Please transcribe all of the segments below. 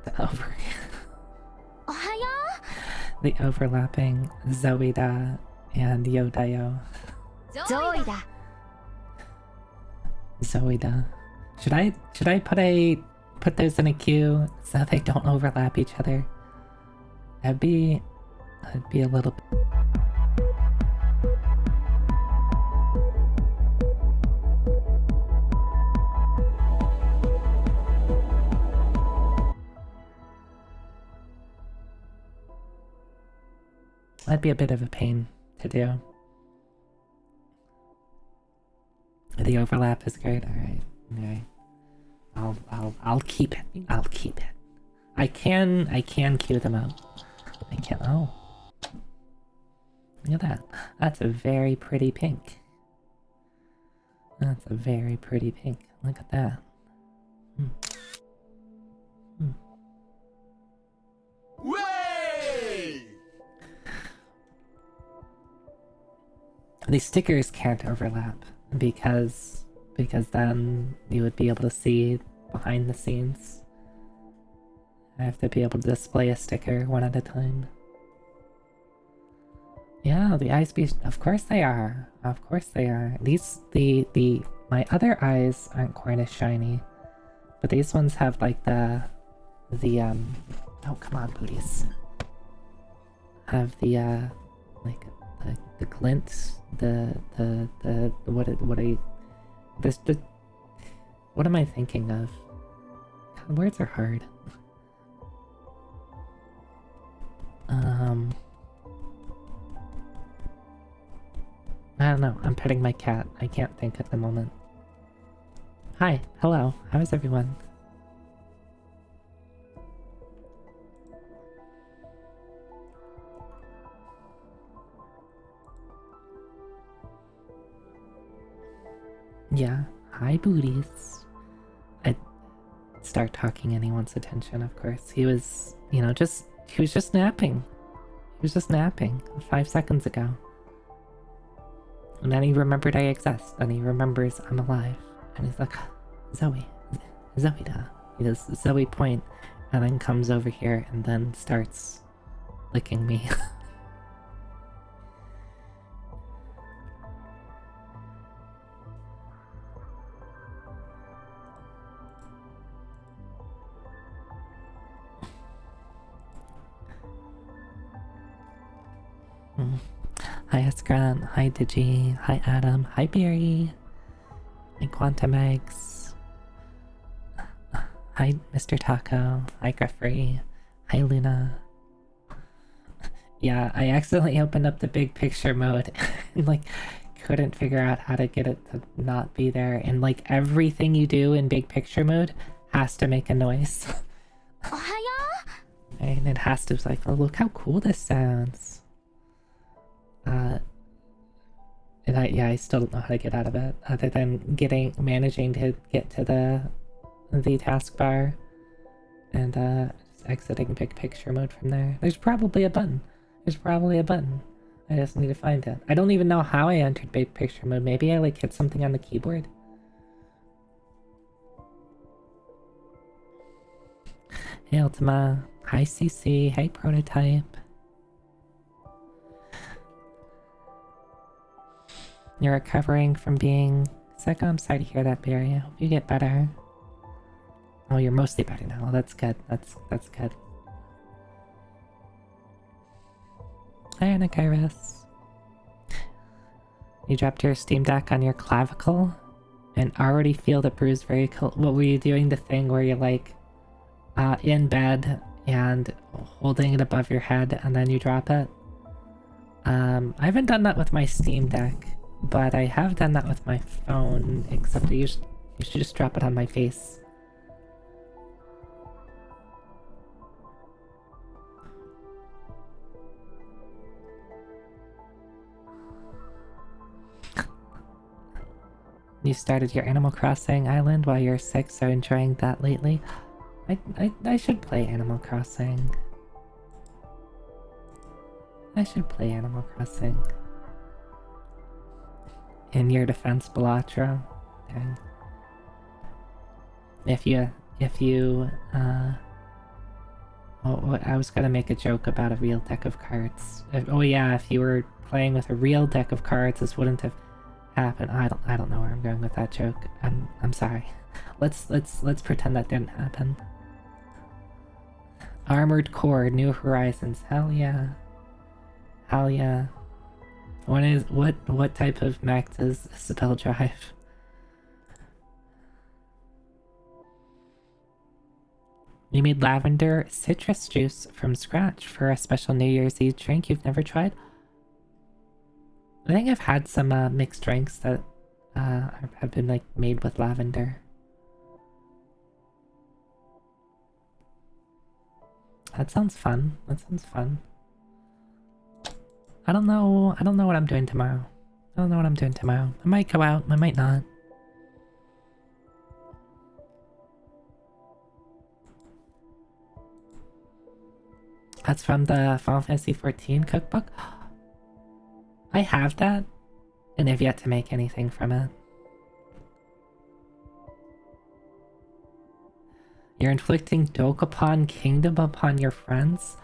The over... the overlapping Zoida and Yodayo. Zoida. Should I put those in a queue so they don't overlap each other? That'd be a little bit. That'd be a bit of a pain to do. The overlap is great. Alright. Okay. I'll keep it. I'll keep it. I can queue them out. I can. Oh. Look at that. That's a very pretty pink. That's a very pretty pink. Look at that. Way! These stickers can't overlap because then you would be able to see behind the scenes. I have to be able to display a sticker one at a time. Yeah, the eyes be... Of course they are. Of course they are. These... My other eyes aren't quite as shiny. But these ones have like the... Oh, come on, booties. Have the, like, the glint, what am I thinking of? God, words are hard. I don't know, I'm petting my cat. I can't think at the moment. Hi, hello, how is everyone? Yeah, hi booties. I'd start talking anyone's attention, of course. He was, you know, he was just napping. He was just napping 5 seconds ago. And then he remembered I exist, and he remembers I'm alive. And he's like, Zoe, Zoida. He does Zoe point, and then comes over here and then starts licking me. Hi Escran, hi Digi, hi Adam, hi Barry, hi Quantum Eggs, hi Mr. Taco, hi Greffrey, hi Luna. Yeah, I accidentally opened up the big picture mode and like couldn't figure out how to get it to not be there, and like everything you do in big picture mode has to make a noise. And it has to be like, oh look how cool this sounds. And I still don't know how to get out of it, other than managing to get to the taskbar and just exiting big picture mode from there. There's probably a button. I just need to find it. I don't even know how I entered big picture mode. Maybe I like hit something on the keyboard. Hey Ultima, hi CC, hey Prototype. You're recovering from being sick? I'm sorry to hear that, Barry. I hope you get better. Oh, you're mostly better now. That's good. That's good. Hi, Anakairos. You dropped your Steam Deck on your clavicle and already feel the bruise very cold. What were you doing? The thing where you're like in bed and holding it above your head and then you drop it? I haven't done that with my Steam Deck. But I have done that with my phone, except you should just drop it on my face. You started your Animal Crossing island while you're sick, so enjoying that lately? I should play Animal Crossing. I should play Animal Crossing. In your defense, Balatro. Dang. If you, oh, I was gonna make a joke about a real deck of cards. Oh yeah, if you were playing with a real deck of cards, this wouldn't have happened. I don't know where I'm going with that joke. I'm sorry. Let's pretend that didn't happen. Armored Core, New Horizons. Hell yeah. Hell yeah. What type of mech does Isabel drive? You made lavender citrus juice from scratch for a special New Year's Eve drink you've never tried? I think I've had some mixed drinks that have been like made with lavender. That sounds fun. That sounds fun. I don't know what I'm doing tomorrow. I don't know what I'm doing tomorrow. I might go out, I might not. That's from the Final Fantasy XIV cookbook? I have that, and I've yet to make anything from it. You're inflicting Dokapon Kingdom upon your friends?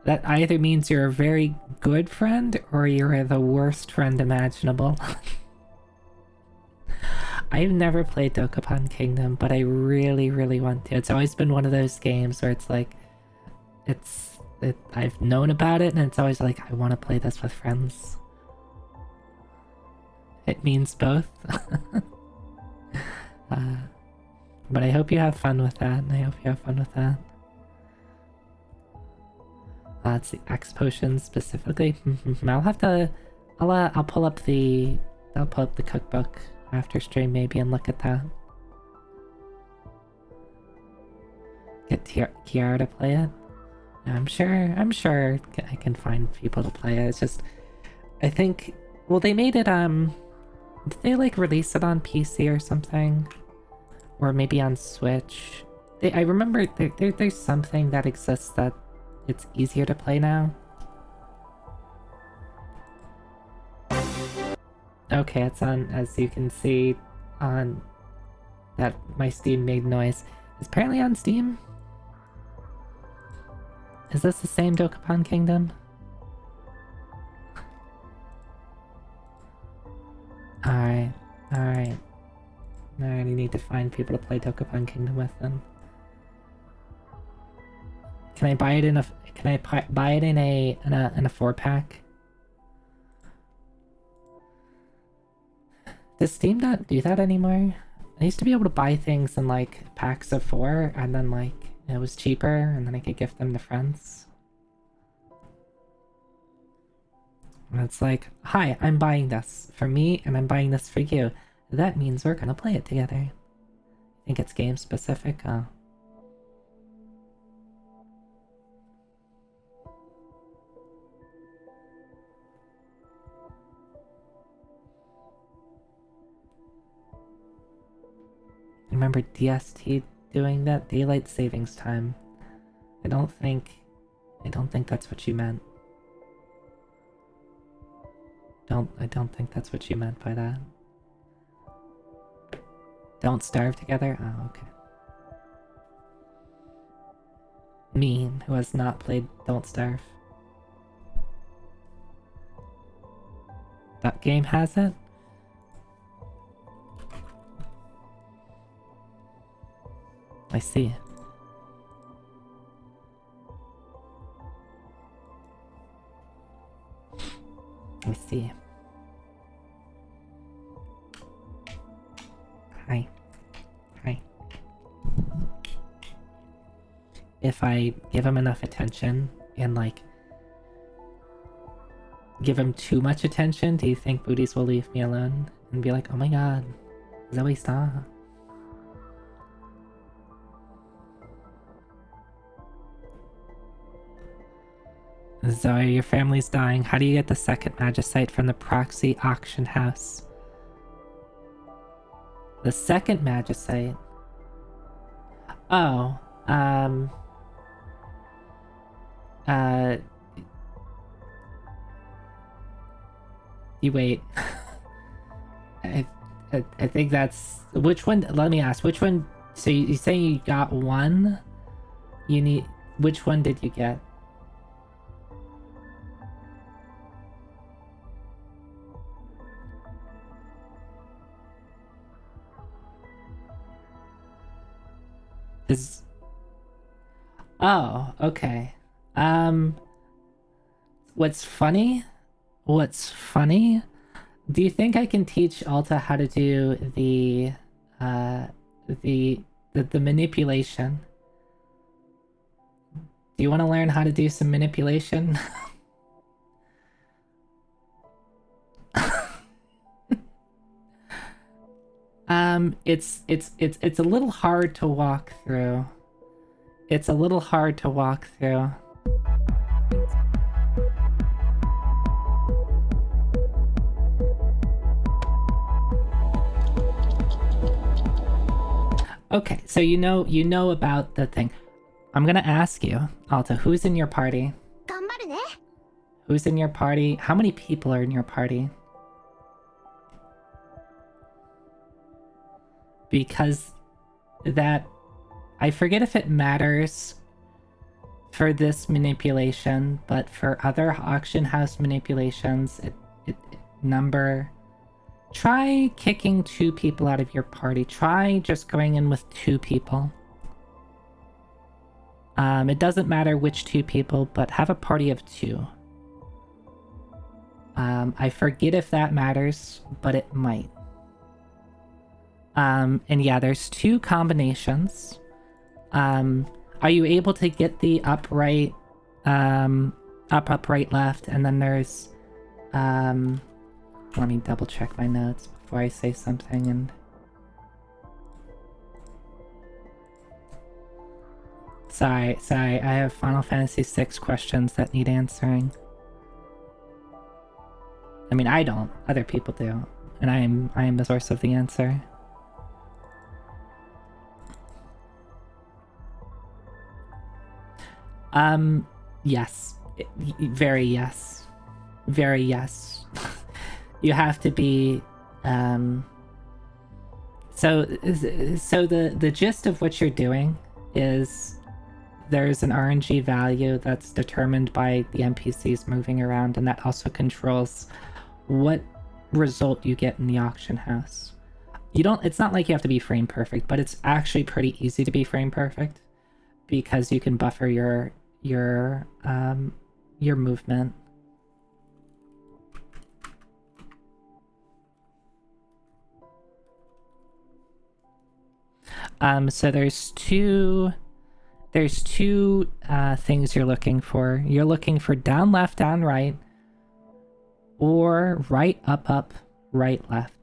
That either means you're a very good friend, or you're the worst friend imaginable. I've never played Dokapon Kingdom, but I really, really want to. It's always been one of those games where it's like, I've known about it, and it's always like, I want to play this with friends. It means both. But I hope you have fun with that, and I hope you have fun with that. It's the X potions specifically. I'll have to, I'll pull up the cookbook after stream maybe and look at that. Get Kiara to play it. I'm sure I can find people to play it. It's just, I think, well, they made it, did they like release it on PC or something? Or maybe on Switch? I remember there's something that exists that it's easier to play now. Okay, it's on, as you can see, on that my Steam made noise. It's apparently on Steam. Is this the same Dokapon Kingdom? Alright, alright. I already need to find people to play Dokapon Kingdom with them. Can I buy it in a? Can I buy it in a 4-pack? Does Steam not do that anymore? I used to be able to buy things in like packs of 4, and then like it was cheaper, and then I could gift them to friends. And it's like, hi, I'm buying this for me, and I'm buying this for you. That means we're gonna play it together. I think it's game specific. Oh. Remember DST doing that? Daylight savings time. I don't think that's what you meant. I don't think that's what you meant by that. Don't starve together? Oh, okay. Me, who has not played Don't Starve. That game has it? I see. I see. Hi. Hi. If I give him enough attention and like give him too much attention, do you think Booties will leave me alone and be like, oh my god, Zoe, stop? Zoe, your family's dying. How do you get the second Magicite from the proxy auction house? The second Magicite? Oh, You wait. I, I think that's... Which one... Let me ask, which one... So you say you got one? You need... Which one did you get? Is... Oh, okay. What's funny? What's funny? Do you think I can teach Alta how to do uh, the manipulation? Do you want to learn how to do some manipulation? It's a little hard to walk through. It's a little hard to walk through. Okay, so you know about the thing. I'm gonna ask you, Alta, who's in your party? Who's in your party? How many people are in your party? Because that... I forget if it matters for this manipulation, but for other auction house manipulations, it number... Try kicking 2 people out of your party. Try just going in with 2 people. It doesn't matter which 2 people, but have a party of 2. I forget if that matters, but it might. And yeah, there's 2 combinations. Are you able to get the upright, up, right, left, and then there's, let me double check my notes before I say something and... Sorry, I have Final Fantasy VI questions that need answering. I mean, I don't. Other people do. And I am the source of the answer. Yes. Very yes. Very yes. You have to be, so the gist of what you're doing is there's an RNG value that's determined by the NPCs moving around, and that also controls what result you get in the auction house. You don't, it's not like you have to be frame perfect, but it's actually pretty easy to be frame perfect because you can buffer your movement. So there's two things you're looking for. You're looking for down, left, down, right, or right, up, right, left.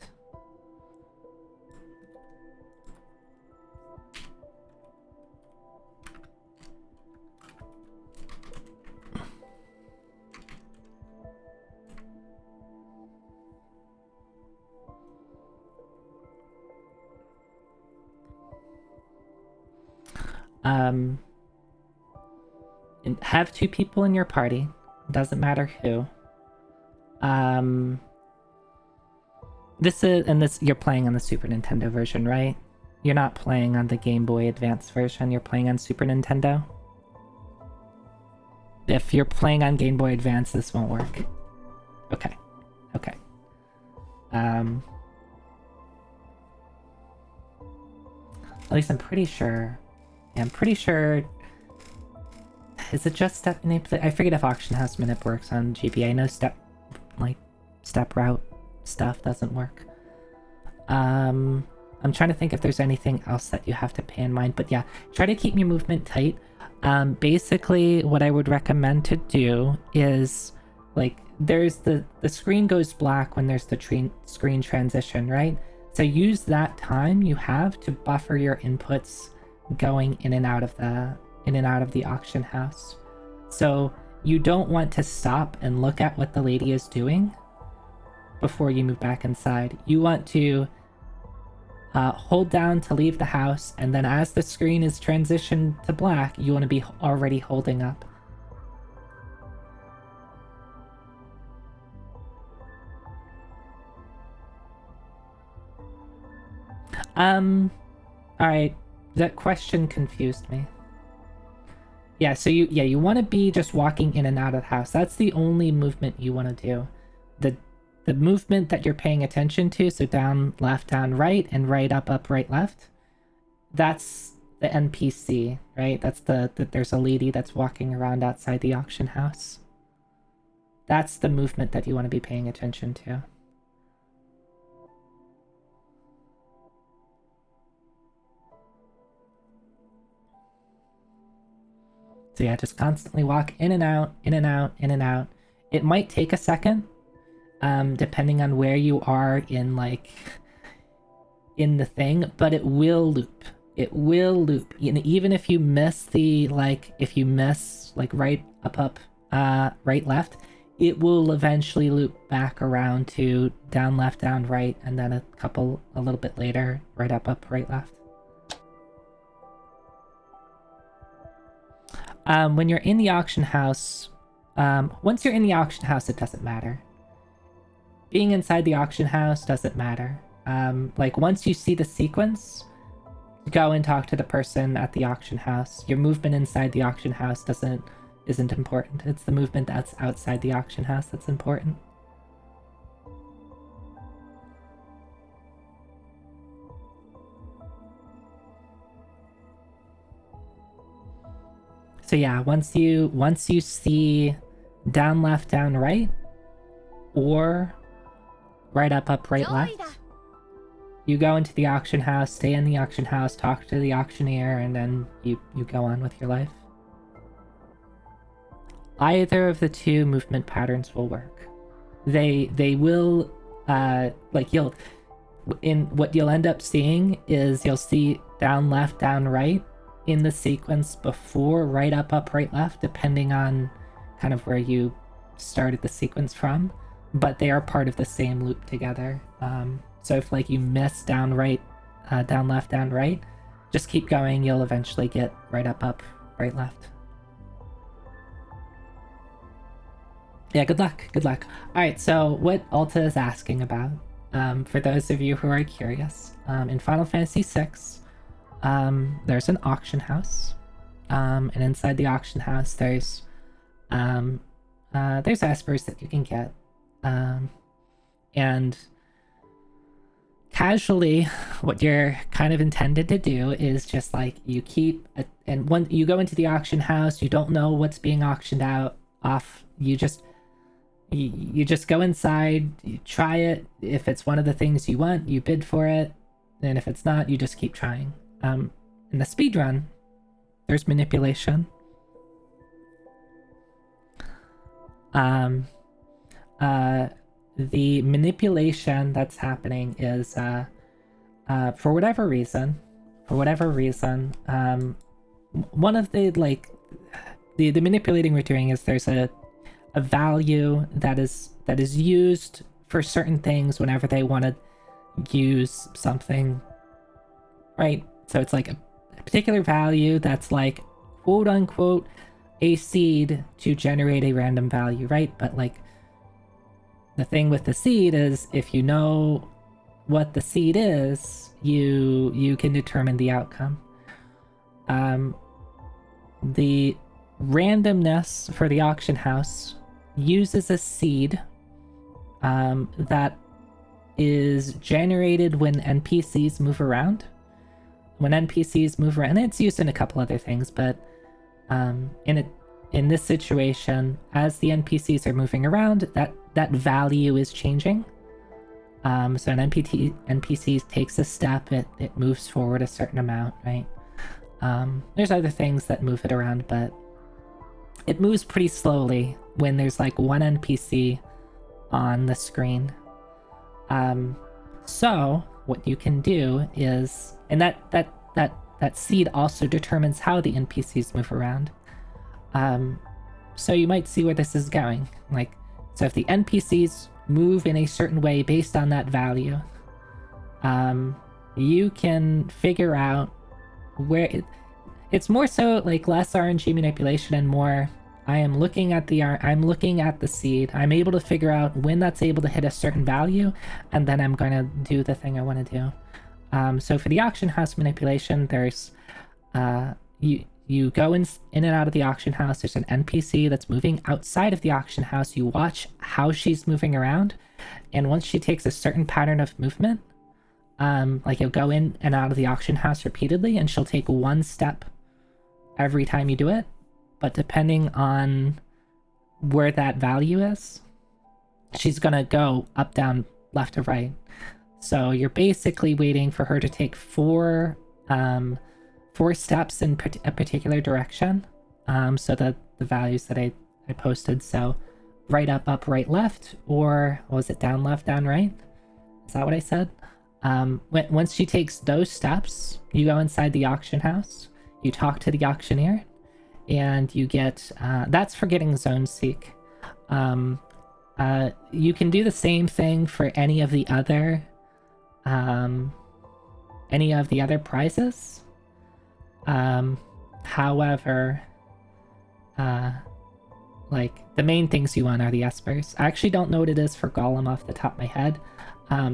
And have 2 people in your party. Doesn't matter who. This you're playing on the Super Nintendo version, right? You're not playing on the Game Boy Advance version, you're playing on Super Nintendo? If you're playing on Game Boy Advance, this won't work. Okay. Okay. At least I'm pretty sure. Yeah, I'm pretty sure... Is it just step manip? I forget if Auction House Manip works on GBA. I know step route stuff doesn't work. I'm trying to think if there's anything else that you have to pay in mind, but yeah, try to keep your movement tight. Basically, what I would recommend to do is, like, there's the screen goes black when there's the screen transition, right? So use that time you have to buffer your inputs going in and out of the auction house. So you don't want to stop and look at what the lady is doing before you move back inside. You want to hold down to leave the house, and then as the screen is transitioned to black, you want to be already holding up. Alright. That question confused me. Yeah, so you want to be just walking in and out of the house. That's the only movement you want to do. The movement that you're paying attention to, so down, left, down, right, and right, up, right, left, that's the NPC, right? That's there's a lady that's walking around outside the auction house. That's the movement that you want to be paying attention to. So yeah, just constantly walk in and out, in and out, in and out. It might take a second, depending on where you are in, like, in the thing, but it will loop. It will loop. And even if you miss the, like, if you miss, like, right, up, right, left, it will eventually loop back around to down, left, down, right, and then a little bit later, right, up, right, left. When you're in the auction house, once you're in the auction house, it doesn't matter. Being inside the auction house doesn't matter. Like, once you see the sequence, go and talk to the person at the auction house. Your movement inside the auction house isn't important. It's the movement that's outside the auction house that's important. So yeah, once you see down, left, down, right, or right, up, right, left, you go into the auction house, stay in the auction house, talk to the auctioneer, and then you go on with your life. Either of the two movement patterns will work. They will, like, what you'll end up seeing is you'll see down, left, down, right in the sequence before right, up, right, left, depending on kind of where you started the sequence from, but they are part of the same loop together. So if, like, you miss down, right, down, left, down, right, just keep going. You'll eventually get right, up, right, left. Yeah, good luck. Good luck. All right, so what Alta is asking about, for those of you who are curious, in Final Fantasy VI, there's an auction house, and inside the auction house there's espers that you can get, and casually what you're kind of intended to do is just, like, you keep and when you go into the auction house, you don't know what's being auctioned off. You just go inside, you try it. If it's one of the things you want, you bid for it, and if it's not, you just keep trying. In the speedrun, there's manipulation. The manipulation that's happening is, for whatever reason, one of the, like, the manipulating we're doing is there's a value that is used for certain things whenever they want to use something, right? So it's like a particular value that's, like, quote unquote a seed to generate a random value, right? But, like, the thing with the seed is, if you know what the seed is, you can determine the outcome. The randomness for the auction house uses a seed that is generated when NPCs move around. When NPCs move around, and it's used in a couple other things, but in this situation, as the NPCs are moving around, that value is changing. So an NPC takes a step, it moves forward a certain amount, right? There's other things that move it around, but it moves pretty slowly when there's, like, one NPC on the screen. So what you can do is, and that seed also determines how the NPCs move around. So you might see where this is going. Like, so if the NPCs move in a certain way based on that value, you can figure out where it's more so, like, less RNG manipulation and more I'm looking at the seed. I'm able to figure out when that's able to hit a certain value, and then I'm going to do the thing I want to do. So for the auction house manipulation, there's you go in and out of the auction house. There's an NPC that's moving outside of the auction house. You watch how she's moving around, and once she takes a certain pattern of movement, like you'll go in and out of the auction house repeatedly, and she'll take one step every time you do it. But depending on where that value is, she's gonna go up, down, left, or right. So you're basically waiting for her to take four steps in a particular direction. So the values that I posted. So right, up, right, left, or what was it, down, left, down, right? Is that what I said? Once she takes those steps, you go inside the auction house, you talk to the auctioneer, and you get, that's for getting Zone Seek. You can do the same thing for any of the other prizes. However, like, the main things you want are the espers. I actually don't know what it is for Golem off the top of my head,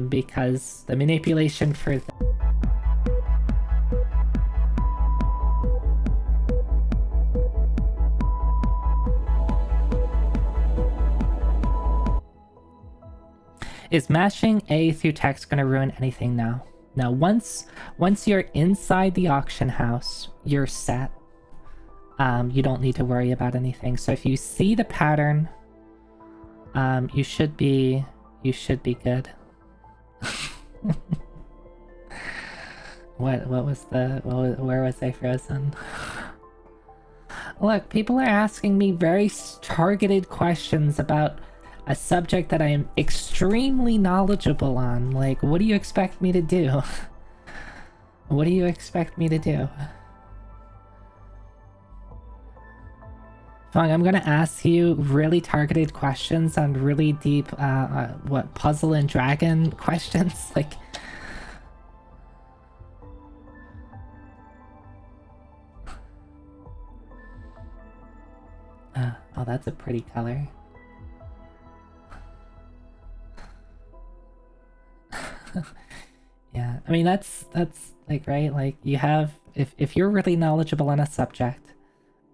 because the manipulation for Is mashing A through text going to ruin anything now? Now, once you're inside the auction house, you're set. You don't need to worry about anything. So if you see the pattern, you should be good. Where was I frozen? Look, people are asking me very targeted questions about a subject that I am extremely knowledgeable on. Like, what do you expect me to do? What do you expect me to do? Fung, I'm gonna ask you really targeted questions on really deep, puzzle and dragon questions? Like... oh, that's a pretty color. Yeah, I mean, that's like, right, like, you have, if you're really knowledgeable on a subject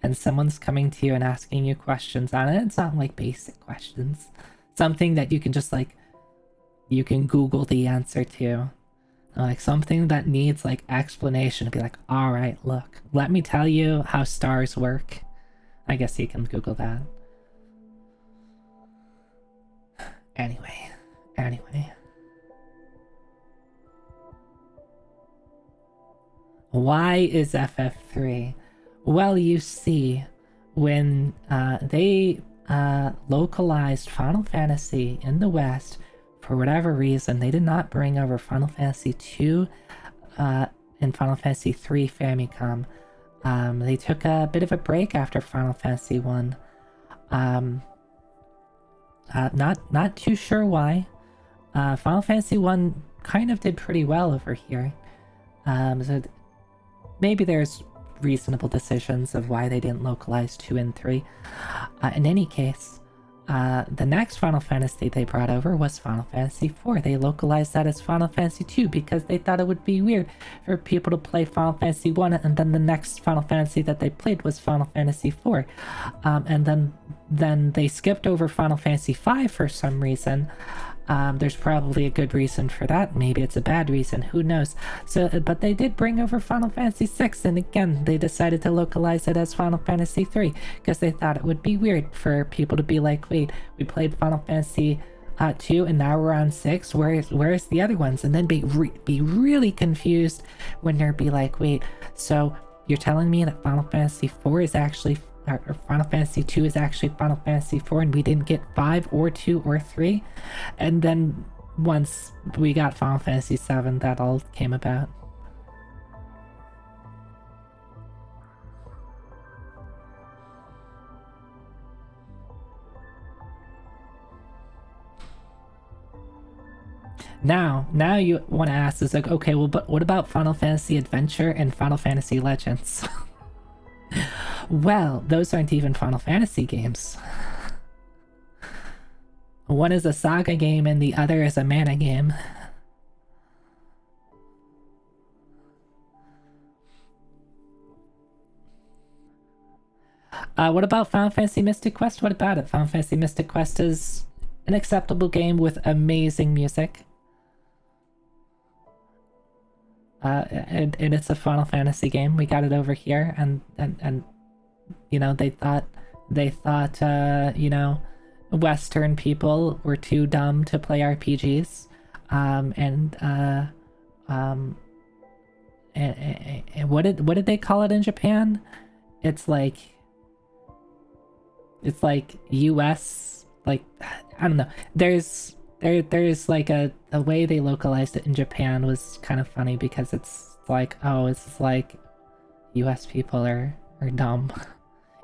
and someone's coming to you and asking you questions on it, it's not like basic questions, something that you can just, like, you can Google the answer to, like something that needs like explanation, to be like, all right, look, let me tell you how stars work. I guess you can Google that. Anyway. Why is FF3? Well, you see, when they localized Final Fantasy in the West, for whatever reason, they did not bring over Final Fantasy 2 and Final Fantasy 3 Famicom. They took a bit of a break after Final Fantasy 1. Not too sure why. Final Fantasy 1 kind of did pretty well over here. So maybe there's reasonable decisions of why they didn't localize 2 and 3. In any case, the next Final Fantasy they brought over was Final Fantasy 4. They localized that as Final Fantasy 2 because they thought it would be weird for people to play Final Fantasy 1 and then the next Final Fantasy that they played was Final Fantasy 4. And then they skipped over Final Fantasy 5 for some reason. There's probably a good reason for that. Maybe it's a bad reason. Who knows? So, but they did bring over Final Fantasy 6, and again, they decided to localize it as Final Fantasy 3 because they thought it would be weird for people to be like, "Wait, we played Final Fantasy 2, and now we're on 6. Where's the other ones?" And then be really confused when they'd be like, "Wait, so you're telling me that Final Fantasy 4 is actually?" Or Final Fantasy 2 is actually Final Fantasy 4 and we didn't get 5 or 2 or 3? And then once we got Final Fantasy 7, that all came about. Now you want to ask is like, okay, well, but what about Final Fantasy Adventure and Final Fantasy Legends? Well, those aren't even Final Fantasy games. One is a saga game and the other is a mana game. What about Final Fantasy Mystic Quest? What about it? Final Fantasy Mystic Quest is an acceptable game with amazing music. And it's a Final Fantasy game. We got it over here, and you know, they thought you know, Western people were too dumb to play RPGs. And what did they call it in Japan? It's like US, like, I don't know. There's like a way they localized it in Japan was kind of funny because it's like, oh, it's like US people are dumb.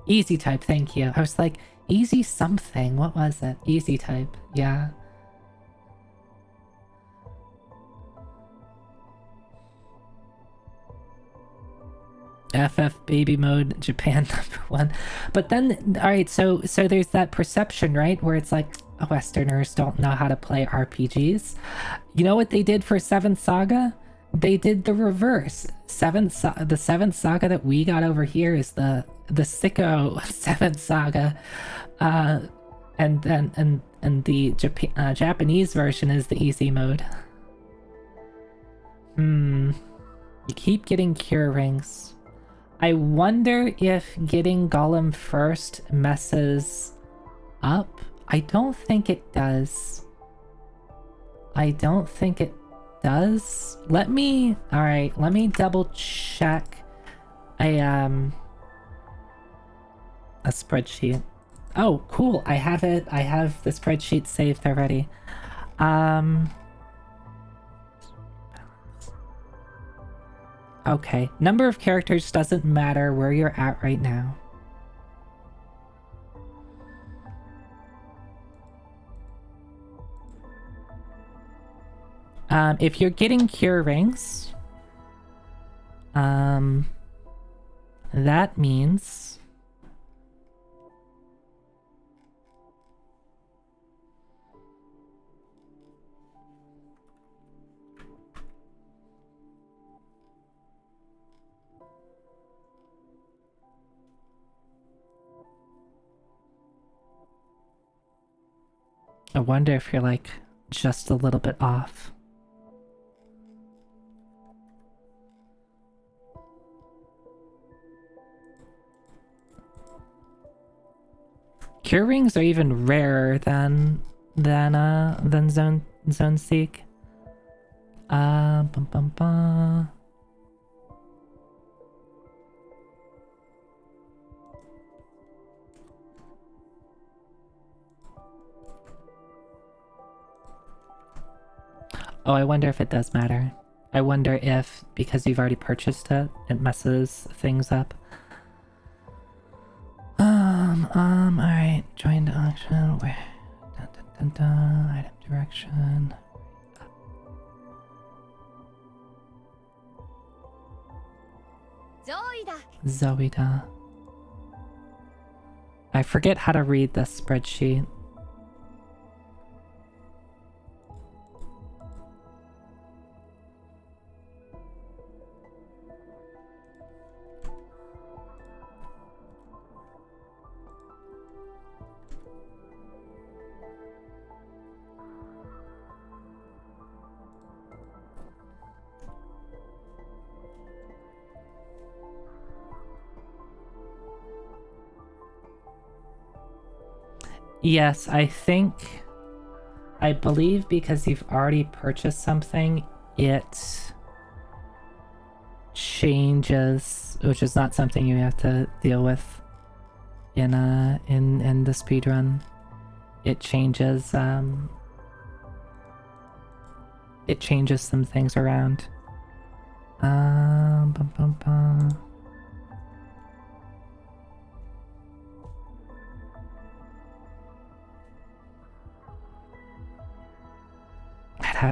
Easy type, thank you. I was like, easy something. What was it? Easy type. Yeah. FF baby mode, Japan #1. But then, all right, so there's that perception, right, where it's like, Westerners don't know how to play RPGs. You know what they did for Seventh Saga? They did the reverse. The Seventh Saga that we got over here is the sicko Seventh Saga, and the Japanese version is the easy mode. You keep getting cure rings. I wonder if getting Golem first messes up. I don't think it does. I don't think it does. Let me double check a spreadsheet. Oh, cool. I have it. I have the spreadsheet saved already. Okay. Number of characters doesn't matter where you're at right now. If you're getting cure rings, that means I wonder if you're like just a little bit off. Cure rings are even rarer than zone seek. Bum, bum, bum. Oh, I wonder if it does matter. I wonder if, because you've already purchased it, it messes things up. Alright. Join the auction. Where? Dun, dun, dun, dun. Item direction. Zoida. I forget how to read this spreadsheet. Yes, I believe because you've already purchased something, it changes, which is not something you have to deal with in the speedrun. It changes some things around. Bum, bum, bum.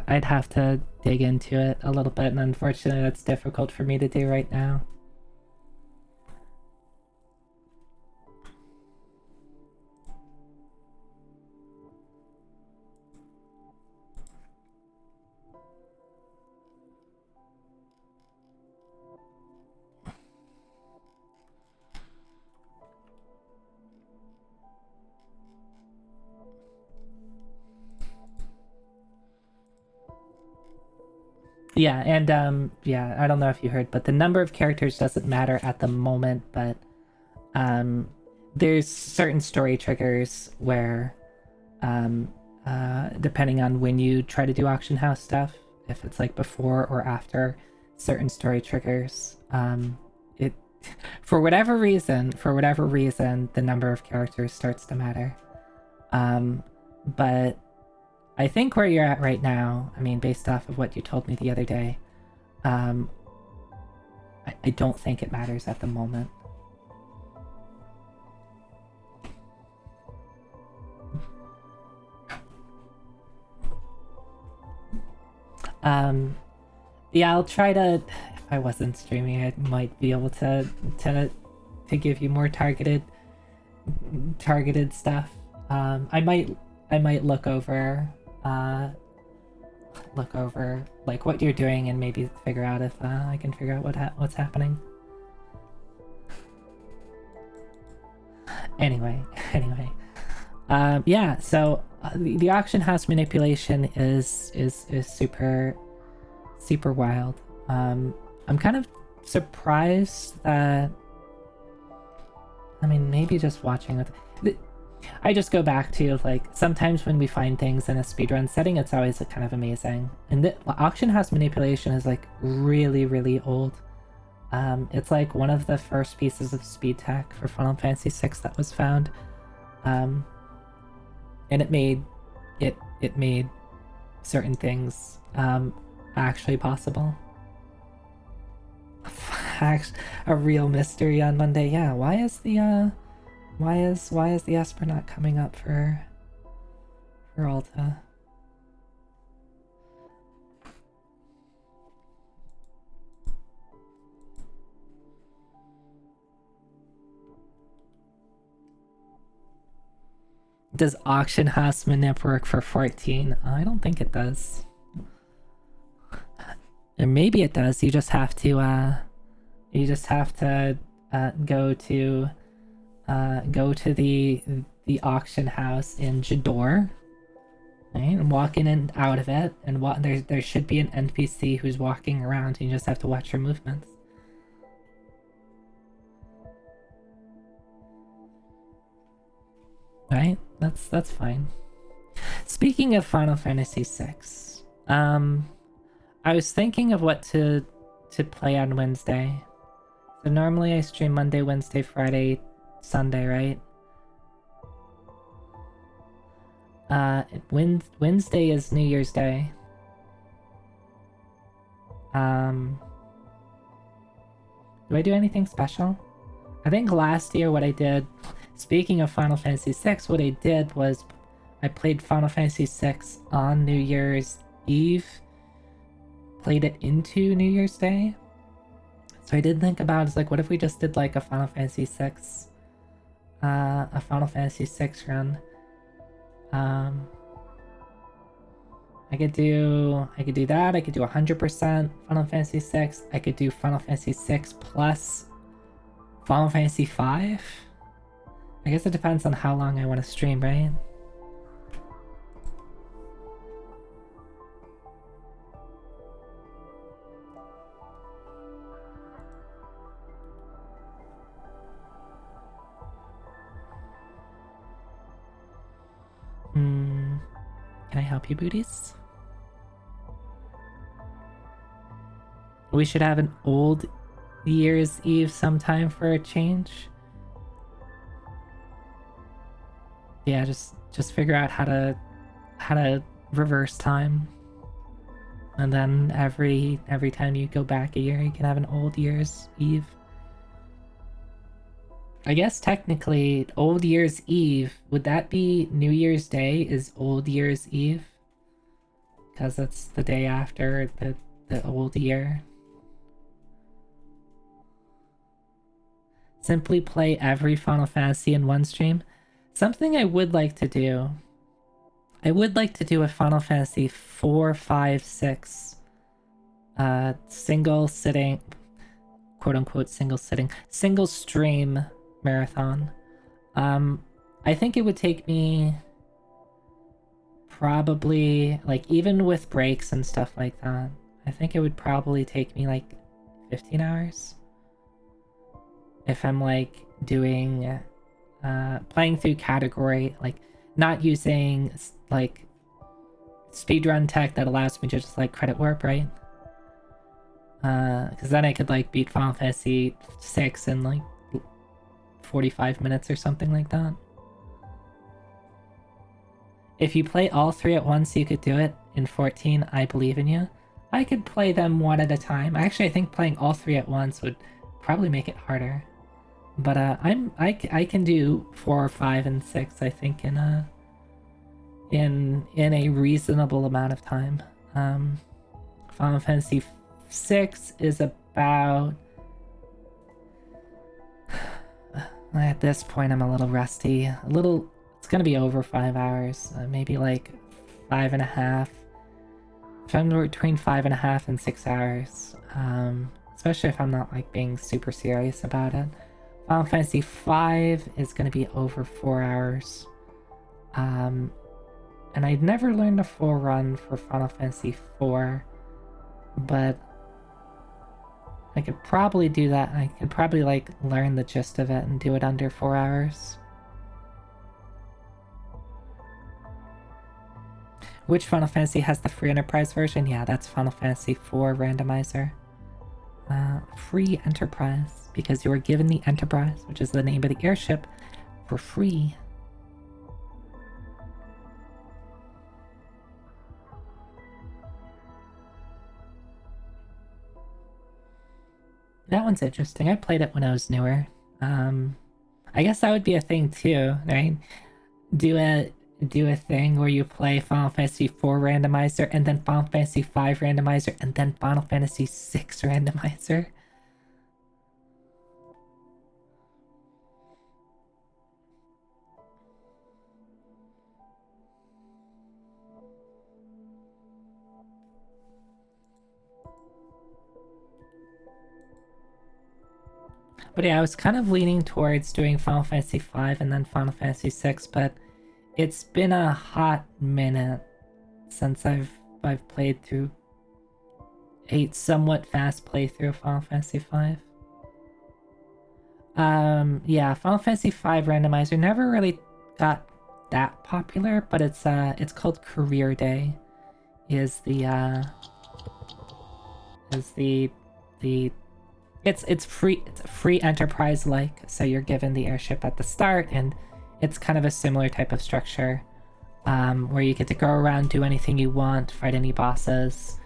I'd have to dig into it a little bit, and unfortunately that's difficult for me to do right now. Yeah, and yeah, I don't know if you heard, but the number of characters doesn't matter at the moment, but um, there's certain story triggers where depending on when you try to do auction house stuff, if it's like before or after certain story triggers, it for whatever reason, the number of characters starts to matter. But I think where you're at right now, I mean, based off of what you told me the other day, I don't think it matters at the moment. Yeah, I'll try to. If I wasn't streaming, I might be able to give you more targeted stuff. I might look over like what you're doing and maybe figure out if I can figure out what's happening. Anyway, yeah. So the auction house manipulation is super wild. I'm kind of surprised that. I mean, maybe just watching it. I just go back to like sometimes when we find things in a speedrun setting, it's always like, kind of amazing. And the auction house manipulation is like really old. It's like one of the first pieces of speed tech for Final Fantasy VI that was found, and it made certain things actually possible. A real mystery on Monday. Yeah, why is the Esper not coming up for Alta? Does auction house manip work for 14? I don't think it does. Or maybe it does. You just have to go to the auction house in Jador, right? And walk in and out of it, and there should be an NPC who's walking around, and you just have to watch her movements. Right? That's fine. Speaking of Final Fantasy VI, I was thinking of what to play on Wednesday. So normally I stream Monday, Wednesday, Friday, Sunday, right? Wednesday is New Year's Day. Do I do anything special? I think last year what I did, speaking of Final Fantasy VI, what I did was I played Final Fantasy VI on New Year's Eve, played it into New Year's Day. So I did think about, it's like, what if we just did like a Final Fantasy VI run? I could do that. I could do 100% Final Fantasy VI. I could do Final Fantasy VI plus Final Fantasy V. I guess it depends on how long I want to stream, right? Can I help you, booties? We should have an old Year's Eve sometime for a change. Yeah, just figure out how to reverse time, and then every time you go back a year, you can have an old Year's Eve. I guess technically, Old Year's Eve, would that be New Year's Day is Old Year's Eve? Because that's the day after the old year. Simply play every Final Fantasy in one stream. Something I would like to do. I would like to do a Final Fantasy 4, 5, 6 single sitting, quote unquote single stream marathon. I think it would take me probably, like, even with breaks and stuff like that, I think it would probably take me like 15 hours. If I'm like doing, playing through category, like not using like speedrun tech that allows me to just like credit warp, right? Because then I could like beat Final Fantasy 6 in like 45 minutes or something like that. If you play all three at once, you could do it in 14. I believe in you. I could play them one at a time. Actually, I think playing all three at once would probably make it harder. But I can do 4, 5, and 6. I think in a reasonable amount of time. Final Fantasy 6 is about. At this point, I'm a little rusty. It's gonna be over 5 hours. Maybe like 5.5. If I'm between 5.5 and 6 hours. Especially if I'm not like being super serious about it. Final Fantasy 5 is gonna be over 4 hours. And I'd never learned a full run for Final Fantasy 4, but I could probably do that. I could probably like learn the gist of it and do it under 4 hours. Which Final Fantasy has the free Enterprise version? Yeah, that's Final Fantasy IV Randomizer. Free Enterprise, because you were given the Enterprise, which is the name of the airship, for free. That one's interesting. I played it when I was newer. I guess that would be a thing too, right? Do a thing where you play Final Fantasy IV Randomizer and then Final Fantasy V Randomizer and then Final Fantasy VI Randomizer. But yeah, I was kind of leaning towards doing Final Fantasy V and then Final Fantasy VI, but it's been a hot minute since I've played through a somewhat fast playthrough of Final Fantasy V. Yeah, Final Fantasy V Randomizer never really got that popular, but it's called Career Day. Is the it's free. It's a free enterprise like, so you're given the airship at the start, and it's kind of a similar type of structure, where you get to go around, do anything you want, fight any bosses.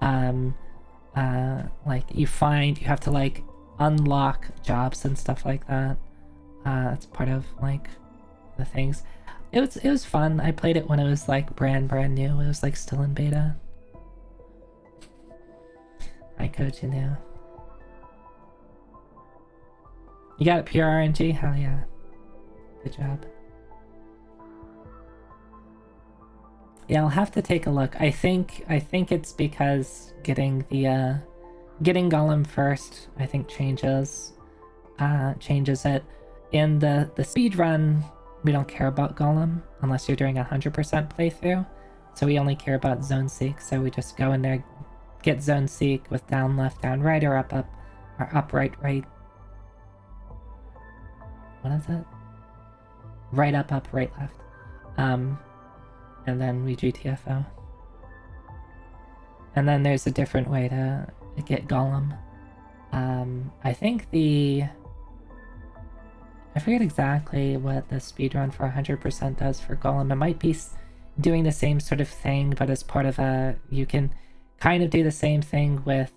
Like you have to like unlock jobs and stuff like that. That's part of like the things. It was fun. I played it when it was like brand new. It was like still in beta. I coach you now. You got it, pure RNG? Hell yeah. Good job. Yeah, I'll have to take a look. I think it's because getting Gollum first, I think changes it. In the speed run, we don't care about Gollum unless you're doing 100% playthrough. So we only care about zone seek, so we just go in there, get zone seek with down left, down right, or up or up right. What is it? Right up, right left. And then we GTFO. And then there's a different way to get Gollum. I think I forget exactly what the speedrun for 100% does for Gollum. It might be doing the same sort of thing, but as part of you can kind of do the same thing with,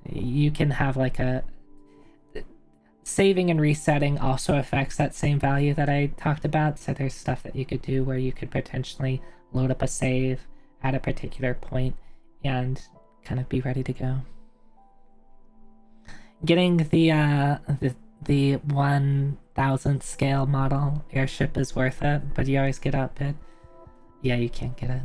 you can have like a saving and resetting also affects that same value that I talked about. So there's stuff that you could do where you could potentially load up a save at a particular point and kind of be ready to go. Getting the 1000th scale model airship is worth it, but you always get outbid. Yeah, you can't get it.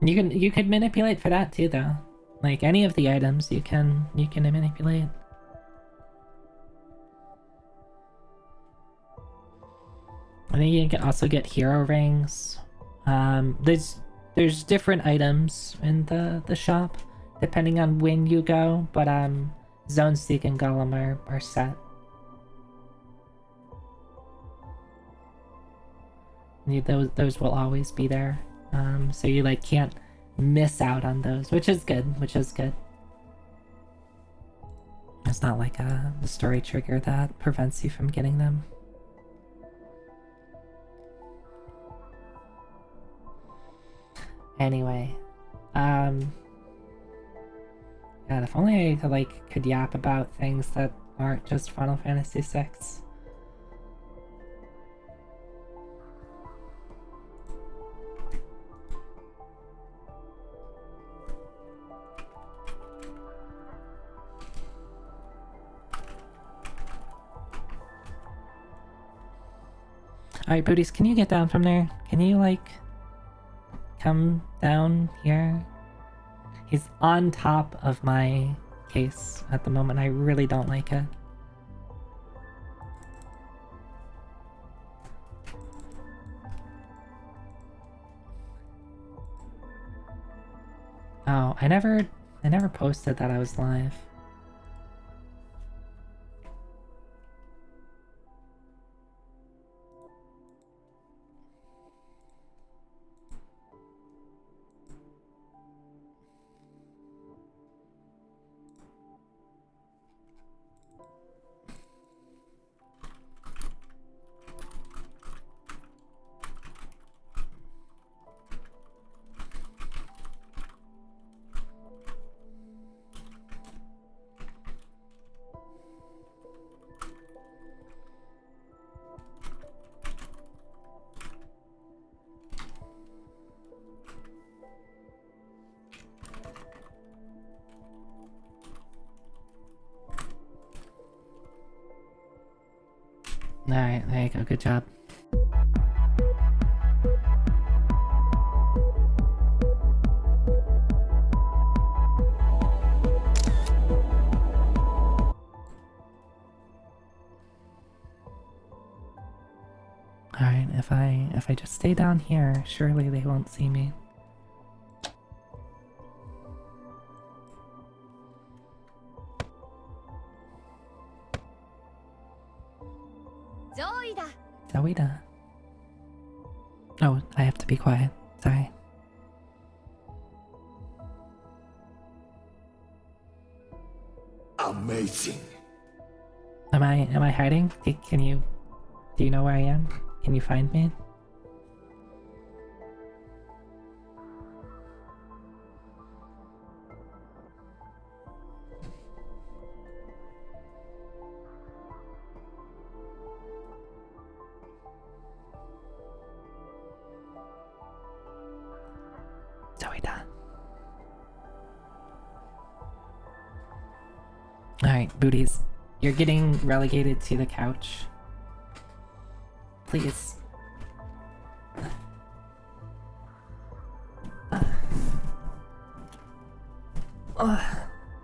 You could manipulate for that too, though. Like any of the items, you can manipulate. I think you can also get hero rings. There's different items in the shop depending on when you go, but Zone Seek and Golem are set. Those will always be there. So you like can't miss out on those, which is good. It's not like a story trigger that prevents you from getting them. Anyway, God, if only I could yap about things that aren't just Final Fantasy VI. Alright, Booties, can you get down from there? Can you, like, come down here? He's on top of my case at the moment. I really don't like it. Oh, I never posted that I was live. Alright, there you go, good job. Alright, if I just stay down here, surely they won't see me. Zoida. Oh, I have to be quiet. Sorry. Amazing. Am I hiding? Do you know where I am? Can you find me? Zoida. Alright, booties. You're getting relegated to the couch. Please.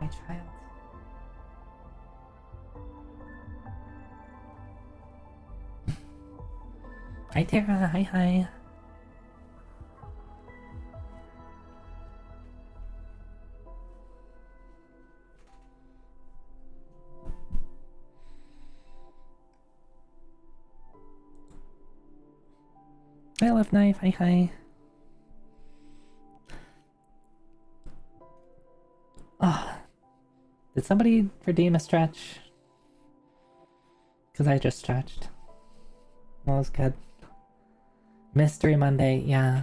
My child. Hi Tara, hi. I love knife, hi. Oh, did somebody redeem a stretch? Because I just stretched. That was good. Mystery Monday, yeah.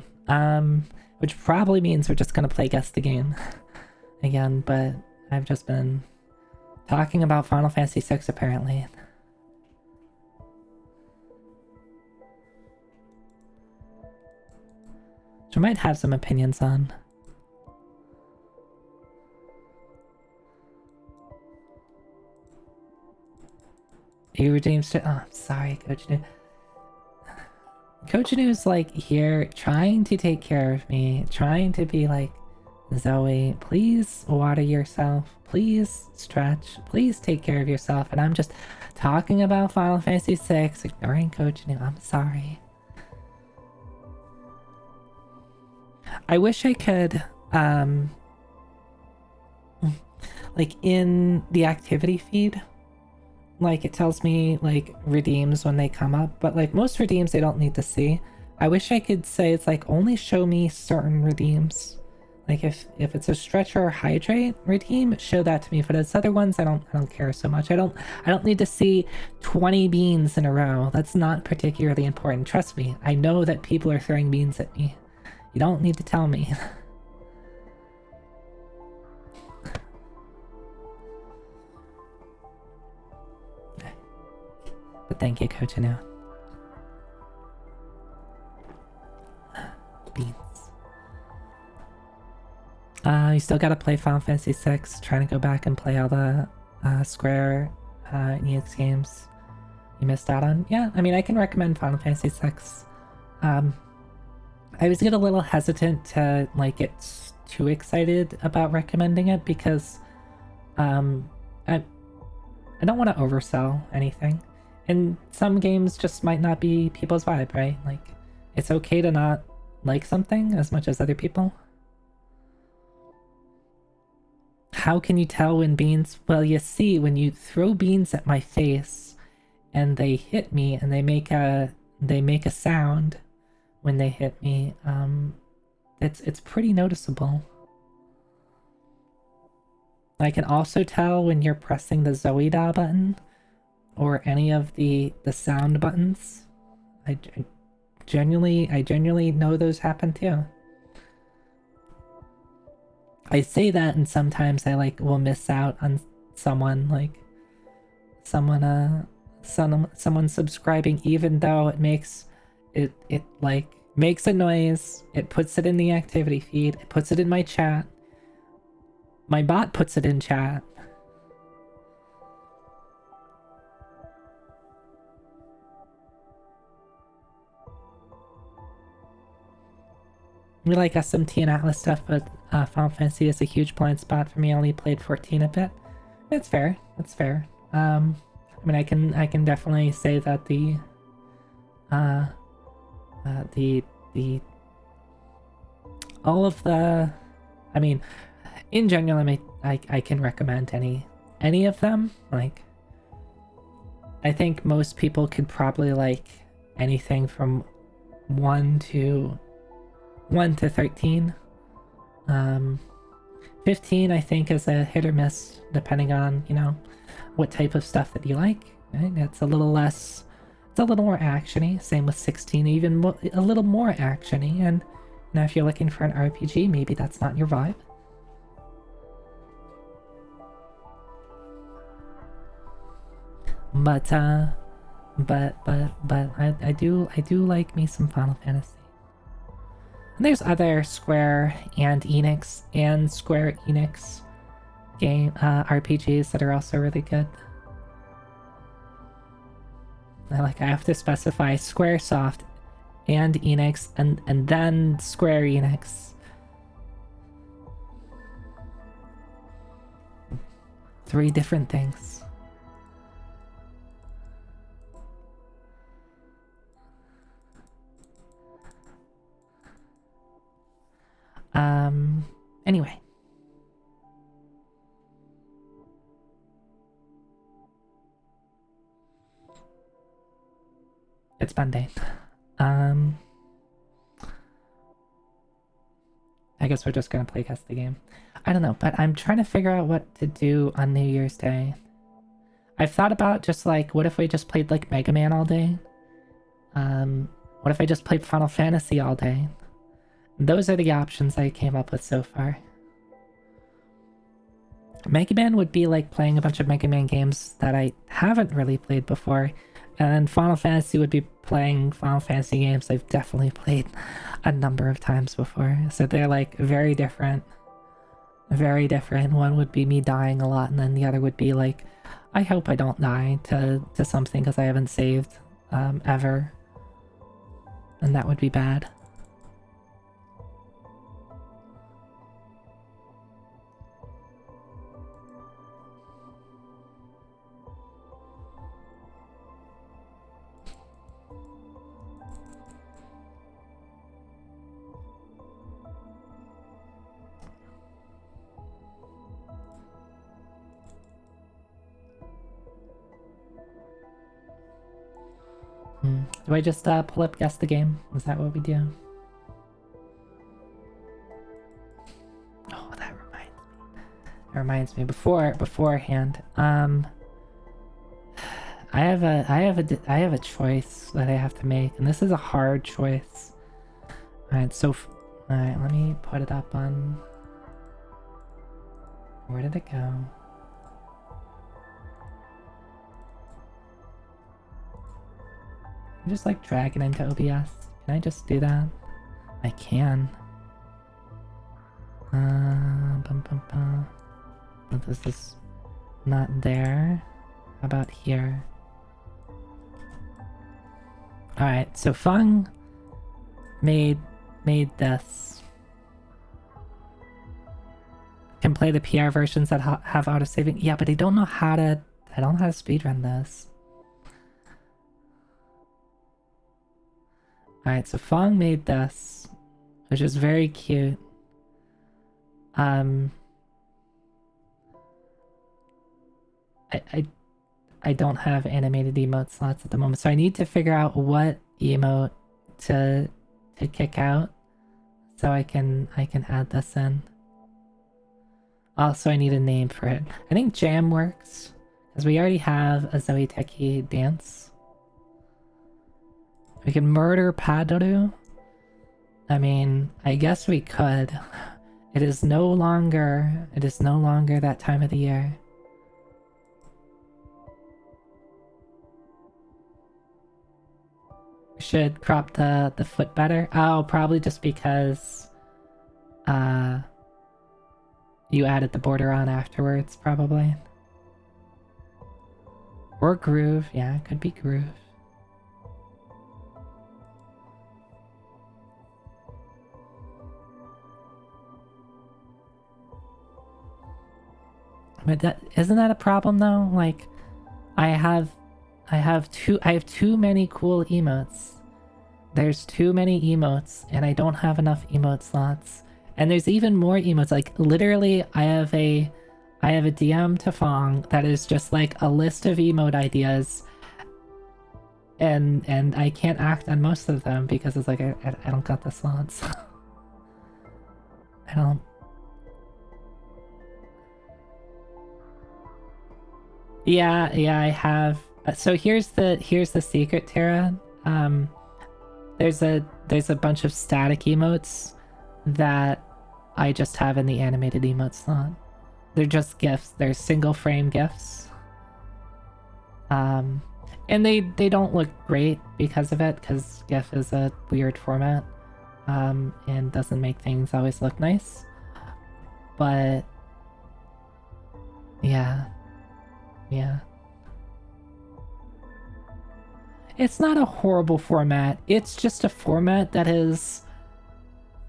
Which probably means we're just gonna play Guess the Game again, but I've just been talking about Final Fantasy VI apparently. Which I might have some opinions on. You redeemed it? Oh, I'm sorry, Coach. Kojinu's like here trying to take care of me, trying to be like, Zoe, please water yourself, please stretch, please take care of yourself, and I'm just talking about Final Fantasy VI, ignoring Kojinu. I'm sorry. I wish I could, like in the activity feed, like it tells me like redeems when they come up, but like most redeems I don't need to see. I wish I could say it's like only show me certain redeems. Like if it's a stretch or hydrate redeem, show that to me. But it's other ones I don't care so much. I don't need to see 20 beans in a row. That's not particularly important. Trust me. I know that people are throwing beans at me. You don't need to tell me. But thank you, Coach Anu. Beans. You still gotta play Final Fantasy VI. Trying to go back and play all the Square EX games you missed out on. Yeah, I mean, I can recommend Final Fantasy VI. I always get a little hesitant to like get too excited about recommending it because I don't want to oversell anything. And some games just might not be people's vibe, right? Like, it's okay to not like something as much as other people. How can you tell when beans? Well, you see, when you throw beans at my face and they hit me and they make a sound when they hit me, it's pretty noticeable. I can also tell when you're pressing the Zoida button or any of the sound buttons. I genuinely know those happen too. I say that, and sometimes I like will miss out on someone someone subscribing, even though it makes it like makes a noise. It puts it in the activity feed. It puts it in my chat. My bot puts it in chat. We like SMT and Atlas stuff, but Final Fantasy is a huge blind spot for me. I only played 14 a bit. That's fair. That's fair. I mean, I can definitely say that the all of the, I mean, in general, I can recommend any of them. Like, I think most people could probably like anything from 1 to 13. 15 I think is a hit or miss depending on, you know, what type of stuff that you like. Right? It's a little less, it's a little more actiony. Same with 16, even a little more actiony. And now if you're looking for an RPG, maybe that's not your vibe. But I do like me some Final Fantasy. And there's other Square and Enix and Square Enix game RPGs that are also really good. I have to specify Squaresoft and Enix and then Square Enix. 3 different things. Anyway. It's Monday. I guess we're just gonna play Guessthe.Game. I don't know, but I'm trying to figure out what to do on New Year's Day. I've thought about just like, what if we just played like Mega Man all day? What if I just played Final Fantasy all day? Those are the options I came up with so far. Mega Man would be like playing a bunch of Mega Man games that I haven't really played before, and Final Fantasy would be playing Final Fantasy games I've definitely played a number of times before. So they're like very different. Very different. One would be me dying a lot, and then the other would be like, I hope I don't die to something because I haven't saved ever. and that would be bad. Do I just pull up Guess the Game? Is that what we do? Oh, that reminds me. Beforehand. I have a choice that I have to make, and this is a hard choice. Alright, alright, let me put it up on. Where did it go? I'm just like dragging into OBS. Can I just do that? I can. But this is not there. How about here? Alright, so Fung made this. Can play the PR versions that have auto saving. Yeah, but I don't know how to speedrun this. Alright, so Fong made this, which is very cute. I don't have animated emote slots at the moment, so I need to figure out what emote to kick out so I can add this in. Also, I need a name for it. I think Jam works, because we already have a Zoe Techie dance. We can murder Padoru. I mean, I guess we could. It is no longer that time of the year. We should crop the foot better. Oh, probably just because you added the border on afterwards, probably. Or groove. Yeah, it could be groove. But isn't that a problem though? Like, I have too many cool emotes. There's too many emotes, and I don't have enough emote slots. And there's even more emotes. Like, literally, I have a DM to Fong that is just like a list of emote ideas, and I can't act on most of them because it's like I don't got the slots. I don't. Yeah, I have. So here's the secret, Tara. There's a bunch of static emotes that I just have in the animated emote slot. They're just GIFs. They're single frame GIFs. And they don't look great because of it, because GIF is a weird format, and doesn't make things always look nice. But yeah. It's not a horrible format. It's just a format that is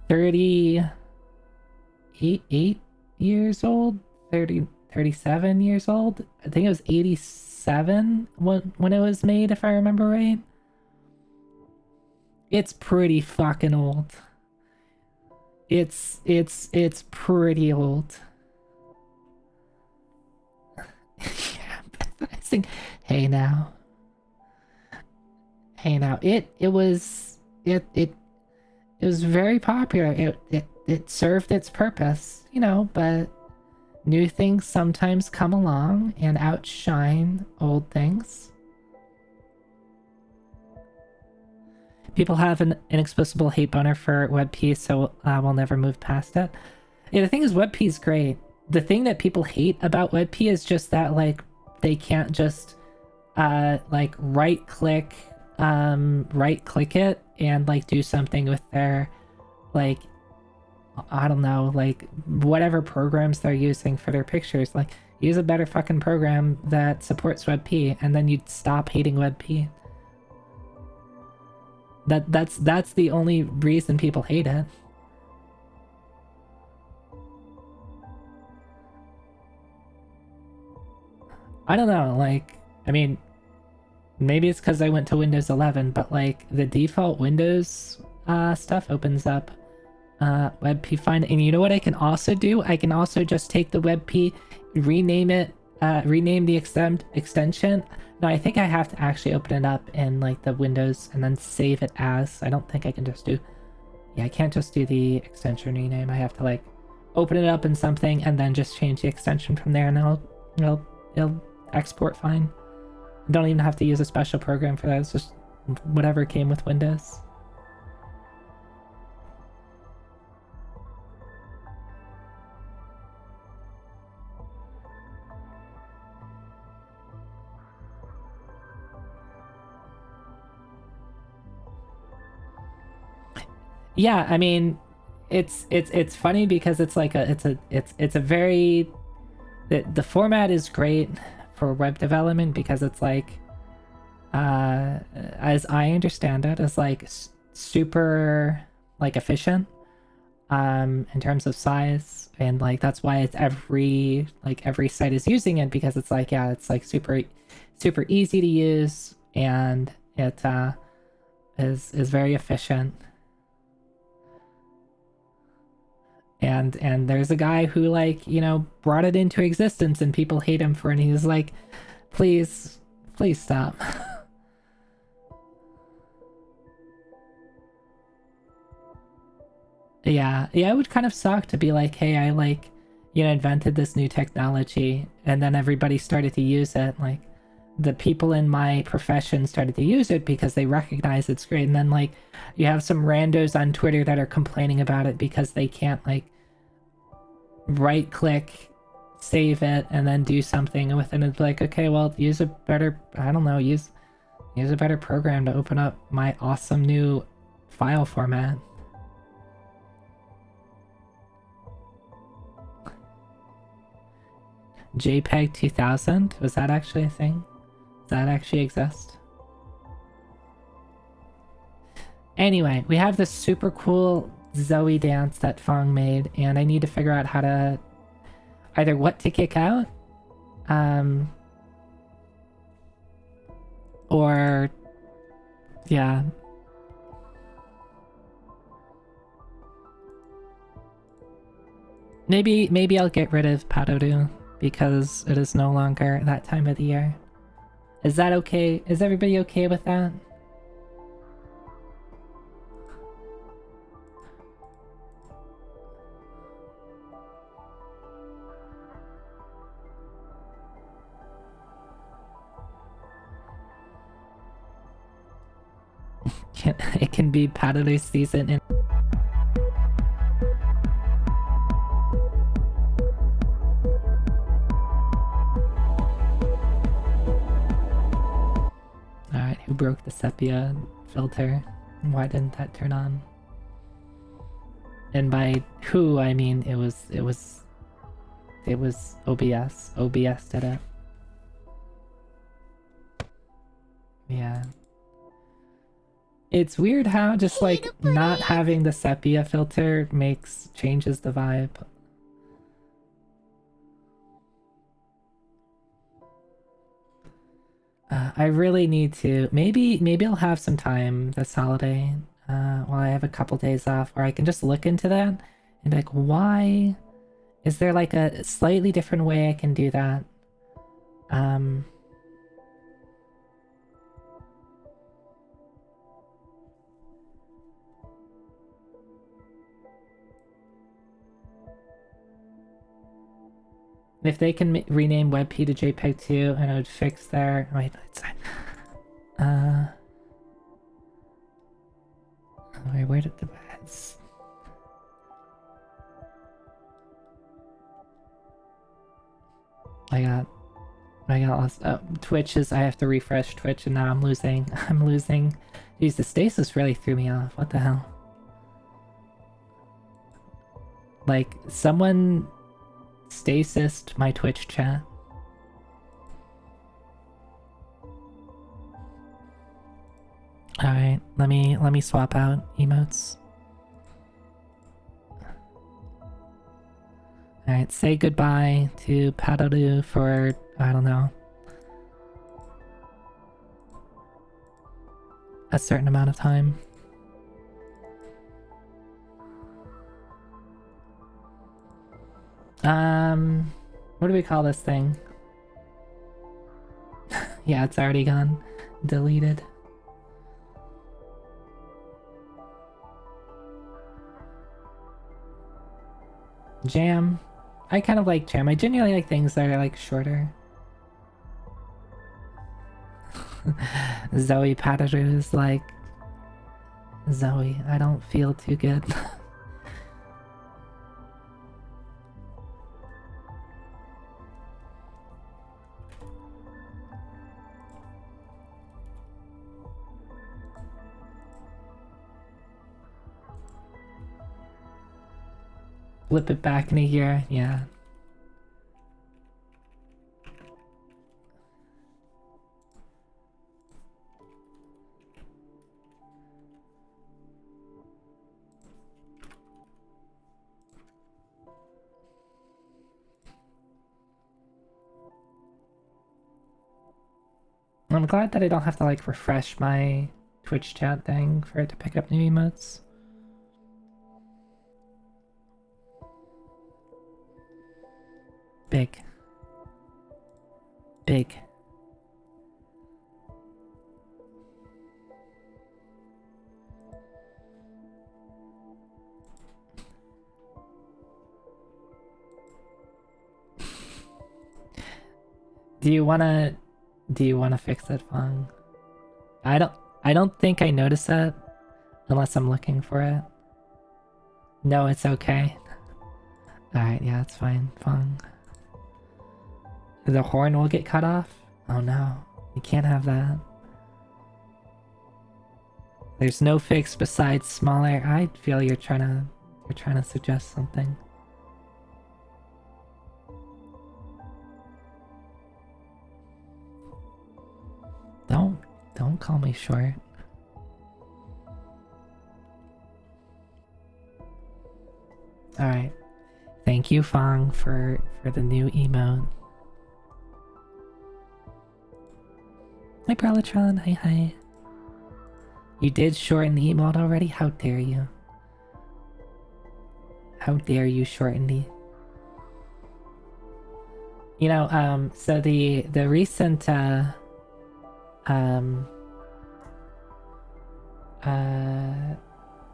38 years old, 37 years old. I think it was 87 when it was made, if I remember right. It's pretty fucking old. It's pretty old. Hey now. It was very popular. It served its purpose, you know, but new things sometimes come along and outshine old things. People have an inexplicable hate boner for WebP, so we'll never move past it. Yeah, the thing is, WebP is great. The thing that people hate about WebP is just that, like, they can't just like right click it and like do something with their, like, I don't know, like whatever programs they're using for their pictures. Like, use a better fucking program that supports WebP, and then you'd stop hating WebP. That's the only reason people hate it. I don't know, like, I mean, maybe it's because I went to Windows 11, but like the default Windows stuff opens up WebP Find. And you know what I can also do? I can also just take the WebP, rename it, rename the extension. No, I think I have to actually open it up in like the Windows and then save it as. I don't think I can just do. Yeah, I can't just do the extension rename. I have to like open it up in something and then just change the extension from there, and it'll export fine. You don't even have to use a special program for that. It's just whatever came with Windows. Yeah, I mean, it's funny because it's like it's a very the format is great for web development because it's like as I understand it, is like super like efficient in terms of size, and like that's why it's every site is using it, because it's like, yeah, it's like super easy to use, and it is very efficient. And there's a guy who, like, you know, brought it into existence and people hate him for it, and he's like, please stop. Yeah, it would kind of suck to be like, hey, I like, you know, invented this new technology and then everybody started to use it. Like, the people in my profession started to use it because they recognize it's great, and then like you have some randos on Twitter that are complaining about it because they can't like right click, save it, and then do something with it. It's like, okay, well, use a better, I don't know, use a better program to open up my awesome new file format. JPEG 2000? Was that actually a thing? Does that actually exist? Anyway, we have this super cool Zoe dance that Fong made, and I need to figure out how to either what to kick out, or yeah. Maybe I'll get rid of Padoru because it is no longer that time of the year. Is that okay? Is everybody okay with that? It can be Padoru season in. Alright, who broke the sepia filter? Why didn't that turn on? And by who, I mean it was OBS. OBS did it. Yeah. It's weird how just like not having the sepia filter changes the vibe. I really need to, maybe I'll have some time this holiday, while I have a couple days off, where I can just look into that and be like, why is there like a slightly different way I can do that? If they can rename WebP to JPEG 2, and it would fix their... Wait, wait, where did the... I got lost. Oh, Twitch is... I have to refresh Twitch, and now I'm losing. Jeez, the stasis really threw me off. What the hell? Like, someone stasised my Twitch chat. Alright, let me swap out emotes. Alright, say goodbye to Padaru for, I don't know, a certain amount of time. What do we call this thing? Yeah, it's already gone. Deleted. Jam. I kind of like Jam. I genuinely like things that are like shorter. Zoe Padaru is like... Zoe, I don't feel too good. Flip it back in a year, yeah. I'm glad that I don't have to like refresh my Twitch chat thing for it to pick up new emotes. Big. Big. Do you wanna fix it, Fong? I don't think I noticed that unless I'm looking for it. No, it's okay. Alright, yeah, it's fine, Fong. The horn will get cut off? Oh no, you can't have that. There's no fix besides smaller. I feel you're trying to suggest something. Don't call me short. Alright. Thank you, Fong, for the new emote. Hi, Prolotron. Hi. You did shorten the emote already? How dare you? How dare you shorten the... You know, so the recent,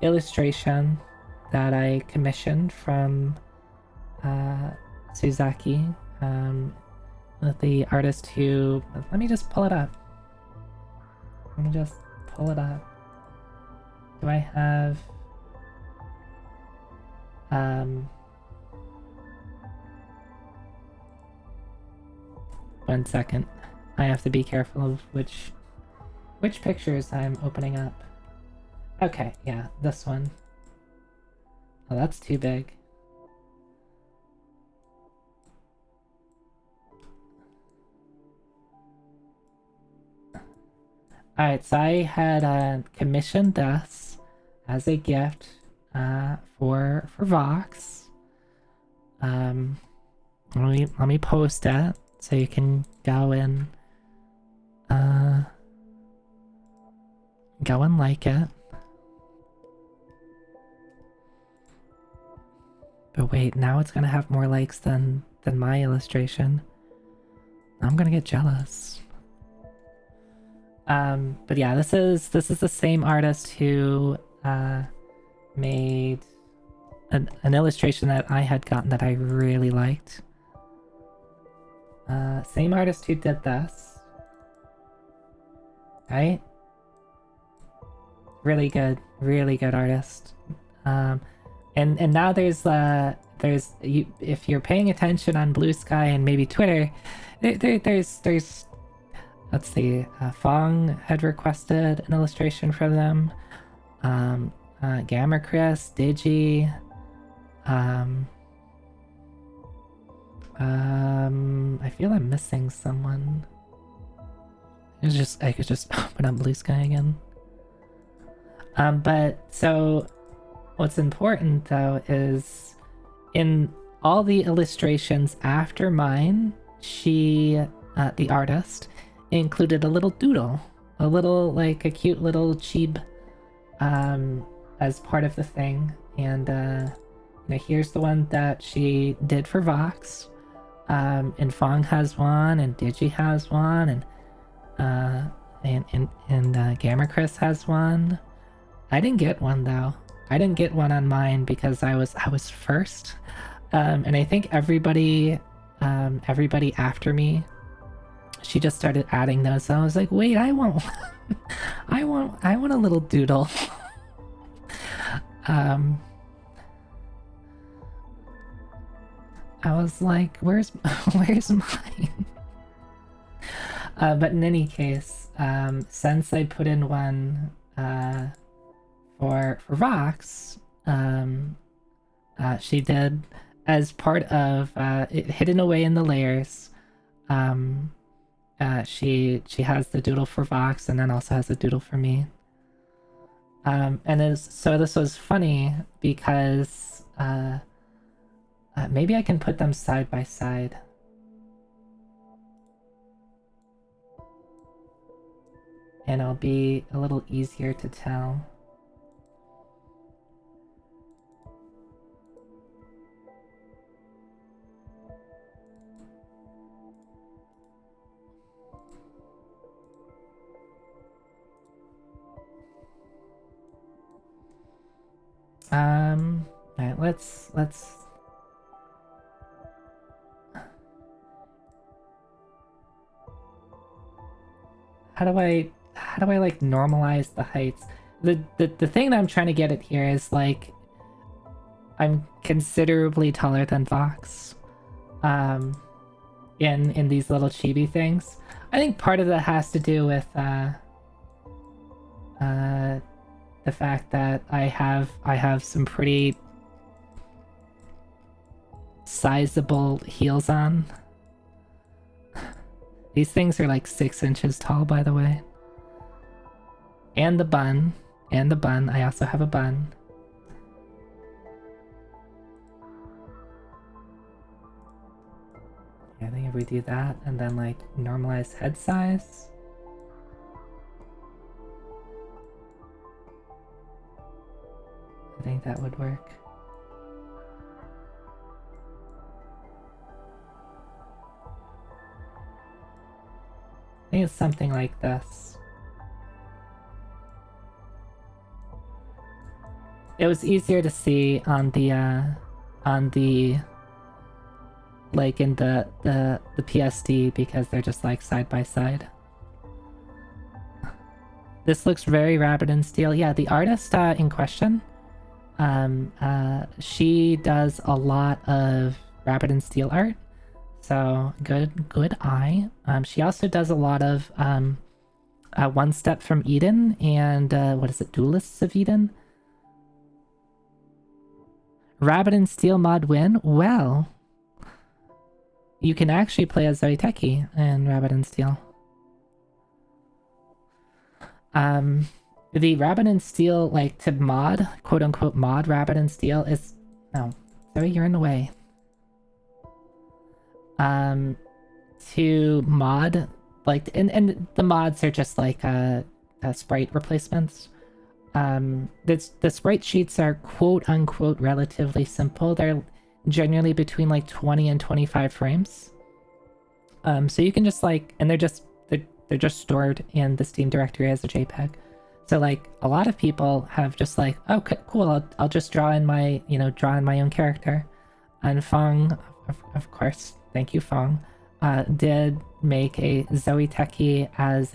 illustration that I commissioned from Suzaki, with the artist who... Let me just pull it up. Let me just pull it up. Do I have... 1 second. I have to be careful of which pictures I'm opening up. Okay, yeah, this one. Oh, that's too big. Alright, so I had commissioned this as a gift for Vox. Let me post it so you can go and like it. But wait, now it's gonna have more likes than my illustration. I'm gonna get jealous. But yeah, this is the same artist who made an illustration that I had gotten that I really liked. Same artist who did this. Right? Really good artist. And now there's if you're paying attention on Blue Sky and maybe Twitter, there's let's see, Fong had requested an illustration from them. Gamma Chris, Digi, I feel I'm missing someone. I could just open up Blue Sky again. But so what's important though is in all the illustrations after mine, she, the artist, included a little doodle, a little, like, a cute little cheeb, as part of the thing. And, here's the one that she did for Vox. And Fong has one, and Digi has one, and Gamma Chris has one. I didn't get one though. I didn't get one on mine because I was first. And I think everybody after me, she just started adding those. So I was like, wait, I want I want a little doodle. I was like, where's mine? But in any case, since I put in one for Vox, she did, as part of it hidden away in the layers. She has the doodle for Vox, and then also has a doodle for me. So this was funny because maybe I can put them side by side. And it'll be a little easier to tell. Alright, let's how do I like normalize the heights? The thing that I'm trying to get at here is, like, I'm considerably taller than Vox. In these little chibi things. I think part of that has to do with the fact that I have some pretty sizable heels on. These things are like 6 inches tall, by the way. And the bun. I also have a bun. Yeah, I think if we do that and then, like, normalize head size. I think that would work. I think it's something like this. It was easier to see on the like in the PSD because they're just like side by side. This looks very Rabbit in Steel. Yeah, the artist in question, she does a lot of Rabbit in Steel art. So good eye. She also does a lot of One Step from Eden and what is it, Duelists of Eden? Rabbit in Steel mod win? Well, you can actually play as Zoe.Teki in Rabbit in Steel. The Rabbit in Steel, like, to mod, quote unquote mod Rabbit in Steel is... No, Zoe, you're in the way. To mod, like, and the mods are just like sprite replacements. The sprite sheets are quote unquote relatively simple. They're generally between like 20 and 25 frames. So you can just, like, and they're just stored in the Steam directory as a JPEG. So, like, a lot of people have just like, okay, cool, I'll just draw in my own character. And Fong, of course, thank you, Fong, did make a Zoe.Teki as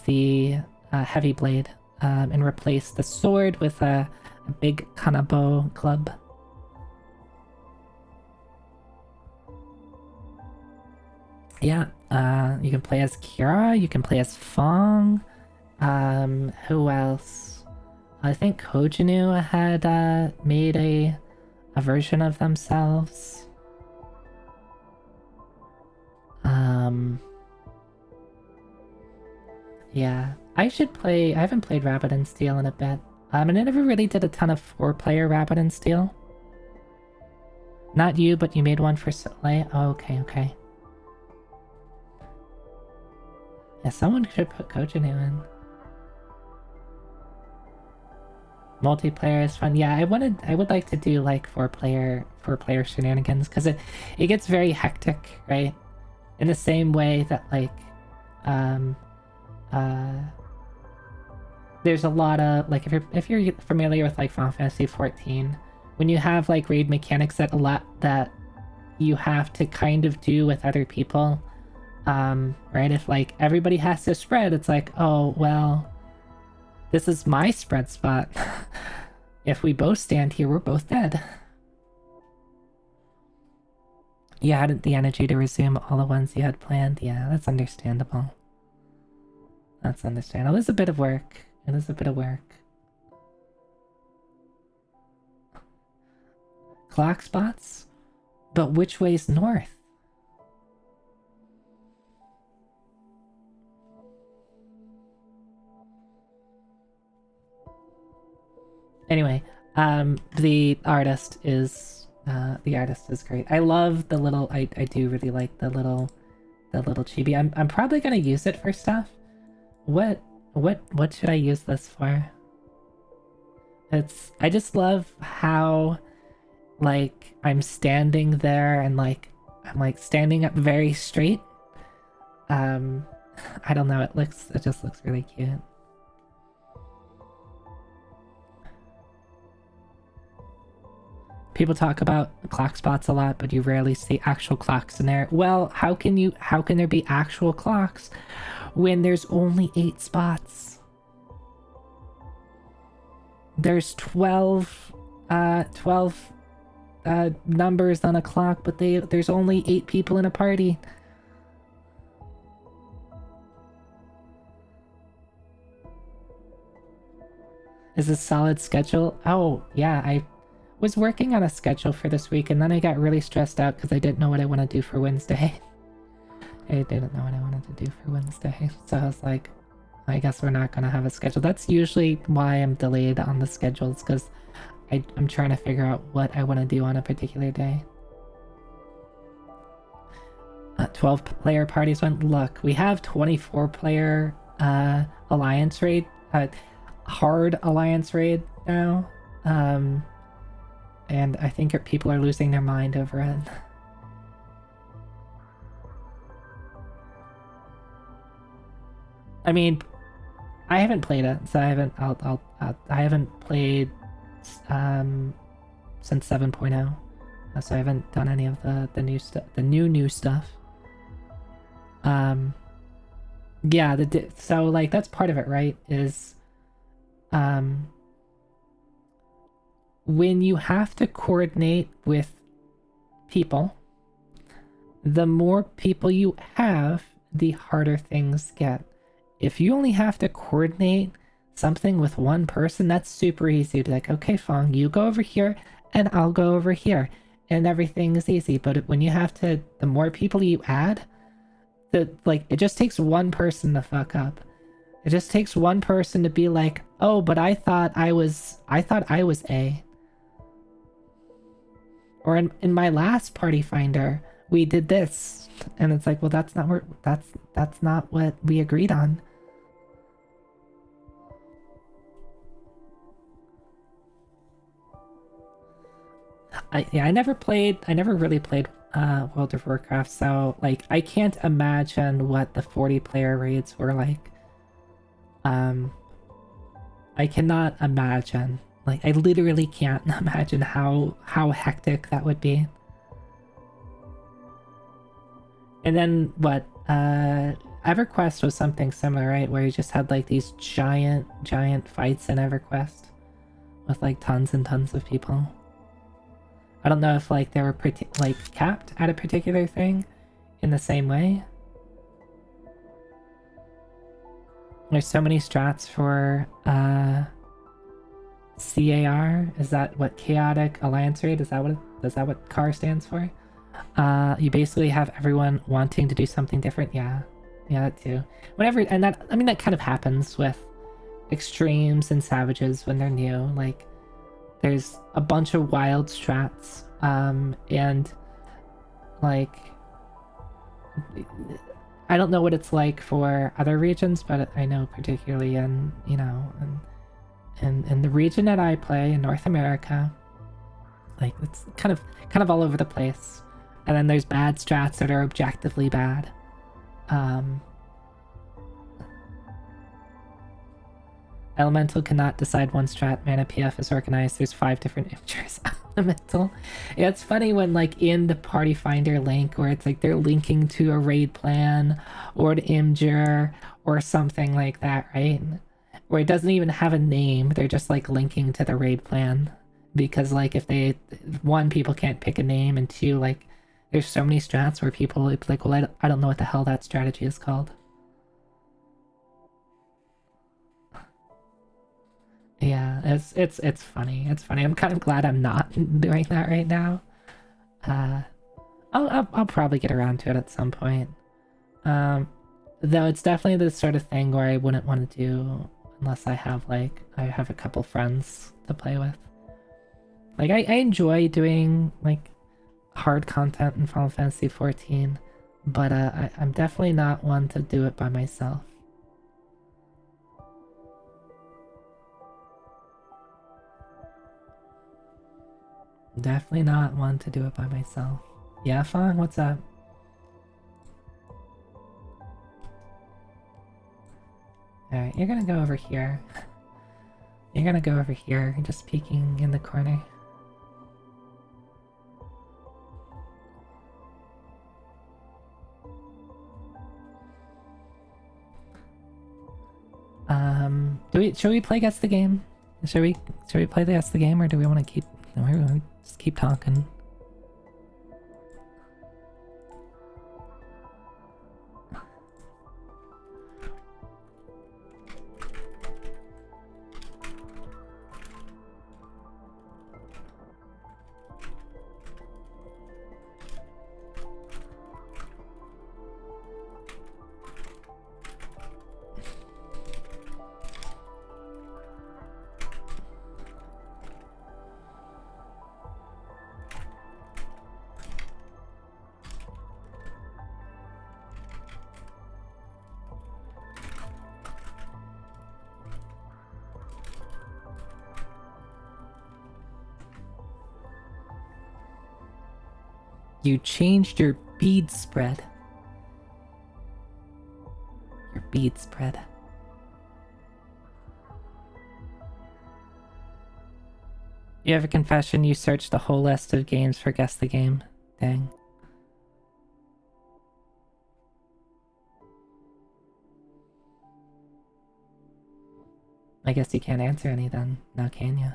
the heavy blade, and replaced the sword with a big kanabo club. Yeah, you can play as Kira, you can play as Fong. Who else? I think Kojinu had made a version of themselves. Yeah, I should play. I haven't played Rabbit and Steel in a bit. And I never really did a ton of 4-player Rabbit and Steel. Not you, but you made one for Soleil. Oh, okay, okay. Yeah, someone should put Kojanu in. Multiplayer is fun. Yeah, I would like to do like 4-player shenanigans because it gets very hectic, right? In the same way that like there's a lot of like if you're familiar with like Final Fantasy 14, when you have like raid mechanics that you have to kind of do with other people, right? If like everybody has to spread, it's like, oh well, this is my spread spot. If we both stand here, we're both dead. You hadn't the energy to resume all the ones you had planned. Yeah, that's understandable. That's understandable. It is a bit of work. It is a bit of work. Clock spots? But which way's north? Anyway, the artist is great. I love the little I do really like the little chibi. I'm probably gonna use it for stuff. What should I use this for? I just love how like I'm standing there and like I'm like standing up very straight. I don't know, it just looks really cute. People talk about clock spots a lot, but you rarely see actual clocks in there. Well, how can there be actual clocks when there's only 8 spots? There's 12 numbers on a clock, but there's only 8 people in a party. Is a solid schedule? Oh, yeah, I was working on a schedule for this week, and then I got really stressed out because I didn't know what I want to do for Wednesday. I didn't know what I wanted to do for Wednesday, so I was like, I guess we're not gonna have a schedule. That's usually why I'm delayed on the schedules, because I'm trying to figure out what I want to do on a particular day. 12-player parties went. Look, we have 24-player alliance raid, hard alliance raid now. And I think people are losing their mind over it. I mean, I haven't played it, so I haven't played since 7.0, so I haven't done any of the new stuff, the new stuff. Yeah, so like that's part of it, right? Is when you have to coordinate with people, the more people you have, the harder things get. If you only have to coordinate something with one person, that's super easy. To like, okay, Fong, you go over here and I'll go over here, and everything is easy. But when you have to, the more people you add, it just takes one person to fuck up. It just takes one person to be like, oh, but I thought I was A. Or in my last party finder, we did this, and it's like, well, that's not what we agreed on. I never really played World of Warcraft, so like I can't imagine what the 40-player raids were like. I cannot imagine. Like, I literally can't imagine how hectic that would be. And then, what, EverQuest was something similar, right? Where you just had, like, these giant fights in EverQuest. With, like, tons and tons of people. I don't know if, like, they were, capped at a particular thing in the same way. There's so many strats for, CAR? Is that what Chaotic Alliance Raid? Is that what CAR stands for? You basically have everyone wanting to do something different, yeah. Yeah, that too. Whenever, and that, I mean, that kind of happens with extremes and savages when they're new. Like, there's a bunch of wild strats, and like, I don't know what it's like for other regions, but I know particularly in, you know, in the region that I play in North America, like it's kind of all over the place. And then there's bad strats that are objectively bad. Elemental cannot decide one strat. Mana PF is organized. There's 5 different imagers. Elemental. Yeah, it's funny when like in the party finder link where it's like they're linking to a raid plan or an imager or something like that, right? Where it doesn't even have a name. They're just like linking to the raid plan. Because like if they, one, people can't pick a name, and two, like there's so many strats where people it's like, well, I don't know what the hell that strategy is called. Yeah, it's funny. It's funny. I'm kind of glad I'm not doing that right now. Uh, I'll probably get around to it at some point. Though it's definitely the sort of thing where I wouldn't want to do unless I have a couple friends to play with. Like I enjoy doing like hard content in Final Fantasy 14, but I'm definitely not one to do it by myself. Definitely not one to do it by myself. Yeah, Fong, what's up? Alright, you're gonna go over here. You're gonna go over here, just peeking in the corner. Should we play Guess the Game? Should we play the Guess the Game, or do we want to just keep talking? You changed your bead spread. Your bead spread. You have a confession, you searched the whole list of games for Guess the Game. Dang. I guess you can't answer any then, now can you?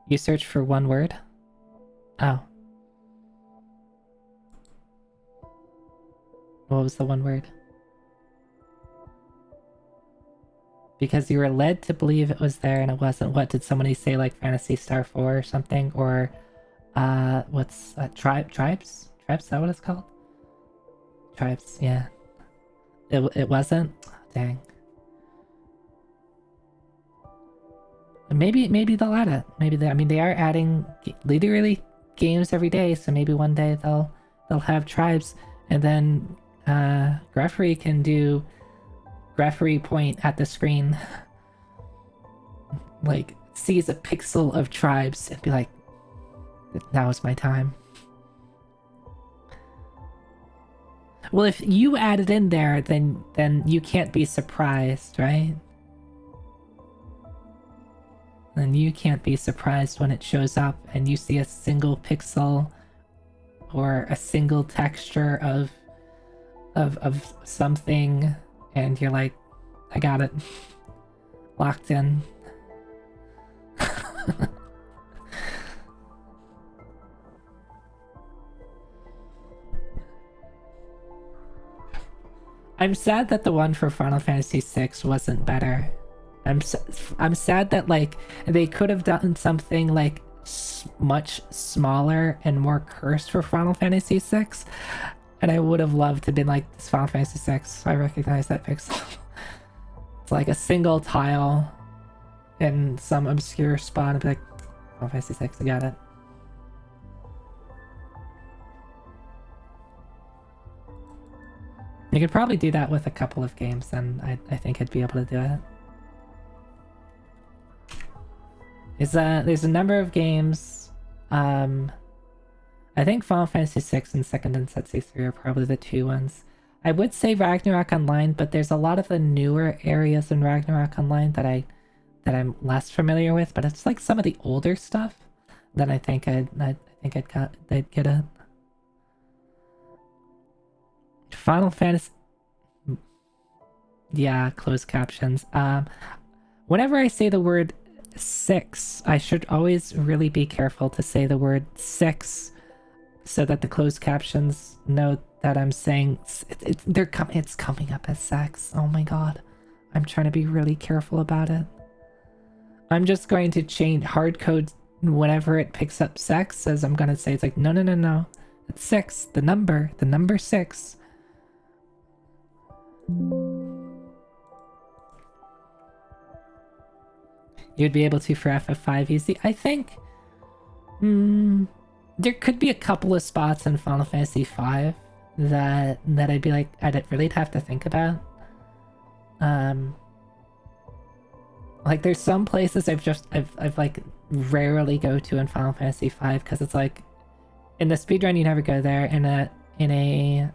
You search for one word? Oh. What was the one word? Because you were led to believe it was there and it wasn't. What did somebody say, like Phantasy Star 4 or something? Or, what's, Tribes? Tribes? Is that what it's called? Tribes, yeah. It wasn't? Dang. Maybe they'll add it. I mean, they are adding literally games every day, so maybe one day they'll have Tribes, and then Greffery can do Greffery point at the screen, like sees a pixel of Tribes and be like, "Now is my time." Well, if you add it in there, then you can't be surprised, right? Then you can't be surprised when it shows up and you see a single pixel or a single texture of something, and you're like, I got it. Locked in. I'm sad that the one for Final Fantasy VI wasn't better. I'm sad that like they could have done something like much smaller and more cursed for Final Fantasy VI, and I would have loved to been like, this Final Fantasy VI. I recognize that pixel. It's like a single tile in some obscure spot and be like, Final Fantasy VI, I got it. You could probably do that with a couple of games, and I think I'd be able to do it. There's a number of games. I think Final Fantasy VI and Second Densetsu 3 are probably the two ones. I would say Ragnarok Online, but there's a lot of the newer areas in Ragnarok Online that I'm less familiar with. But it's like some of the older stuff that I think I'd get it. Final Fantasy. Yeah, closed captions. Whenever I say the word 6, I should always really be careful to say the word 6 so that the closed captions know that I'm saying it's coming up as sex. Oh my god. I'm trying to be really careful about it. I'm just going to change hard code whenever it picks up sex, as I'm gonna say it's like no. It's 6, the number 6. You'd be able to for FF5 easy. I think there could be a couple of spots in Final Fantasy V that I'd be like, I'd really have to think about. Like there's some places I've like rarely go to in Final Fantasy V because it's like in the speedrun you never go there. In a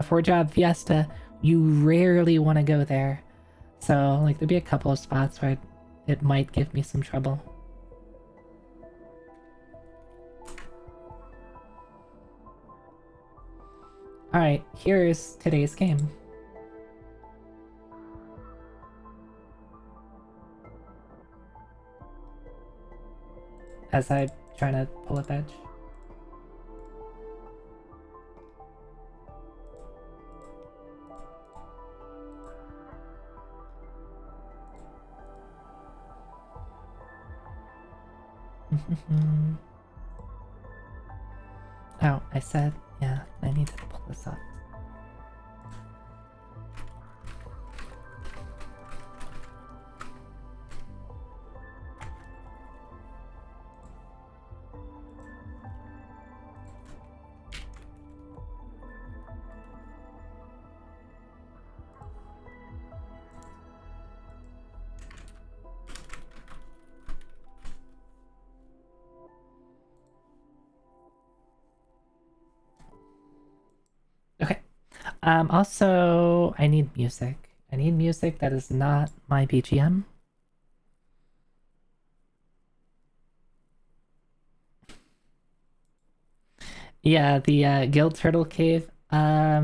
4-job Fiesta you rarely want to go there. So like there'd be a couple of spots where it might give me some trouble. Alright, here's today's game. As I'm trying to pull up edge. Oh, I said, yeah, I need to pull this up. Okay. Also, I need music. I need music that is not my BGM. Yeah, the Guild Turtle Cave. I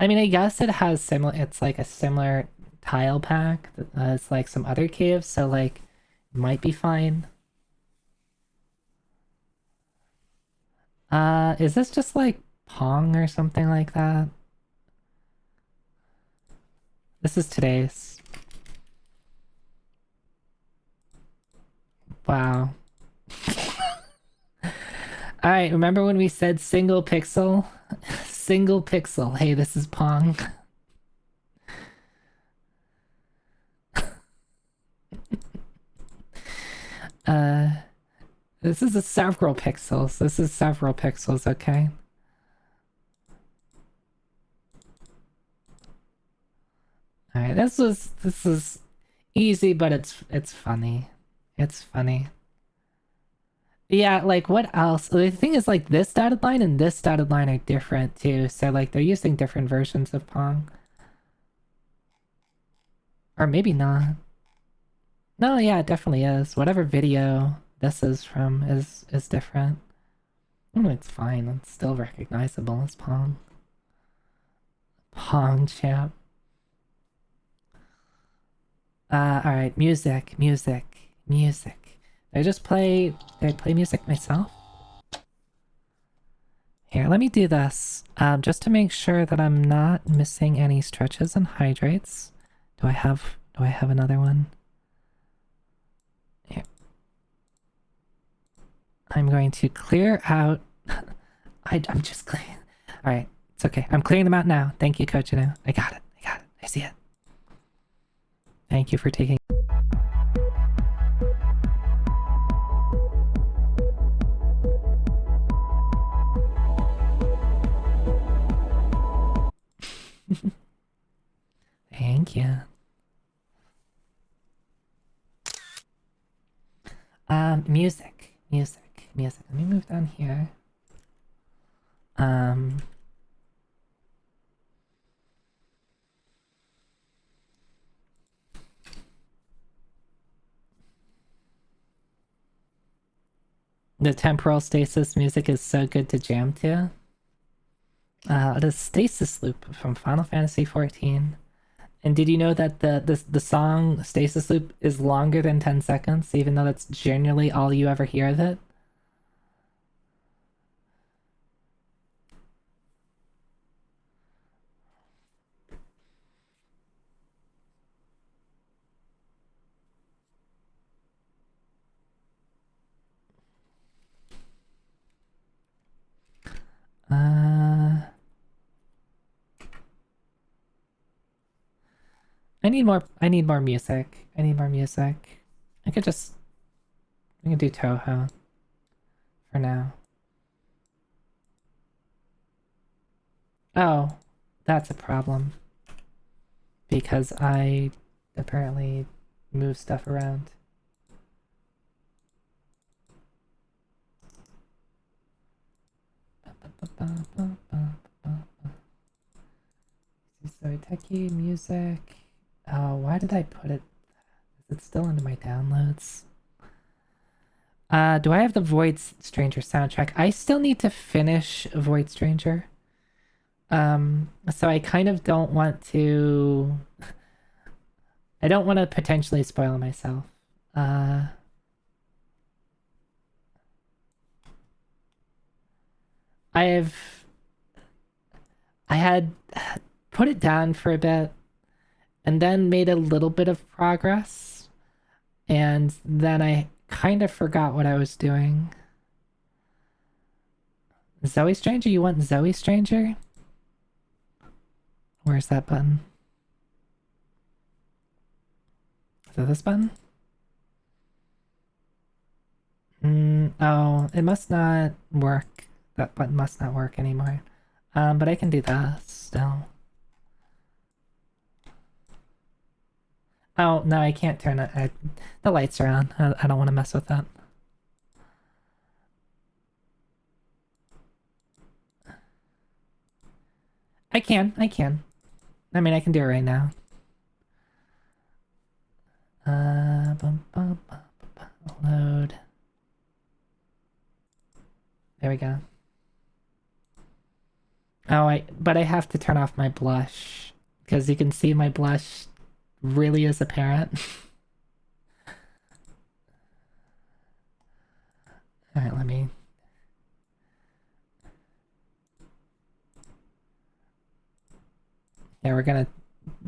mean, I guess it has similar. It's like a similar tile pack as like some other caves, so like it might be fine. Is this just like Pong or something like that? This is today's. Wow. Alright, remember when we said single pixel? Single pixel. Hey, this is Pong. This is several pixels. This is several pixels, okay? Alright, this is easy, but it's funny. It's funny. Yeah, like what else? The thing is like this dotted line and this dotted line are different too. So like they're using different versions of Pong. Or maybe not. No, yeah, it definitely is. Whatever video this is from is different. Oh, it's fine. It's still recognizable as Pong. Pong champ. Alright, music. Did I play music myself? Here, let me do this. Just to make sure that I'm not missing any stretches and hydrates. Do I have Do I have another one? Here. I'm going to clear out. I'm just clearing. All right, it's okay. I'm clearing them out now. Thank you, Coach. I got it. I got it. I see it. Thank you for taking. Thank you. Music. Let me move down here. The temporal stasis music is so good to jam to. The stasis loop from Final Fantasy XIV. And did you know that the song Stasis Loop is longer than 10 seconds, even though that's generally all you ever hear of it? I need more music. I need more music. I can do Toho for now. Oh, that's a problem. Because I apparently move stuff around. So techie music. Oh, why did I put it? Is it still under my downloads? Do I have the Void Stranger soundtrack? I still need to finish Void Stranger. So I kind of don't want to... I don't want to potentially spoil myself. I had put it down for a bit and then made a little bit of progress, and then I kind of forgot what I was doing. Zoe Stranger? You want Zoe Stranger? Where's that button? Is it this button? Oh, it must not work. That button must not work anymore. But I can do that still. Oh, no, I can't turn it. The lights are on. I don't want to mess with that. I can. I mean, I can do it right now. Load. There we go. Oh, but I have to turn off my blush, because you can see my blush really is apparent. Alright, let me... Yeah, we're gonna...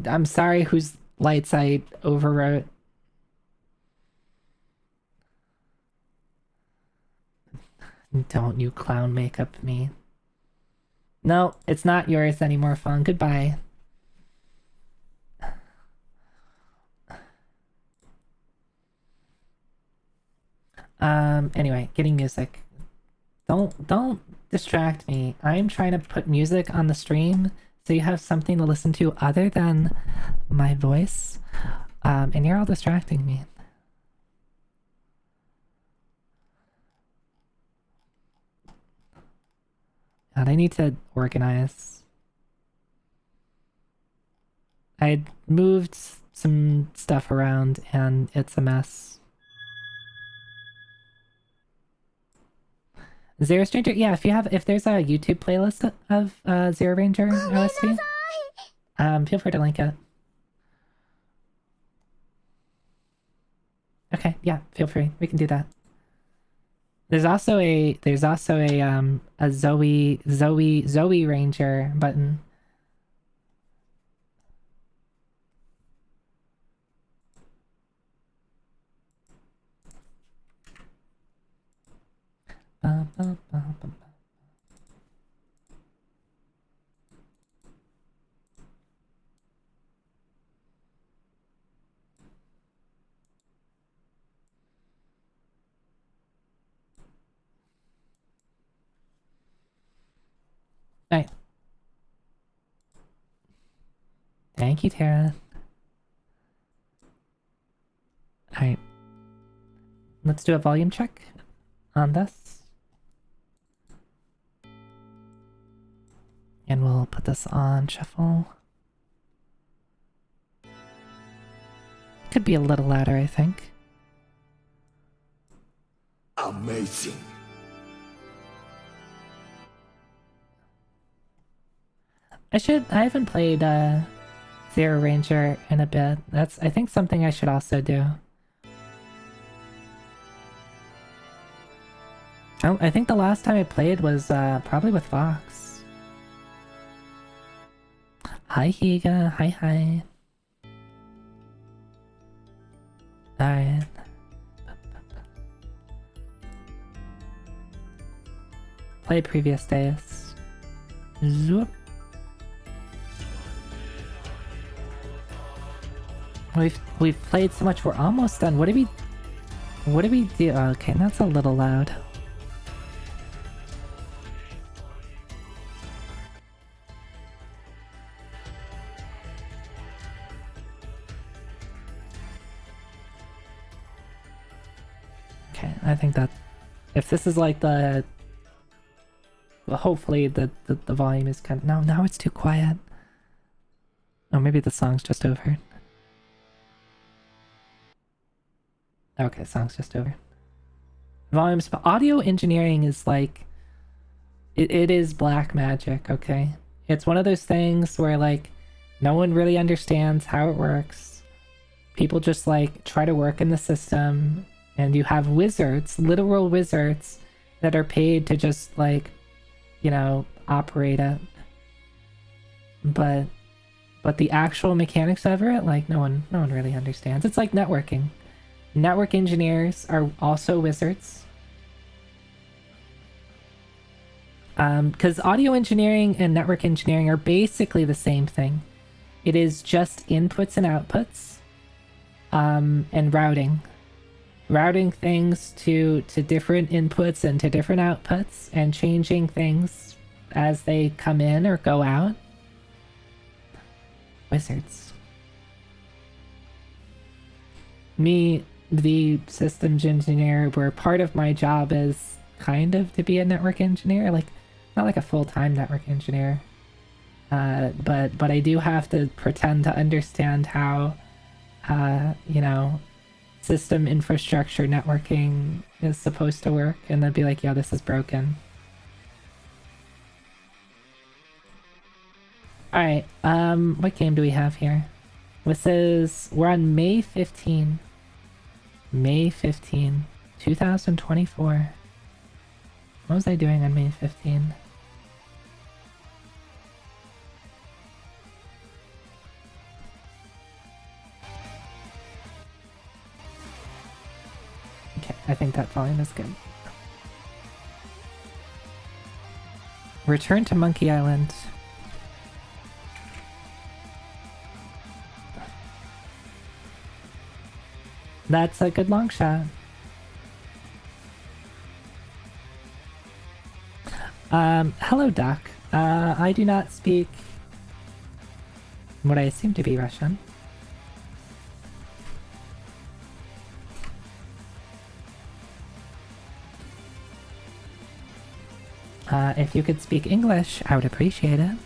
I'm sorry whose lights I overwrote. Don't you clown makeup me. No, it's not yours anymore, Fun. Goodbye. Anyway, getting music. Don't distract me. I'm trying to put music on the stream so you have something to listen to other than my voice. And you're all distracting me. God, I need to organize. I moved some stuff around and it's a mess. Zero Stranger? Yeah, if there's a YouTube playlist of Zero Ranger OST, feel free to link it. Okay, yeah, feel free. We can do that. There's also a Zoe Ranger button. Thank you, Tara. Alright. Let's do a volume check on this. And we'll put this on shuffle. Could be a little louder, I think. Amazing. I haven't played Zero Ranger in a bit. That's, I think, something I should also do. Oh, I think the last time I played was probably with Vox. Hi Higa, hi. Alright. Play previous days. Zoop. We've played so much, we're almost done. What do we do? Okay, that's a little loud. Okay, I think that if this is like the hopefully the volume is kind of, no, now it's too quiet. Oh, maybe the song's just over. Okay, song's just over. Volumes, but audio engineering is like, it is black magic, okay? It's one of those things where like no one really understands how it works. People just like try to work in the system, and you have wizards, literal wizards, that are paid to just like, you know, operate it. But the actual mechanics of it, like no one really understands. It's like networking. Network engineers are also wizards. Because audio engineering and network engineering are basically the same thing. It is just inputs and outputs, and routing. Routing things to different inputs and to different outputs, and changing things as they come in or go out. Wizards. Me, the systems engineer, where part of my job is kind of to be a network engineer, like not like a full-time network engineer, but I do have to pretend to understand how you know, system infrastructure networking is supposed to work, and then be like, yo, this is broken. Alright, what game do we have here? This is, we're on May 15. May 15, 2024. What was I doing on May 15? Okay, I think that volume is good. Return to Monkey Island. That's a good long shot. Hello, Doc. I do not speak what I assume to be Russian. If you could speak English, I would appreciate it.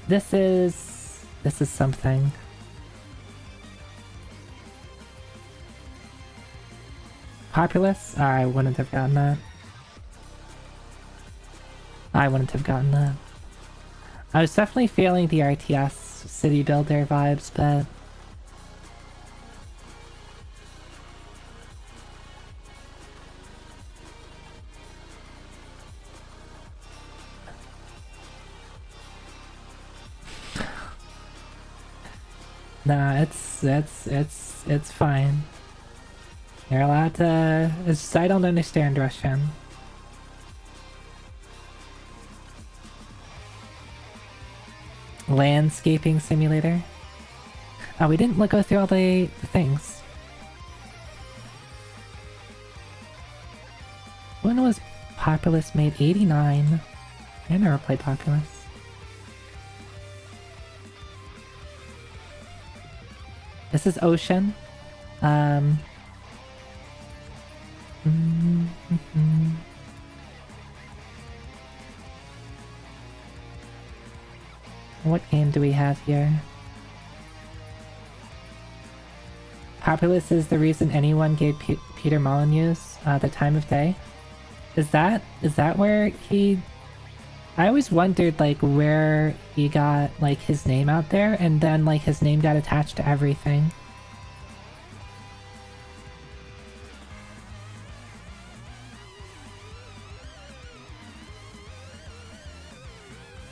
This is something. Populous? I wouldn't have gotten that. I wouldn't have gotten that. I was definitely feeling the RTS city builder vibes, but nah, it's fine. You're allowed to. It's just I don't understand Russian. Landscaping simulator. Oh, we didn't go through all the things. Populous made 89. I never played Populous. This is Ocean. What game do we have here? Populous is the reason anyone gave Peter Molyneux the time of day. Is that where he... I always wondered like where he got like his name out there, and then like his name got attached to everything.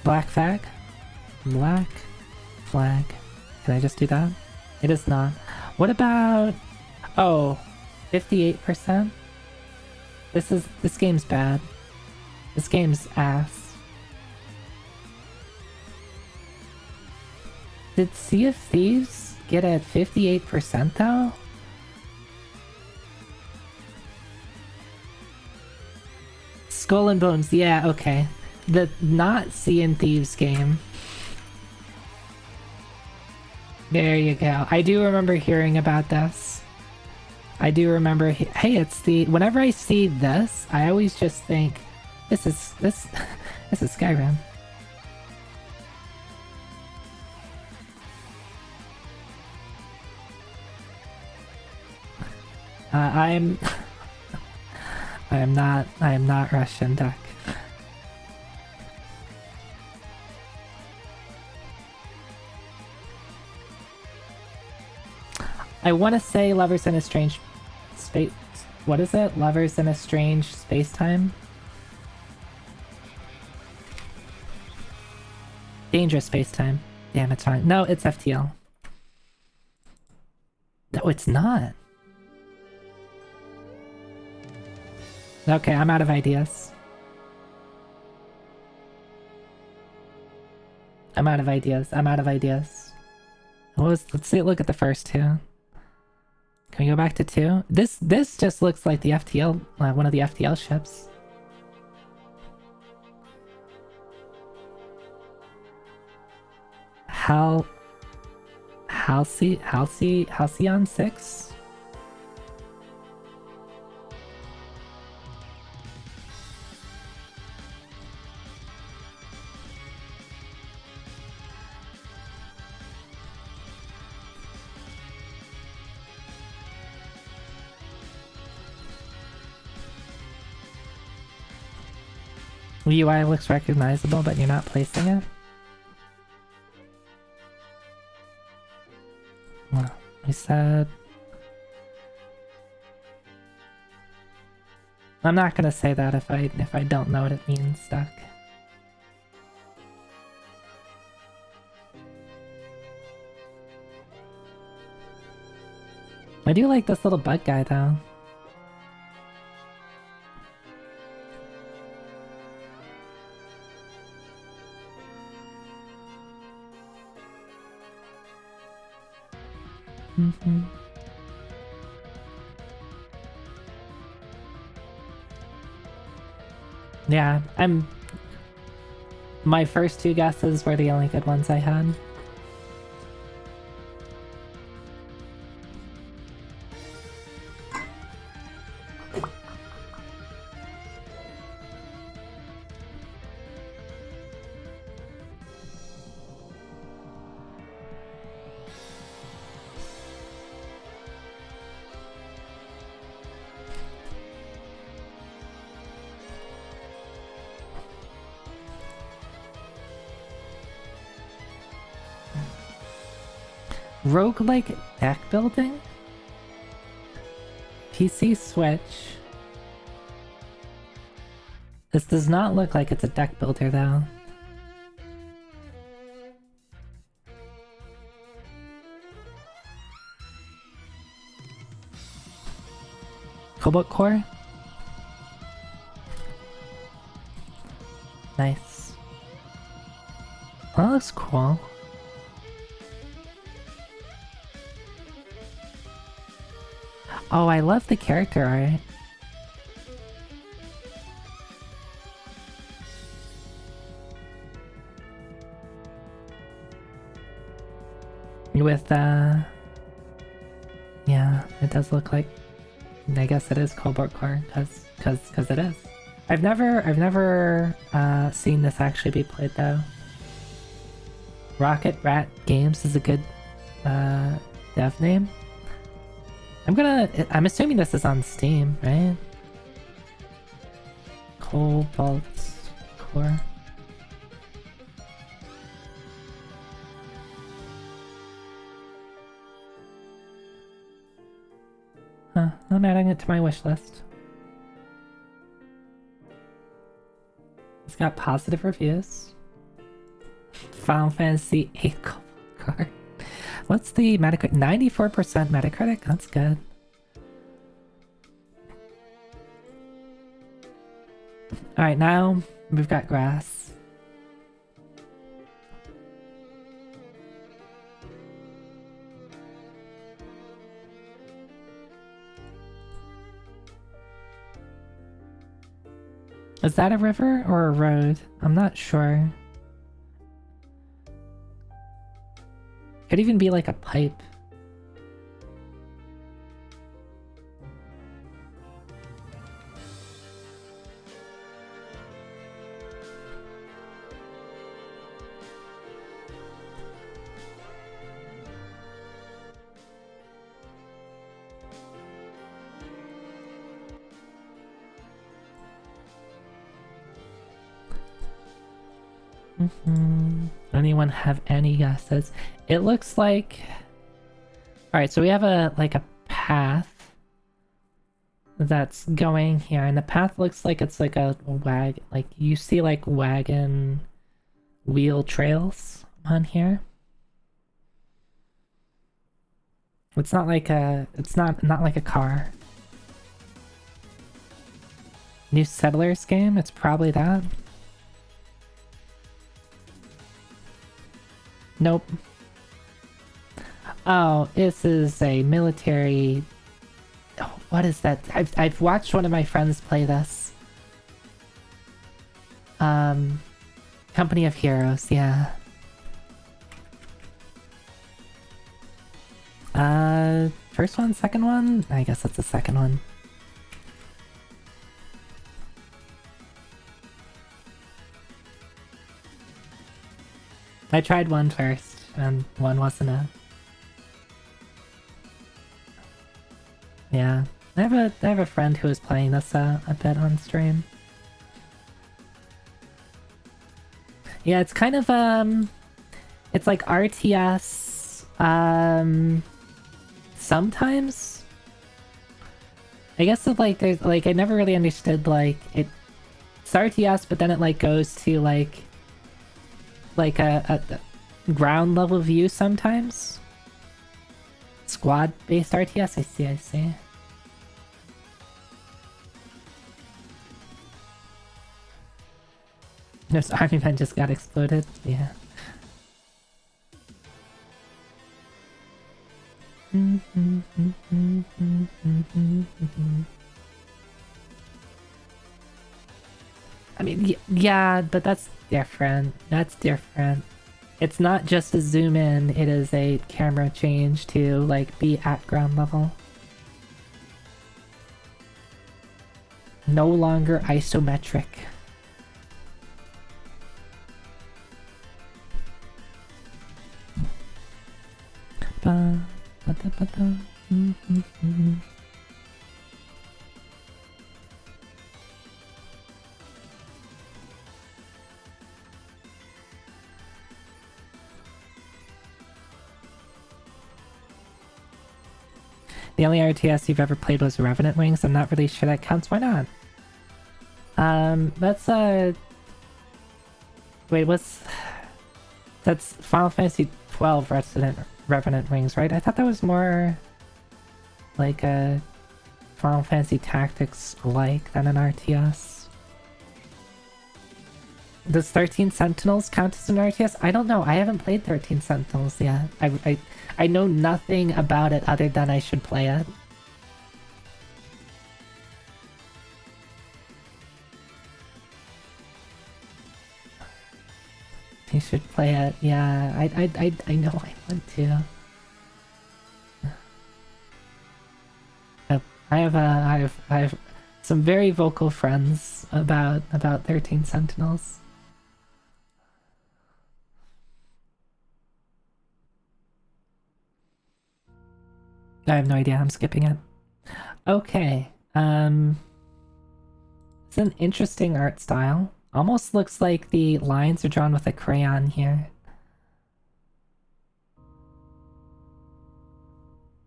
Black flag? Black flag. Can I just do that? It is not. What about... Oh, 58%? This game's bad. This game's ass. Did Sea of Thieves get at 58% though? Skull and Bones, yeah, okay. The not Sea and Thieves game. There you go. I do remember hearing about this. I do remember... Hey, it's the... Whenever I see this, I always just think, this is Skyrim. I am not Russian, Duck. I want to say Lovers in a Strange Space... What is it? Lovers in a Strange Space-Time? Dangerous Space-Time. Damn, it's fine. No, it's FTL. No, it's not. Okay, I'm out of ideas. I'm out of ideas. Let's see. Look at the first two. Can we go back to 2? This just looks like the FTL, one of the FTL ships. Halcyon 6? The UI looks recognizable, but you're not placing it? Well, we said... I'm not gonna say that if I don't know what it means, Duck. I do like this little bug guy, though. Yeah, my first 2 guesses were the only good ones I had. Roguelike deck building? PC Switch. This does not look like it's a deck builder though. Cobalt Core? Nice. Well, that looks cool. Oh, I love the character art. With, yeah, it does look like, I guess it is Cobalt Core, cause it is. I've never seen this actually be played though. Rocket Rat Games is a good dev name. I'm assuming this is on Steam, right? Cobalt Core. Huh, I'm adding it to my wish list. It's got positive reviews. Final Fantasy VIII card. What's the Metacritic? 94% Metacritic? That's good. Alright, now we've got grass. Is that a river or a road? I'm not sure. Could even be like a pipe. Anyone have any guesses? It looks like... Alright, so we have a path that's going here, and the path looks like it's like a wagon, like you see like wagon wheel trails on here. It's not like not like a car. New Settlers game, it's probably that. Nope. Oh, this is a military... Oh, what is that? I've watched one of my friends play this. Company of Heroes, yeah. First one, second one? I guess that's the second one. I tried one first, and one wasn't a... Yeah, I have a friend who was playing this a bit on stream. Yeah, it's kind of it's like RTS sometimes. I guess it's like there's like I never really understood like it's RTS, but then it like goes to like a ground level view sometimes. Squad based RTS, I see. This army man just got exploded, yeah. I mean, yeah, but that's different. That's different. It's not just a zoom in, it is a camera change to, like, be at ground level. No longer isometric. The only RTS you've ever played was Revenant Wings. I'm not really sure that counts. Why not? That's wait, that's Final Fantasy 12 Revenant Wings, right? I thought that was more like a Final Fantasy Tactics like than an RTS. Does 13 Sentinels count as an RTS? I don't know. I haven't played 13 Sentinels yet. I know nothing about it other than I should play it. You should play it. Yeah, I know I want to. I have some very vocal friends about 13 Sentinels. I have no idea. I'm skipping it. Okay. It's an interesting art style. Almost looks like the lines are drawn with a crayon here.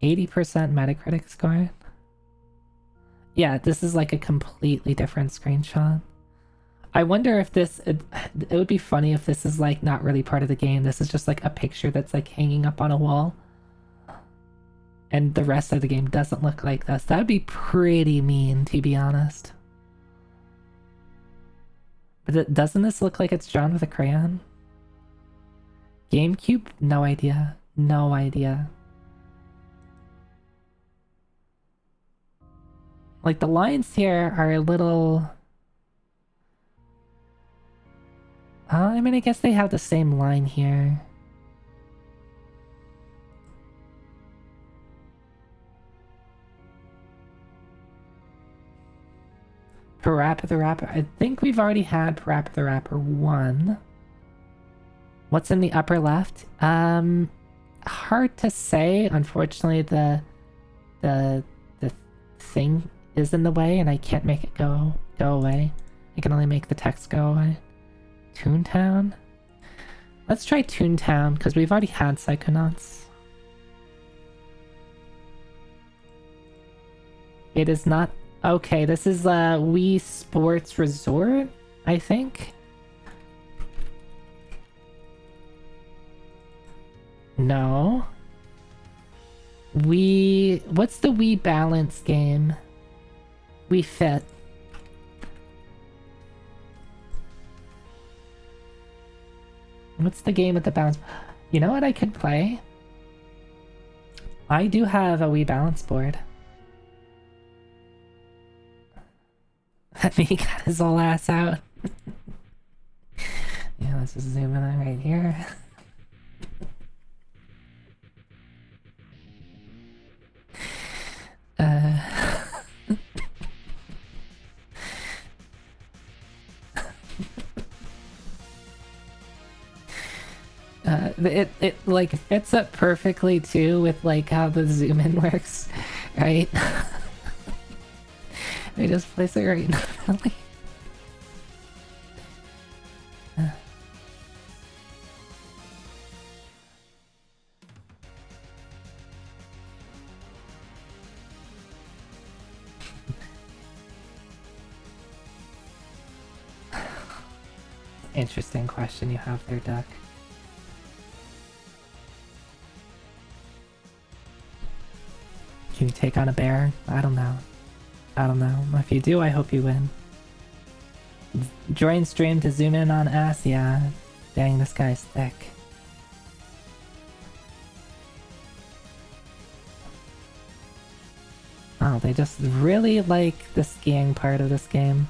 80% Metacritic score. Yeah, this is like a completely different screenshot. I wonder if this... It would be funny if this is like not really part of the game. This is just like a picture that's like hanging up on a wall. And the rest of the game doesn't look like this. That would be pretty mean, to be honest. But doesn't this look like it's drawn with a crayon? GameCube? No idea. No idea. Like, the lines here are a little... I mean, I guess they have the same line here. Parappa the Rapper. I think we've already had Parappa the Rapper 1. What's in the upper left? Hard to say. Unfortunately, the thing is in the way, and I can't make it go away. I can only make the text go away. Toontown? Let's try Toontown, because we've already had Psychonauts. It is not... Okay, this is Wii Sports Resort, I think? No. What's the Wii Balance game? Wii Fit. What's the game with the balance? You know what I could play? I do have a Wii Balance board. He got his whole ass out. Yeah, let's just zoom in on right here. It like fits up perfectly too with like how the zoom in works, right? They just place it right in the belly. Interesting question you have there, Duck. Can you take on a bear? I don't know. I don't know. If you do, I hope you win. Join stream to zoom in on ass? Yeah. Dang, this guy's thick. Oh, they just really like the skiing part of this game.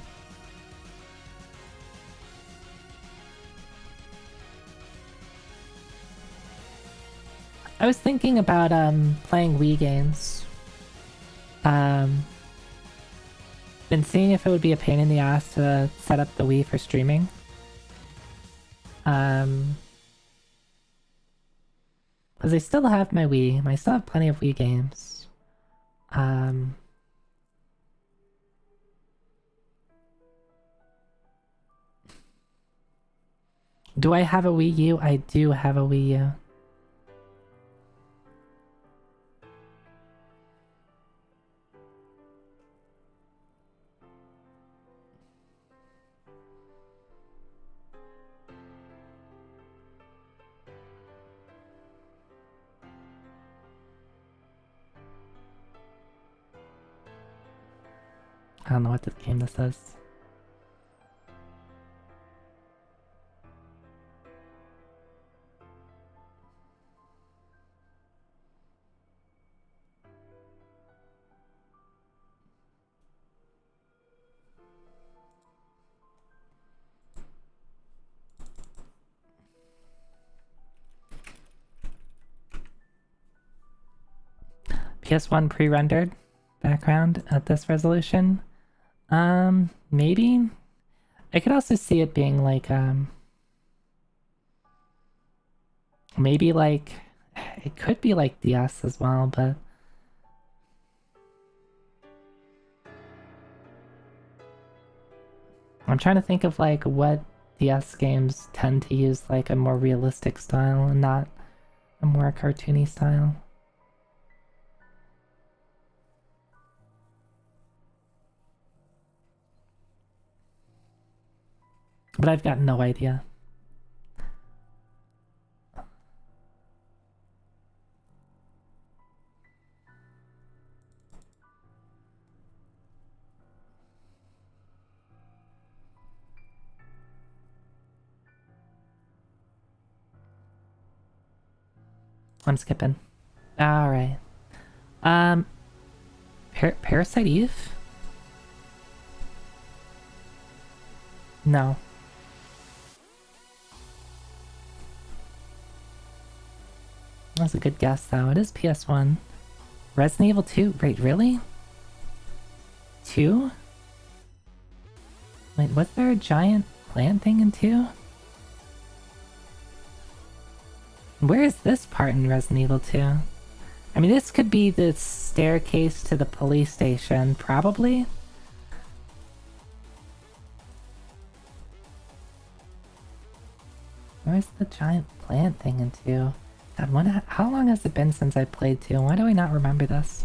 I was thinking about playing Wii games. Been seeing if it would be a pain in the ass to set up the Wii for streaming. Because I still have my Wii. I still have plenty of Wii games. Do I have a Wii U? I do have a Wii U. I don't know what this game this is. PS1 pre-rendered? background at this resolution. Maybe. I could also see it being like, maybe like, it could be like DS as well, but I'm trying to think of like what DS games tend to use like a more realistic style and not a more cartoony style. But I've got no idea. I'm skipping. Alright. Parasite Eve? No. That's a good guess though. It is PS1. Resident Evil 2? Wait, really? 2? Wait, was there a giant plant thing in 2? Where is this part in Resident Evil 2? I mean, this could be the staircase to the police station, probably? Where's the giant plant thing in 2? God, how long has it been since I played 2? Why do I not remember this?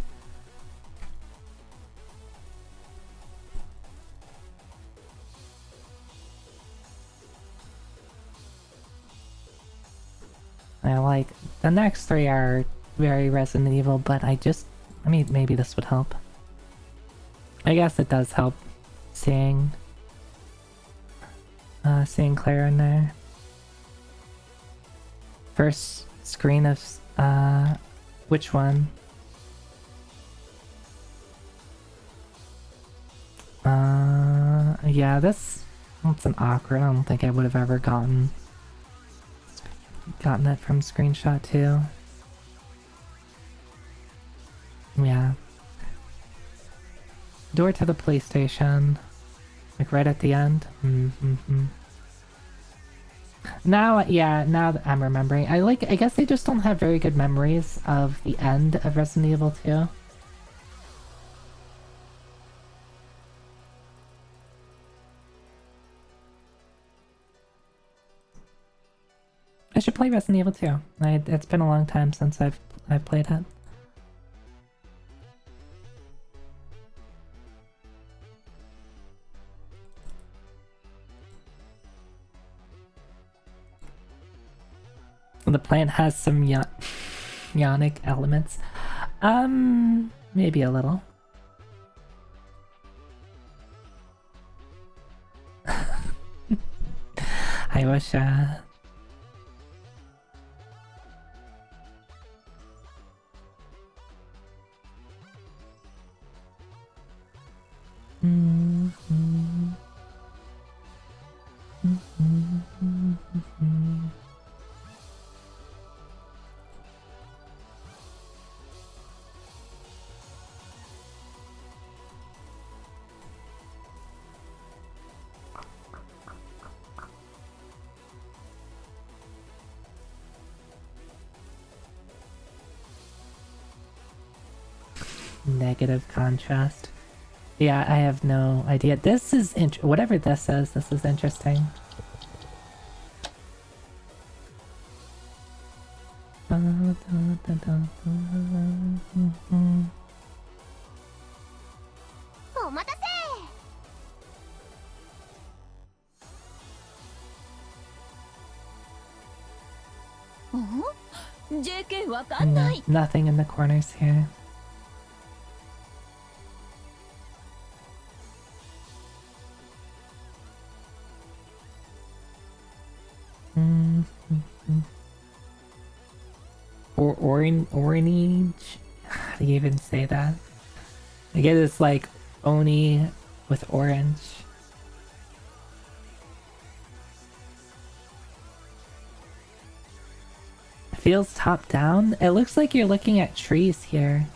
Like, the next 3 are very Resident Evil, but I mean, maybe this would help. I guess it does help seeing Claire in there. First screen of, which one? Yeah, that's an awkward. I don't think I would have ever gotten it from screenshot too. Yeah. Door to the police station. Like right at the end. Now, yeah, now that I'm remembering. I guess I just don't have very good memories of the end of Resident Evil 2. I should play Resident Evil 2. It's been a long time since I've played it. The plant has some yonic elements. Maybe a little. I wish, negative contrast. Yeah, I have no idea. This is whatever this is. This is interesting. Nothing in the corners here. Orange? How do you even say that? I guess it's like Oni with orange. Feels top down? It looks like you're looking at trees here.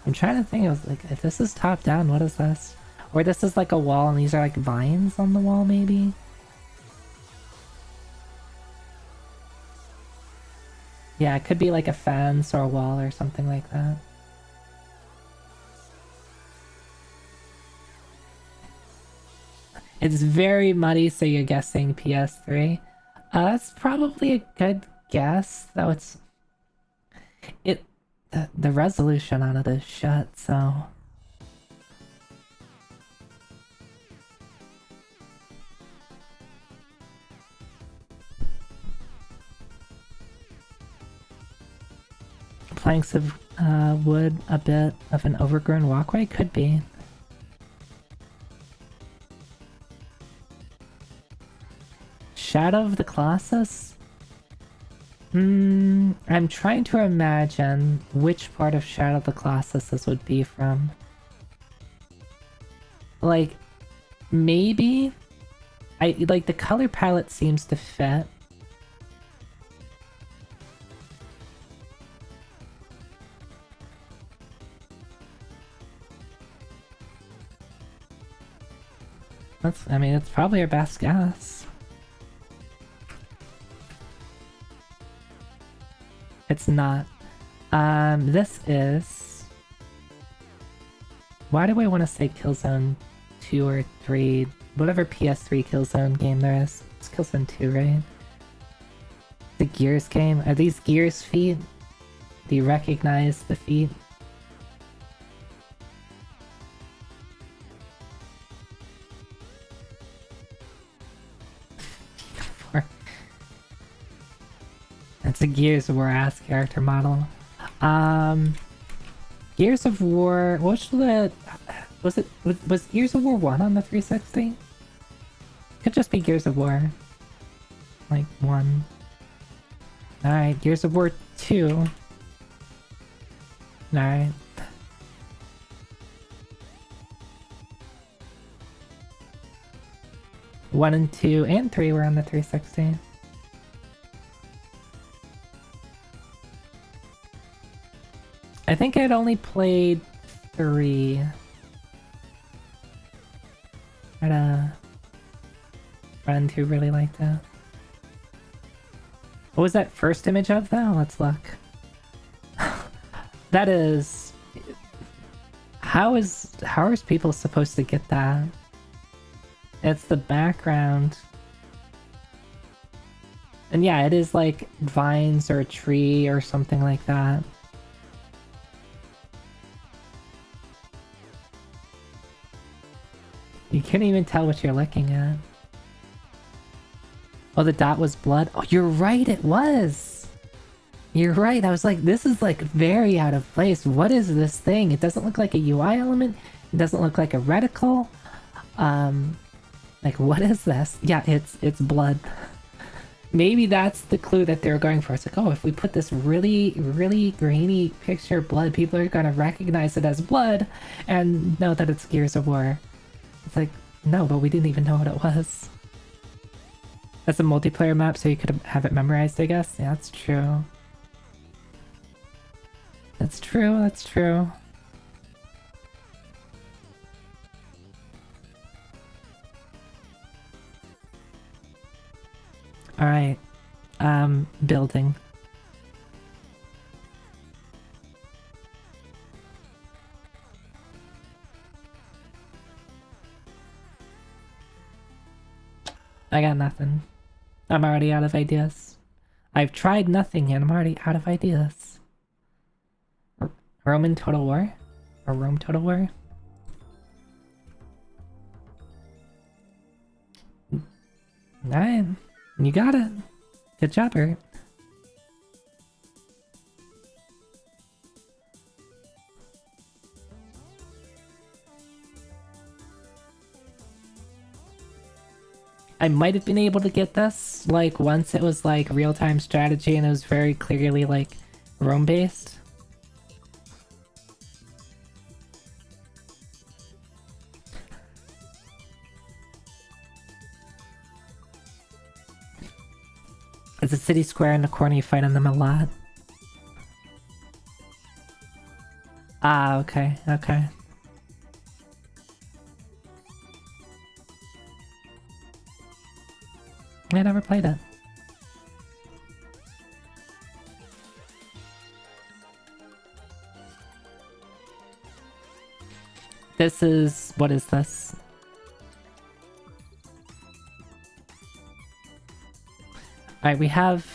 I'm trying to think, I was like, if this is top down, what is this? Or this is like a wall and these are like vines on the wall, maybe? Yeah, it could be like a fence or a wall or something like that. It's very muddy, so you're guessing PS3. That's probably a good guess, though the resolution on it is shut, so planks of wood, a bit of an overgrown walkway could be. Shadow of the Colossus? I'm trying to imagine which part of Shadow of the Colossus this would be from. Like, maybe? Like, the color palette seems to fit. I mean, it's probably our best guess. It's not. This is... Why do I want to say Killzone 2 or 3? Whatever PS3 Killzone game there is. It's Killzone 2, right? The Gears game? Are these Gears feet? Do you recognize the feet? It's a Gears of War-ass character model. Gears of War... What's the... Was Gears of War 1 on the 360? Could just be Gears of War. Like, 1. Alright, Gears of War 2. Alright. One and 2 and 3 were on the 360. I think I'd only played 3. I had a friend who really liked it. What was that first image of, though? Let's look. That is... How are people supposed to get that? It's the background. And yeah, it is like vines or a tree or something like that. You can't even tell what you're looking at. Oh, the dot was blood? Oh, you're right, it was! You're right, I was like, this is like very out of place. What is this thing? It doesn't look like a UI element. It doesn't look like a reticle. Like, what is this? Yeah, it's blood. Maybe that's the clue that they're going for. It's like, oh, if we put this really, really grainy picture of blood, people are gonna recognize it as blood and know that it's Gears of War. It's like, no, but we didn't even know what it was. That's a multiplayer map, so you could have it memorized, I guess. Yeah, that's true. That's true, that's true. Alright. Building. I got nothing. I'm already out of ideas. I've tried nothing and I'm already out of ideas. Roman Total War? Or Rome Total War? Alright. You got it. Good job, Bert. I might have been able to get this, like, once it was, like, real-time strategy and it was very clearly, like, Rome-based. It's a city square in the corner, you fight on them a lot. Ah, okay, okay. I never played it. This is... what is this? Alright, we have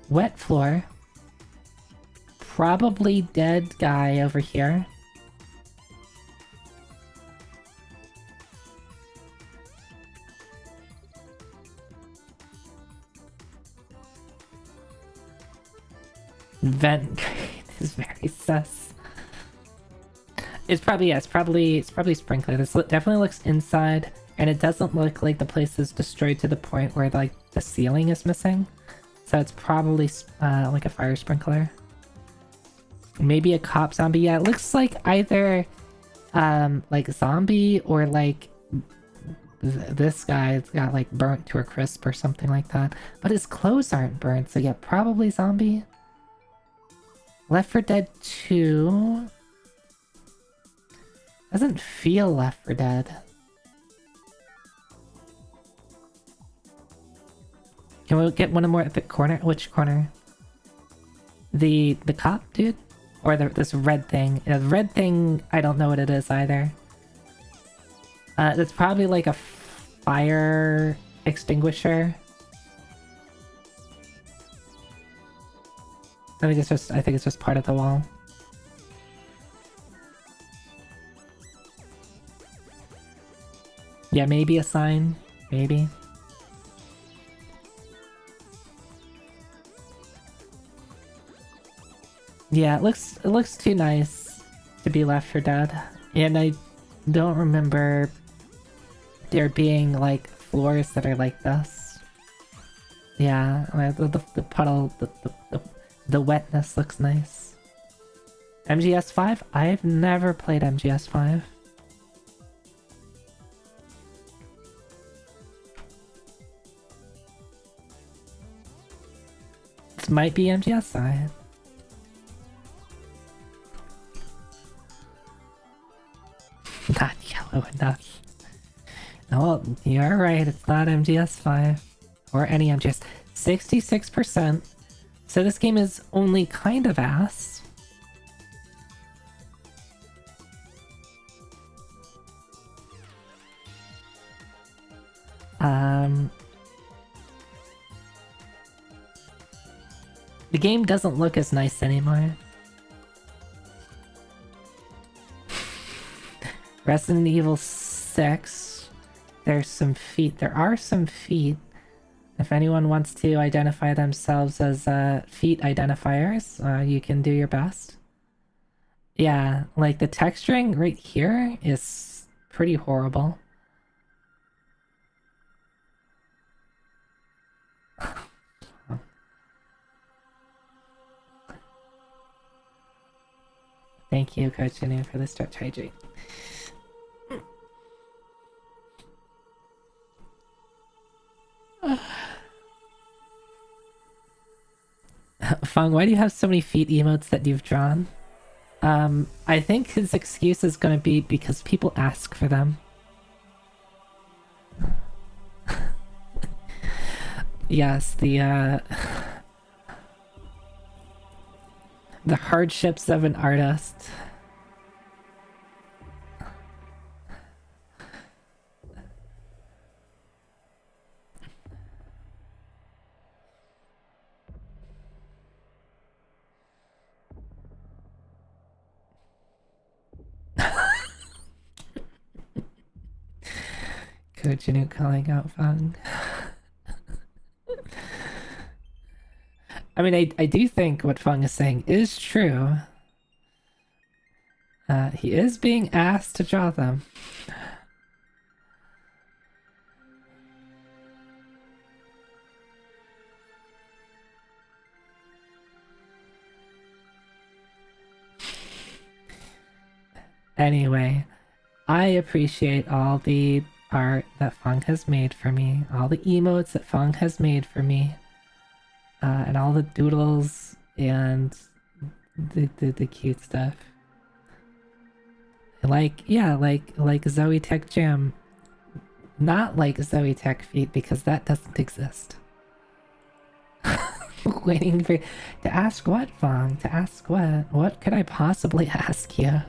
wet floor. Probably dead guy over here. Vent grade is very sus. It's probably, yeah, it's probably sprinkler. This definitely looks inside, and it doesn't look like the place is destroyed to the point where like the ceiling is missing. So it's probably like a fire sprinkler. Maybe a cop zombie. Yeah, it looks like either like zombie or like this guy's got like burnt to a crisp or something like that. But his clothes aren't burnt, so yeah, probably zombie. Left 4 Dead 2 doesn't feel Left 4 Dead. Can we get one more at the corner? Which corner? The cop dude? Or this red thing? The red thing, I don't know what it is either. It's probably like a fire extinguisher. I think it's just part of the wall. Yeah, maybe a sign. Maybe. Yeah, it looks too nice to be Left 4 Dead. And I don't remember there being like floors that are like this. Yeah, the puddle, the wetness looks nice. MGS5? I've never played MGS5. This might be MGS5. Not yellow enough. No, you're right, it's not MGS5. Or any MGS. 66%. So this game is only kind of ass. The game doesn't look as nice anymore. Resident Evil 6. There's some feet. There are some feet. If anyone wants to identify themselves as feet identifiers, you can do your best. Yeah, like the texturing right here is pretty horrible. Thank you, Coach Inu, for the stretch hydrate. Fung, why do you have so many feet emotes that you've drawn? I think his excuse is gonna be because people ask for them. Yes, the hardships of an artist. Kojinu calling out Fung. I mean, I do think what Fung is saying is true. He is being asked to draw them. Anyway, I appreciate all the art that Fung has made for me, all the emotes that Fung has made for me, and all the doodles and the cute stuff. Like, yeah, like Zoe Tech Jam. Not like Zoe Tech Feet, because that doesn't exist. Waiting for... To ask what, Fong? To ask what? What could I possibly ask you?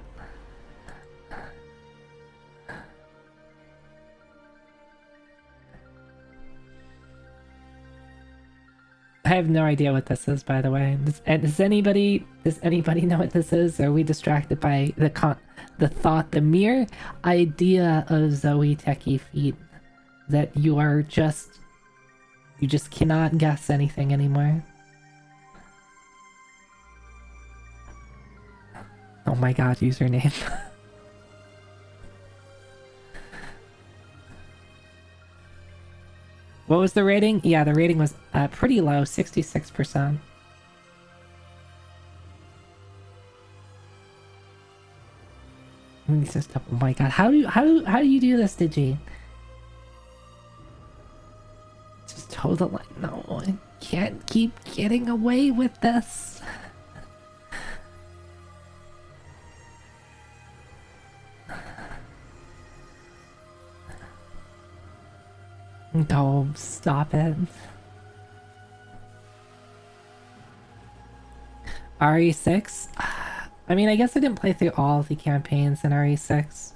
I have no idea what this is, by the way. Does anybody know what this is? Or are we distracted by the thought, the mere idea of Zoe Techie Feet, that you just cannot guess anything anymore? Oh my god, username. What was the rating? Yeah, the rating was pretty low, 66%. Oh my god, how do you do this, Digi? Just toe the line. No, I can't keep getting away with this. No, stop it. RE6? I mean, I guess I didn't play through all the campaigns in RE6.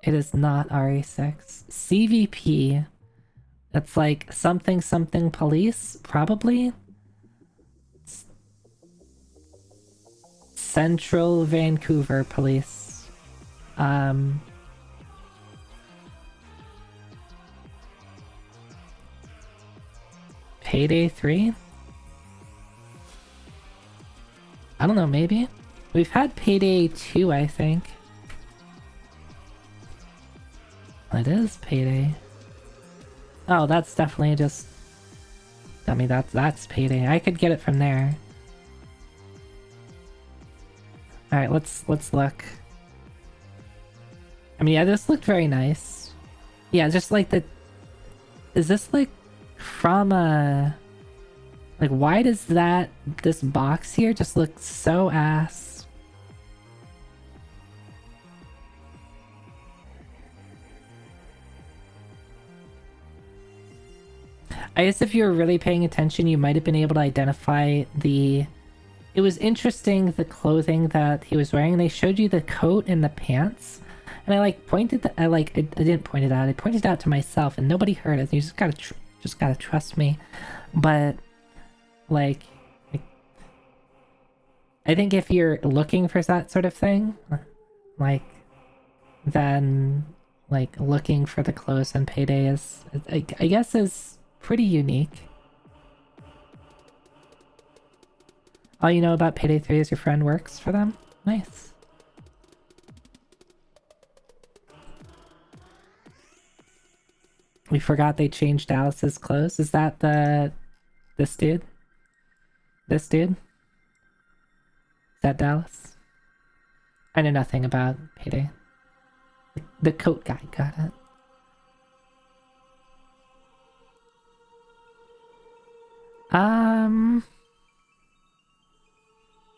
It is not RE6. CVP. It's like something something police, probably? Central Vancouver Police. Payday 3? I don't know, maybe? We've had Payday 2, I think. It is Payday. Oh, that's definitely just... I mean, that's Payday. I could get it from there. Alright, let's look. I mean, yeah, this looked very nice. Yeah, just like the... Is this like from a... Like, why does this box here just look so ass? I guess if you were really paying attention, you might have been able to identify the... It was interesting, the clothing that he was wearing. They showed you the coat and the pants. And I like pointed... I didn't point it out. I pointed it out to myself and nobody heard it. You just gotta trust me. But... Like, I think if you're looking for that sort of thing, like, then, like, looking for the clothes and Payday is, I guess, is pretty unique. All you know about Payday 3 is your friend works for them? Nice. We forgot they changed Dallas's clothes. Is that this dude? This dude? Is that Dallas? I know nothing about Payday. The coat guy, got it.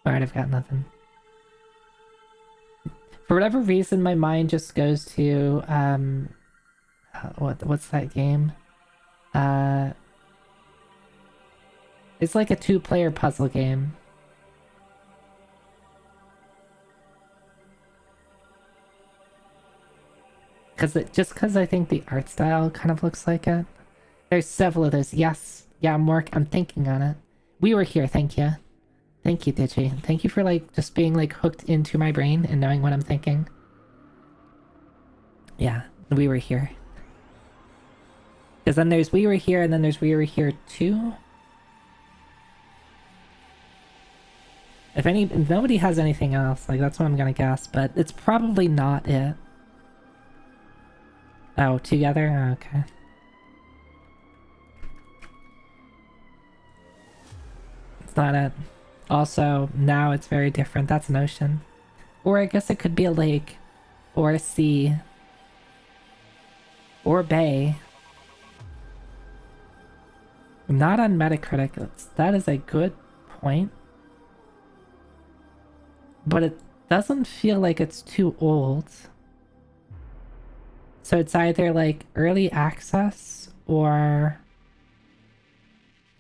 Alright, I've got nothing. For whatever reason, my mind just goes to, what's that game? It's like a two-player puzzle game. Just because I think the art style kind of looks like it. There's several of those. Yes. Yeah, Mark, I'm thinking on it. We were here, thank you. Thank you, Digi. Thank you for, like, just being, like, hooked into my brain and knowing what I'm thinking. Yeah, we were here. Because then there's we were here, and then there's we were here too. If nobody has anything else, like, that's what I'm gonna guess, but it's probably not it. Oh, together? Okay. It's not it. Also, now it's very different. That's an ocean. Or I guess it could be a lake. Or a sea. Or bay. Not on Metacritic. That is a good point. but it doesn't feel like it's too old. So it's either like early access or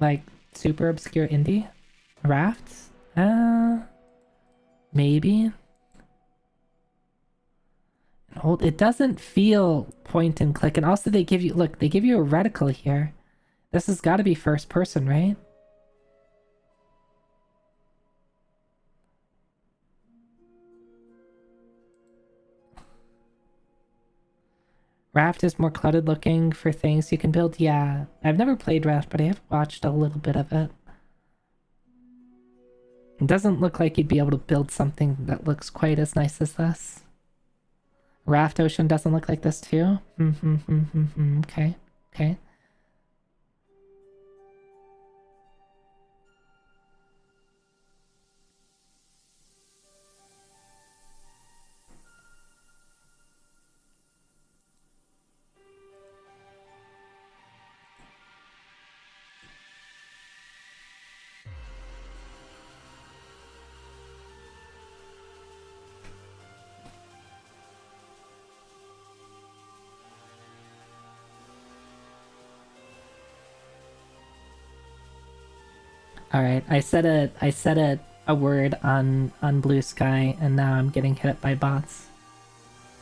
like super obscure indie rafts. Maybe. Old. It doesn't feel point and click, and also they give you they give you a reticle here. This has got to be first person, right? Raft is more cluttered looking for things you can build. Yeah, I've never played Raft, but I have watched a little bit of it. It doesn't look like you'd be able to build something that looks quite as nice as this. Raft Ocean doesn't look like this too? Okay, okay. All right, I said a word on Blue Sky, and now I'm getting hit by bots.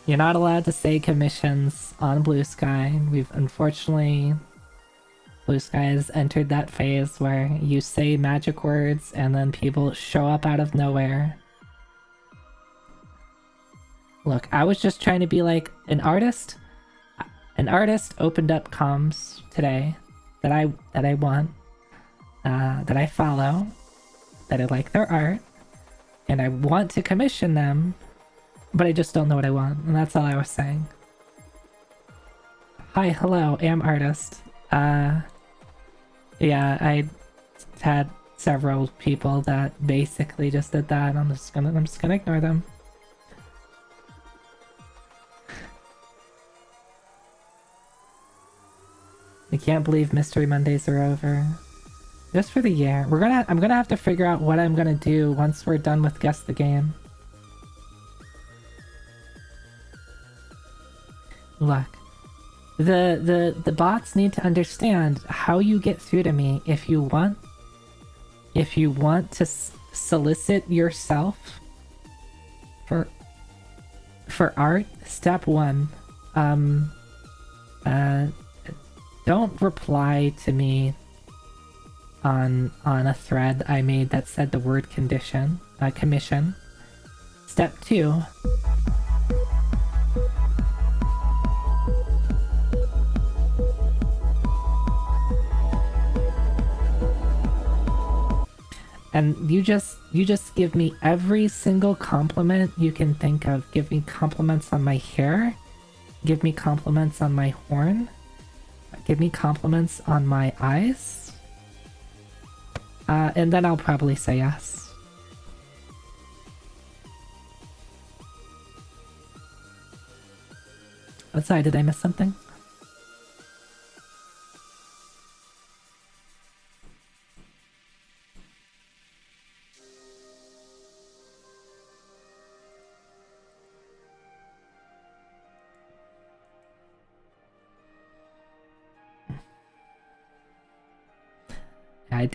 You're not allowed to say commissions on Blue Sky. We've unfortunately, Blue Sky has entered that phase where you say magic words and then people show up out of nowhere. Look, I was just trying to be like an artist. An artist opened up comms today that I want. That I follow, that I like their art, and I want to commission them, but I just don't know what I want, and that's all I was saying. Hi, hello, am artist. Yeah, I had several people that basically just did that, and I'm just gonna ignore them. I can't believe Mystery Mondays are over. Just for the year. I'm gonna have to figure out what I'm gonna do once we're done with Guessthe.Game. Look. The bots need to understand how you get through to me if you want to solicit yourself for art. Step 1. Don't reply to me on a thread I made that said the word commission. Step 2. And you just give me every single compliment you can think of. Give me compliments on my hair. Give me compliments on my horn. Give me compliments on my eyes. And then I'll probably say yes. Oh, sorry, did I miss something?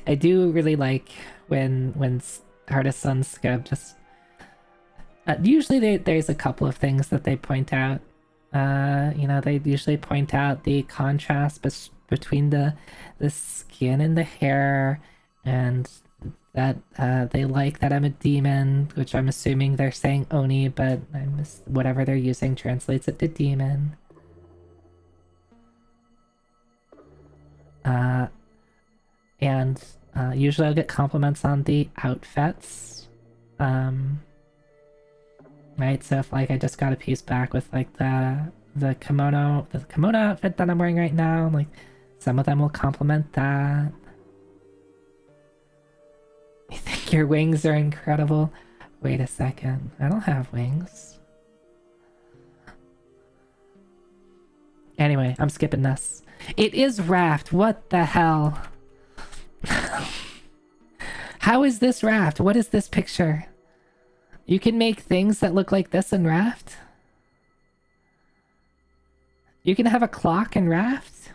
I do really like when artists on Scub just usually there's a couple of things that they point out. You know, they usually point out the contrast between the skin and the hair, and that they like that I'm a demon, which I'm assuming they're saying Oni, but whatever they're using translates it to demon. And usually I'll get compliments on the outfits. Right, so if like I just got a piece back with like the kimono outfit that I'm wearing right now, like some of them will compliment that. You think your wings are incredible? Wait a second, I don't have wings. Anyway, I'm skipping this. It is Raft, what the hell? How is this Raft? What is this picture? You can make things that look like this in Raft. You can have a clock in Raft.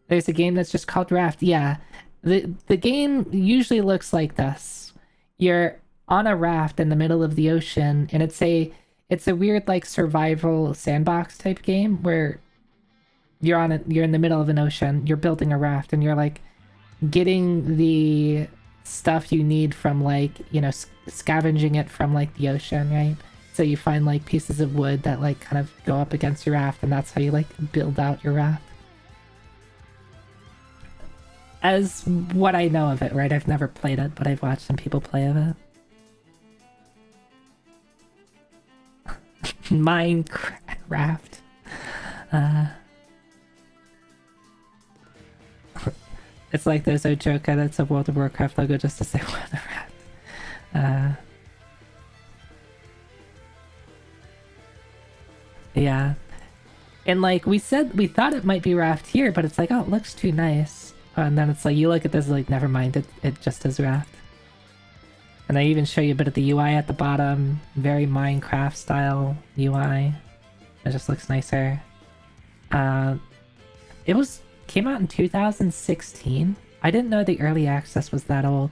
There's a game that's just called Raft. Yeah. The game usually looks like this. You're on a raft in the middle of the ocean, and it's a weird like survival sandbox type game where you're in the middle of an ocean, you're building a raft, and you're like getting the stuff you need from like, you know, scavenging it from like the ocean, right? So you find like pieces of wood that like kind of go up against your raft, and that's how you like build out your raft. As what I know of it, right? I've never played it, but I've watched some people play of it. Minecraft. It's like there's a joke that's a World of Warcraft logo just to say World of Warcraft. Yeah. And like we said, we thought it might be Raft here, but it's like, oh, it looks too nice. And then it's like, you look at this, like, never mind, it just is Raft. And they even show you a bit of the UI at the bottom. Very Minecraft style UI. It just looks nicer. It came out in 2016. I didn't know the early access was that old.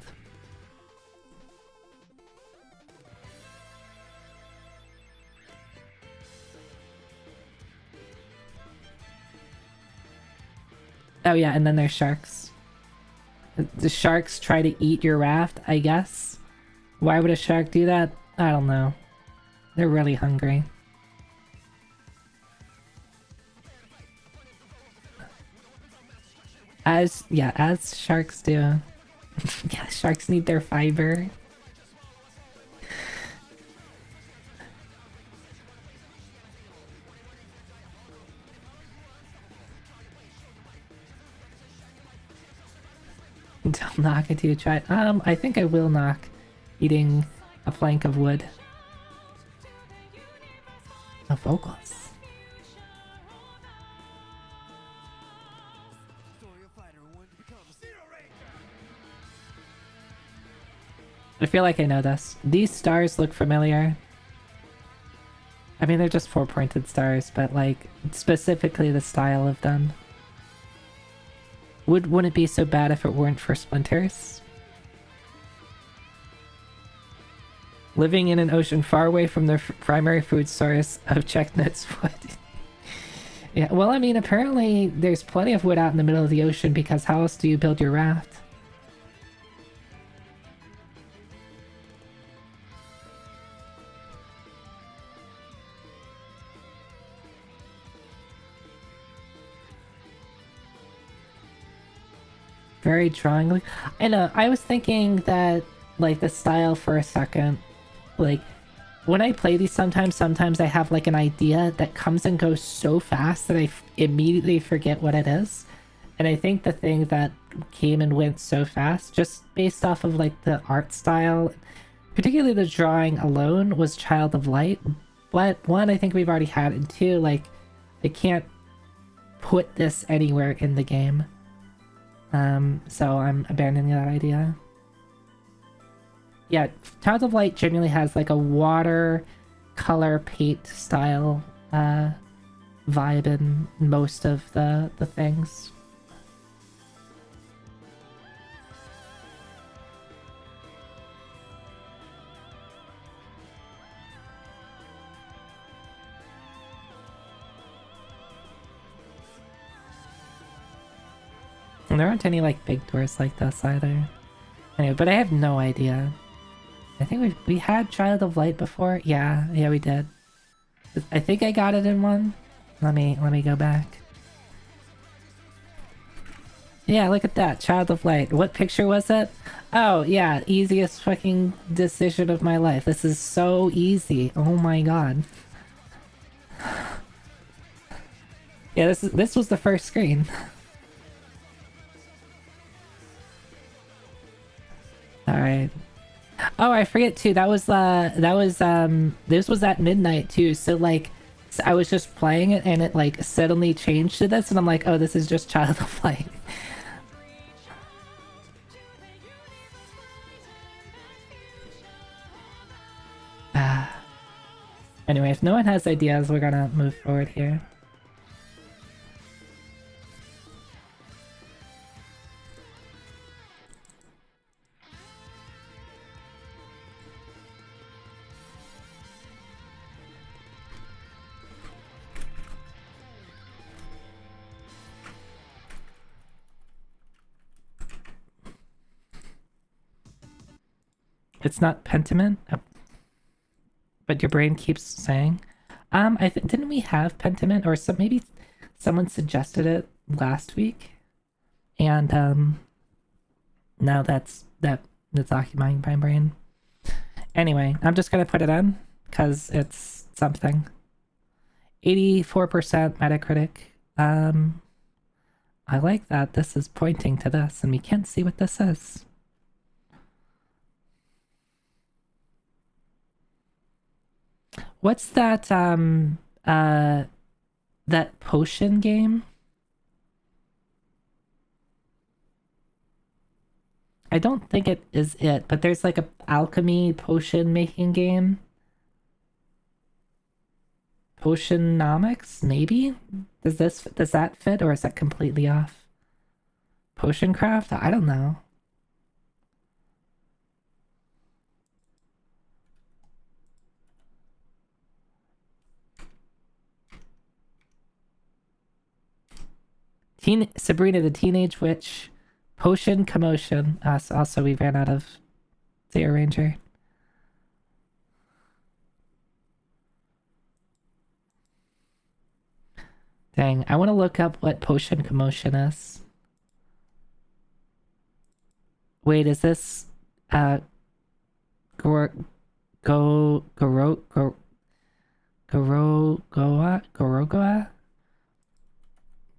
Oh yeah, and then there's sharks. The sharks try to eat your raft, I guess. Why would a shark do that? I don't know. They're really hungry. As sharks do. Yeah, sharks need their fiber. Don't knock it till you try. I think I will knock eating a plank of wood. No vocals. I feel like I know this. These stars look familiar. I mean, they're just four-pointed stars, but like specifically the style of them. Wouldn't it be so bad if it weren't for splinters? Living in an ocean far away from their primary food source of Checknuts wood. Yeah, well, I mean, apparently there's plenty of wood out in the middle of the ocean, because how else do you build your raft? Very drawingly. I know, I was thinking that, like, the style for a second, like, when I play these sometimes I have, like, an idea that comes and goes so fast that I immediately forget what it is. And I think the thing that came and went so fast, just based off of, like, the art style, particularly the drawing alone, was Child of Light. But, one, I think we've already had, and two, like, they can't put this anywhere in the game. So I'm abandoning that idea. Yeah, Child of Light generally has like a water color paint style vibe in most of the things. And there aren't any like big doors like this either. Anyway, but I have no idea. I think we had Child of Light before. Yeah, we did. I think I got it in one. Let me go back. Yeah, look at that, Child of Light. What picture was it? Oh yeah, easiest fucking decision of my life. This is so easy. Oh my god. Yeah, this was the first screen. Alright. Oh, I forget too, this was at midnight too, so like, I was just playing it and it like suddenly changed to this and I'm like, oh, this is just Child of Light. Anyway, if no one has ideas, we're gonna move forward here. It's not Pentiment? Oh. But your brain keeps saying. Didn't we have Pentiment, or maybe someone suggested it last week, and now that's occupying my brain. Anyway, I'm just gonna put it in because it's something. 84% Metacritic. I like that this is pointing to this, and we can't see what this is. What's that that potion game? I don't think it is it, but there's like a alchemy potion making game. Potionomics, maybe? Does that fit, or is that completely off? Potion craft? I don't know. Sabrina the Teenage Witch, Potion Commotion. Also, we ran out of Zero Ranger. Dang, I want to look up what Potion Commotion is. Wait, is this Gorogoa?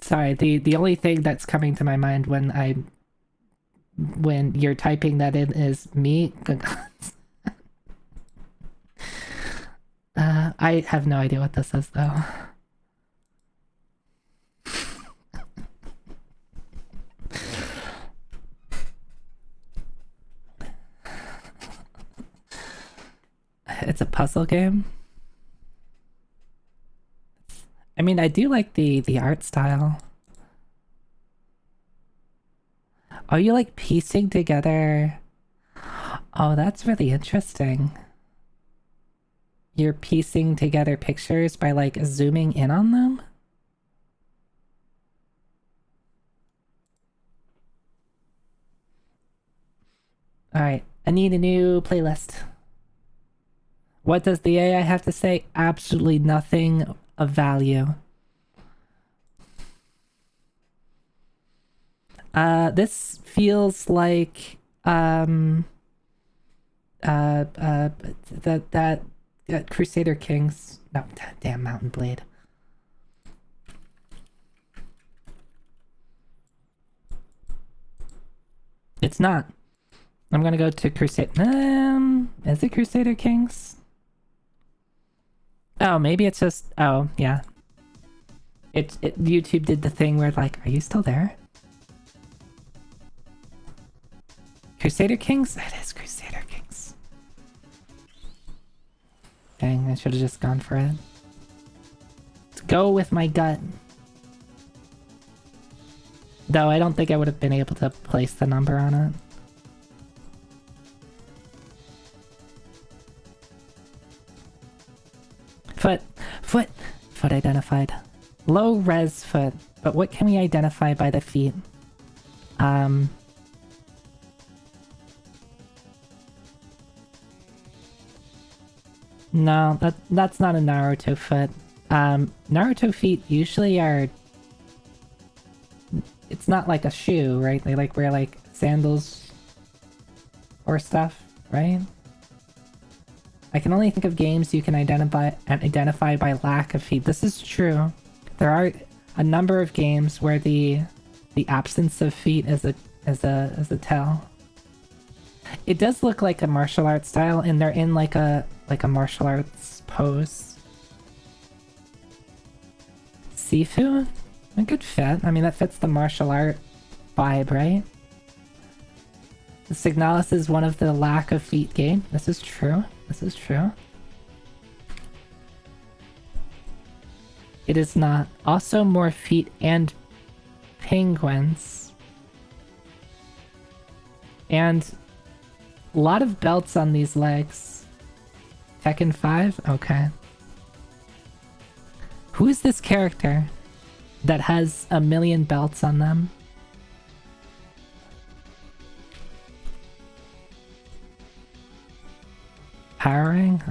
Sorry, the only thing that's coming to my mind when you're typing that in is me. I have no idea what this is though. It's a puzzle game. I mean, I do like the art style. Are you like piecing together? Oh, that's really interesting. You're piecing together pictures by like zooming in on them? Alright, I need a new playlist. What does the AI have to say? Absolutely nothing of value. This feels like that Crusader Kings. No, damn Mountain Blade. It's not. I'm gonna go to Crusade. Is it Crusader Kings? Oh, maybe it's just. Oh, yeah. YouTube did the thing where like, are you still there? Crusader Kings? It is Crusader Kings. Dang, I should have just gone for it. Let's go with my gut. Though I don't think I would have been able to place the number on it. Foot identified. Low res foot, but what can we identify by the feet? No, that's not a Naruto foot. Naruto feet usually are... It's not like a shoe, right? They like wear like sandals or stuff, right? I can only think of games you can identify by lack of feet. This is true. There are a number of games where the absence of feet is a tell. It does look like a martial arts style, and they're in like a martial arts pose. Sifu? A good fit. I mean, that fits the martial art vibe, right? The Signalis is one of the lack of feet game. This is true. This is true. It is not. Also more feet and penguins. And a lot of belts on these legs. Tekken 5? Okay. Who is this character that has a million belts on them? Powering?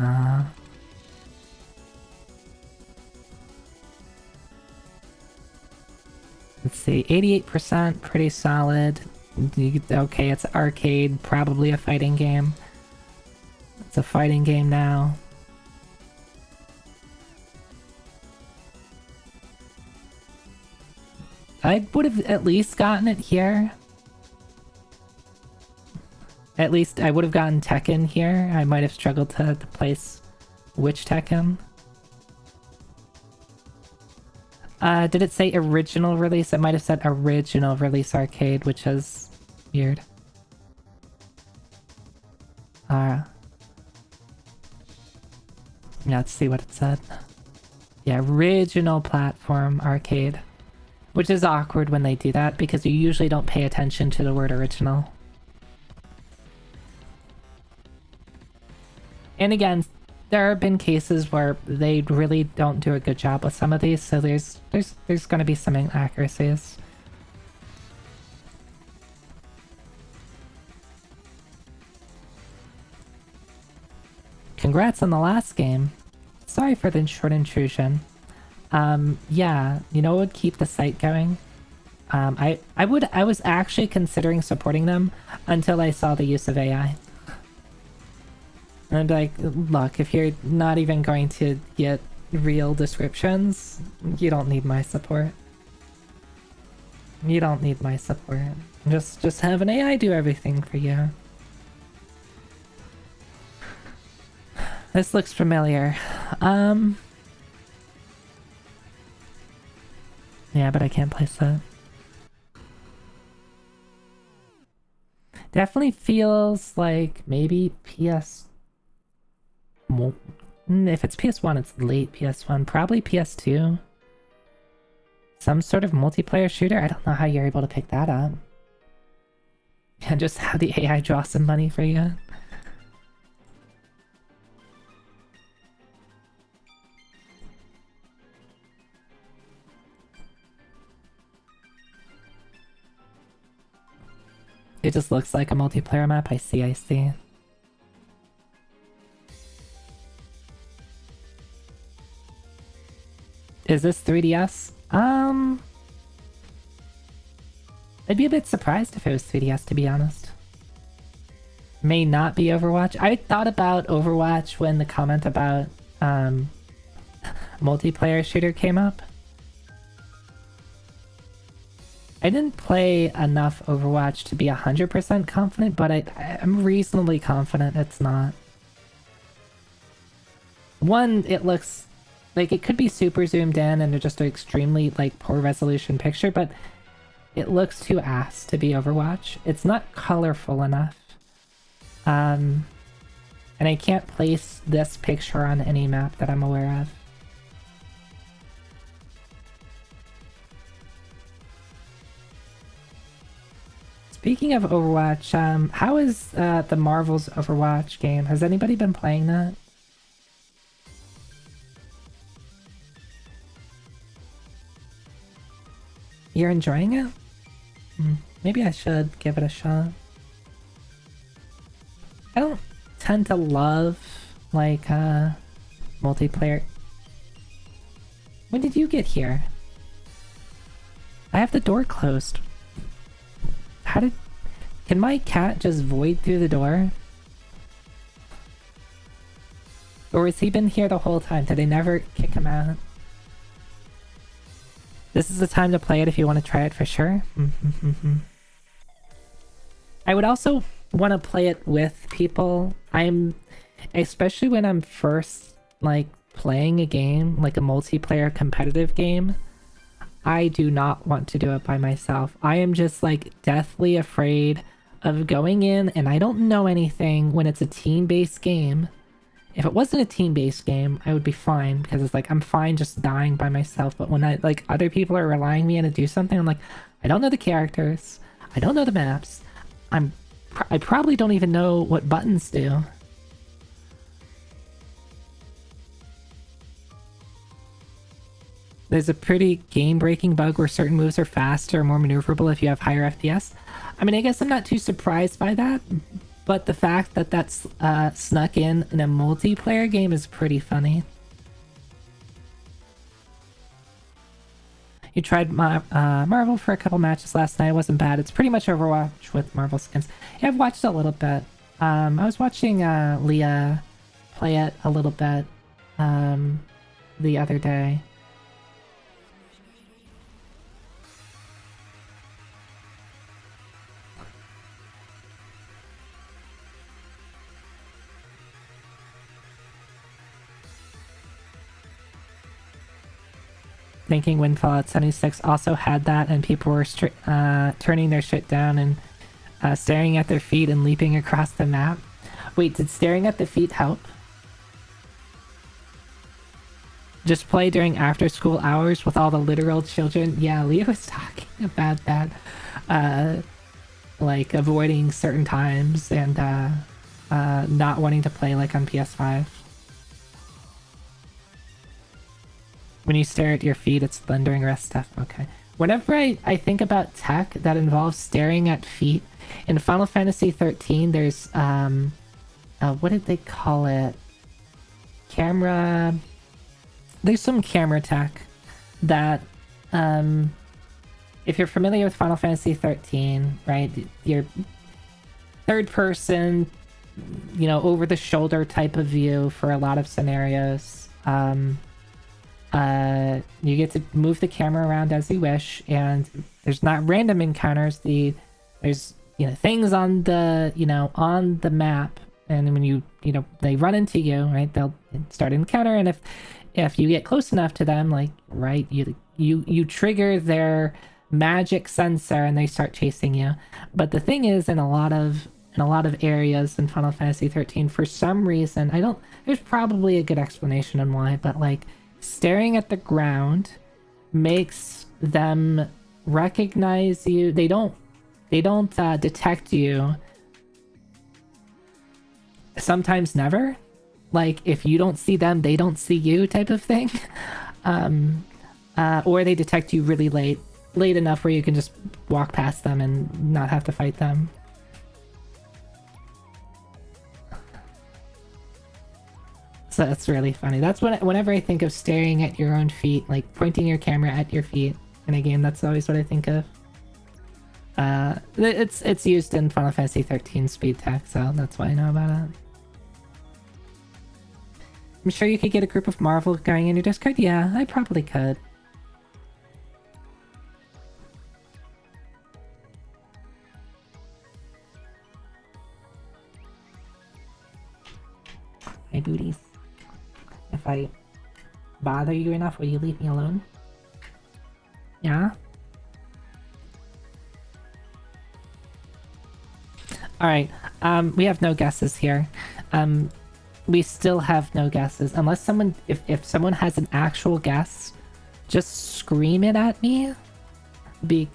Let's see, 88%, pretty solid. Okay, it's arcade, probably a fighting game. It's a fighting game now. I would have at least gotten it here. At least I would have gotten Tekken here. I might have struggled to place which Tekken. Did it say original release? It might have said original release arcade, which is weird. Yeah, let's see what it said. Yeah, original platform arcade. Which is awkward when they do that, because you usually don't pay attention to the word original. And again, there have been cases where they really don't do a good job with some of these, so there's going to be some inaccuracies. Congrats on the last game. Sorry for the short intrusion. Yeah, you know what would keep the site going? I was actually considering supporting them until I saw the use of AI. And I'd be like, look, if you're not even going to get real descriptions, you don't need my support. You don't need my support. Just have an AI do everything for you. This looks familiar. Yeah, but I can't place that. Definitely feels like maybe PS... If it's PS1, it's late PS1. Probably PS2. Some sort of multiplayer shooter? I don't know how you're able to pick that up. And just have the AI draw some money for you. It just looks like a multiplayer map. I see, I see. Is this 3DS? I'd be a bit surprised if it was 3DS, to be honest. May not be Overwatch. I thought about Overwatch when the comment about multiplayer shooter came up. I didn't play enough Overwatch to be 100% confident, but I'm reasonably confident it's not. One, it looks like it could be super zoomed in and just an extremely like poor resolution picture, but it looks too ass to be Overwatch. It's not colorful enough. And I can't place this picture on any map that I'm aware of. Speaking of Overwatch, how is the Marvel's Overwatch game? Has anybody been playing that? You're enjoying it? Maybe I should give it a shot. I don't tend to love, like, multiplayer. When did you get here? I have the door closed. How did... Can my cat just void through the door? Or has he been here the whole time? Did they never kick him out? This is the time to play it if you want to try it for sure. I would also want to play it with people. Especially when I'm first, like, playing a game, like a multiplayer competitive game, I do not want to do it by myself. I am just, like, deathly afraid of going in and I don't know anything when it's a team-based game If it wasn't a team-based game, I would be fine because it's like I'm fine just dying by myself. But when I like other people are relying me to do something, I'm like, I don't know the characters, I don't know the maps, I probably don't even know what buttons do. There's a pretty game-breaking bug where certain moves are faster or more maneuverable if you have higher FPS. I mean, I guess I'm not too surprised by that, but the fact that that's snuck in a multiplayer game is pretty funny. You tried Marvel for a couple matches last night. It wasn't bad. It's pretty much Overwatch with Marvel skins. Yeah, I've watched a little bit. I was watching Leah play it a little bit the other day. Thinking when Fallout 76 also had that and people were turning their shit down and staring at their feet and leaping across the map. Wait, did staring at the feet help? Just play during after school hours with all the literal children? Yeah, Leo was talking about that. Like avoiding certain times and not wanting to play like on PS5. When you stare at your feet, it's during rest stuff. Okay. Whenever I think about tech that involves staring at feet, in Final Fantasy 13, there's, what did they call it? Camera... There's some camera tech that, if you're familiar with Final Fantasy 13, right, your third person, you know, over the shoulder type of view for a lot of scenarios, you get to move the camera around as you wish, and there's not random encounters. There's, you know, things on the, you know, on the map, and when you know, they run into you, right, they'll start an encounter, and if you get close enough to them, like, right, you trigger their magic sensor and they start chasing you. But the thing is, in a lot of areas in Final Fantasy 13, for some reason, there's probably a good explanation on why, but like staring at the ground makes them recognize you. They don't detect you. Sometimes never. Like, if you don't see them, they don't see you type of thing. Or they detect you really late enough where you can just walk past them and not have to fight them. So that's really funny. That's whenever I think of staring at your own feet, like pointing your camera at your feet in a game, that's always what I think of. It's used in Final Fantasy 13 speed tech, so that's why I know about it. I'm sure you could get a group of Marvel going in your Discord. Yeah, I probably could. Hey, booties. If I bother you enough, will you leave me alone? Yeah? Alright, we have no guesses here. We still have no guesses. Unless someone... If someone has an actual guess, just scream it at me.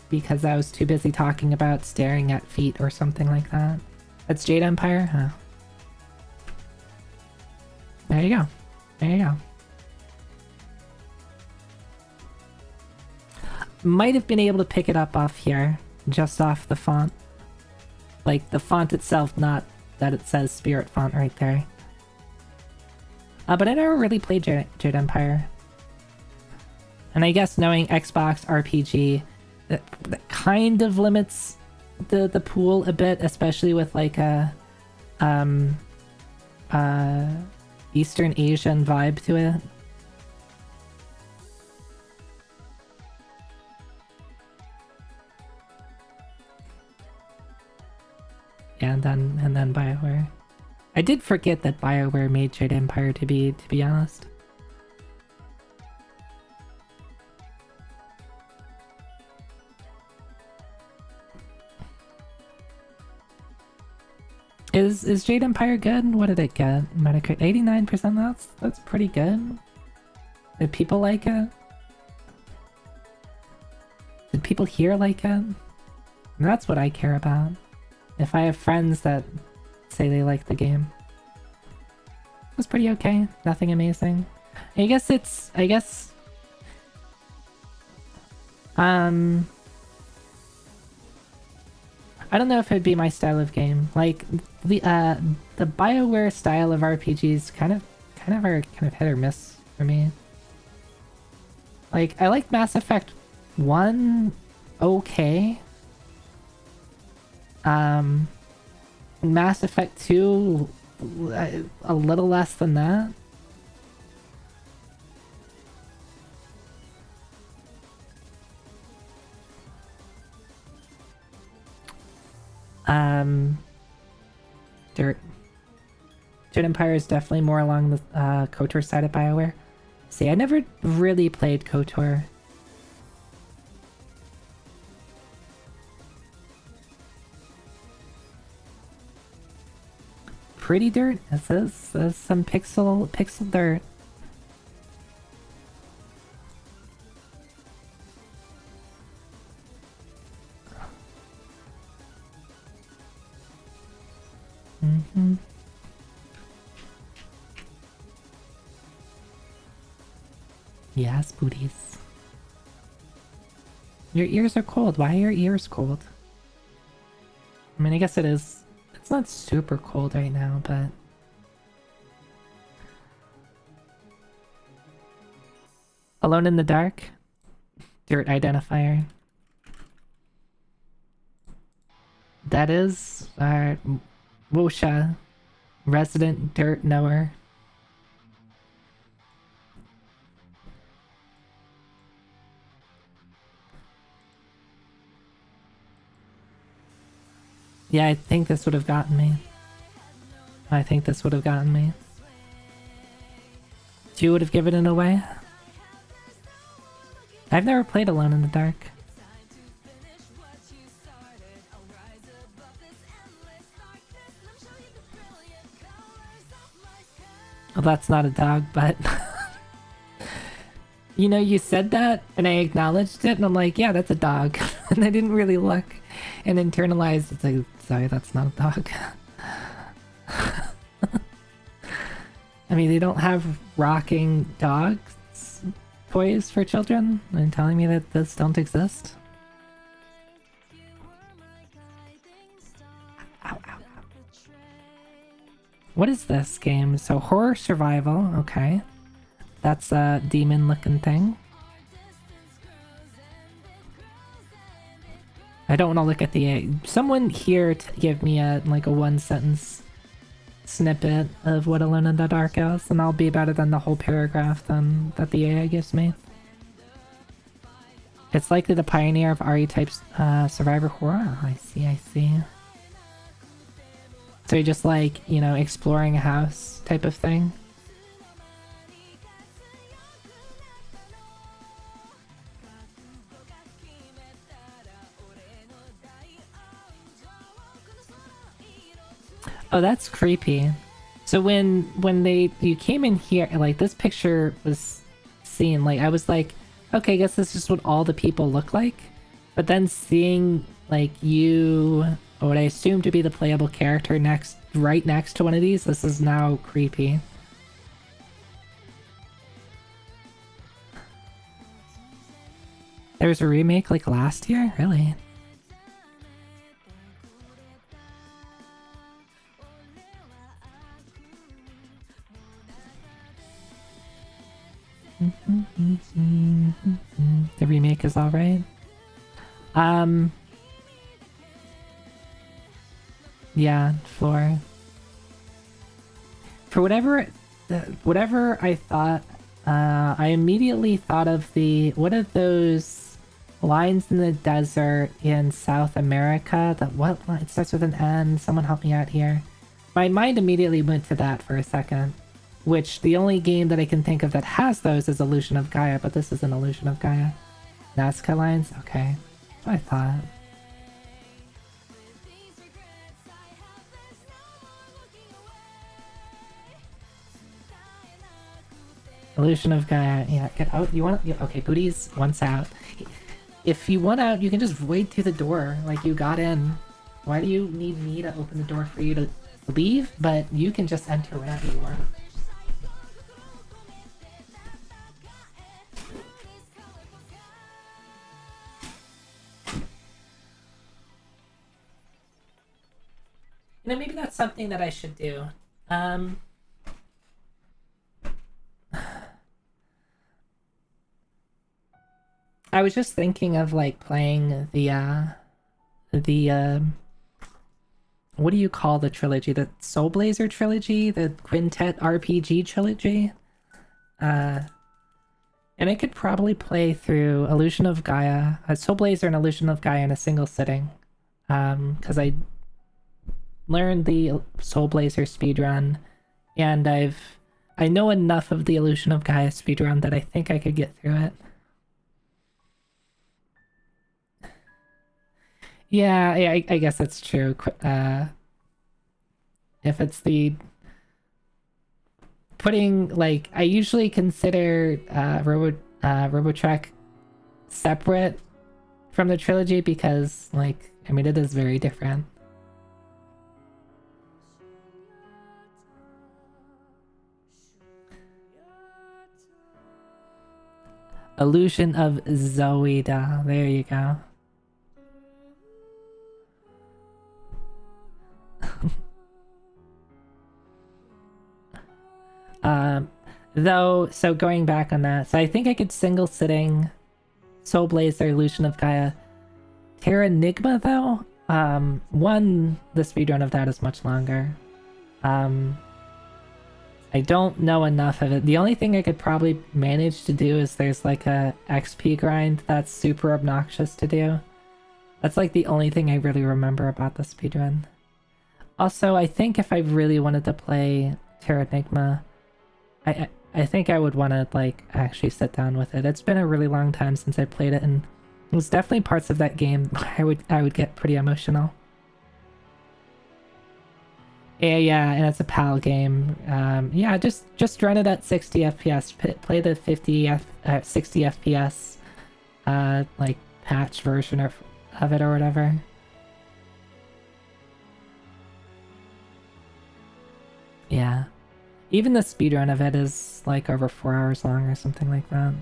Because I was too busy talking about staring at feet or something like that. That's Jade Empire? Huh. There you go. There you go. Might have been able to pick it up off here. Just off the font. Like, the font itself, not that it says Spirit font right there. But I never really played Jade Empire. And I guess knowing Xbox RPG, that kind of limits the pool a bit, especially with like a Eastern Asian vibe to it. Yeah, and then BioWare. I did forget that BioWare made Jade Empire, to be honest. Is Jade Empire good? What did it get? Metacritic 89%. That's pretty good. Did people like it? Did people here like it? And that's what I care about. If I have friends that say they like the game. It was pretty okay. Nothing amazing. I guess I don't know if it'd be my style of game. Like the BioWare style of RPGs kind of hit or miss for me. Like I like Mass Effect 1 okay. Mass Effect 2 a little less than that. Dirt Empire is definitely more along the KOTOR side of BioWare. See, I never really played KOTOR. Pretty dirt. This is some pixel dirt. Yes, booties. Your ears are cold. Why are your ears cold? I mean, I guess it is. It's not super cold right now, but... Alone in the Dark? Dirt identifier. That is our Wosha, resident dirt knower. Yeah, I think this would have gotten me. You would have given it away? I've never played Alone in the Dark. Well, that's not a dog, but... You know, you said that, and I acknowledged it, and I'm like, yeah, that's a dog. And I didn't really look and internalize. It's like, sorry, that's not a dog. I mean, they don't have rocking dogs toys for children? And telling me that those don't exist? Ow, ow, ow. What is this game? So, horror survival, okay. That's a demon-looking thing. I don't want to look at the... Someone here give me a one-sentence snippet of what Alone in the Dark is, and I'll be better than the whole paragraph that the AI gives me. It's likely the pioneer of RE-type survivor horror. I see. So you're just like, you know, exploring a house type of thing? Oh, that's creepy. So when you came in here, like this picture was seen, like I was like, okay, I guess this is what all the people look like. But then seeing like you, or what I assume to be the playable character right next to one of these, this is now creepy. There was a remake like last year? Really? The remake is alright. Yeah, floor. For whatever I thought, I immediately thought of what are those lines in the desert in South America? What line? It starts with an N. Someone help me out here. My mind immediately went to that for a second. Which, the only game that I can think of that has those is Illusion of Gaia, but this is an Illusion of Gaia. Nazca lines? Okay. That's what I thought. Illusion of Gaia. Yeah, get out. You want? Okay, Booty's once out. If you want out, you can just void through the door. Like, you got in. Why do you need me to open the door for you to leave? But you can just enter whenever you want. You know, maybe that's something that I should do. I was just thinking of like playing the what do you call the trilogy? The Soul Blazer trilogy? The Quintet RPG trilogy? And I could probably play through Illusion of Gaia, Soul Blazer and Illusion of Gaia in a single sitting. Because I learned the Soul Blazer speedrun, and I know enough of the Illusion of Gaia speedrun that I think I could get through it. Yeah, I guess that's true. If it's the putting, like, I usually consider Robotrek separate from the trilogy because, like, I mean, it is very different. Illusion of Zoida. There you go. Though, so going back on that, so I think I could single sitting Soul Blazer, Illusion of Gaia. Terranigma, though, the speedrun of that is much longer. I don't know enough of it. The only thing I could probably manage to do is there's like a XP grind that's super obnoxious to do. That's like the only thing I really remember about the speedrun. Also, I think if I really wanted to play Terranigma, I think I would want to like actually sit down with it. It's been a really long time since I played it, and there's definitely parts of that game where I would get pretty emotional. Yeah, and it's a PAL game. Yeah, just run it at 60 FPS. Play the 60 FPS, like patch version of it or whatever. Yeah. Even the speedrun of it is like over 4 hours long or something like that.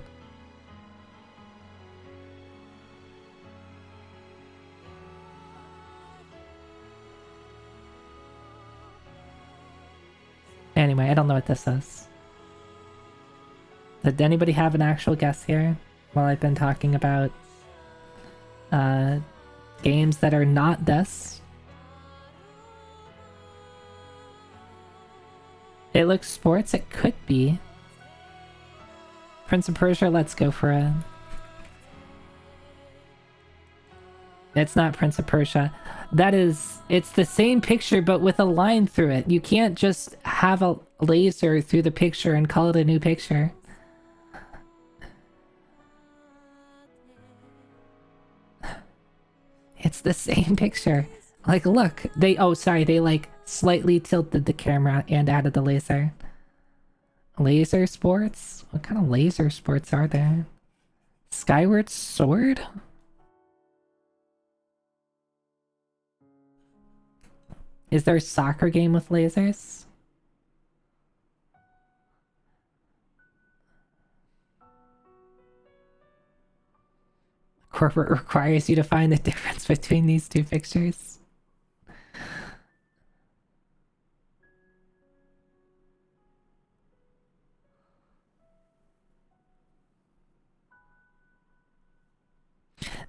Anyway, I don't know what this is. Did anybody have an actual guess here? While I've been talking about games that are not this. It looks sports, it could be. Prince of Persia, let's go for it. It's not Prince of Persia. It's the same picture but with a line through it. You can't just have a laser through the picture and call it a new picture. It's the same picture. Like, look, they like slightly tilted the camera and added the laser. Laser sports? What kind of laser sports are there? Skyward Sword? Is there a soccer game with lasers? Corporate requires you to find the difference between these two pictures.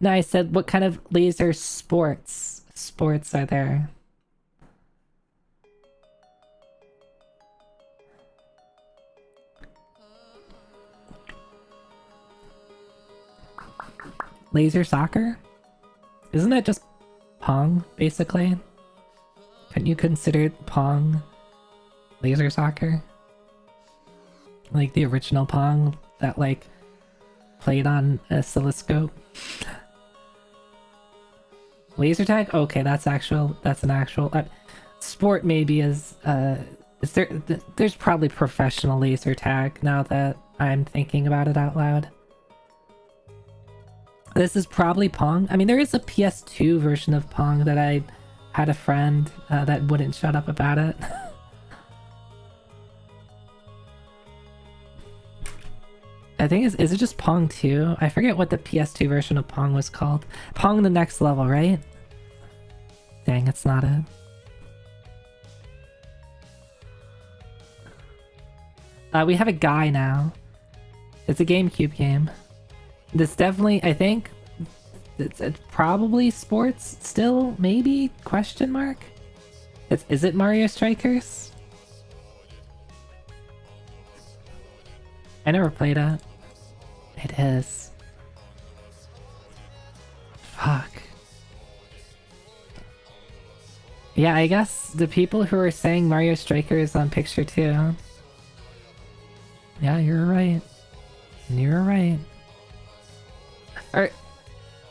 No, I said, what kind of laser sports are there? Laser soccer? Isn't that just Pong, basically? Couldn't you consider Pong laser soccer? Like the original Pong that, like, played on a oscilloscope? Laser tag? Okay, that's an actual... sport maybe is there's probably professional laser tag now that I'm thinking about it out loud. This is probably Pong. I mean, there is a PS2 version of Pong that I had a friend that wouldn't shut up about it. I think is it just Pong 2? I forget what the PS2 version of Pong was called. Pong the Next Level, right? Dang, it's not it. We have a guy now. It's a GameCube game. This definitely, I think, it's probably sports still, maybe? Question mark? Is it Mario Strikers? I never played it. It is. Fuck. Yeah, I guess the people who are saying Mario Strikers on picture 2. Yeah, you're right. You're right.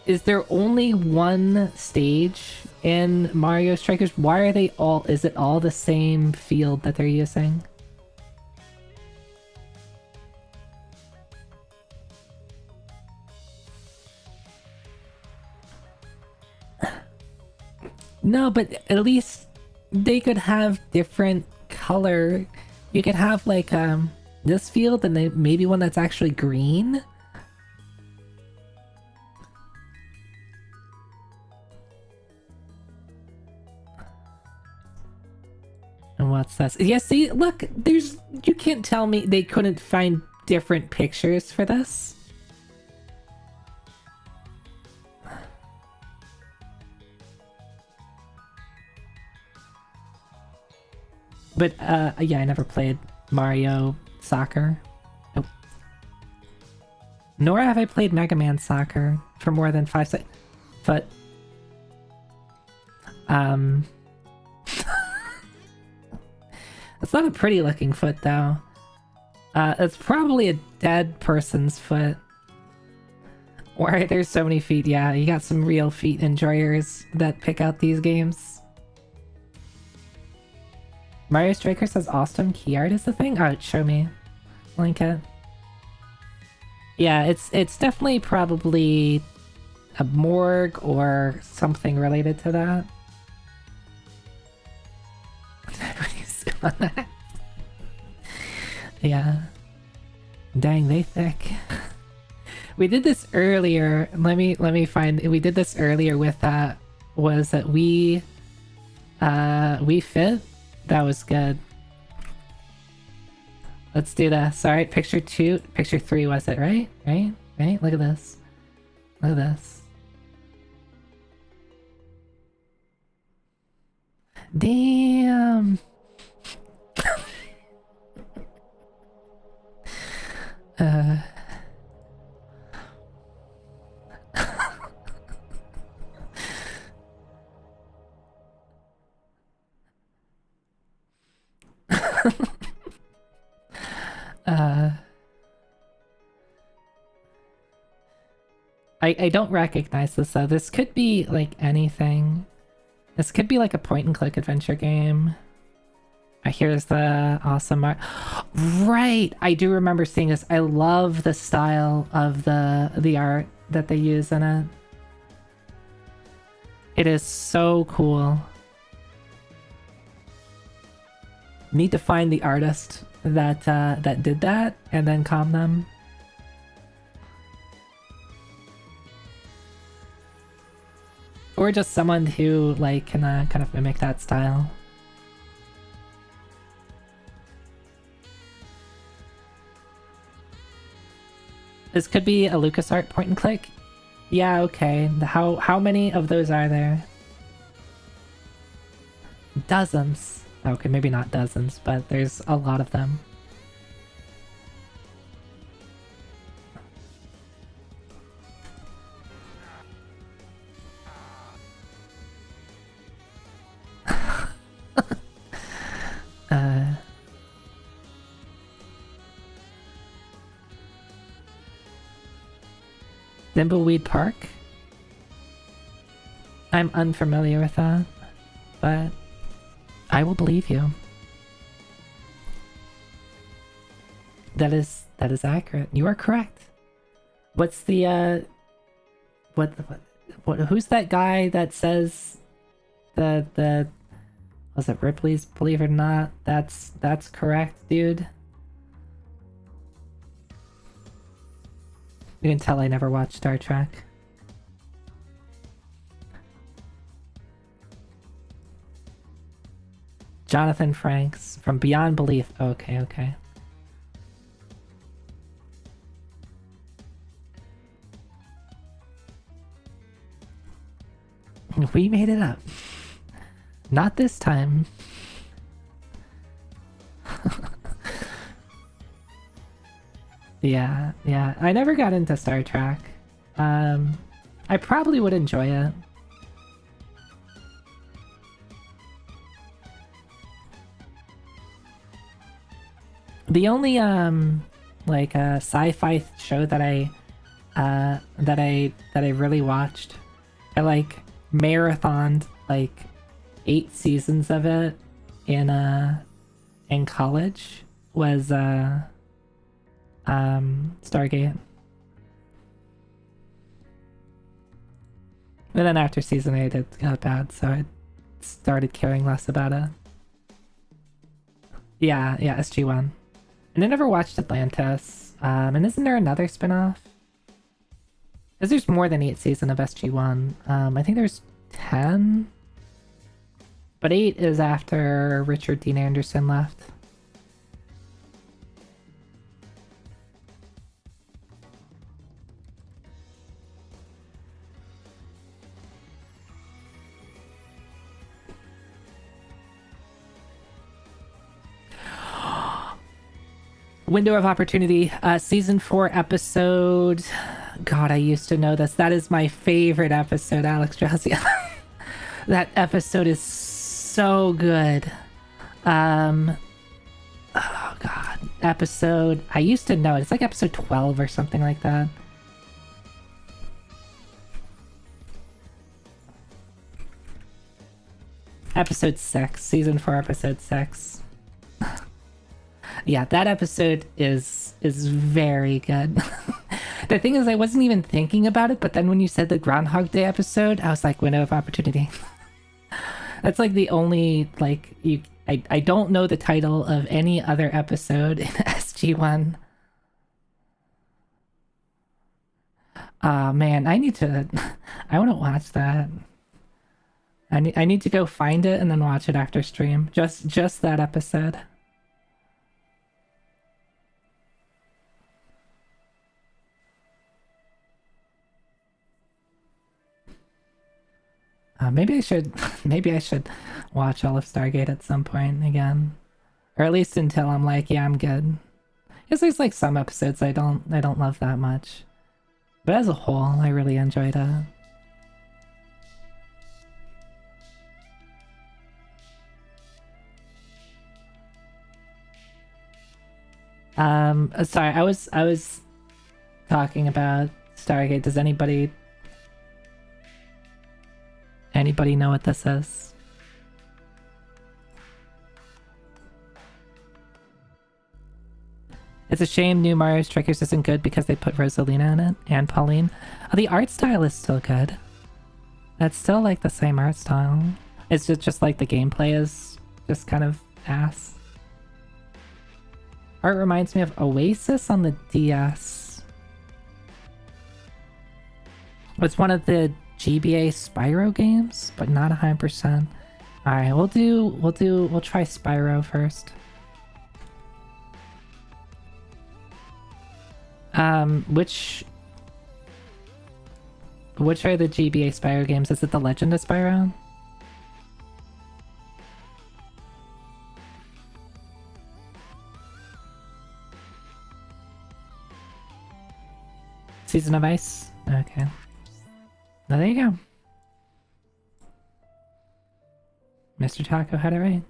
Is there only one stage in Mario Strikers? Why are they all... Is it all the same field that they're using? No, but at least they could have different color. You could have like this field and then maybe one that's actually green. And what's this? Yeah, see, look, there's... You can't tell me they couldn't find different pictures for this. But, yeah, I never played Mario Soccer. Nope. Nor have I played Mega Man Soccer for more than 5 seconds. But... It's not a pretty looking foot, though. It's probably a dead person's foot. Why there's so many feet? Yeah, you got some real feet enjoyers that pick out these games. Mario Striker says awesome key art is the thing? Oh, show me. Link it. Yeah, it's definitely probably a morgue or something related to that. Yeah. Dang, they thick. We did this earlier. Let me find. We did this earlier with that. Was that we fit? That was good. Let's do this. All right, picture 2, picture 3 was it, right? Right? Look at this. Look at this. Damn. I don't recognize this though. This could be like anything. This could be like a point and click adventure game. Here's the awesome art. Right! I do remember seeing this. I love the style of the art that they use in it. It is so cool. Need to find the artist that that did that and then calm them. Or just someone who like can kind of mimic that style. This could be a LucasArts point and click. Yeah, okay. How many of those are there? Dozens. Okay, maybe not dozens, but there's a lot of them. Thimbleweed Park? I'm unfamiliar with that, but I will believe you. That is accurate. You are correct. What's the what who's that guy that says the was it Ripley's Believe It or Not? That's correct, dude. You can tell I never watched Star Trek. Jonathan Frakes from Beyond Belief. Okay, okay. We made it up. Not this time. Yeah, yeah. I never got into Star Trek. I probably would enjoy it. The only like sci-fi show that I really watched, I like marathoned like 8 seasons of it in college, was Stargate. And then after season 8 it got bad, so I started caring less about it. Yeah, yeah, SG-1. And I never watched Atlantis. And isn't there another spin-off? Because there's more than 8 seasons of SG-1. I think there's 10? But 8 is after Richard Dean Anderson left. Window of Opportunity, season 4 episode. God, I used to know this. That is my favorite episode, Alex Jazia. That episode is so good. Oh God, episode. I used to know it. It's like episode 12 or something like that. Episode 6, season 4, episode 6. Yeah, that episode is very good. The thing is, I wasn't even thinking about it, but then when you said the Groundhog Day episode, I was like, window of opportunity. That's like the only, like, I don't know the title of any other episode in SG-1. Man, I want to watch that. I need to go find it and then watch it after stream. Just that episode. Maybe I should watch all of Stargate at some point again, or at least until I'm like, yeah, I'm good. Because there's like some episodes I don't love that much, but as a whole, I really enjoyed it. Sorry, I was talking about Stargate. Does anybody know what this is? It's a shame new Mario Strikers isn't good because they put Rosalina in it and Pauline. Oh, the art style is still good. That's still like the same art style. It's just like the gameplay is just kind of ass. Art reminds me of Oasis on the DS. It's one of the GBA Spyro games, but not 100%. Alright, we'll try Spyro first. Which are the GBA Spyro games? Is it The Legend of Spyro? Season of Ice? Okay. Well, there you go. Mr. Taco had it right.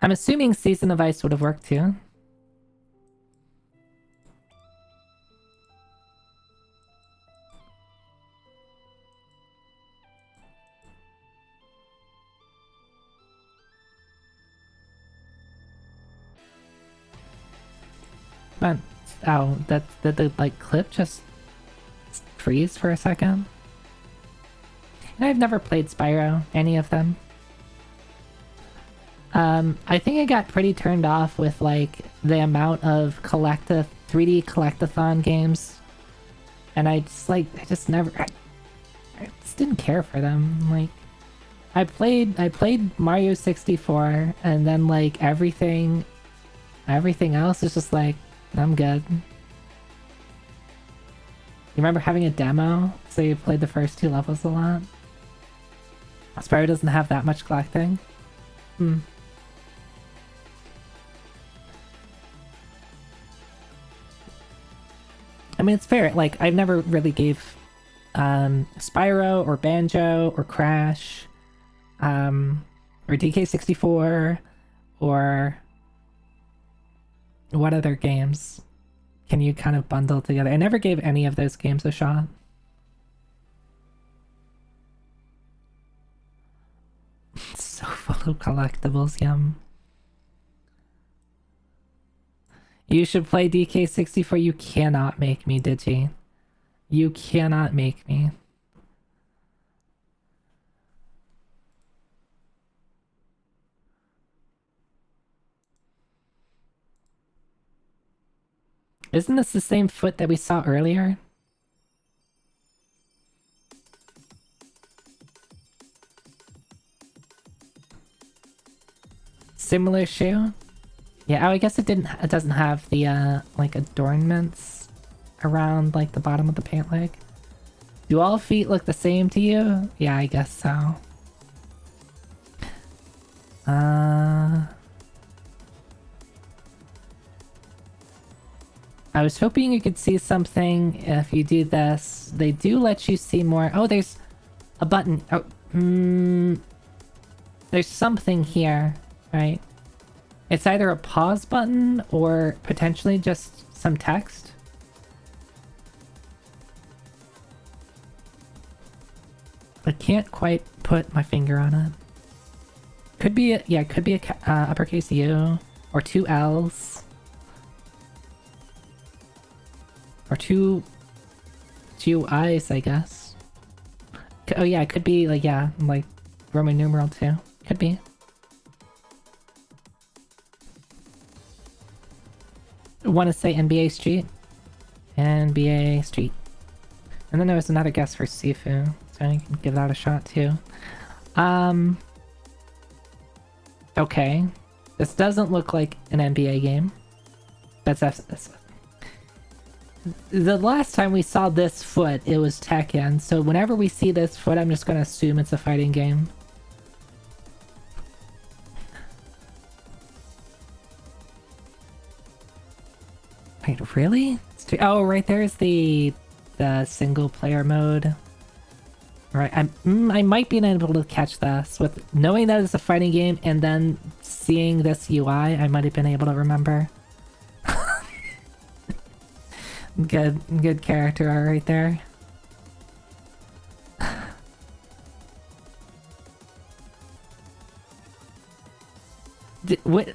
I'm assuming Season of Ice would have worked too. went... Oh, did the, like, clip just freeze for a second? And I've never played Spyro, any of them. I think I got pretty turned off with, like, the amount of 3D collectathon games. And I just never... I just didn't care for them. Like, I played Mario 64, and then, like, everything else is just like, I'm good. You remember having a demo, so you played the first 2 levels a lot? Spyro doesn't have that much collecting. I mean, it's fair. Like, I've never really gave Spyro or Banjo or Crash or DK64 or what other games can you kind of bundle together? I never gave any of those games a shot. It's so full of collectibles, yum. You should play DK64. You cannot make me, Digi. You cannot make me. Isn't this the same foot that we saw earlier? Similar shoe? Yeah, oh, I guess it doesn't have the, like, adornments around, like, the bottom of the pant leg. Do all feet look the same to you? Yeah, I guess so. I was hoping you could see something if you do this. They do let you see more. Oh, there's a button. Oh, there's something here, right? It's either a pause button or potentially just some text. I can't quite put my finger on it. Could be, yeah, it could be a uppercase U or 2 L's. Or 2 I's, I guess. Oh yeah, it could be like, yeah, like Roman numeral 2. Could be. Want to say NBA Street? NBA Street. And then there was another guess for Sifu, so I can give that a shot too. Okay. This doesn't look like an NBA game. That's the last time we saw this foot, it was Tekken, so whenever we see this foot, I'm just gonna assume it's a fighting game. Wait, really? Oh, right there's the single player mode. Right, I might be able to catch this with knowing that it's a fighting game and then seeing this UI. I might have been able to remember. Good character art right there.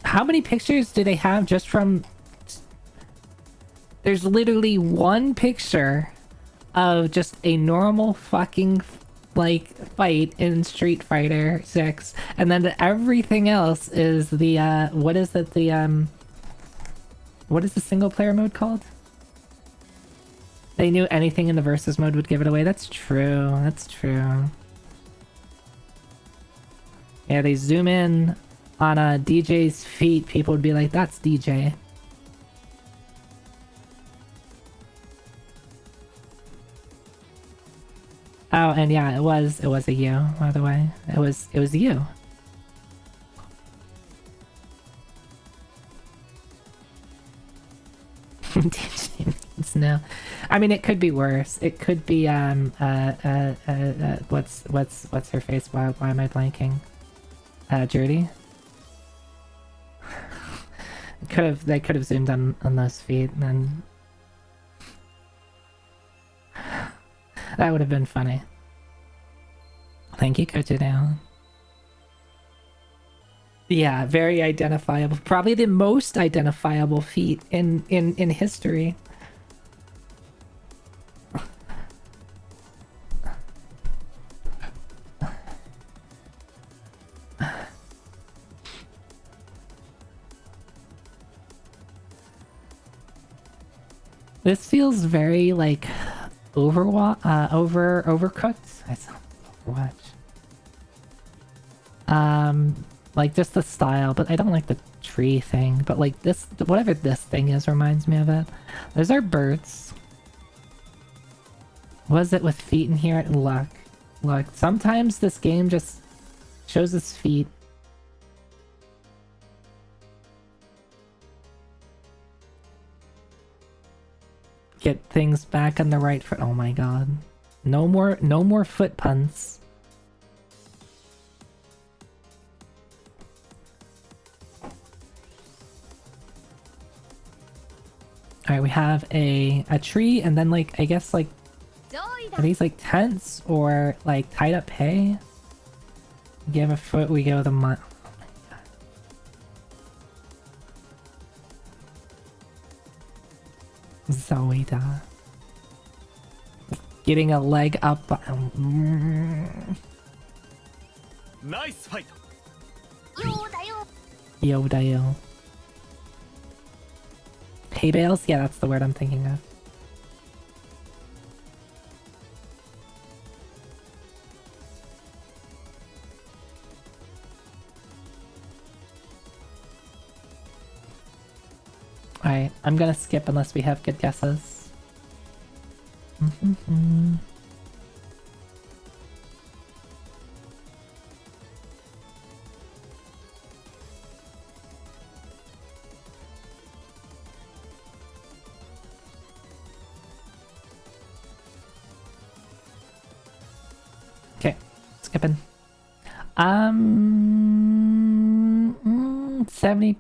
How many pictures do they have just from... There's literally one picture of just a normal fucking, like, fight in Street Fighter 6, and then everything else is the, what is it, what is the single player mode called? They knew anything in the versus mode would give it away. That's true. That's true. Yeah, they zoom in on a DJ's feet. People would be like, that's DJ. Oh, and yeah, it was a U, by the way. It was you. No, I mean it could be worse. It could be what's her face? Why am I blanking? Judy. They could have zoomed on those feet and then that would have been funny. Thank you, Coach Down. Yeah, very identifiable. Probably the most identifiable feat in history. This feels very like overcooked. I sound Overwatch. Like just the style, but I don't like the tree thing. But like this, whatever this thing is, reminds me of it. Those are birds. Was it with feet in here? Luck. Look, sometimes this game just shows its feet. Get things back on the right foot. Oh my god. No more foot puns. Alright, we have a tree and then like, I guess like, are these like tents or like tied up hay? Give a foot, we go the Oh my god. Zoida. Getting a leg up. Nice fight. Yodayo. Hay bales? Yeah, that's the word I'm thinking of. Alright, I'm gonna skip unless we have good guesses. Okay, skipping. 70%.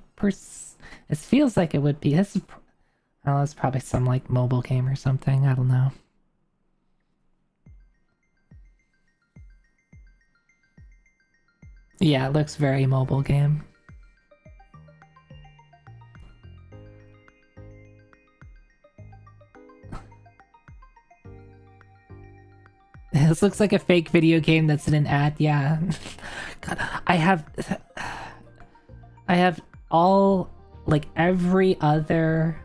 It feels like it would be. This is, oh, it's probably some like mobile game or something. I don't know. Yeah, it looks very mobile game. This looks like a fake video game that's in an ad. Yeah. God, I have all like every other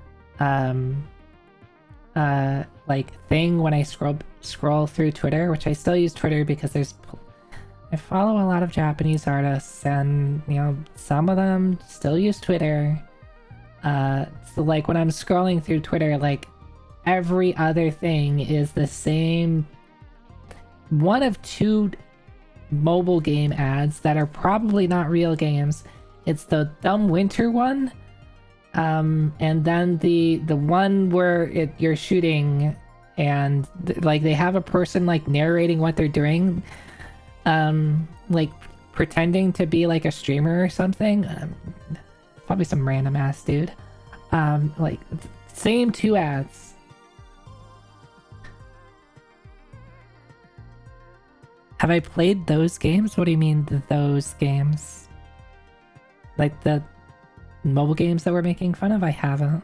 like thing when I scroll through Twitter, which I still use Twitter because I follow a lot of Japanese artists and you know some of them still use Twitter. So like when I'm scrolling through Twitter, like every other thing is the same one of two mobile game ads that are probably not real games. It's the dumb winter one, and then the one where you're shooting and like they have a person like narrating what they're doing, like pretending to be like a streamer or something. Probably some random ass dude. Like same two ads. Have I played those games? What do you mean those games? Like the mobile games that we're making fun of? I haven't.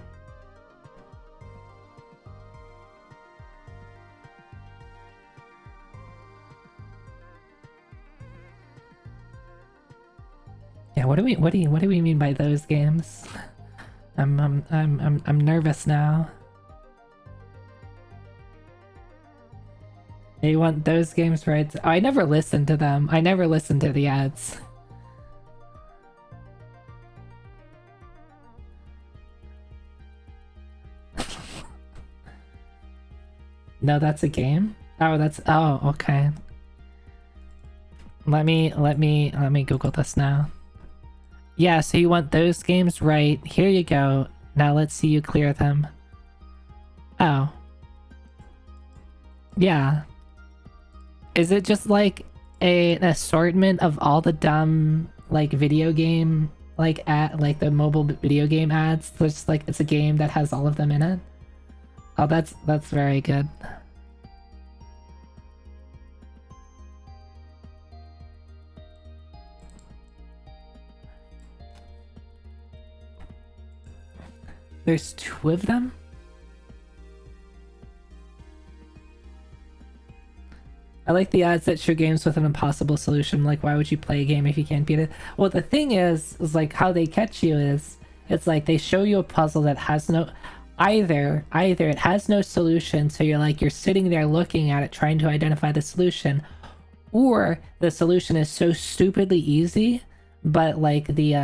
Yeah, what do we mean by those games? I'm nervous now. They want those games right? Oh, I never listened to them. I never listened to the ads. No, that's a game? Oh, okay. Let me Google this now. Yeah, so you want those games right. Here you go. Now let's see you clear them. Oh. Yeah. Is it just like an assortment of all the dumb like video game like like the mobile video game ads? Just like it's a game that has all of them in it? Oh, that's very good. There's 2 of them? I like the odds that show games with an impossible solution. Like, why would you play a game if you can't beat it? Well, the thing is like how they catch you is, it's like they show you a puzzle that has no... Either it has no solution, so you're sitting there looking at it trying to identify the solution, or the solution is so stupidly easy, but like the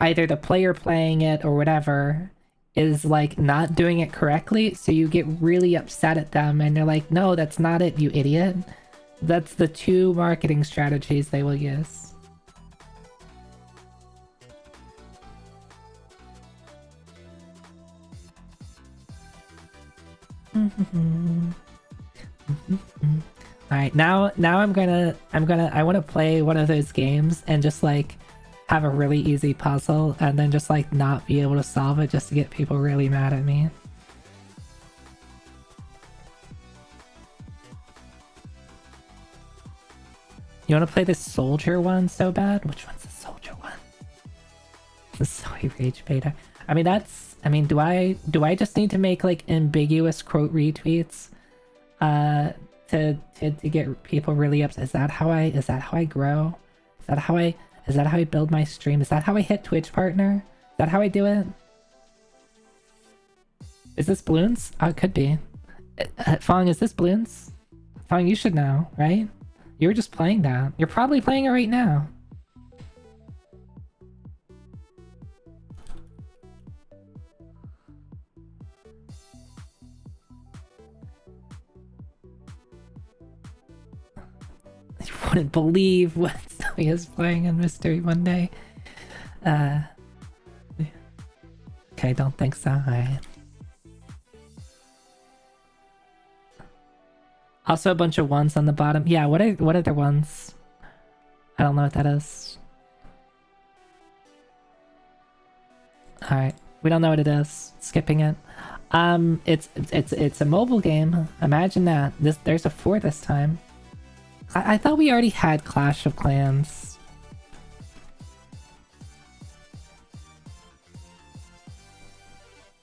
either the player playing it or whatever is like not doing it correctly, so you get really upset at them and you're like, no, that's not it, you idiot. That's the 2 marketing strategies they will use. Alright, now I want to play one of those games and just like have a really easy puzzle and then just like not be able to solve it just to get people really mad at me. You want to play this soldier one so bad? Which one's the soldier one? The Soy Rage Beta. I mean, do I just need to make like ambiguous quote retweets to get people really upset? Is that how I grow? Is that how I build my stream? Is that how I hit Twitch partner? Is that how I do it? Is this balloons? Oh, it could be. Fong, is this balloons? Fong, you should know, right? You were just playing that. You're probably playing it right now. You wouldn't believe what Zoe is playing in Mystery Monday. Okay, don't think so. Alright. Also a bunch of 1s on the bottom. Yeah, what are the ones? I don't know what that is. Alright. We don't know what it is. Skipping it. It's a mobile game. Imagine that. There's a 4 this time. I thought we already had Clash of Clans.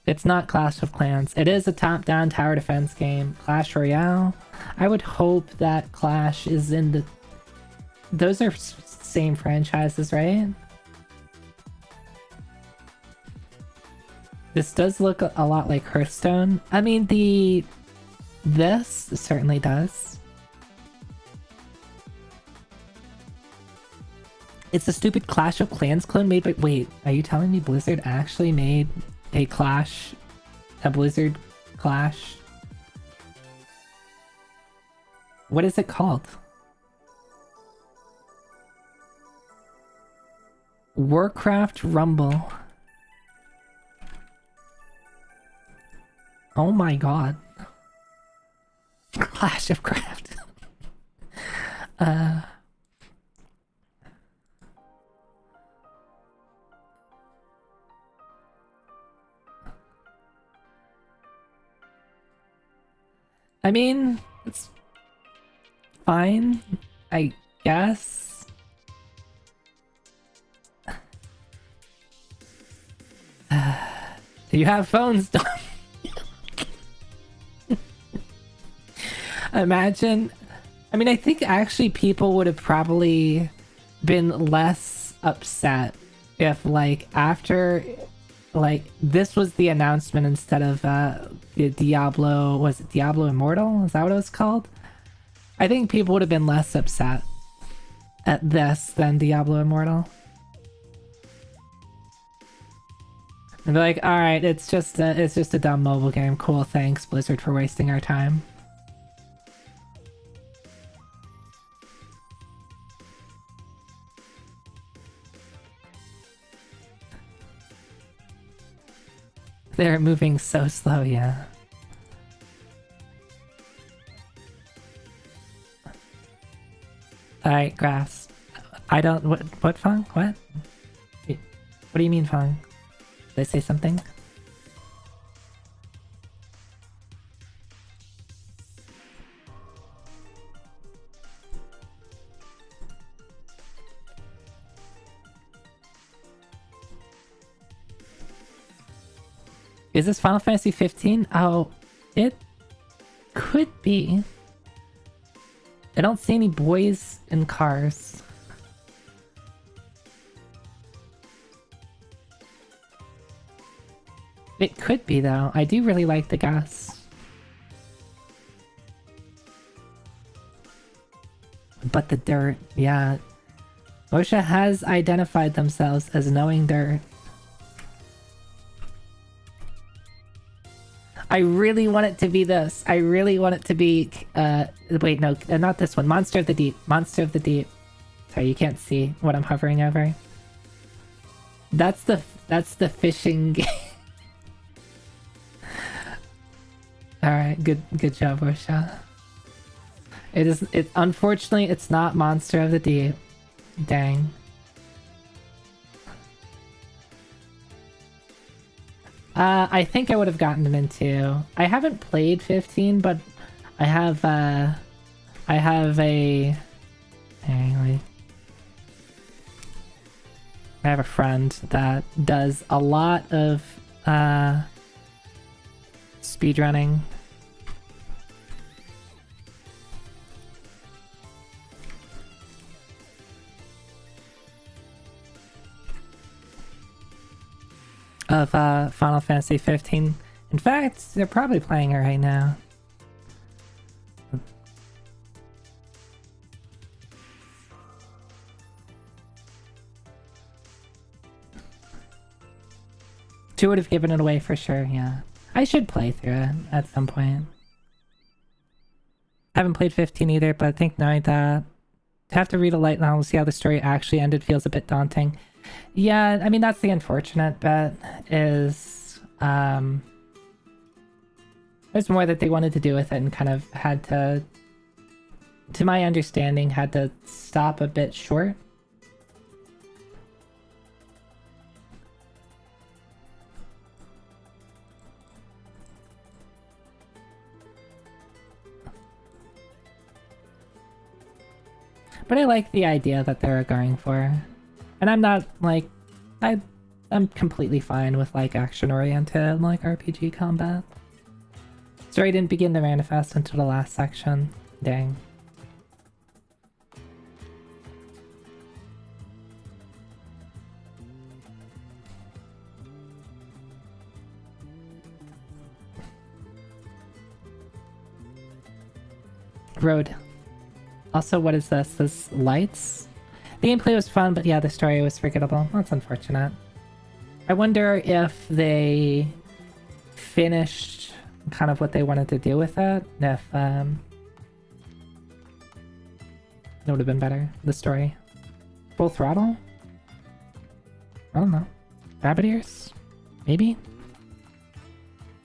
It's not Clash of Clans. It is a top-down tower defense game. Clash Royale. I would hope that Clash is in the... Those are same franchises, right? This does look a lot like Hearthstone. I mean, this certainly does. It's a stupid Clash of Clans clone made by... Wait, are you telling me Blizzard actually made a Blizzard Clash? What is it called? Warcraft Rumble. Oh my god. Clash of Craft. I mean, it's fine, I guess. You have phones, Dom. Imagine. I mean, I think actually people would have probably been less upset if, like, after, like, this was the announcement instead of the Diablo. Was it Diablo Immortal? Is that what it was called? I think people would have been less upset at this than Diablo Immortal. And be like, all right, it's just a dumb mobile game. Cool, thanks Blizzard for wasting our time. They're moving so slow, yeah. Alright, grass. I don't... What Fong? What? What do you mean, Fong? Did I say something? Is this Final Fantasy 15? Oh, it could be. I don't see any boys in cars. It could be though. I do really like the gas. But the dirt, yeah. OSHA has identified themselves as knowing dirt. I really want it to be this. I really want it to be, wait, no, not this one. Monster of the Deep. Monster of the Deep. Sorry, you can't see what I'm hovering over. That's the fishing game. Alright, good job, OSHA. Unfortunately, it's not Monster of the Deep. Dang. I think I would have gotten it into. I haven't played 15, but I have a... Anyway. I have a friend that does a lot of speedrunning. Of Final Fantasy 15. In fact, they're probably playing it right now. Two would have given it away for sure, yeah. I should play through it at some point. I haven't played 15 either, but I think knowing that to have to read a light novel to see how the story actually ended feels a bit daunting. Yeah, I mean, that's the unfortunate bit, is there's more that they wanted to do with it and kind of had to my understanding, had to stop a bit short. But I like the idea that they're going for. And I'm not, like, I'm completely fine with, like, action-oriented, like, RPG combat. Story didn't begin to manifest until the last section. Dang. Road. Also, what is this? This lights? The gameplay was fun, but yeah, the story was forgettable. That's unfortunate. I wonder if they finished kind of what they wanted to do with it. If, it would have been better. The story. Full throttle? I don't know. Rabbit ears? Maybe?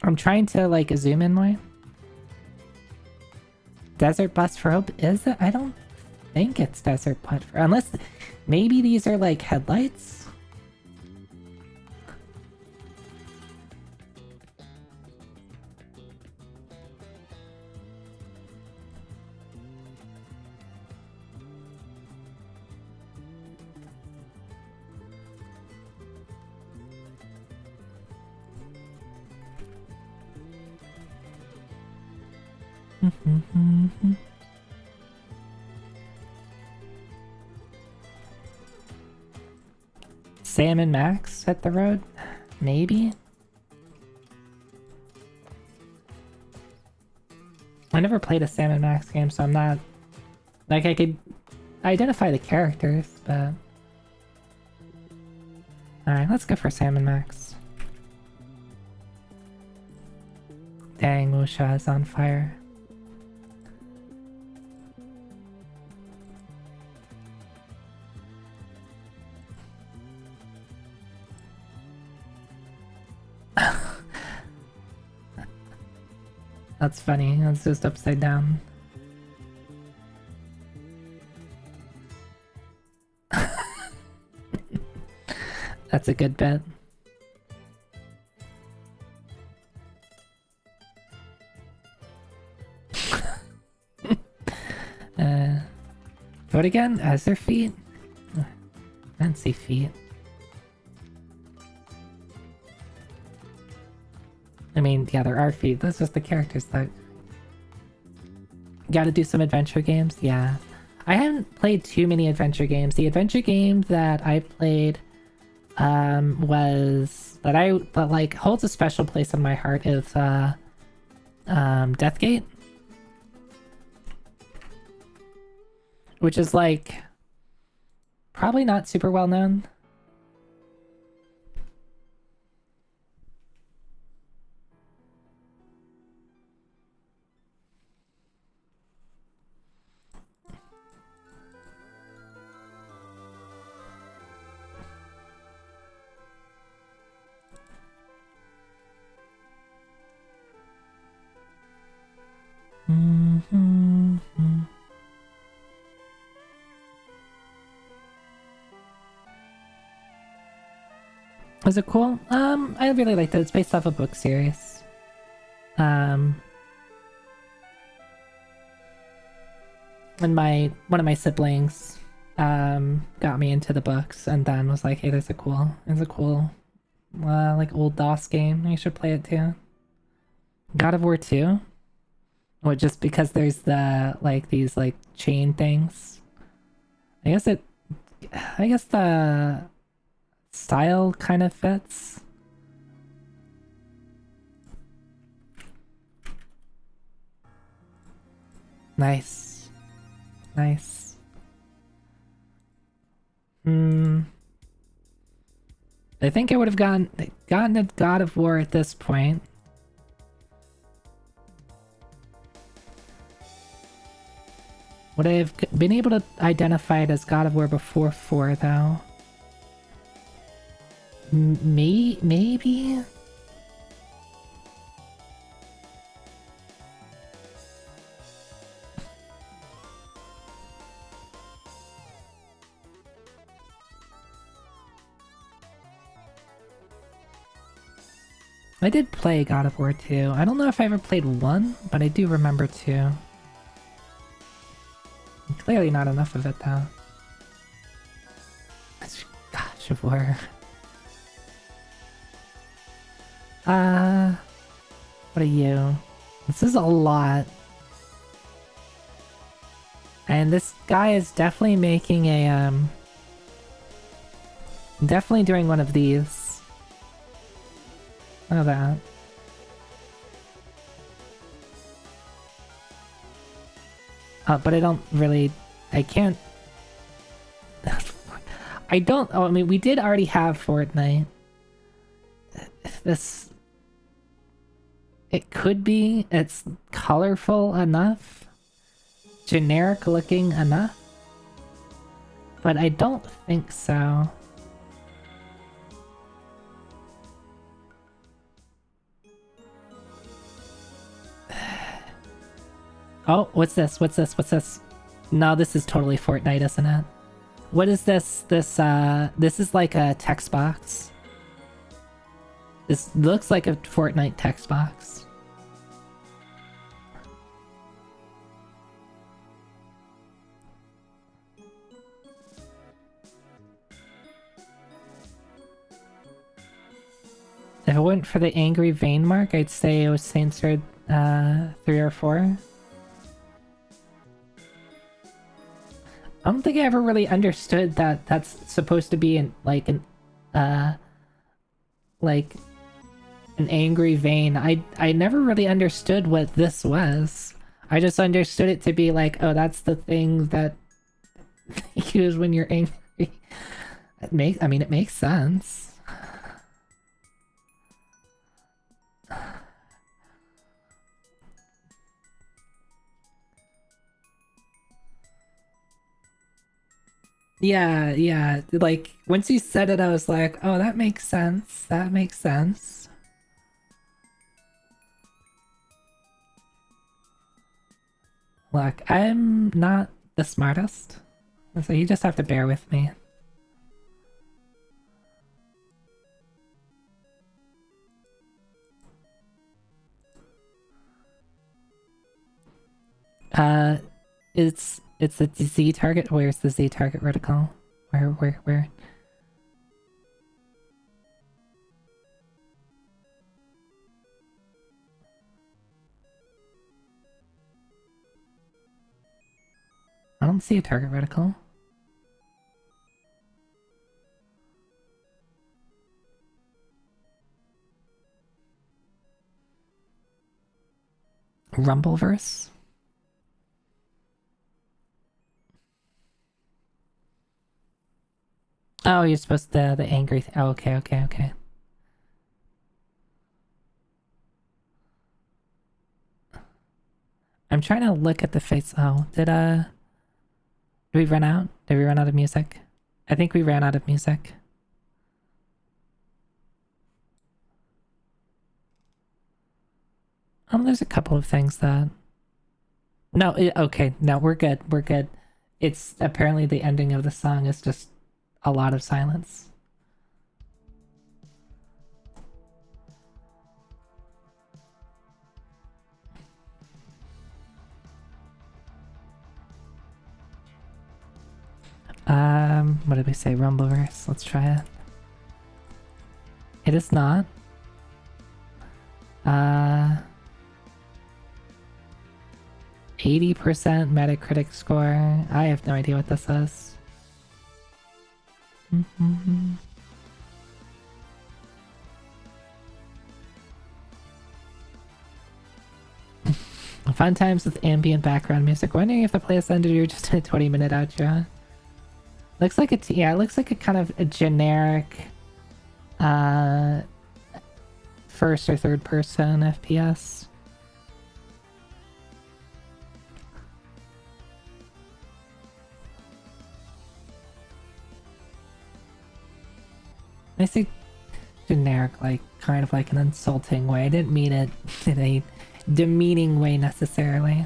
I'm trying to, like, zoom in more. Desert Bus for Hope? Is it? I don't think it's Desert Bus for... Unless... Maybe these are, like, headlights? Sam and Max hit the road? Maybe? I never played a Sam and Max game, so I'm not... Like, I could identify the characters, but... Alright, let's go for Sam and Max. Dang, Musha is on fire. That's funny, it's just upside down. That's a good bet. What again? As their feet? Fancy feet. mean, yeah, there are few. That's just the characters that... Gotta do some adventure games? Yeah. I haven't played too many adventure games. The adventure game that I played was... that like holds a special place in my heart is Guessthe.Game. Which is like... probably not super well known. Was it cool? I really liked it. It's based off a book series. And one of my siblings got me into the books and then was like, hey, there's a cool like old DOS game. You should play it too. God of War 2? Or just because there's the like these like chain things. I guess the style kind of fits. Nice. Nice. I think I would have gotten a God of War at this point. Would I have been able to identify it as God of War before 4 though? Maybe? I did play God of War 2. I don't know if I ever played 1, but I do remember 2. Clearly not enough of it though. Gosh of War. What are you? This is a lot. And this guy is definitely making a, definitely doing one of these. Look at that. But I don't really... I can't... I don't... Oh, I mean, we did already have Fortnite. This... It could be. It's colorful enough. Generic looking enough. But I don't think so. Oh, what's this? What's this? What's this? No, this is totally Fortnite, isn't it? What is this? This is like a text box. This looks like a Fortnite text box. If it went for the angry vein mark, I'd say it was Saints Row 3 or 4. I don't think I ever really understood that that's supposed to be like an angry vein. I never really understood what this was. I just understood it to be like, oh, that's the thing that you use when you're angry. It makes sense. Yeah, like, once you said it, I was like, oh, that makes sense, that makes sense. Look, I'm not the smartest, so you just have to bear with me. It's the Z target. Where's the Z target reticle? Where? don't see a target reticle. Rumbleverse? Oh, you're supposed to the angry. Oh, okay, okay, okay. I'm trying to look at the face. Oh, did we run out? Did we run out of music? I think we ran out of music. There's a couple of things that... No, okay, no, we're good, we're good. It's apparently the ending of the song is just a lot of silence. What did we say? Rumbleverse. Let's try it. It is not. 80% Metacritic score. I have no idea what this is. Fun times with ambient background music. Wondering if the playlist ended or just a 20-minute outro. Looks like it's, yeah, it looks like a kind of a generic first or third person FPS. I say generic, like kind of like an insulting way. I didn't mean it in a demeaning way necessarily.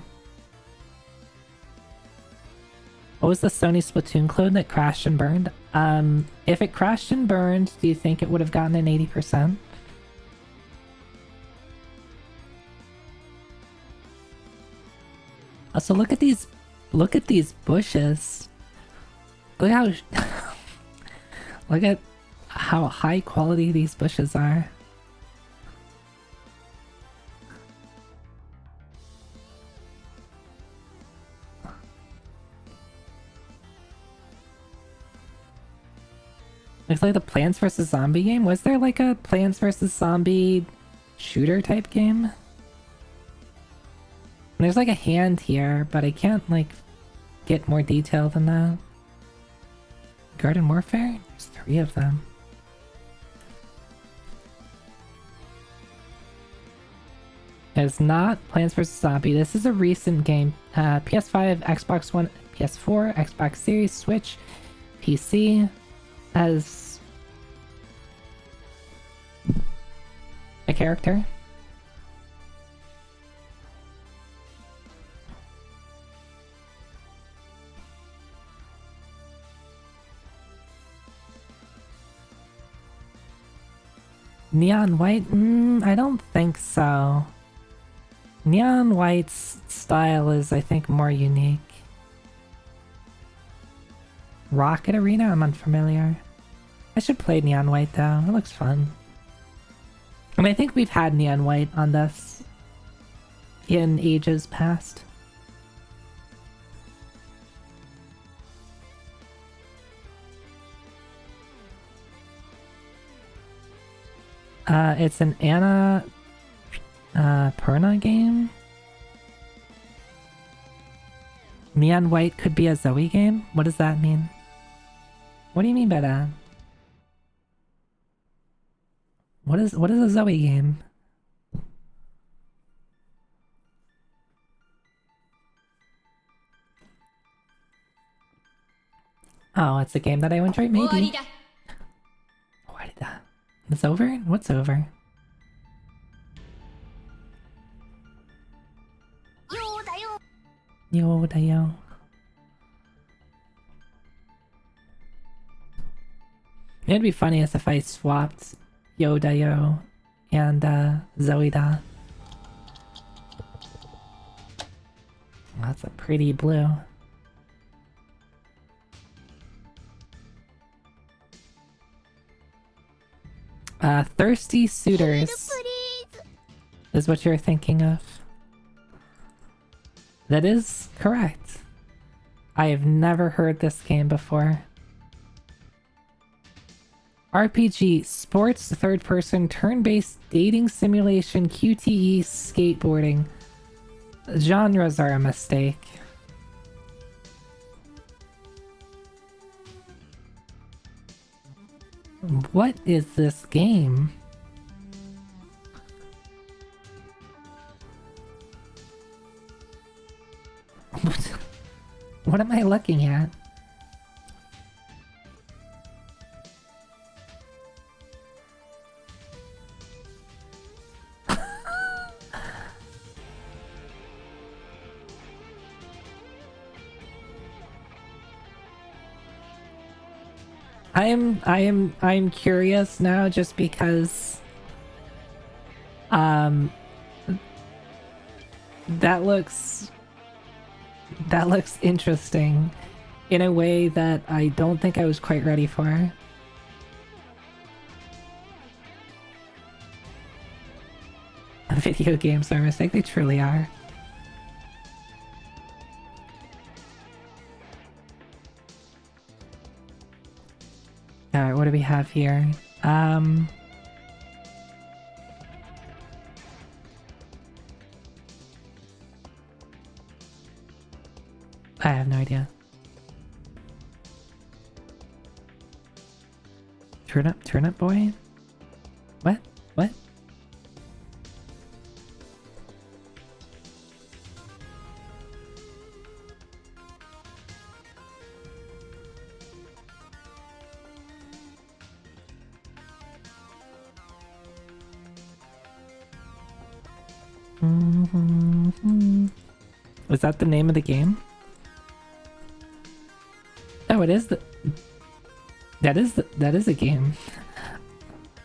What was the Sony Splatoon clone that crashed and burned? If it crashed and burned, do you think it would have gotten an 80%? Also, look at these bushes. Look how look at how high quality these bushes are. Looks like the Plants vs. Zombie game. Was there like a Plants vs. Zombie shooter type game? There's like a hand here, but I can't like get more detail than that. Garden Warfare? There's 3 of them. It's not Plants vs. Zombie. This is a recent game. PS5, Xbox One, PS4, Xbox Series, Switch, PC. As a character. Neon White? I don't think so. Neon White's style is, I think, more unique. Rocket Arena? I'm unfamiliar. I should play Neon White though, it looks fun. And I think we've had Neon White on this in ages past. It's an Anna Perna game? Neon White could be a Zoe game? What does that mean? What do you mean by that? What is a Zoe game? Oh, it's a game that I enjoy, maybe. Why did that? It's over? What's over? Yo da yo. It'd be funniest if I swapped Yo-Da-Yo and Zoida. That's a pretty blue. Thirsty Suitors is what you're thinking of. That is correct. I have never heard this game before. RPG, sports, third-person, turn-based, dating simulation, QTE, skateboarding. Genres are a mistake. What is this game? What am I looking at? I'm curious now just because that looks interesting in a way that I don't think I was quite ready for. Video games are a mistake, they truly are. Alright, what do we have here? I have no idea. Turnip boy? What? What? Was that the name of the game? Oh, it is that is a game.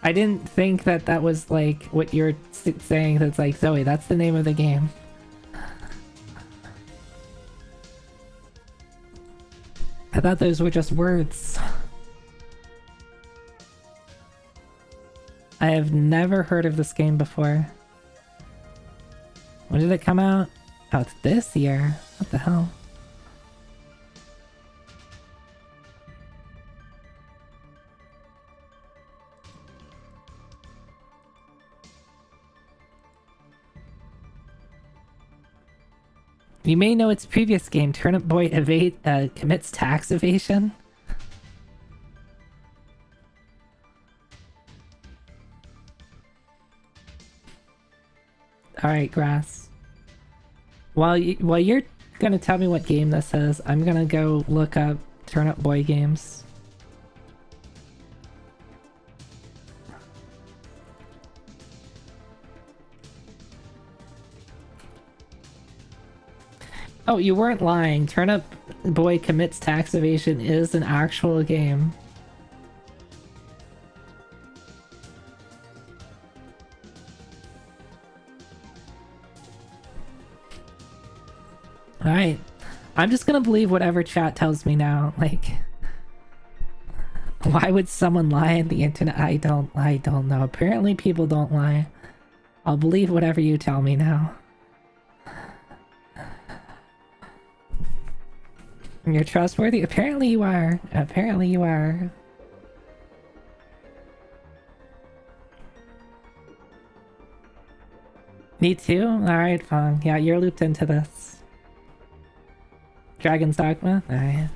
I didn't think that was like what you're saying. That's like, Zoe, that's the name of the game. I thought those were just words. I have never heard of this game before. When did it come out? Oh, it's this year. What the hell? You may know its previous game, Turnip Boy commits tax evasion. Alright, Grass. While you're gonna tell me what game this is, I'm gonna go look up Turnip Boy games. Oh, you weren't lying. Turnip Boy Commits Tax Evasion is an actual game. Alright. I'm just gonna believe whatever chat tells me now. Like, why would someone lie on the internet? I don't know. Apparently people don't lie. I'll believe whatever you tell me now. You're trustworthy? Apparently you are. Apparently you are. Me too? Alright, fine. Yeah, you're looped into this. Dragon's Dogma? Alright.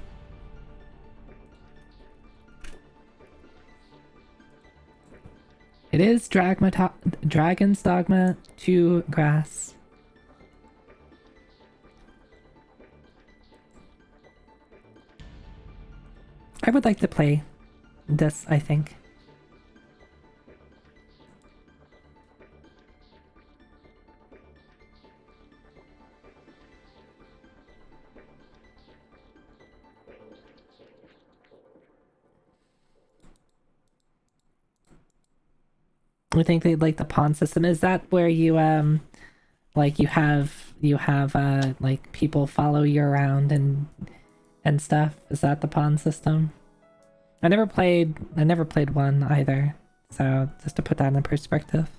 It is Dragon's Dogma 2 Grass. I would like to play this, I think. I think they'd like the pawn system. Is that where you like you have like people follow you around and stuff? Is that the pawn system? I never played one either. So just to put that in perspective.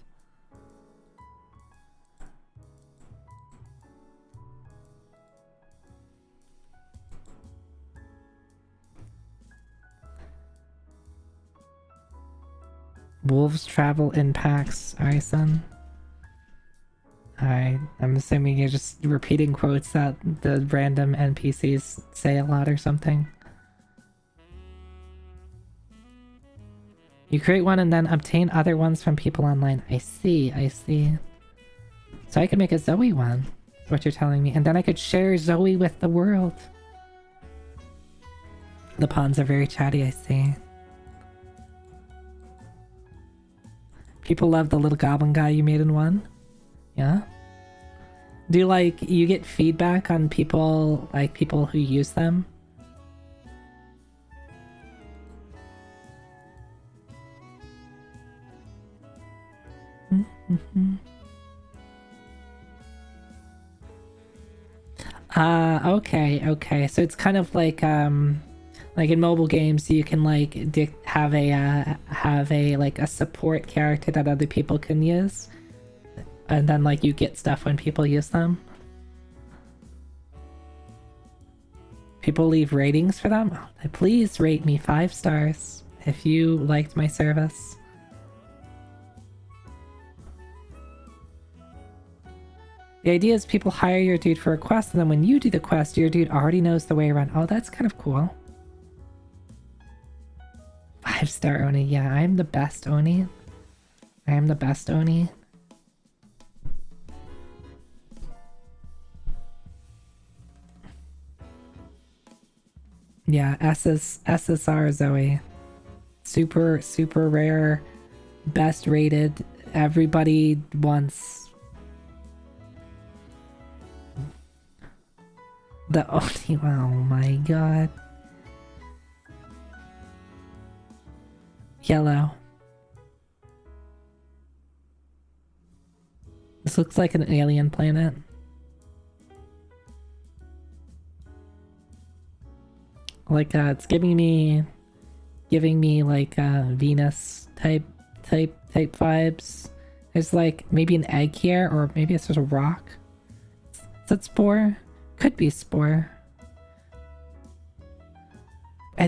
Wolves travel in packs, Arison. Alright, I'm assuming you're just repeating quotes that the random NPCs say a lot or something. You create one and then obtain other ones from people online. I see, I see. So I could make a Zoe one, is what you're telling me. And then I could share Zoe with the world. The pawns are very chatty, I see. People love the little goblin guy you made in one. Yeah? Do you like, you get feedback on people, like people who use them? Okay. So it's kind of like in mobile games, you can like have a like a support character that other people can use, and then like you get stuff when people use them. People leave ratings for them. Oh, please rate me 5 stars if you liked my service. The idea is people hire your dude for a quest, and then when you do the quest, your dude already knows the way around. Oh, that's kind of cool. 5-star Oni. Yeah, I'm the best Oni. I am the best Oni. Yeah, SSR Zoe. Super, super rare. Best rated. Everybody wants... the Oni. Oh my god. Yellow. This looks like an alien planet. Like it's giving me like Venus type vibes. There's like maybe an egg here, or maybe it's just a rock. Is that spore? Could be spore.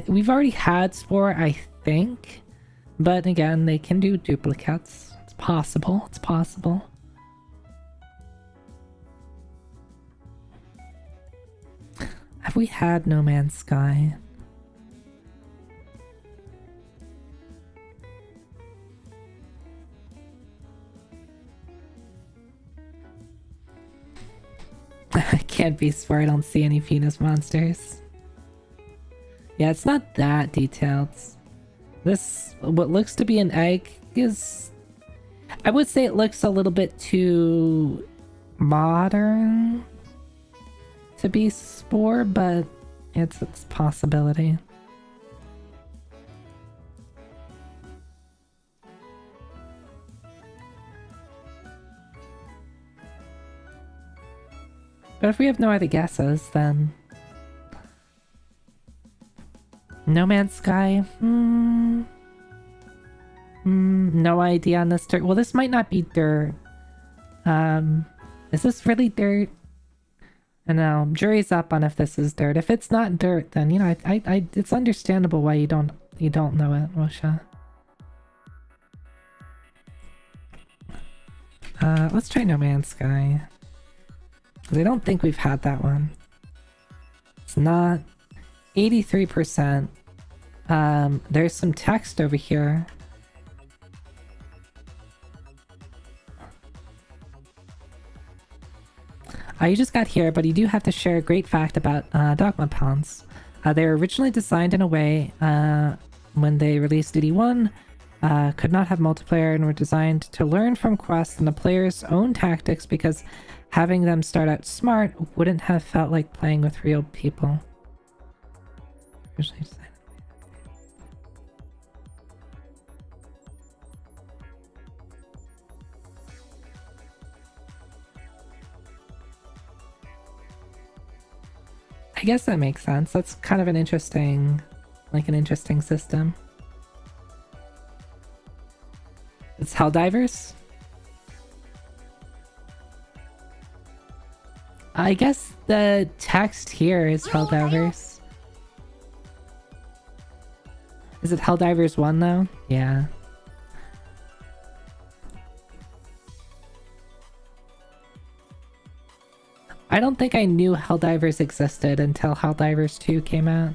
We've already had spore, I think. But again, they can do duplicates. It's possible. It's possible. Have we had No Man's Sky? I can't be spore. I don't see any Venus monsters. Yeah, it's not that detailed. This, what looks to be an egg, is... I would say it looks a little bit too modern to be spore, but it's a possibility. But if we have no other guesses, then... No Man's Sky? No idea on this dirt. Well, this might not be dirt. Is this really dirt? I know, jury's up on if this is dirt. If it's not dirt, then, you know, it's understandable why you don't know it, Rosha. Let's try No Man's Sky. Because I don't think we've had that one. It's not 83%. There's some text over here. You just got here, but you do have to share a great fact about Dogma Pounds. They were originally designed in a way, when they released Duty 1, could not have multiplayer and were designed to learn from quests and the player's own tactics, because having them start out smart wouldn't have felt like playing with real people. I guess that makes sense. That's kind of an interesting, like an interesting system. It's Helldivers? I guess the text here is Helldivers. Is it Helldivers 1 though? Yeah. I don't think I knew Helldivers existed until Helldivers 2 came out.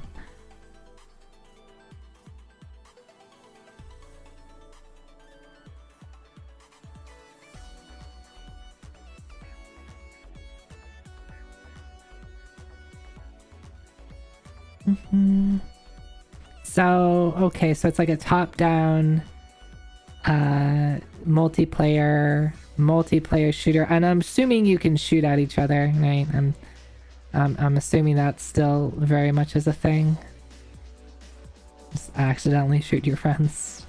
So, okay, so it's like a top-down multiplayer shooter, and I'm assuming you can shoot at each other, right? I'm assuming that still very much is a thing. Just accidentally shoot your friends.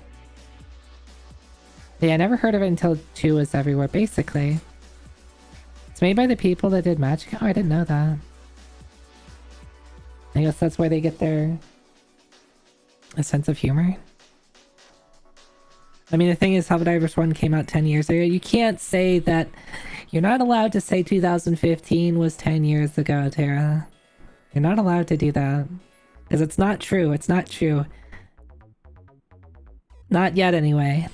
Yeah, I never heard of it until 2 was everywhere, basically. It's made by the people that did Magic. Oh, I didn't know that. I guess that's where they get their a sense of humor. I mean, the thing is, Helldivers 1 came out 10 years ago. You can't say that... You're not allowed to say 2015 was 10 years ago, Tara. You're not allowed to do that. Because it's not true. It's not true. Not yet, anyway.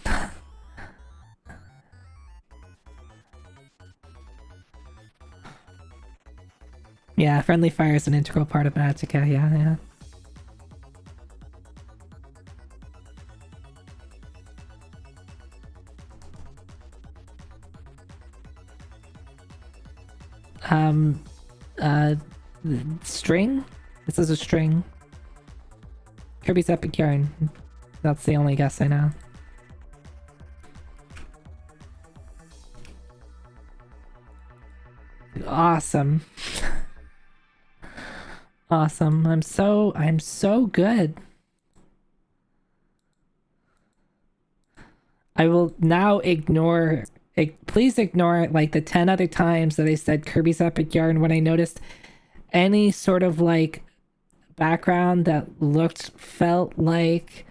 Yeah, friendly fire is an integral part of Magicka. Yeah. String? This is a string. Kirby's Epic Yarn. That's the only guess I know. Awesome. Awesome. I'm so good. I will now ignore... Please ignore like the 10 other times that I said Kirby's Epic Yarn when I noticed any sort of like background that felt like,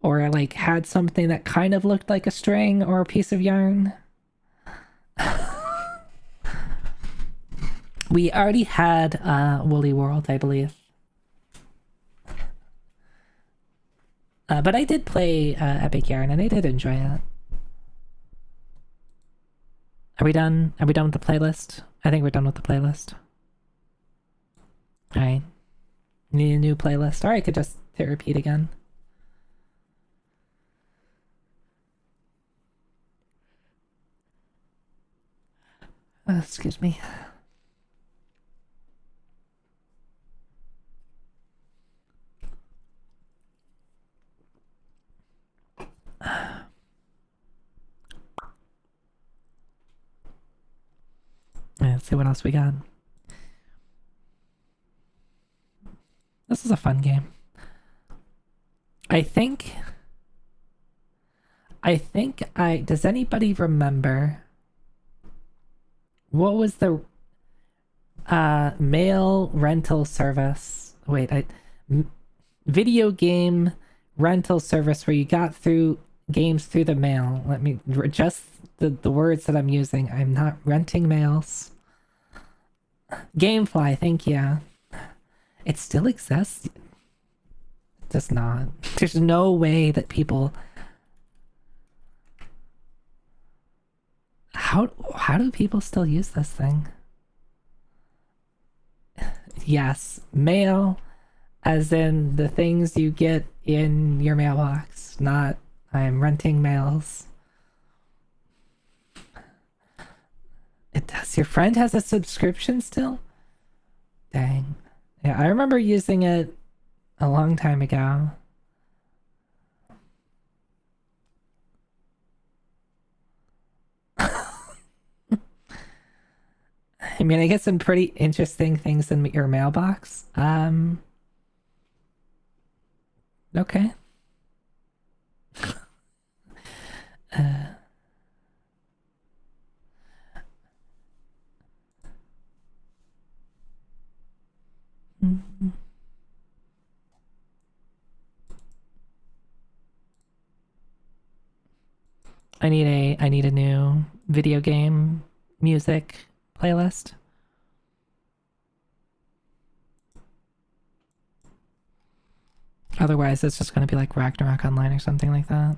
or like had something that kind of looked like a string or a piece of yarn. We already had Woolly World, I believe. But I did play Epic Yarn and I did enjoy it. Are we done? Are we done with the playlist? I think we're done with the playlist. Alright. Need a new playlist. Or I could just hit repeat again. Excuse me. Let's see what else we got. This is a fun game. I think does anybody remember what was the mail rental service? Wait, video game rental service where you got through games through the mail. Let me adjust the words that I'm using. I'm not renting mails. Gamefly, thank you. It still exists? It does not. There's no way that people... How do people still use this thing? Yes, mail, as in the things you get in your mailbox, not I'm renting mails. It does. Your friend has a subscription still? Dang. Yeah, I remember using it a long time ago. I mean, I get some pretty interesting things in your mailbox. Okay. I need a new video game music playlist. Otherwise, it's just going to be like Ragnarok Online or something like that.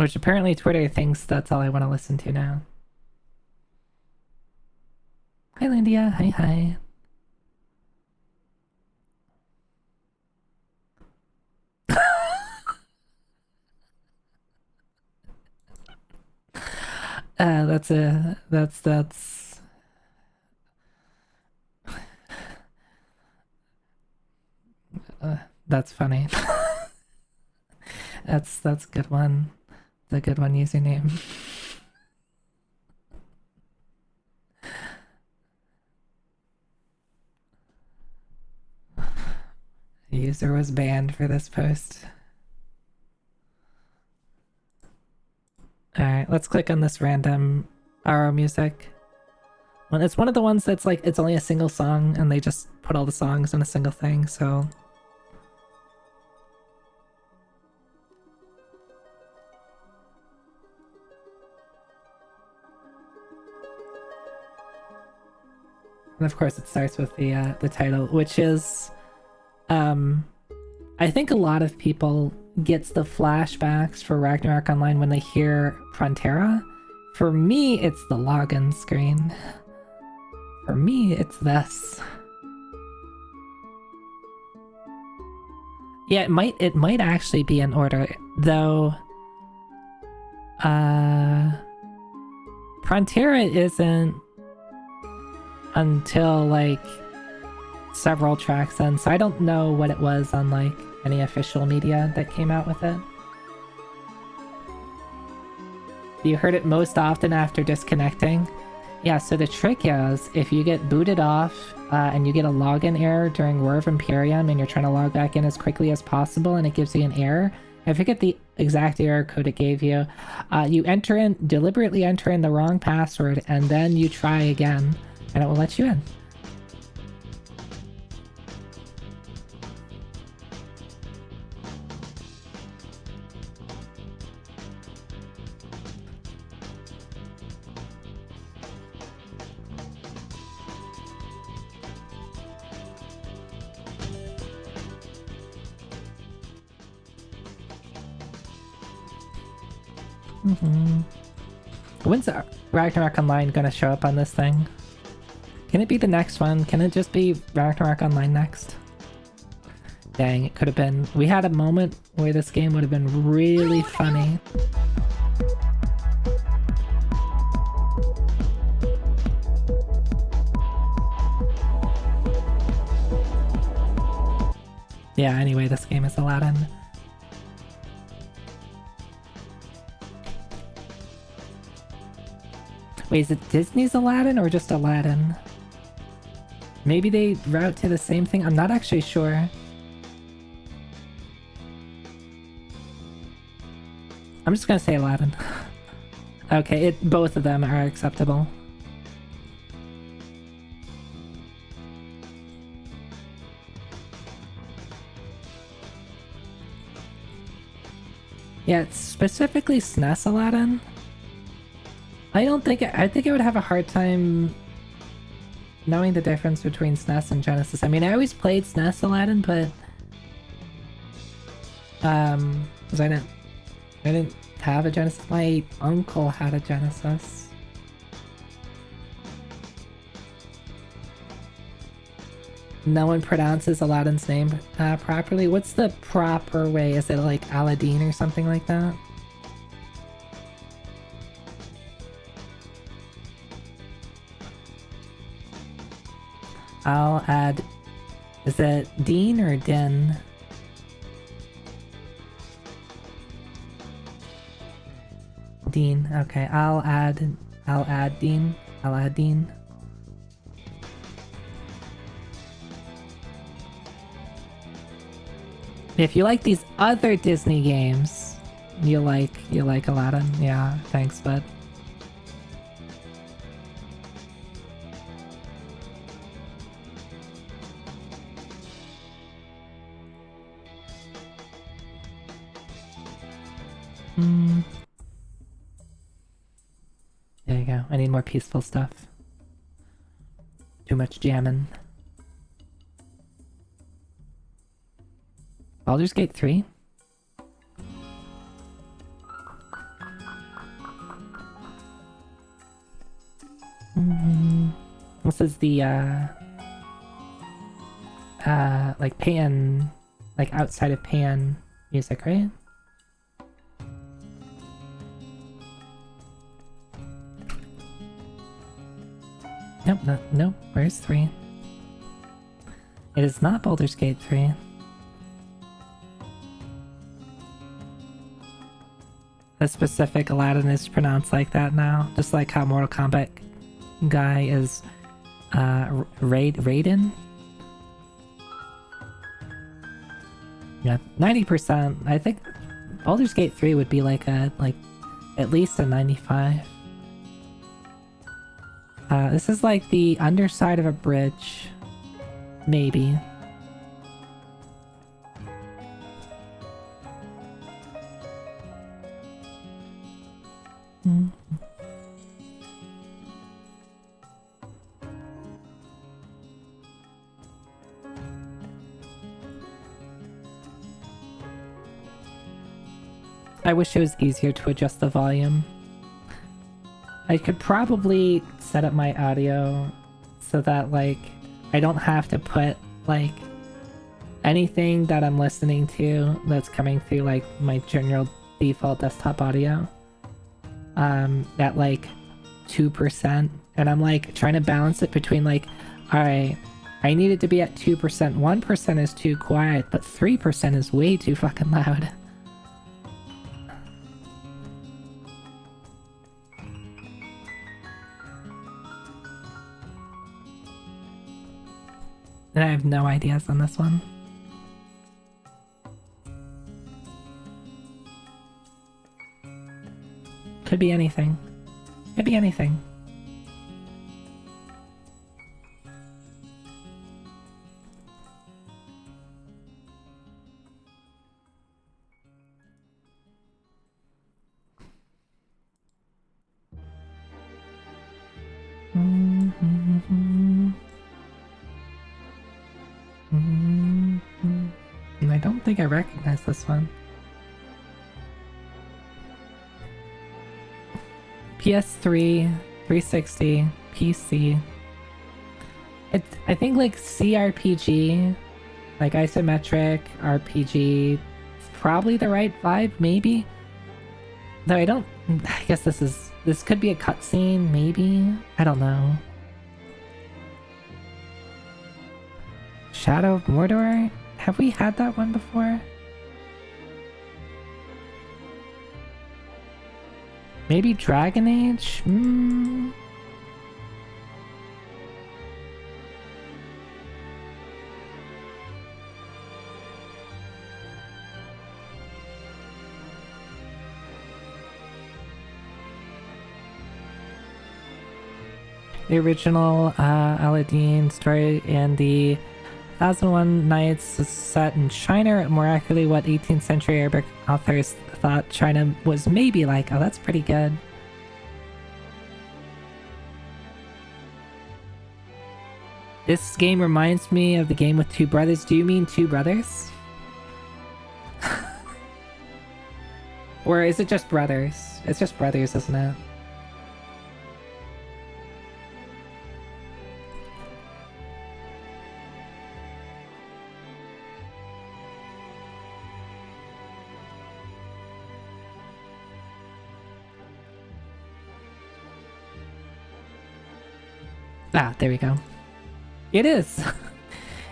Which apparently Twitter thinks that's all I want to listen to now. Hi, Landia. Hi, hi. That's funny. That's a good one. It's a good one username. The user was banned for this post. Alright, let's click on this random RO music. Well, it's one of the ones that's like, it's only a single song and they just put all the songs in a single thing, so... And of course it starts with the title, which is... I think a lot of people gets the flashbacks for Ragnarok Online when they hear Frontera. For me, it's the login screen. For me, it's this. Yeah, it might actually be in order, though. Frontera isn't until like several tracks in, so I don't know what it was on like any official media that came out with it. You heard it most often after disconnecting. Yeah, so the trick is if you get booted off and you get a login error during War of Imperium and you're trying to log back in as quickly as possible and it gives you an error, I forget the exact error code it gave you, you deliberately enter in the wrong password and then you try again and it will let you in. When's Ragnarok Online gonna show up on this thing? Can it be the next one? Can it just be Ragnarok Online next? Dang, it could have been. We had a moment where this game would have been really funny. Yeah, anyway, this game is Aladdin. Wait, is it Disney's Aladdin or just Aladdin? Maybe they route to the same thing? I'm not actually sure. I'm just gonna say Aladdin. Okay, both of them are acceptable. Yeah, it's specifically SNES Aladdin. I think I would have a hard time knowing the difference between SNES and Genesis. I mean, I always played SNES Aladdin, but because I didn't have a Genesis. My uncle had a Genesis. No one pronounces Aladdin's name properly. What's the proper way? Is it like Aladdin or something like that? I'll add... Is it Dean or Din? Dean. Okay, I'll add Dean. I'll add Dean. If you like these other Disney games, you like Aladdin. Yeah, thanks, bud. There you go. I need more peaceful stuff. Too much jamming. Baldur's Gate 3? This is the like pan, like outside of pan music, right? Nope, nope. Where's 3? It is not Baldur's Gate 3. The specific Aladdin is pronounced like that now, just like how Mortal Kombat guy is Raiden. Yeah, 90%. I think Baldur's Gate 3 would be like a at least a 95. This is like the underside of a bridge. Maybe. I wish it was easier to adjust the volume. I could probably set up my audio so that, like, I don't have to put, like, anything that I'm listening to that's coming through, like, my general default desktop audio at, like, 2%. And I'm, like, trying to balance it between, like, alright, I need it to be at 2%. 1% is too quiet, but 3% is way too fucking loud. And I have no ideas on this one. Could be anything. Could be anything. And I don't think I recognize this one. PS3, 360, PC. I think like CRPG, like isometric RPG, is probably the right vibe, maybe. Though I guess this could be a cutscene, maybe? I don't know. Shadow of Mordor? Have we had that one before? Maybe Dragon Age? The original Aladdin story and the 1001 Nights was set in China, more accurately what 18th century Arabic authors thought China was maybe like. Oh, that's pretty good. This game reminds me of the game with two brothers. Do you mean two brothers? Or is it just brothers? It's just brothers, isn't it? Ah, there we go. It is!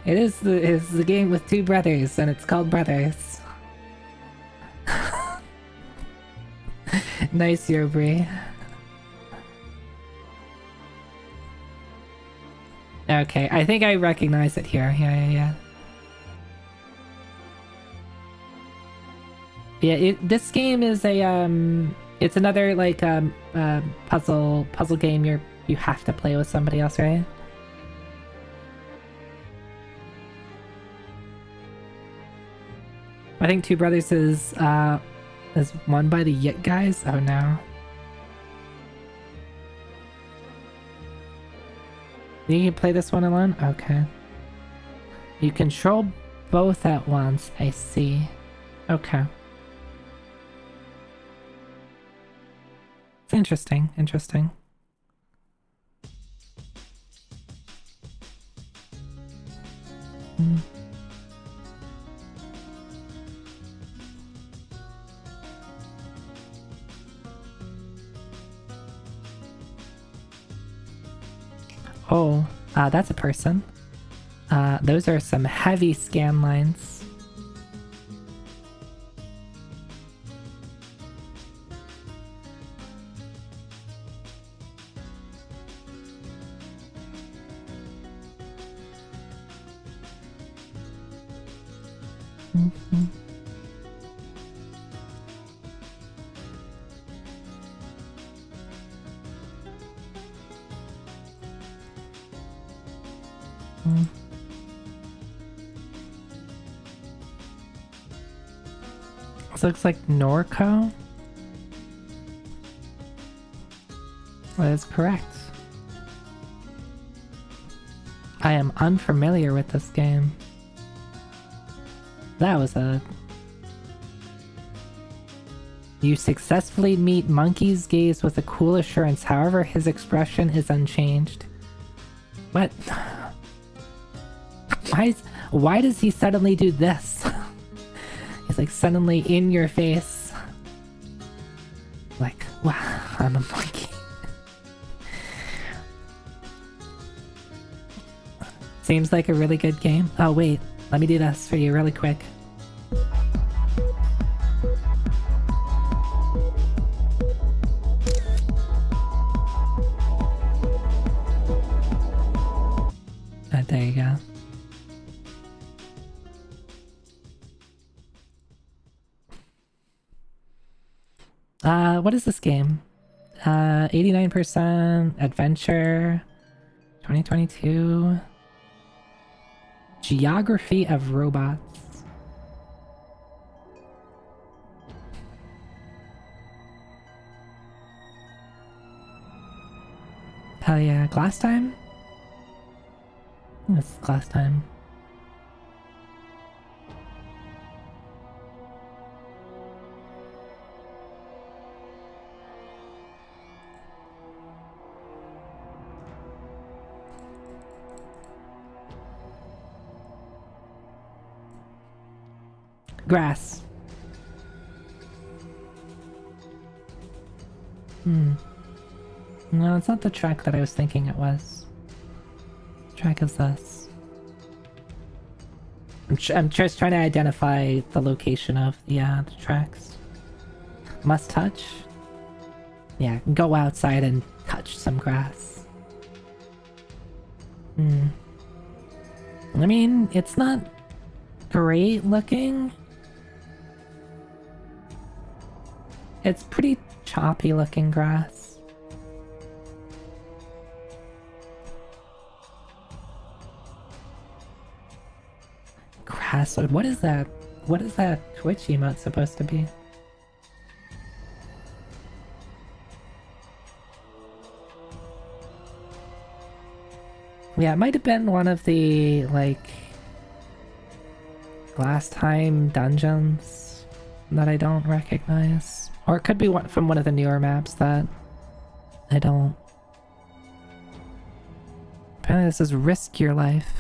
It is the game with two brothers, and it's called Brothers. Nice, Yobri. Okay, I think I recognize it here. Yeah. Yeah, this game is a, it's another, like, puzzle game you have to play with somebody else, right? I think Two Brothers is won by the Yit guys. Oh no. You can play this one alone? Okay. You control both at once, I see. Okay. It's interesting. Oh, that's a person. Those are some heavy scan lines. This looks like Norco. That is correct. I am unfamiliar with this game. That was a... You successfully meet Monkey's gaze with a cool assurance, however his expression is unchanged. What? Why does he suddenly do this? He's like suddenly in your face. Like, wow, I'm a monkey. Seems like a really good game. Oh wait, let me do this for you really quick. There you go. What is this game? 89% adventure, 2022. Geography of robots. Hell yeah, glass time? It's glass time. Grass. No, it's not the track that I was thinking it was. What track is this? I'm just trying to identify the location of the tracks. Must touch? Yeah, go outside and touch some grass. I mean, it's not great looking. It's pretty choppy looking grass. Grass, what is that? What is that Twitch emote supposed to be? Yeah, it might have been one of the, like, last time dungeons that I don't recognize. Or it could be one from one of the newer maps that I don't. Apparently this is Risk Your Life.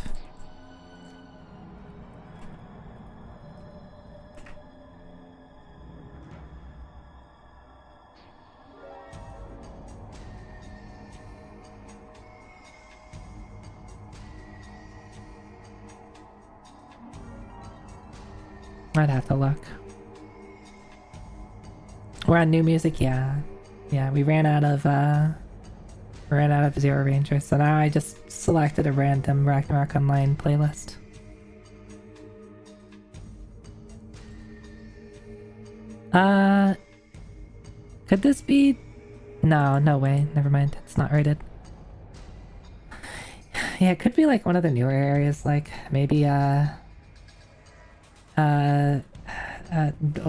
I'd have to look. We're on new music, yeah. Yeah, we ran out of Zero Ranger, so now I just selected a random Ragnarok Online playlist. Could this be? No, no way. Never mind. It's not rated. Yeah, it could be like one of the newer areas, like maybe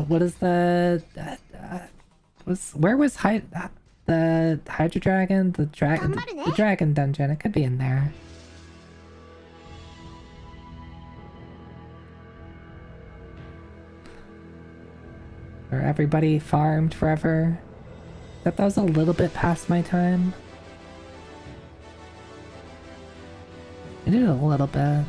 what is the where was the Hydro Dragon? The dragon dungeon. It could be in there. Where everybody farmed forever. That was a little bit past my time. I did a little bit.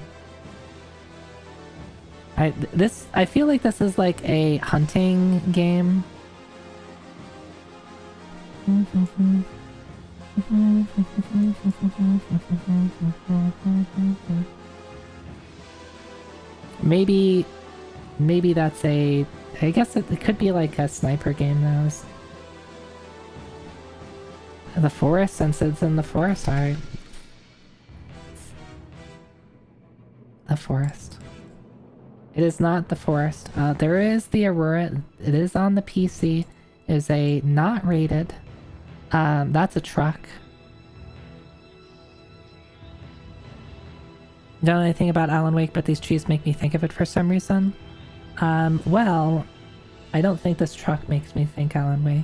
I feel like this is like a hunting game. Maybe that's a... I guess it could be like a sniper game though. The forest, since it's in the forest, alright. The forest. It is not the forest. There is the Aurora. It is on the PC. It is a not rated. That's a truck. Don't know anything about Alan Wake, but these trees make me think of it for some reason. Well, I don't think this truck makes me think Alan Wake.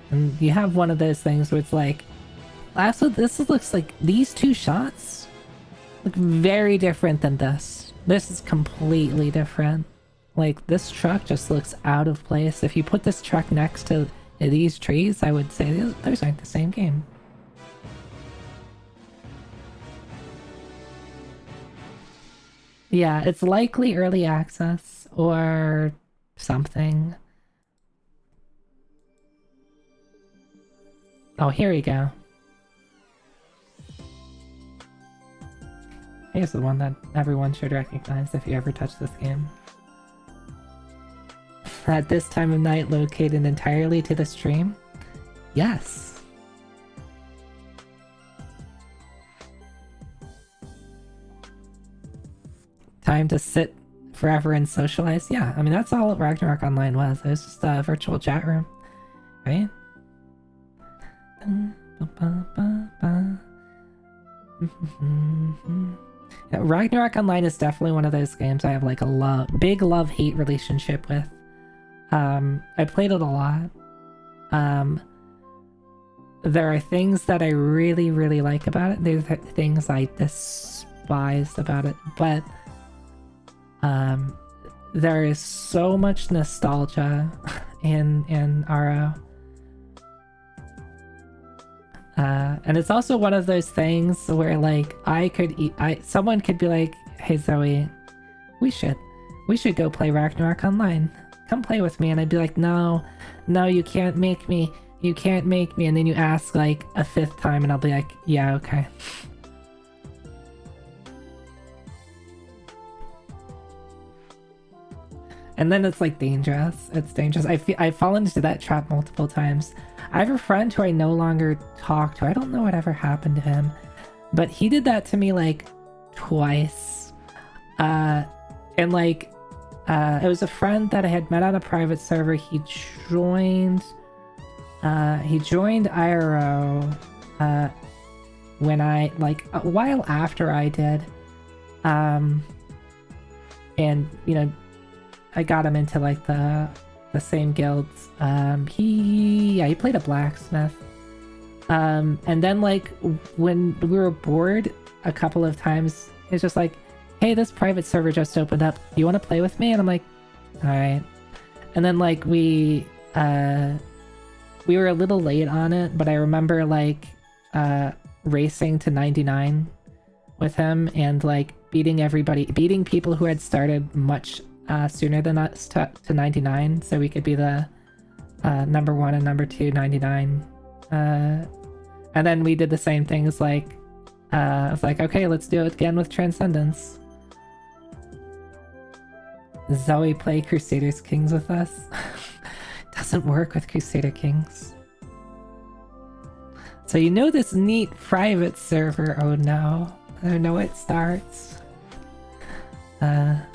And you have one of those things where it's like, this looks like these two shots look very different than this. This is completely different. Like, this truck just looks out of place. If you put this truck next to these trees, I would say those aren't the same game. Yeah, it's likely early access or something. Oh, here we go. Here's the one that everyone should recognize if you ever touch this game. At this time of night, located entirely to the stream? Yes. Time to sit forever and socialize? Yeah, I mean, that's all Ragnarok Online was. It was just a virtual chat room, right? Yeah, Ragnarok Online is definitely one of those games I have like a big love-hate relationship with. I played it a lot. There are things that I really, really like about it. There's things I despised about it, but there is so much nostalgia in RO. And it's also one of those things where like someone could be like, "Hey Zoe, we should go play Ragnarok Online. Come play with me," and I'd be like, no, you can't make me, and then you ask like a fifth time and I'll be like, yeah, okay. And then it's like dangerous. It's dangerous. I've fallen into that trap multiple times. I have a friend who I no longer talk to. I don't know whatever happened to him, but he did that to me like twice. And like it was a friend that I had met on a private server. He joined IRO when I, like, a while after I did. And you know, I got him into like the same guilds. He played a blacksmith. And then like when we were bored a couple of times, he was just like, "Hey, this private server just opened up. You want to play with me?" And I'm like, "All right." And then like we were a little late on it, but I remember like racing to 99 with him and like beating people who had started much sooner than us to 99, so we could be the number 1 and number 2 99. And then we did the same things like I was like, okay, let's do it again with Transcendence. Zoe play Crusaders Kings with us. Doesn't work with Crusader Kings. So you know this neat private server, oh no. I know it starts. I'd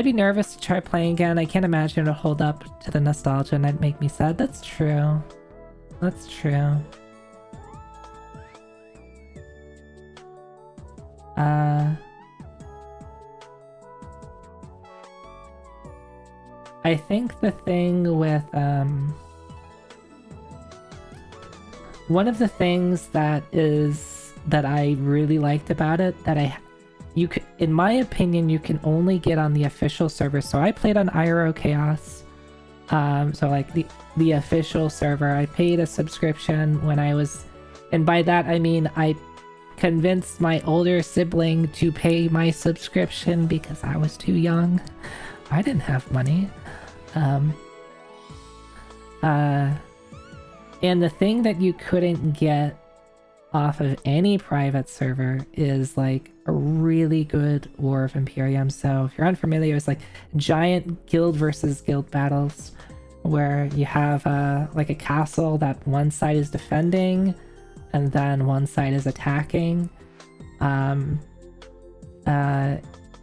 be nervous to try playing again. I can't imagine it'll hold up to the nostalgia and it'd make me sad. That's true. That's true. I think the thing with one of the things that I really liked about it, that you could, in my opinion, you can only get on the official server. So I played on IRO Chaos, So like the official server. I paid a subscription when I was, and by that I mean I convinced my older sibling to pay my subscription because I was too young. I didn't have money. And the thing that you couldn't get off of any private server is like a really good War of Imperium. So if you're unfamiliar, it's like giant guild versus guild battles where you have like a castle that one side is defending and then one side is attacking. In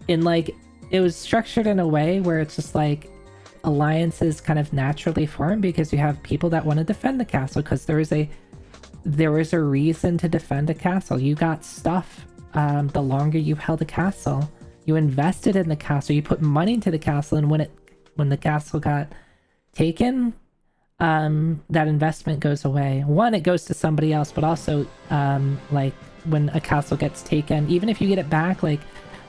like, it was structured in a way where it's just like alliances kind of naturally form because you have people that want to defend the castle because there was a reason to defend a castle. You got stuff the longer you held a castle. You invested in the castle, you put money into the castle, and when the castle got taken, that investment goes away. One, it goes to somebody else, but also like when a castle gets taken, even if you get it back, like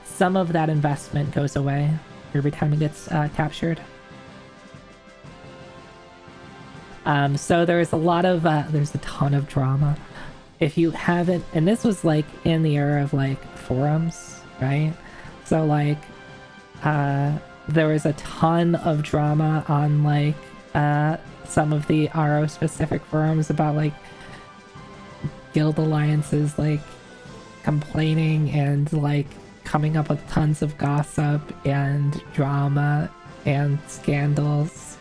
some of that investment goes away every time it gets captured. So there's a lot of there's a ton of drama. If you haven't, and this was like in the era of like forums, right? So like there was a ton of drama on like some of the RO specific forums about like guild alliances like complaining and like coming up with tons of gossip and drama and scandals.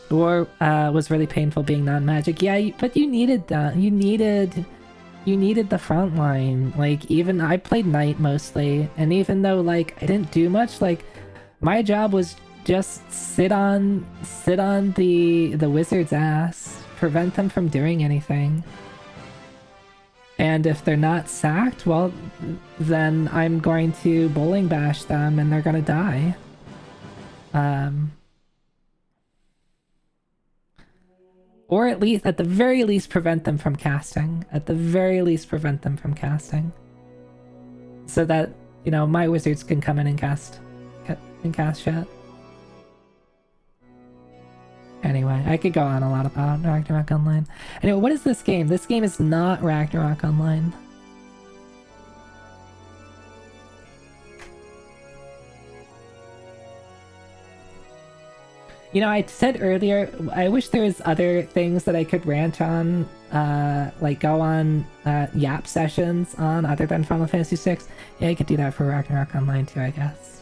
War was really painful being non-magic. Yeah, but you needed that. You needed the front line. Like, even I played Knight mostly, and even though like I didn't do much, like my job was just sit on the wizard's ass, prevent them from doing anything. And if they're not sacked, well, then I'm going to bowling bash them and they're gonna die. Or at least, at the very least, prevent them from casting. At the very least, prevent them from casting. So that, you know, my wizards can come in and cast shit. Anyway, I could go on a lot about Ragnarok Online. Anyway, what is this game? This game is not Ragnarok Online. You know, I said earlier, I wish there was other things that I could rant on, like go on yap sessions on other than Final Fantasy VI. Yeah, I could do that for Ragnarok Online too, I guess.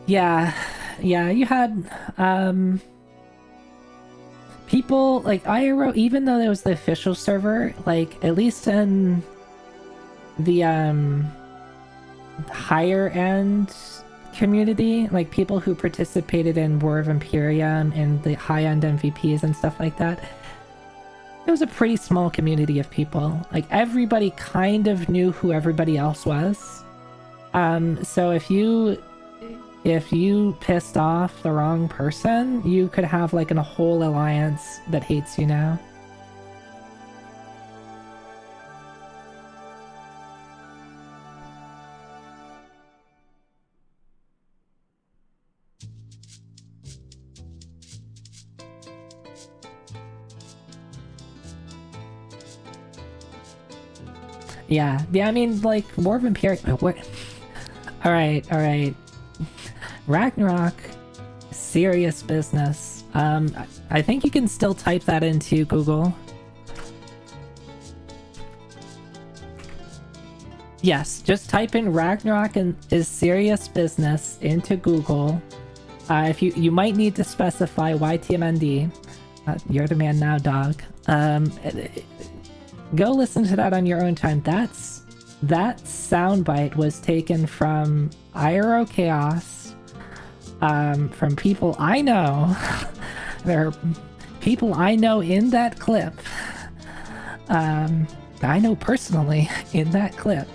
Yeah, you had, people, like, IRO, even though it was the official server, like, at least in the, higher end community, like, people who participated in War of Imperium and the high-end MVPs and stuff like that, it was a pretty small community of people. Like, everybody kind of knew who everybody else was. So if you pissed off the wrong person, you could have like a whole alliance that hates you now. Yeah, I mean, like, War of Imperium... What? Alright. Ragnarok, serious business. I think you can still type that into Google. Yes, just type in Ragnarok and is serious business into Google. If you might need to specify YTMND. You're the man now, dog. Go listen to that on your own time. That soundbite was taken from IRO Chaos. From people I know. There are people I know in that clip. I know personally in that clip.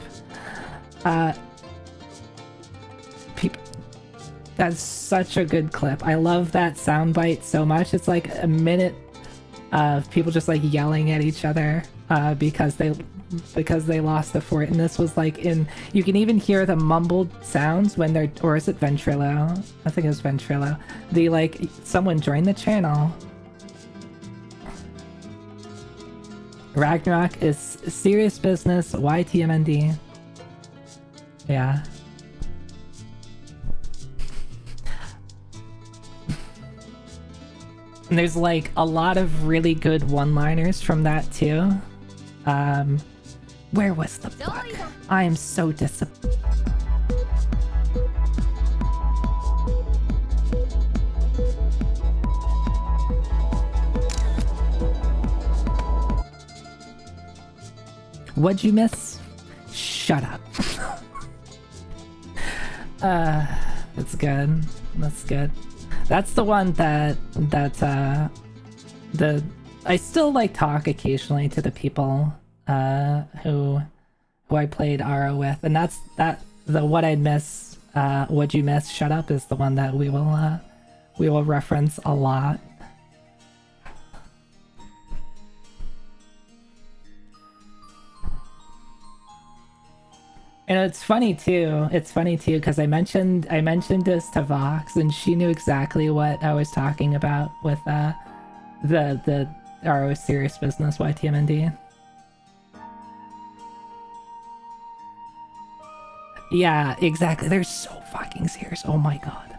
That's such a good clip. I love that soundbite so much. It's like a minute of people just like yelling at each other because they lost the fort. And this was like in, you can even hear the mumbled sounds when they're, or is it Ventrilo? I think it was Ventrilo. The like, someone joined the channel. Ragnarok is serious business. YTMND. Yeah. And there's like a lot of really good one-liners from that too. Where was the book? I am so disappointed. What'd you miss? Shut up. It's good. That's good. That's the one that I still like talk occasionally to the people who I played RO with, and that's the what I'd miss, what'd you miss? Shut up is the one that we will reference a lot. And it's funny too because I mentioned this to Vox and she knew exactly what I was talking about with the RO serious business YTMND. Yeah, exactly. They're so fucking serious. Oh my god.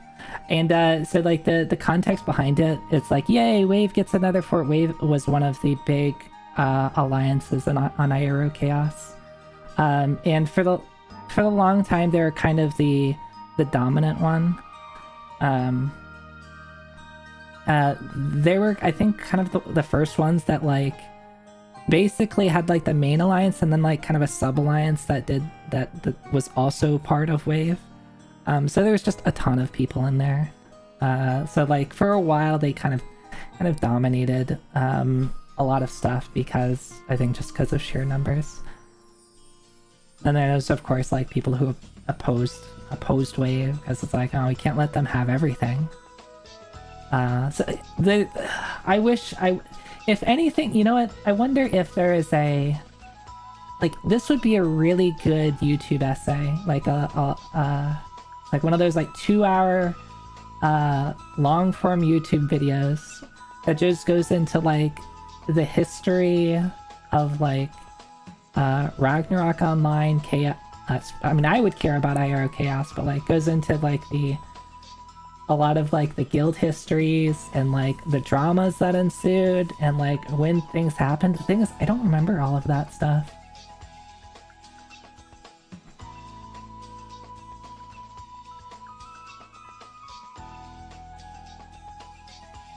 And so like the context behind it, it's like, yay, Wave gets another fort. Wave was one of the big alliances on IRO Chaos. And for the long time, they were kind of the dominant one. They were, I think, kind of the first ones that like basically had like the main alliance and then like kind of a sub alliance that was also part of Wave. So there was just a ton of people in there. So like for a while they kind of dominated a lot of stuff because I think just because of sheer numbers. And then there's of course like people who opposed Wave because it's like, oh, we can't let them have everything. So I wish if anything, you know what? I wonder if there is a like this would be a really good YouTube essay, like like one of those like 2-hour long form YouTube videos that just goes into like the history of like Ragnarok Online Chaos. I mean, I would care about IRO Chaos, but like goes into like a lot of like the guild histories and like the dramas that ensued and like when things happened. The thing is, I don't remember all of that stuff.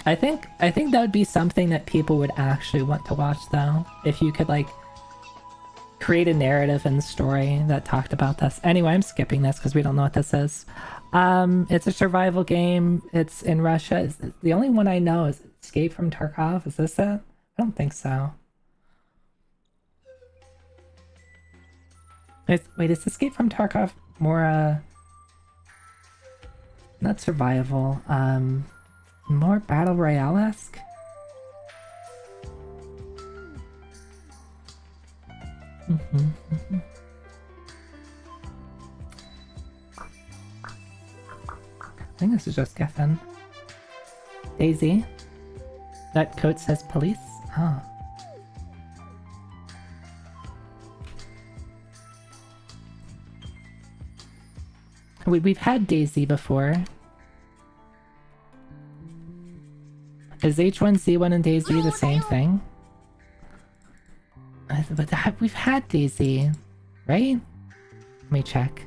I think that would be something that people would actually want to watch though, if you could like create a narrative and story that talked about this. Anyway, I'm skipping this because we don't know what this is. It's a survival game. It's in Russia. The only one I know is Escape from Tarkov. Is this it? I don't think so. Wait, is Escape from Tarkov more not survival, more battle royale-esque? I think this is just Geffen. Daisy. That coat says police? Oh. We've had Daisy before. Is H1Z1 and Daisy the same thing? But we've had Daisy, right? Let me check.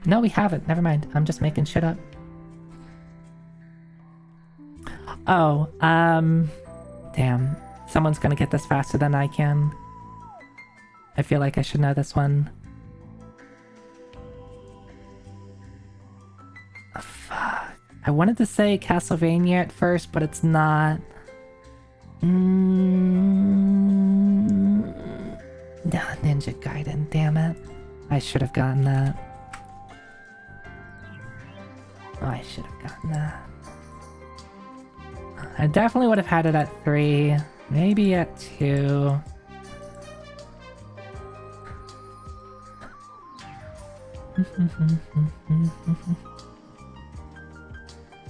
No, we haven't. Never mind. I'm just making shit up. Oh, damn. Someone's gonna get this faster than I can. I feel like I should know this one. Oh, fuck. I wanted to say Castlevania at first, but it's not. Ninja Gaiden, damn it. I should have gotten that. I should have gotten that. I definitely would have had it at 3, maybe at 2.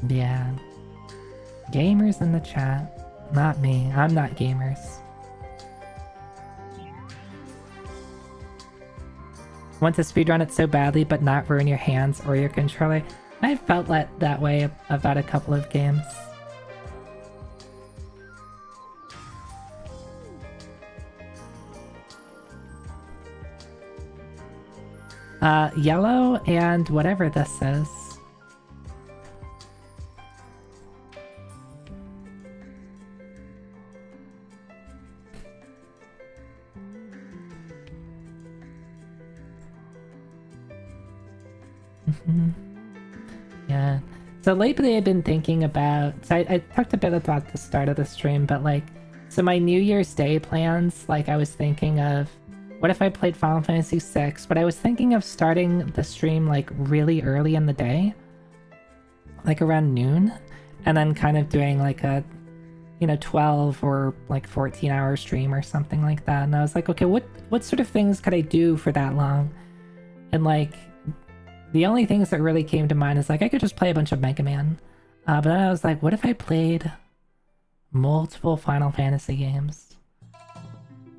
Yeah. Gamers in the chat. Not me. I'm not gamers. Want to speedrun it so badly but not ruin your hands or your controller? I felt that way about a couple of games. Yellow and whatever this is. Yeah. So lately I've been thinking about... So I talked a bit about the start of the stream, but like... So my New Year's Day plans, like I was thinking of... What if I played Final Fantasy VI? But I was thinking of starting the stream like really early in the day. Like around noon. And then kind of doing like a... 12 or like 14-hour stream or something like that. And I was like, okay, what sort of things could I do for that long? And like... The only things that really came to mind is like I could just play a bunch of Mega Man. But then I was like, what if I played multiple Final Fantasy games?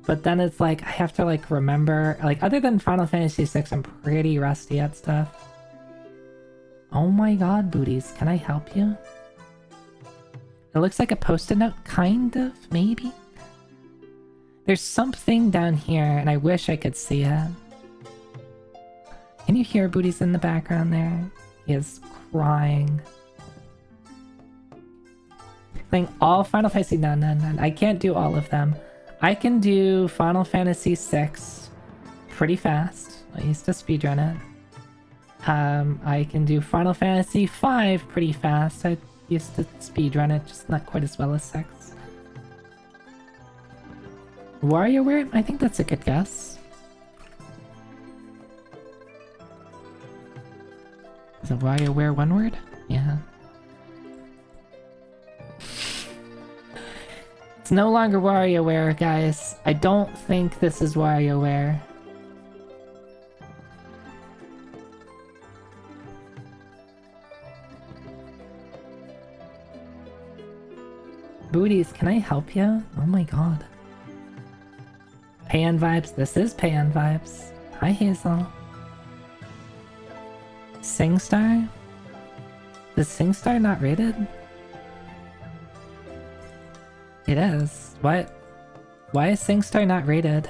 But then it's like I have to like remember, like other than Final Fantasy VI, I'm pretty rusty at stuff. Oh my god, booties, can I help you? It looks like a post-it note, kind of, maybe? There's something down here and I wish I could see it. Can you hear Booties in the background there? He is crying. Playing all Final Fantasy... No. I can't do all of them. I can do Final Fantasy VI pretty fast. I used to speedrun it. I can do Final Fantasy V pretty fast. I used to speedrun it, just not quite as well as 6. WarioWare? I think that's a good guess. Is it WarioWare one word? Yeah. It's no longer WarioWare, guys. I don't think this is WarioWare. Booties, can I help you? Oh my god. Pan Vibes? This is Pan Vibes. Hi, Hazel. SingStar? Is SingStar not rated? It is. What? Why is SingStar not rated?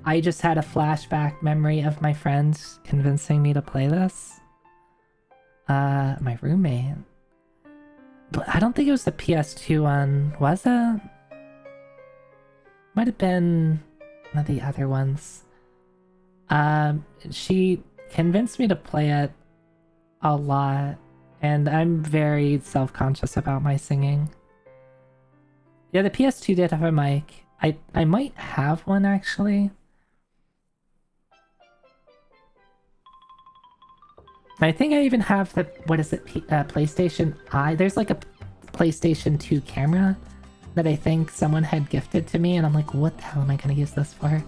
I just had a flashback memory of my friends convincing me to play this. My roommate. But I don't think it was the PS2 one, was it? Might have been one of the other ones. She convinced me to play it a lot, and I'm very self-conscious about my singing. Yeah, the PS2 did have a mic. I might have one, actually. I think I even have the, what is it, PlayStation Eye? There's like a PlayStation 2 camera that I think someone had gifted to me, and I'm like, what the hell am I gonna use this for?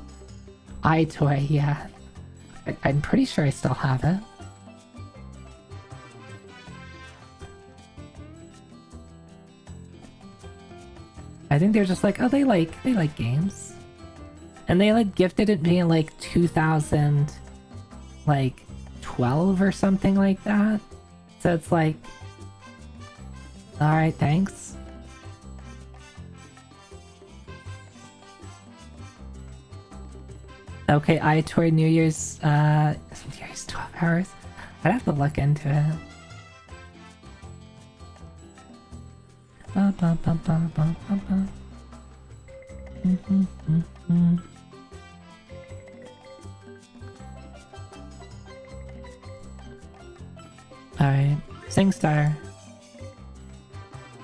iToy, yeah. I'm pretty sure I still have it. I think they're just like, oh, they like games. And they like gifted it me in like 2000, like 12 or something like that. So it's like, alright, thanks. Okay, iToy New Year's 12 hours. I'd have to look into it. Alright. SingStar.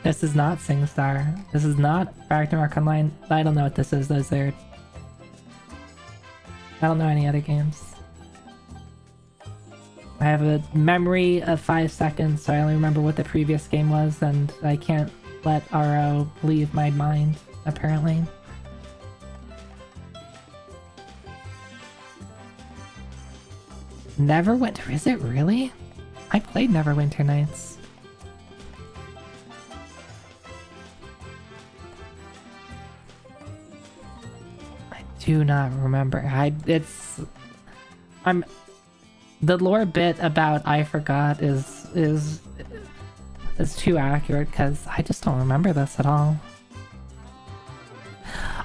This is not SingStar. This is not Ragnarok Online. I don't know what this is. Those are... I don't know any other games. I have a memory of 5 seconds, so I only remember what the previous game was, and I can't let RO leave my mind, apparently. Neverwinter, is it really? I played Neverwinter Nights. I do not remember. The lore bit about I forgot is too accurate because I just don't remember this at all.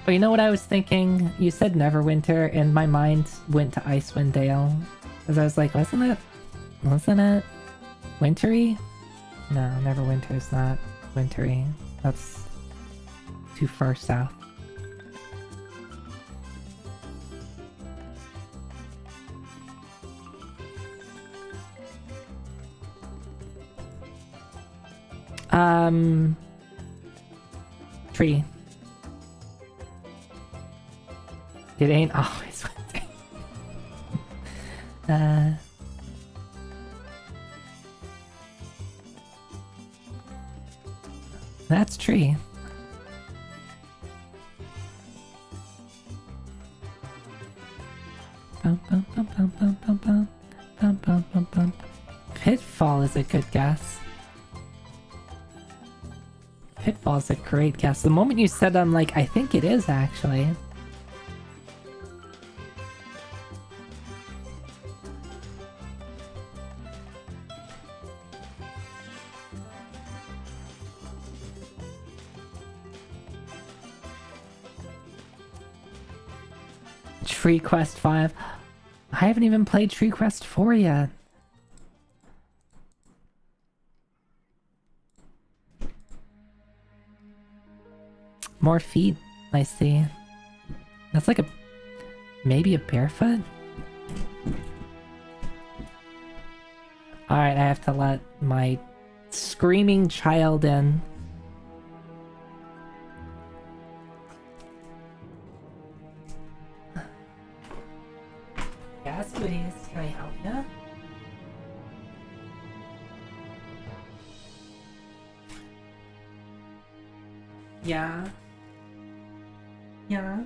Oh, you know what I was thinking? You said Neverwinter, and my mind went to Icewind Dale. Because I was like, wasn't it wintry? No, Neverwinter is not wintry. That's too far south. Tree. It ain't always winter. That's tree. Pitfall is a good guess. Pitfall's a great guess. The moment you said, I'm like, I think it is actually. Tree Quest 5. I haven't even played Tree Quest 4 yet. More feet, I see. That's like maybe a barefoot? Alright, I have to let my screaming child in. Yes, please. Can I help you? Yeah. Yeah.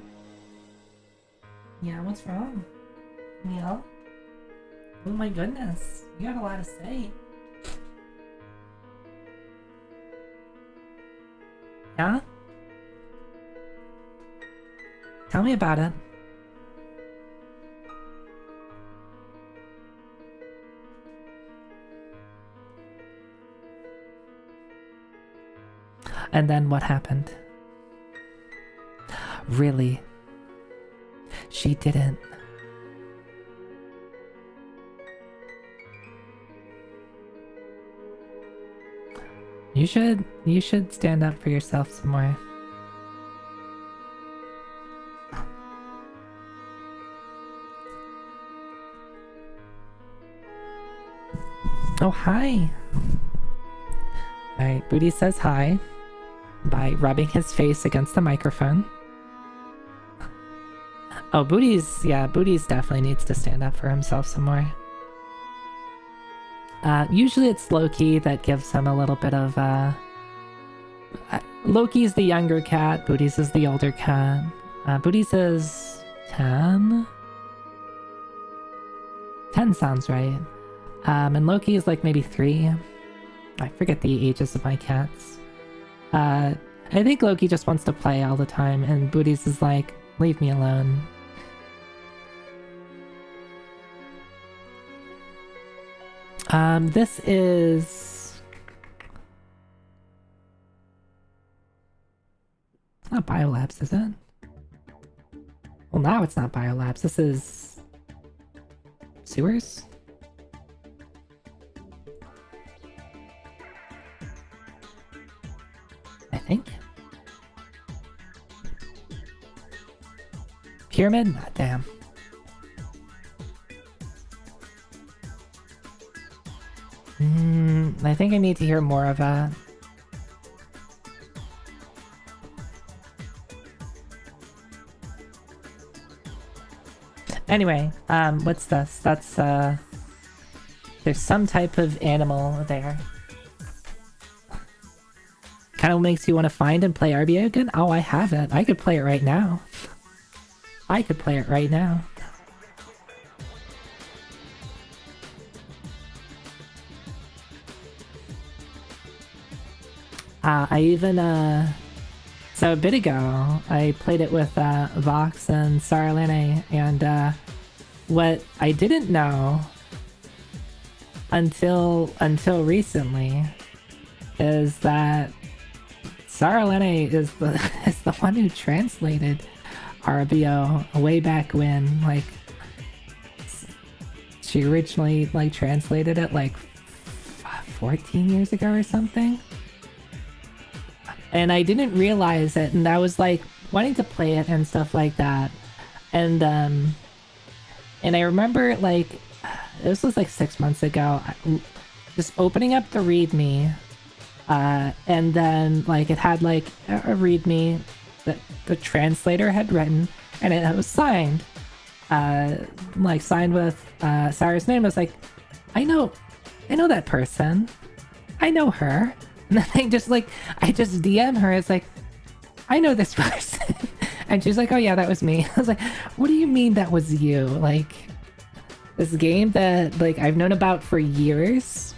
Yeah, what's wrong? Can you help? Oh my goodness, you got a lot to say. Yeah? Tell me about it. And then what happened? Really? She didn't. You should stand up for yourself some more. Oh, hi. Alright, Booty says hi by rubbing his face against the microphone. Oh, Booty's definitely needs to stand up for himself some more. Usually it's Loki that gives him a little bit of, Loki's the younger cat, Booty's is the older cat. Booty's is 10? 10 sounds right. And Loki is like maybe 3. I forget the ages of my cats. I think Loki just wants to play all the time, and Booty's is like, leave me alone. This is... It's not Biolabs, is it? Well, now it's not Biolabs. This is... Sewers? I think. Pyramid? Ah, damn. I think I need to hear more of that. Anyway, what's this? That's, there's some type of animal there. Kind of makes you want to find and play RBA again? Oh, I have it. I could play it right now. I could play it right now. I even, so a bit ago, I played it with, Vox and Saralene, and, what I didn't know until recently is that Saralene is the one who translated RBO way back when, like, she originally, like, translated it, like, 14 years ago or something. And I didn't realize it, and I was, like, wanting to play it and stuff like that. And I remember, like, this was, like, 6 months ago, just opening up the README, and then, like, it had, like, a README that the translator had written, and it was signed. Like, signed with, Sarah's name. I was like, I know that person. I know her. And then I just DM her. It's like, I know this person. And she's like, oh yeah, that was me. I was like, what do you mean that was you? Like, this game that, like, I've known about for years,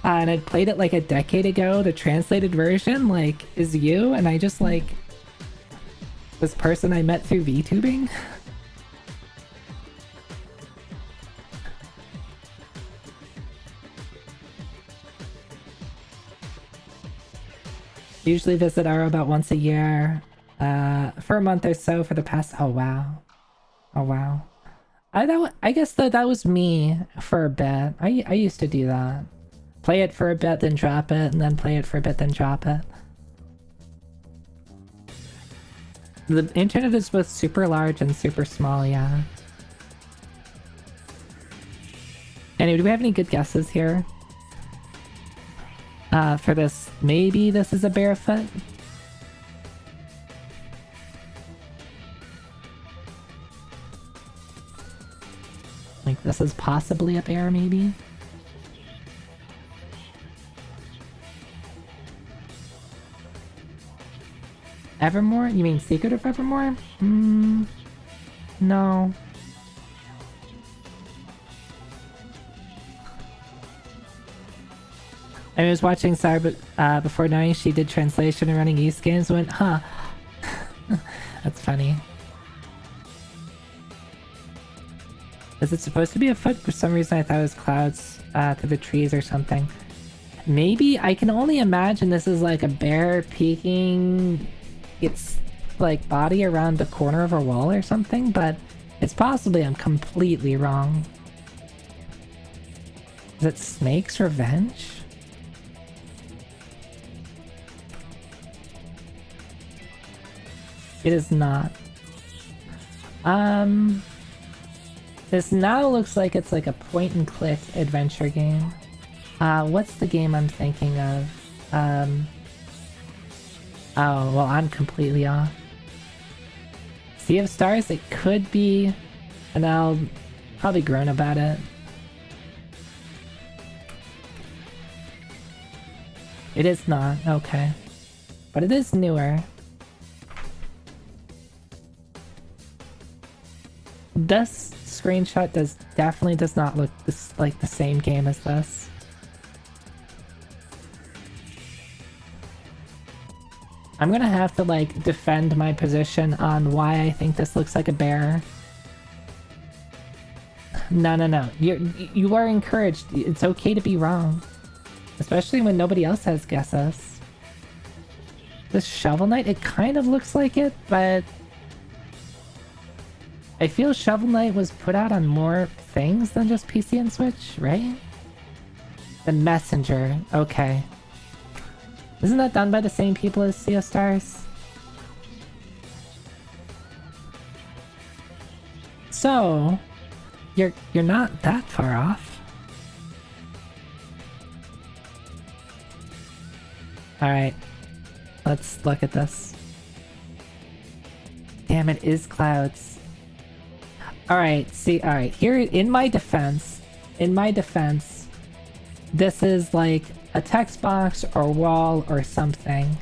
and I'd played it like a decade ago, the translated version, like, is you, and I just, like, this person I met through VTubing? Usually visit Aro about once a year, for a month or so for the past... Oh wow. Oh wow. I guess that was me for a bit. I used to do that. Play it for a bit, then drop it, and then play it for a bit, then drop it. The internet is both super large and super small, yeah. Anyway, do we have any good guesses here? For this, maybe this is a barefoot? Like, this is possibly a bear, maybe? Evermore? You mean Secret of Evermore? No. I was watching Sarah before knowing she did translation and running East games and went, huh. That's funny. Is it supposed to be a foot? For some reason I thought it was clouds through the trees or something. Maybe? I can only imagine this is like a bear peeking its, like, body around the corner of a wall or something, but it's possibly I'm completely wrong. Is it Snake's Revenge? It is not. This now looks like it's like a point-and-click adventure game. What's the game I'm thinking of? Oh, well, I'm completely off. Sea of Stars? It could be, and I'll probably groan about it. It is not, okay. But it is newer. This screenshot definitely does not look like the same game as this. I'm gonna have to, like, defend my position on why I think this looks like a bear. No. You are encouraged. It's okay to be wrong. Especially when nobody else has guesses. This Shovel Knight, it kind of looks like it, but I feel Shovel Knight was put out on more things than just PC and Switch, right? The Messenger, okay. Isn't that done by the same people as Sea of Stars? So, you're not that far off. Alright. Let's look at this. Damn, it is clouds. Alright, see, alright. Here, in my defense, this is like a text box or wall or something.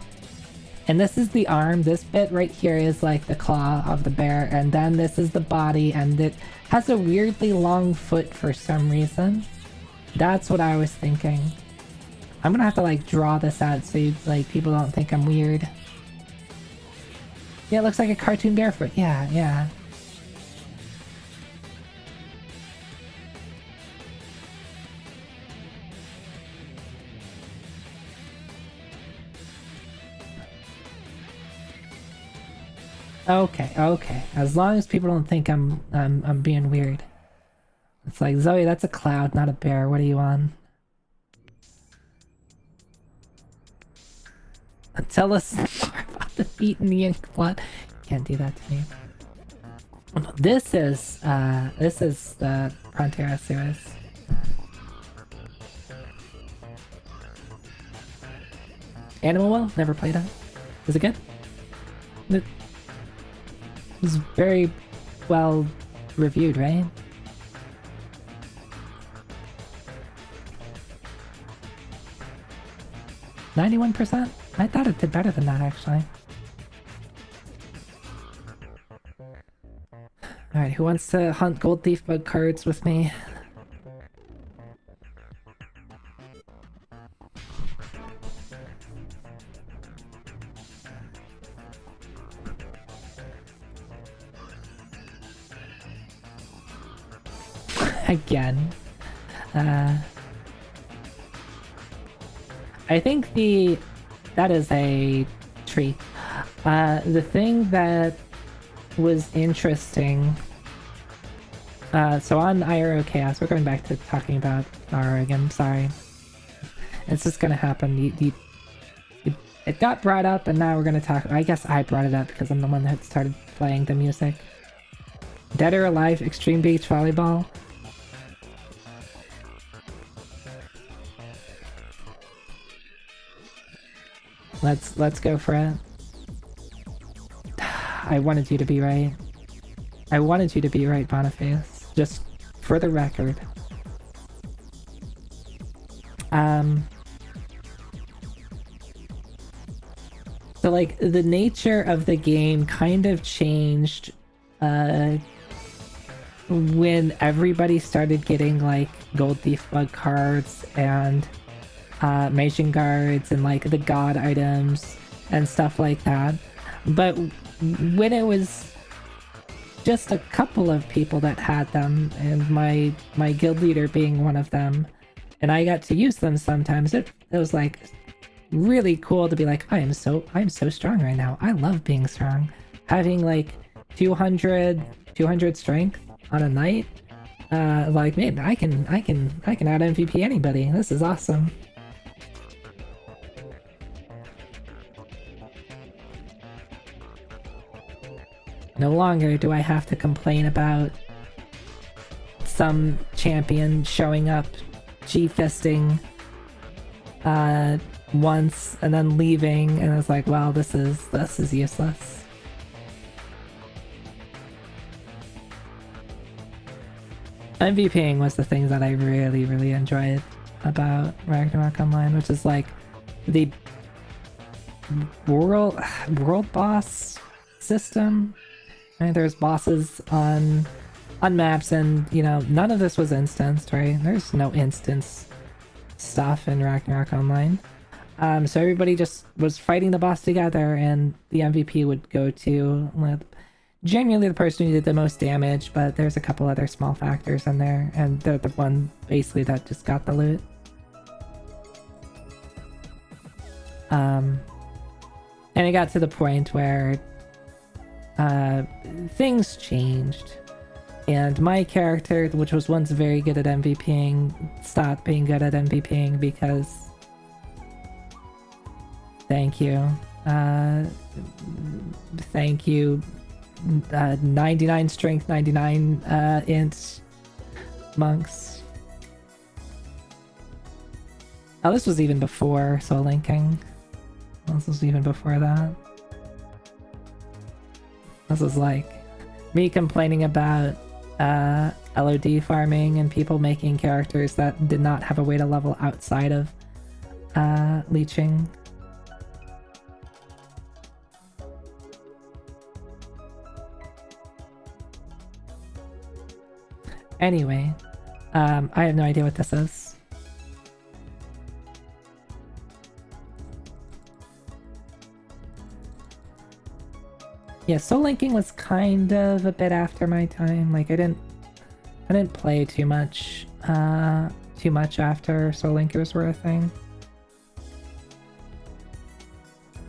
And this is the arm. This bit right here is like the claw of the bear. And then this is the body. And it has a weirdly long foot for some reason. That's what I was thinking. I'm gonna have to like draw this out so you, like people don't think I'm weird. Yeah, it looks like a cartoon barefoot. Yeah, yeah. Okay, okay. As long as people don't think I'm being weird. It's like, Zoe, that's a cloud, not a bear. What are you on? Tell us more about the feet and the ink blood. Can't do that to me. This is the Frontera series. Animal Well? Never played it. Is it good? It was very well reviewed, right? %? I thought it did better than that, actually. Alright, who wants to hunt Gold Thief bug cards with me? Again. I think that is a tree. The thing that was interesting. So on IRO Chaos, we're going back to talking about IRO again. Sorry, it's just gonna happen. It got brought up, and now we're gonna talk. I guess I brought it up because I'm the one that started playing the music. Dead or Alive Extreme Beach Volleyball. Let's go for it. I wanted you to be right. I wanted you to be right, Boniface. Just for the record. So like the nature of the game kind of changed when everybody started getting like Gold Thief bug cards and Mation guards and like the god items and stuff like that. But when it was just a couple of people that had them, and my guild leader being one of them, and I got to use them sometimes, it was like really cool to be like, I'm so strong right now. I love being strong. Having like 200 strength on a night, like man, I can out MVP anybody. This is awesome. No longer do I have to complain about some champion showing up, G-fisting once and then leaving, and it's like, well, this is useless. MVPing was the thing that I really, really enjoyed about Ragnarok Online, which is like the world boss system. Right, there's bosses on maps, and you know, none of this was instanced, right? There's no instance stuff in Ragnarok Online. So everybody just was fighting the boss together, and the MVP would go to genuinely the person who did the most damage, but there's a couple other small factors in there, and they're the one basically that just got the loot. And it got to the point where things changed, and my character, which was once very good at MVPing, stopped being good at MVPing because thank you 99 strength, 99 int monks. Oh, this was even before soul linking. This was even before that. This is like me complaining about LOD farming and people making characters that did not have a way to level outside of leeching. Anyway, I have no idea what this is. Yeah, Soul Linking was kind of a bit after my time. Like I didn't play too much after Soul Linkers were a thing.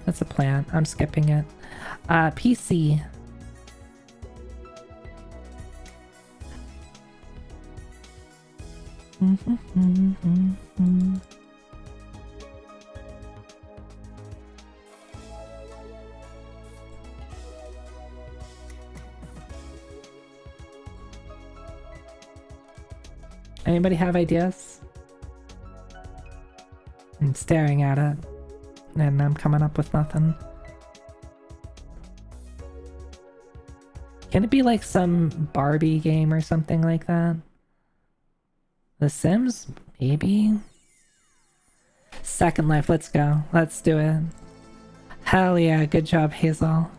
That's a plant. I'm skipping it. PC. Anybody have ideas? I'm staring at it, and I'm coming up with nothing. Can it be like some Barbie game or something like that? The Sims? Maybe? Second Life, let's go. Let's do it. Hell yeah, good job, Hazel.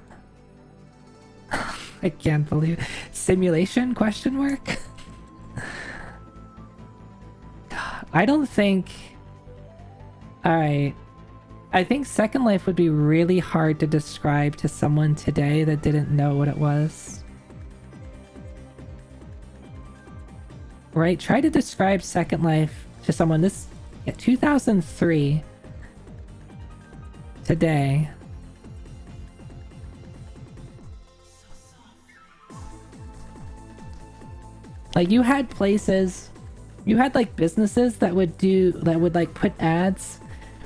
I can't believe it. Simulation? Question mark? I don't think... Alright. I think Second Life would be really hard to describe to someone today that didn't know what it was. Right? Try to describe Second Life to someone this... Yeah, 2003. Today. Like, you had places... You had like businesses that would like put ads,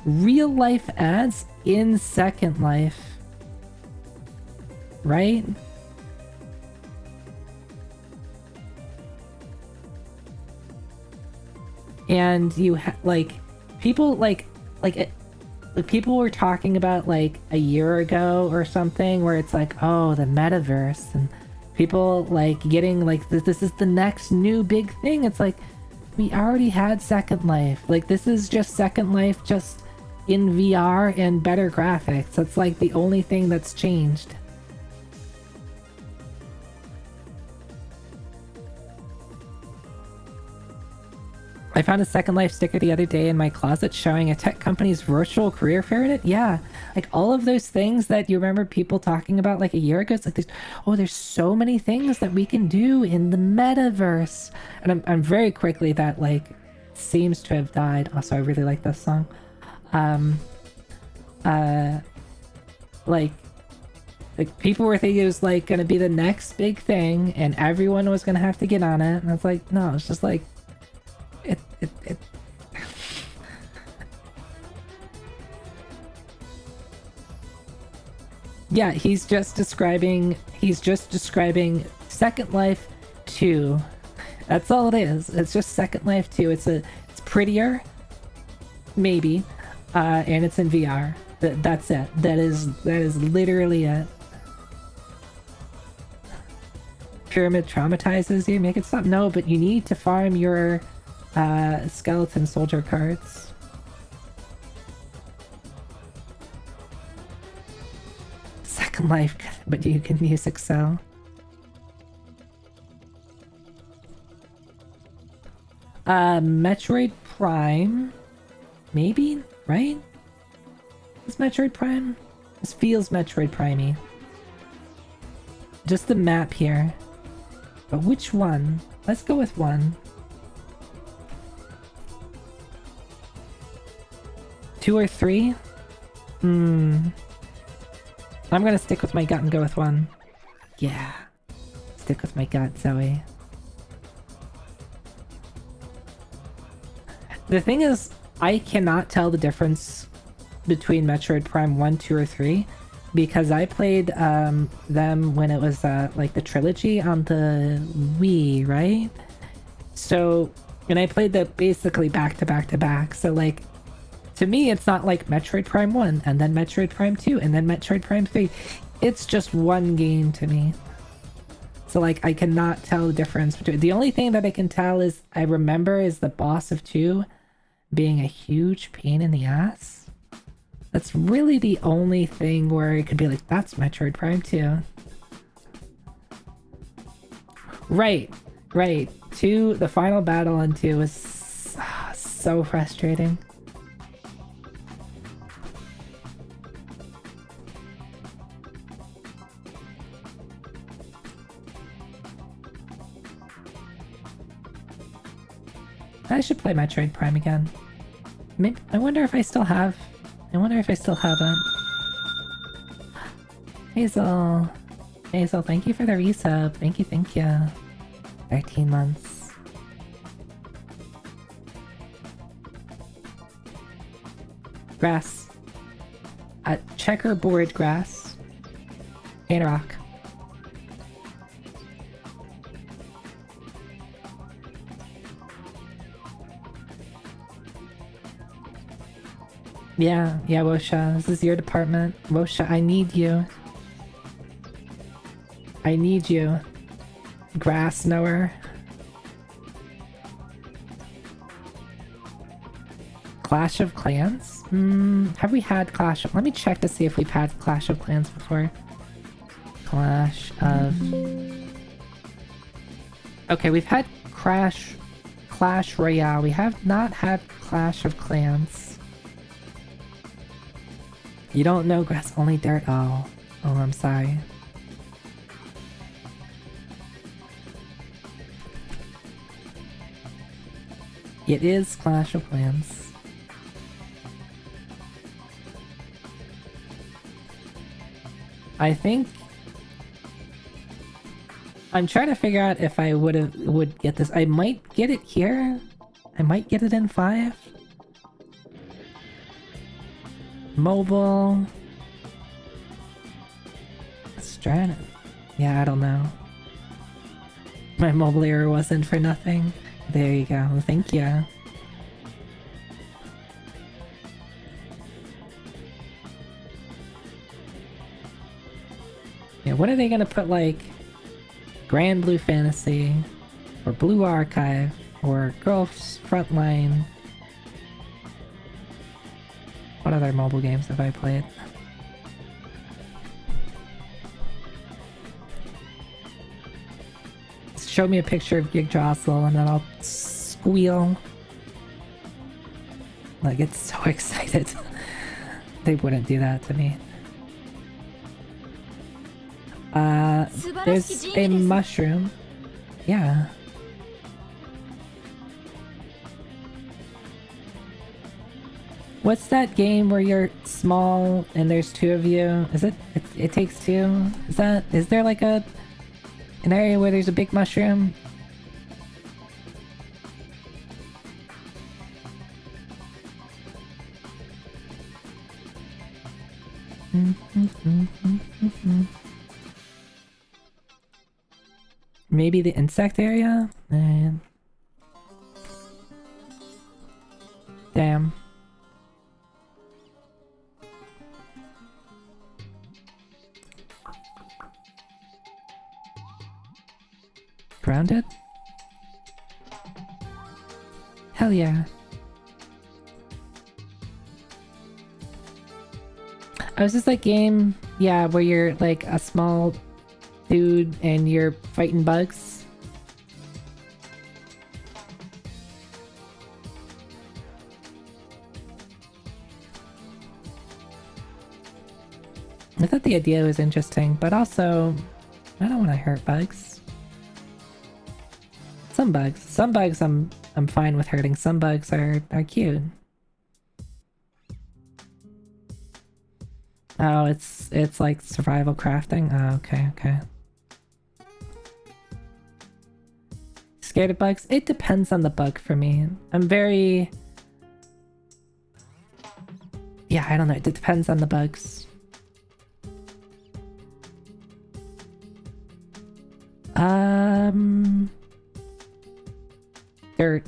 real life ads in Second Life, right? And you like people people were talking about like a year ago or something where it's like, oh, the metaverse, and people like getting like this is the next new big thing. It's like, we already had Second Life. Like, this is just Second Life just in VR and better graphics. That's like the only thing that's changed. I found a Second Life sticker the other day in my closet showing a tech company's virtual career fair in it. Yeah, like all of those things that you remember people talking about like a year ago. It's like, there's so many things that we can do in the metaverse. And I'm very quickly that like seems to have died. Also, I really like this song. Like people were thinking it was like gonna be the next big thing and everyone was gonna have to get on it. And it's like, no, it's just like, it yeah, he's just describing Second Life 2. That's all it is. It's just Second Life 2. It's prettier, maybe, and it's in VR. That's it. That is literally it. Pyramid traumatizes you. Make it stop. No, but you need to farm your skeleton soldier cards. Second Life, but you can use Excel. Metroid Prime, maybe, right? Is Metroid Prime? This feels Metroid Prime-y. Just the map here. But which one? Let's go with one. 2 or 3? I'm gonna stick with my gut and go with 1. Yeah. Stick with my gut, Zoe. The thing is, I cannot tell the difference between Metroid Prime 1, 2, or 3 because I played them when it was like the trilogy on the Wii, right? So, and I played that basically back to back to back. So like, To me, it's not like Metroid Prime 1, and then Metroid Prime 2, and then Metroid Prime 3. It's just one game to me. So, like, I cannot tell the difference between... The only thing that I can tell is... I remember is the boss of 2 being a huge pain in the ass. That's really the only thing where it could be like, that's Metroid Prime 2. Right. 2, the final battle on 2 was so frustrating. I should play Metroid Prime again. Maybe, I wonder if I still have it. Hazel, thank you for the resub. Thank you. 13 months. Grass. Checkerboard grass. And rock. Yeah, Wosha, this is your department. Wosha, I need you. Grass knower. Clash of Clans? Have we had Clash of... Let me check to see if we've had Clash of Clans before. Clash of... Okay, we've had Clash Royale. We have not had Clash of Clans. You don't know grass, only dirt? Oh, I'm sorry. It is Clash of Clans. I think... I'm trying to figure out if I would get this. I might get it here. I might get it in 5. Mobile. Strat. Yeah, I don't know. My mobile error wasn't for nothing. There you go. Thank you. Yeah, what are they gonna put, like Grand Blue Fantasy or Blue Archive or Girls Frontline? What other mobile games have I played? Show me a picture of Gig Jostle and then I'll squeal. I get so excited. They wouldn't do that to me. There's a mushroom. Yeah. What's that game where you're small and there's 2 of you? Is it takes 2? Is there like an area where there's a big mushroom? Maybe the insect area? Damn. Grounded? Hell yeah. I was just like game, yeah, where you're like a small dude and you're fighting bugs. I thought the idea was interesting, but also I don't want to hurt bugs. Some bugs I'm fine with hurting. Some bugs are cute. Oh, it's like survival crafting? Oh, okay. Scared of bugs? It depends on the bug for me. I'm very... Yeah, I don't know. It depends on the bugs. Dirt.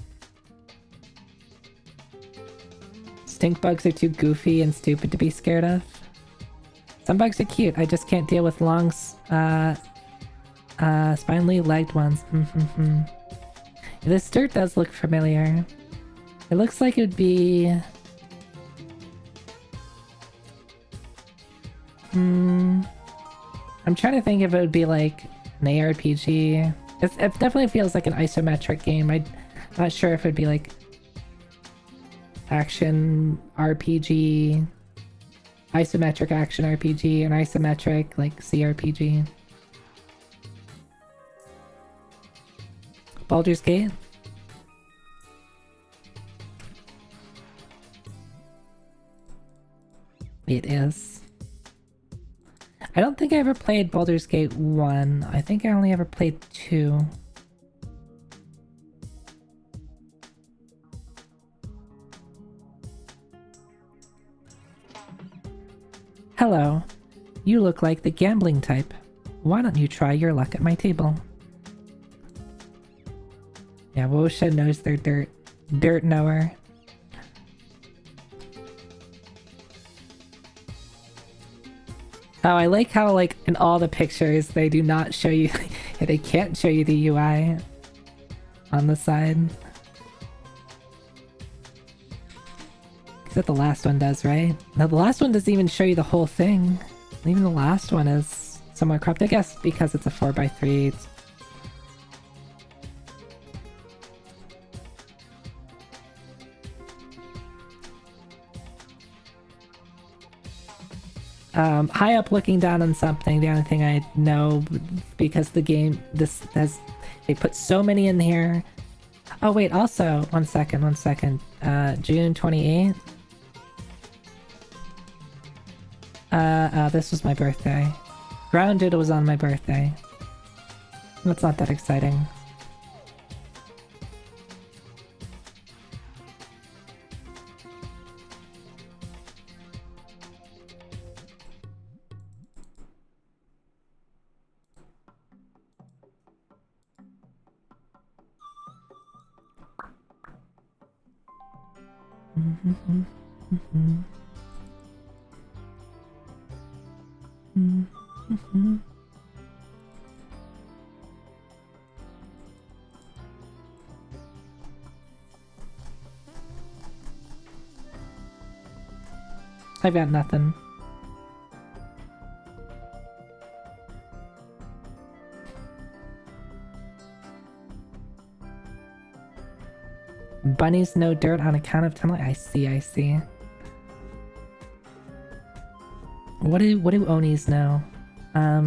stink bugs are too goofy and stupid to be scared of. Some bugs are cute, I just can't deal with long, spinally legged ones. This dirt does look familiar. It looks like it would be... I'm trying to think if it would be like an ARPG. It definitely feels like an isometric game. I'm not sure if it would be like action RPG, isometric action RPG, and isometric like CRPG. Baldur's Gate? It is. I don't think I ever played Baldur's Gate 1. I think I only ever played 2. Hello. You look like the gambling type. Why don't you try your luck at my table? Yeah, Wosha knows their dirt. Dirt knower. Oh, I like how, like, in all the pictures, they do not show you... they can't show you the UI on the side. Except the last one does, right? No, the last one doesn't even show you the whole thing. Even the last one is somewhat cropped. I guess because it's a 4x3, it's... high up looking down on something, the only thing I know, because the game, they put so many in here. Oh wait, also, one second, June 28th? This was my birthday. Grounded was on my birthday. That's not that exciting. I've got nothing. Bunnies no dirt on account of tunneling. I see. What do Onis know? I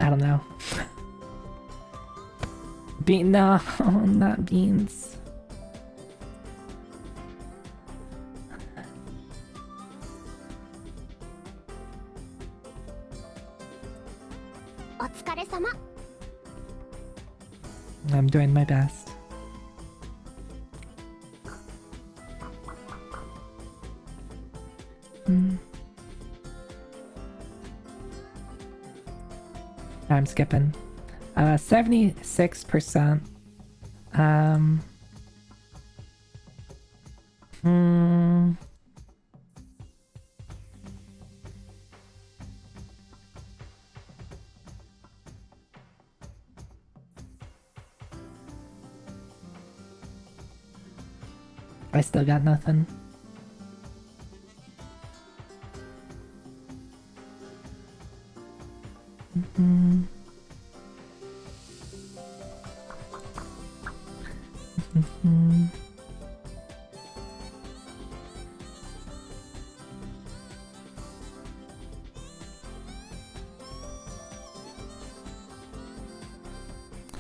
don't know. No, not beans. I'm doing my best. I'm skipping. 76%. I still got nothing.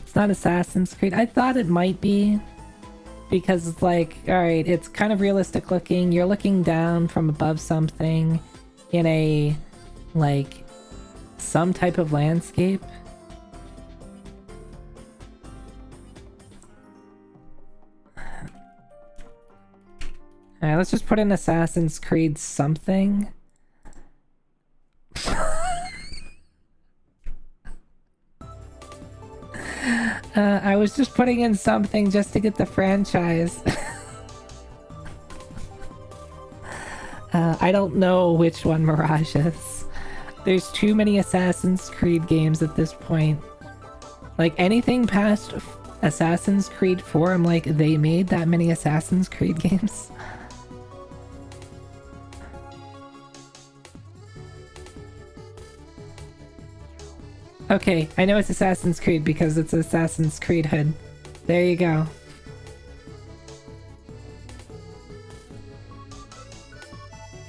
It's not Assassin's Creed. I thought it might be. Because it's like, alright, it's kind of realistic looking. You're looking down from above something in a, like, some type of landscape. Alright, let's just put in Assassin's Creed something. was just putting in something just to get the franchise. I don't know which one Mirage is. There's too many Assassin's Creed games at this point. Like, anything past Assassin's Creed 4, I'm like, they made that many Assassin's Creed games? Okay, I know it's Assassin's Creed because it's Assassin's Creed hood. There you go.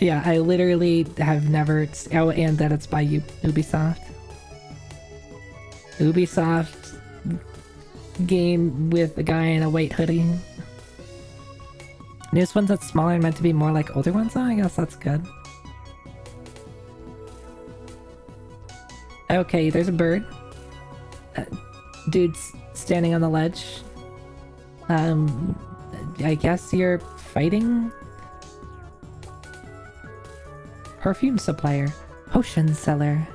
Yeah, I literally have never... Oh, and that it's by Ubisoft. Ubisoft game with a guy in a white hoodie. Newest ones that's smaller and meant to be more like older ones? Oh, I guess that's good. Okay, there's a bird. Dude's standing on the ledge. I guess you're fighting? Perfume supplier. Potion seller.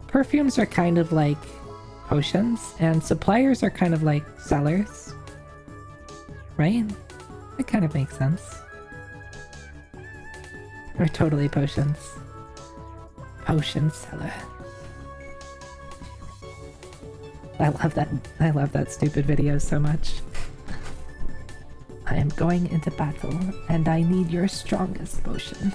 Perfumes are kind of like potions, and suppliers are kind of like sellers. Right? That kind of makes sense. They're totally potions. Potion seller. I love that stupid video so much. I am going into battle, and I need your strongest potion.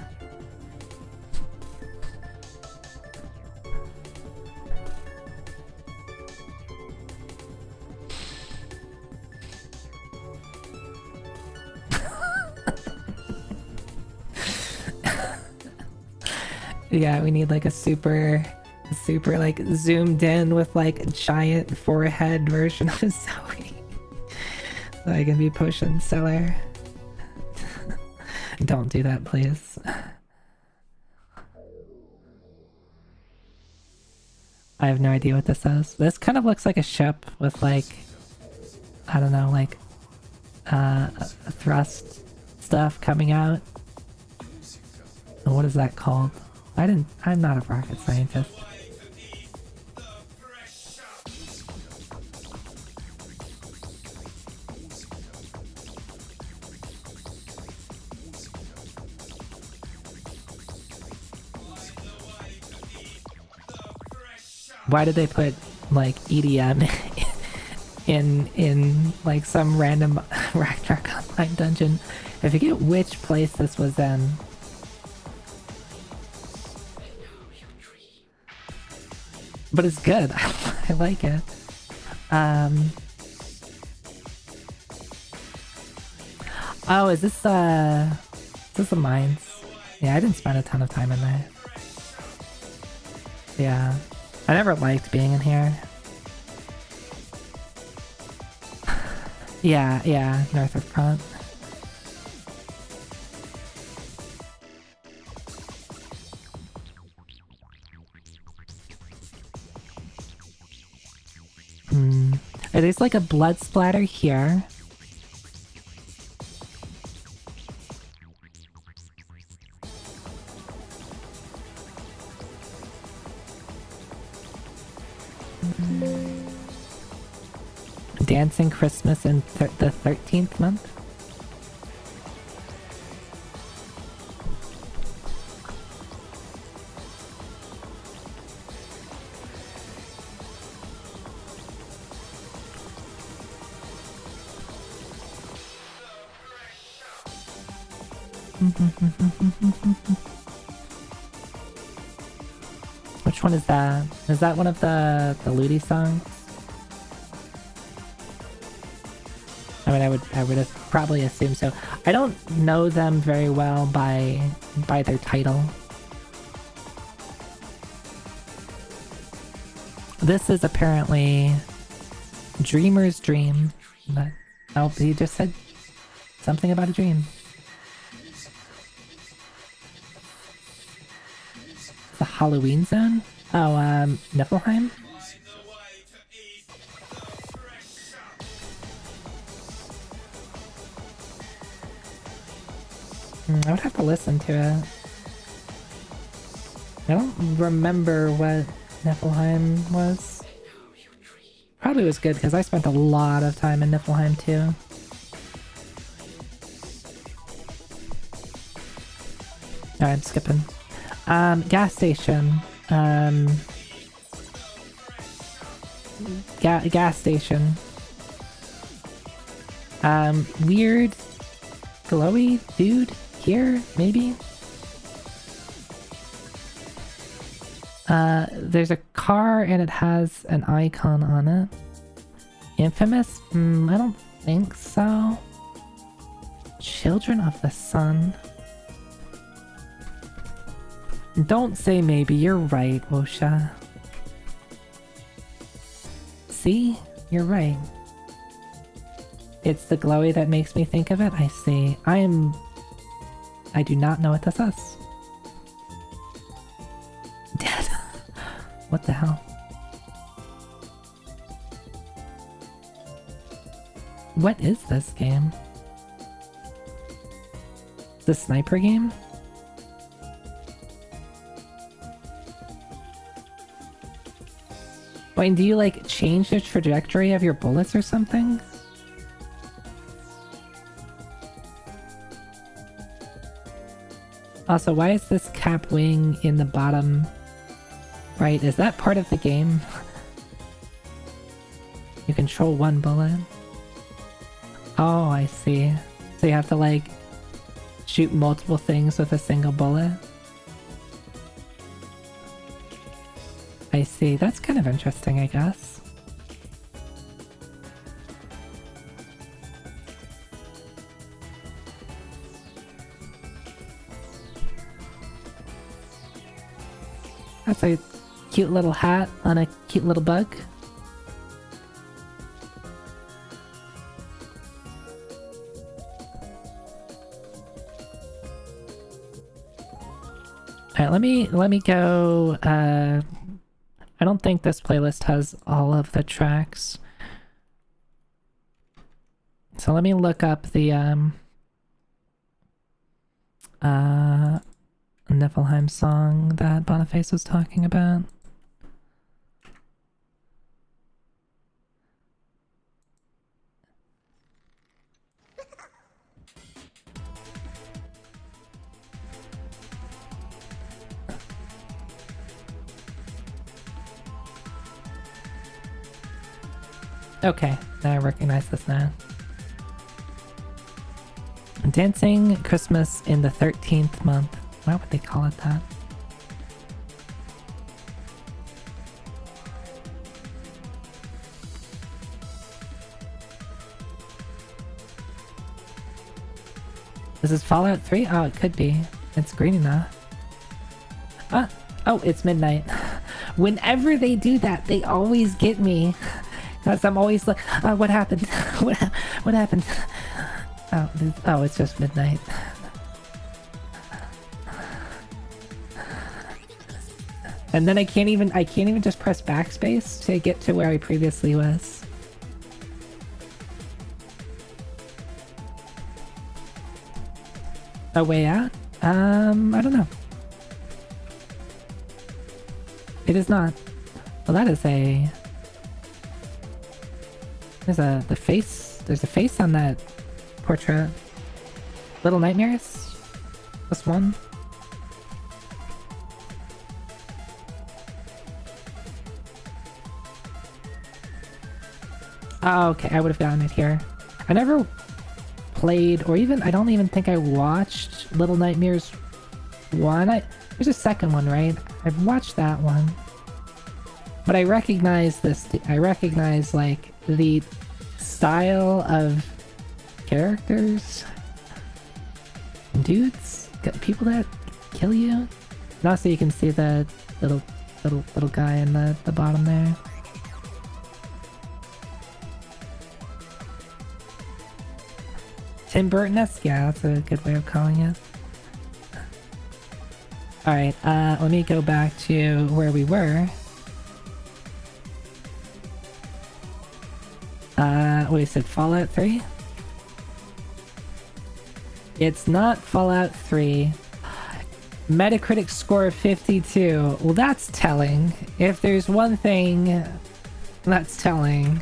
Yeah, we need like a super like zoomed in with like a giant forehead version of Zoe. So I can be potion seller. Don't do that, please. I have no idea what this is. This kind of looks like a ship with like, I don't know, like thrust stuff coming out. And what is that called? I'm not a rocket scientist. Why did they put like EDM in like some random Ragnarok Online dungeon? I forget which place this was in. But it's good. I like it. Oh, is this the mines? Yeah, I didn't spend a ton of time in there. Yeah. I never liked being in here. Yeah, north of Pront. There's like a blood splatter here. Dancing Christmas in the 13th month? Which one is that? Is that one of the Ludi songs? I mean, I would have probably assumed so. I don't know them very well by their title. This is apparently Dreamer's Dream, but oh, he just said something about a dream. The Halloween Zone? Oh, Niflheim? I would have to listen to it. I don't remember what Niflheim was. probably was good because I spent a lot of time in Niflheim too. Alright, I'm skipping. Gas station. Gas station. Weird glowy dude here, maybe? There's a car and it has an icon on it. Infamous? I don't think so. Children of the Sun. Don't say maybe, you're right, Wosha. See? You're right. It's the glowy that makes me think of it? I see. I do not know what this is. Dead. What the hell? What is this game? The sniper game? Wait, do you like change the trajectory of your bullets or something? Also, why is this cap wing in the bottom right? Is that part of the game? You control one bullet. Oh, I see. So you have to like shoot multiple things with a single bullet. I see. That's kind of interesting, I guess. That's a cute little hat on a cute little bug. Alright, let me go. I don't think this playlist has all of the tracks. So let me look up the Niflheim song that Boniface was talking about. Okay, now I recognize this now. Dancing Christmas in the 13th month. Why would they call it that? This is Fallout 3? Oh, it could be. It's green enough. Ah! Oh, it's midnight. Whenever they do that, they always get me. Because I'm always like, oh, what happened? what happened? Oh, it's just midnight. And then I can't even just press backspace to get to where I previously was. A way out? I don't know. It is not. Well, that is a... There's a face on that portrait. Little Nightmares? Plus one. Oh, okay, I would have gotten it here. I never played, or even, I don't even think I watched Little Nightmares 1. There's a second one, right? I've watched that one. But I recognize this, I recognize, like, the style of characters. Dudes? People that kill you? And also you can see the little guy in the bottom there. Tim Burton-esque? Yeah, that's a good way of calling it. Alright, let me go back to where we were. What you said, Fallout 3? It's not Fallout 3. Metacritic score of 52. Well, that's telling. If there's one thing That's telling.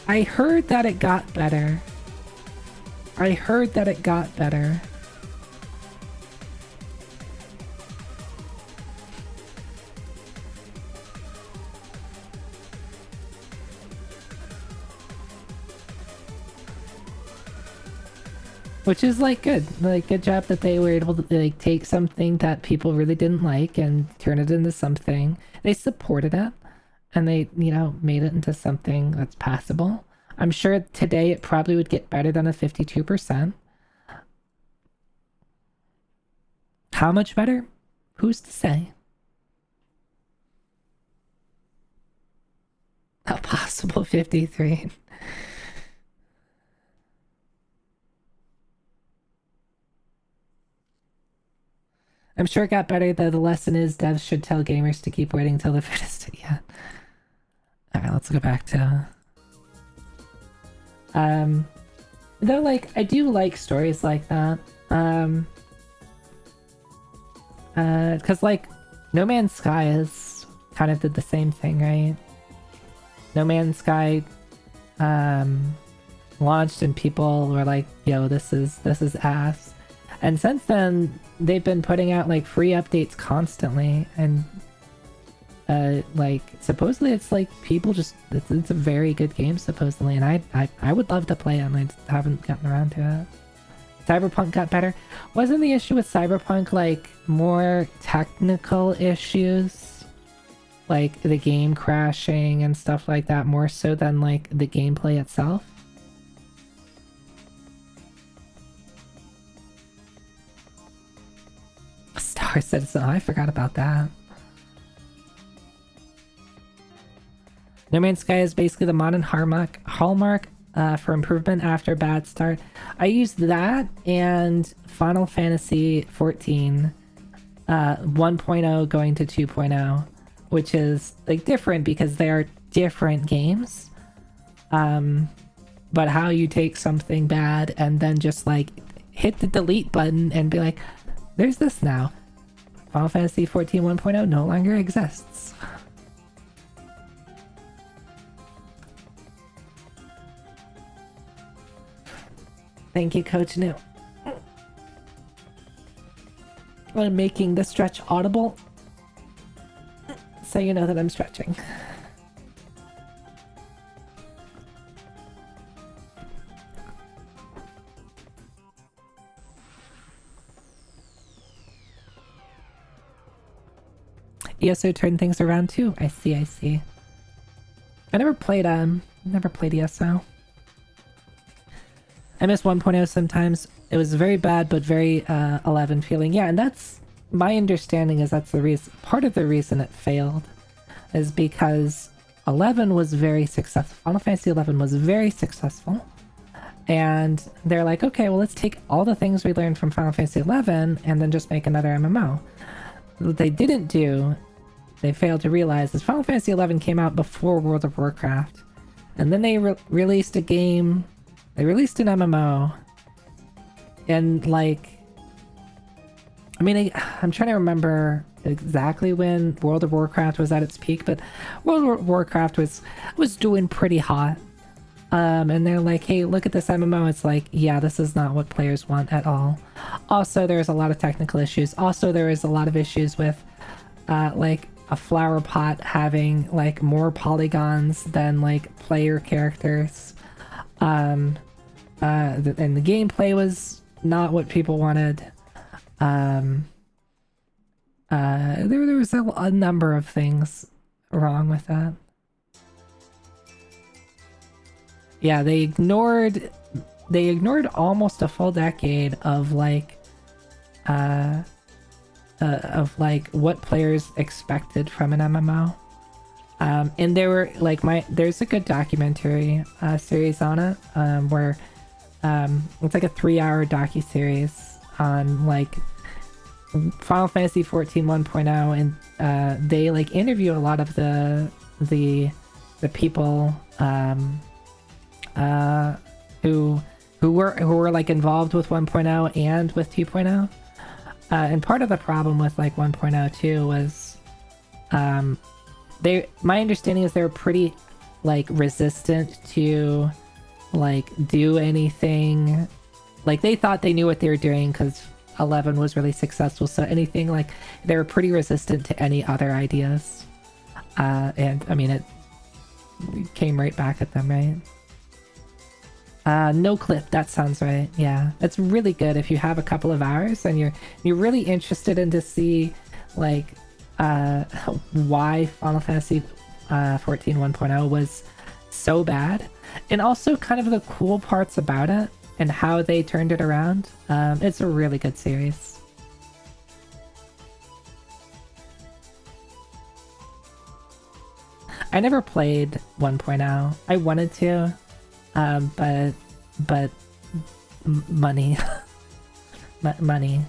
I heard that it got better. I heard that it got better. Which is like good. Like good job that they were able to like take something that people really didn't like and turn it into something. They supported it and they, you know, made it into something that's passable. I'm sure today it probably would get better than a 52%. How much better? Who's to say? A possible 53. I'm sure it got better, though the lesson is devs should tell gamers to keep waiting till the fittest. Yeah. Alright, let's go back to... Though, like, I do like stories like that. Because, like, No Man's Sky is kind of did the same thing, right? No Man's Sky, launched and people were like, yo, this is ass. And since then, they've been putting out, like, free updates constantly, and, like, supposedly it's, like, people just... It's a very good game, supposedly, and I would love to play it, and I just haven't gotten around to it. Cyberpunk got better. Wasn't the issue with Cyberpunk, like, more technical issues? Like, the game crashing and stuff like that, more so than, like, the gameplay itself? Star Citizen, I forgot about that. No Man's Sky is basically the modern hallmark for improvement after a bad start. I used that and Final Fantasy 14 1.0 going to 2.0, which is like different because they are different games. But how you take something bad and then just like hit the delete button and be like, there's this now. Final Fantasy 14 1.0 no longer exists. Thank you, Coach New. I'm making the stretch audible, so you know that I'm stretching. ESO turned things around too. I see, I see. I never played ESO. I miss 1.0 sometimes. It was very bad, but very 11 feeling. Yeah, and that's my understanding is that's the reason. Part of the reason it failed is because 11 was very successful. Final Fantasy 11 was very successful, and they're like, okay, well, let's take all the things we learned from Final Fantasy 11 and then just make another MMO. What they didn't do, they failed to realize, is Final Fantasy 11 came out before World of Warcraft, and then they released a game. They released an MMO, and like, I mean, I'm trying to remember exactly when World of Warcraft was at its peak, but World of Warcraft was doing pretty hot. And they're like, hey, look at this MMO. It's like, yeah, this is not what players want at all. Also, there's a lot of technical issues. Also, there is a lot of issues with, like, a flower pot having like more polygons than like player characters. And the gameplay was not what people wanted. There was a number of things wrong with that. Yeah, they ignored almost a full decade of like what players expected from an MMO. And there were like there's a good documentary series on it, where it's like a 3-hour docu-series on like Final Fantasy 14 1.0, and they like interview a lot of the people who who were like involved with 1.0 and with 2.0. And part of the problem with like 1.0 too was my understanding is they were pretty like resistant to like do anything. Like they thought they knew what they were doing because 11 was really successful, so anything like they were pretty resistant to any other ideas. And I mean it came right back at them, right? No clip, that sounds right. Yeah, it's really good if you have a couple of hours and you're really interested in to see like why Final Fantasy 14 1.0 was so bad, and also kind of the cool parts about it and how they turned it around. It's a really good series. I never played 1.0. I wanted to, but money. Money.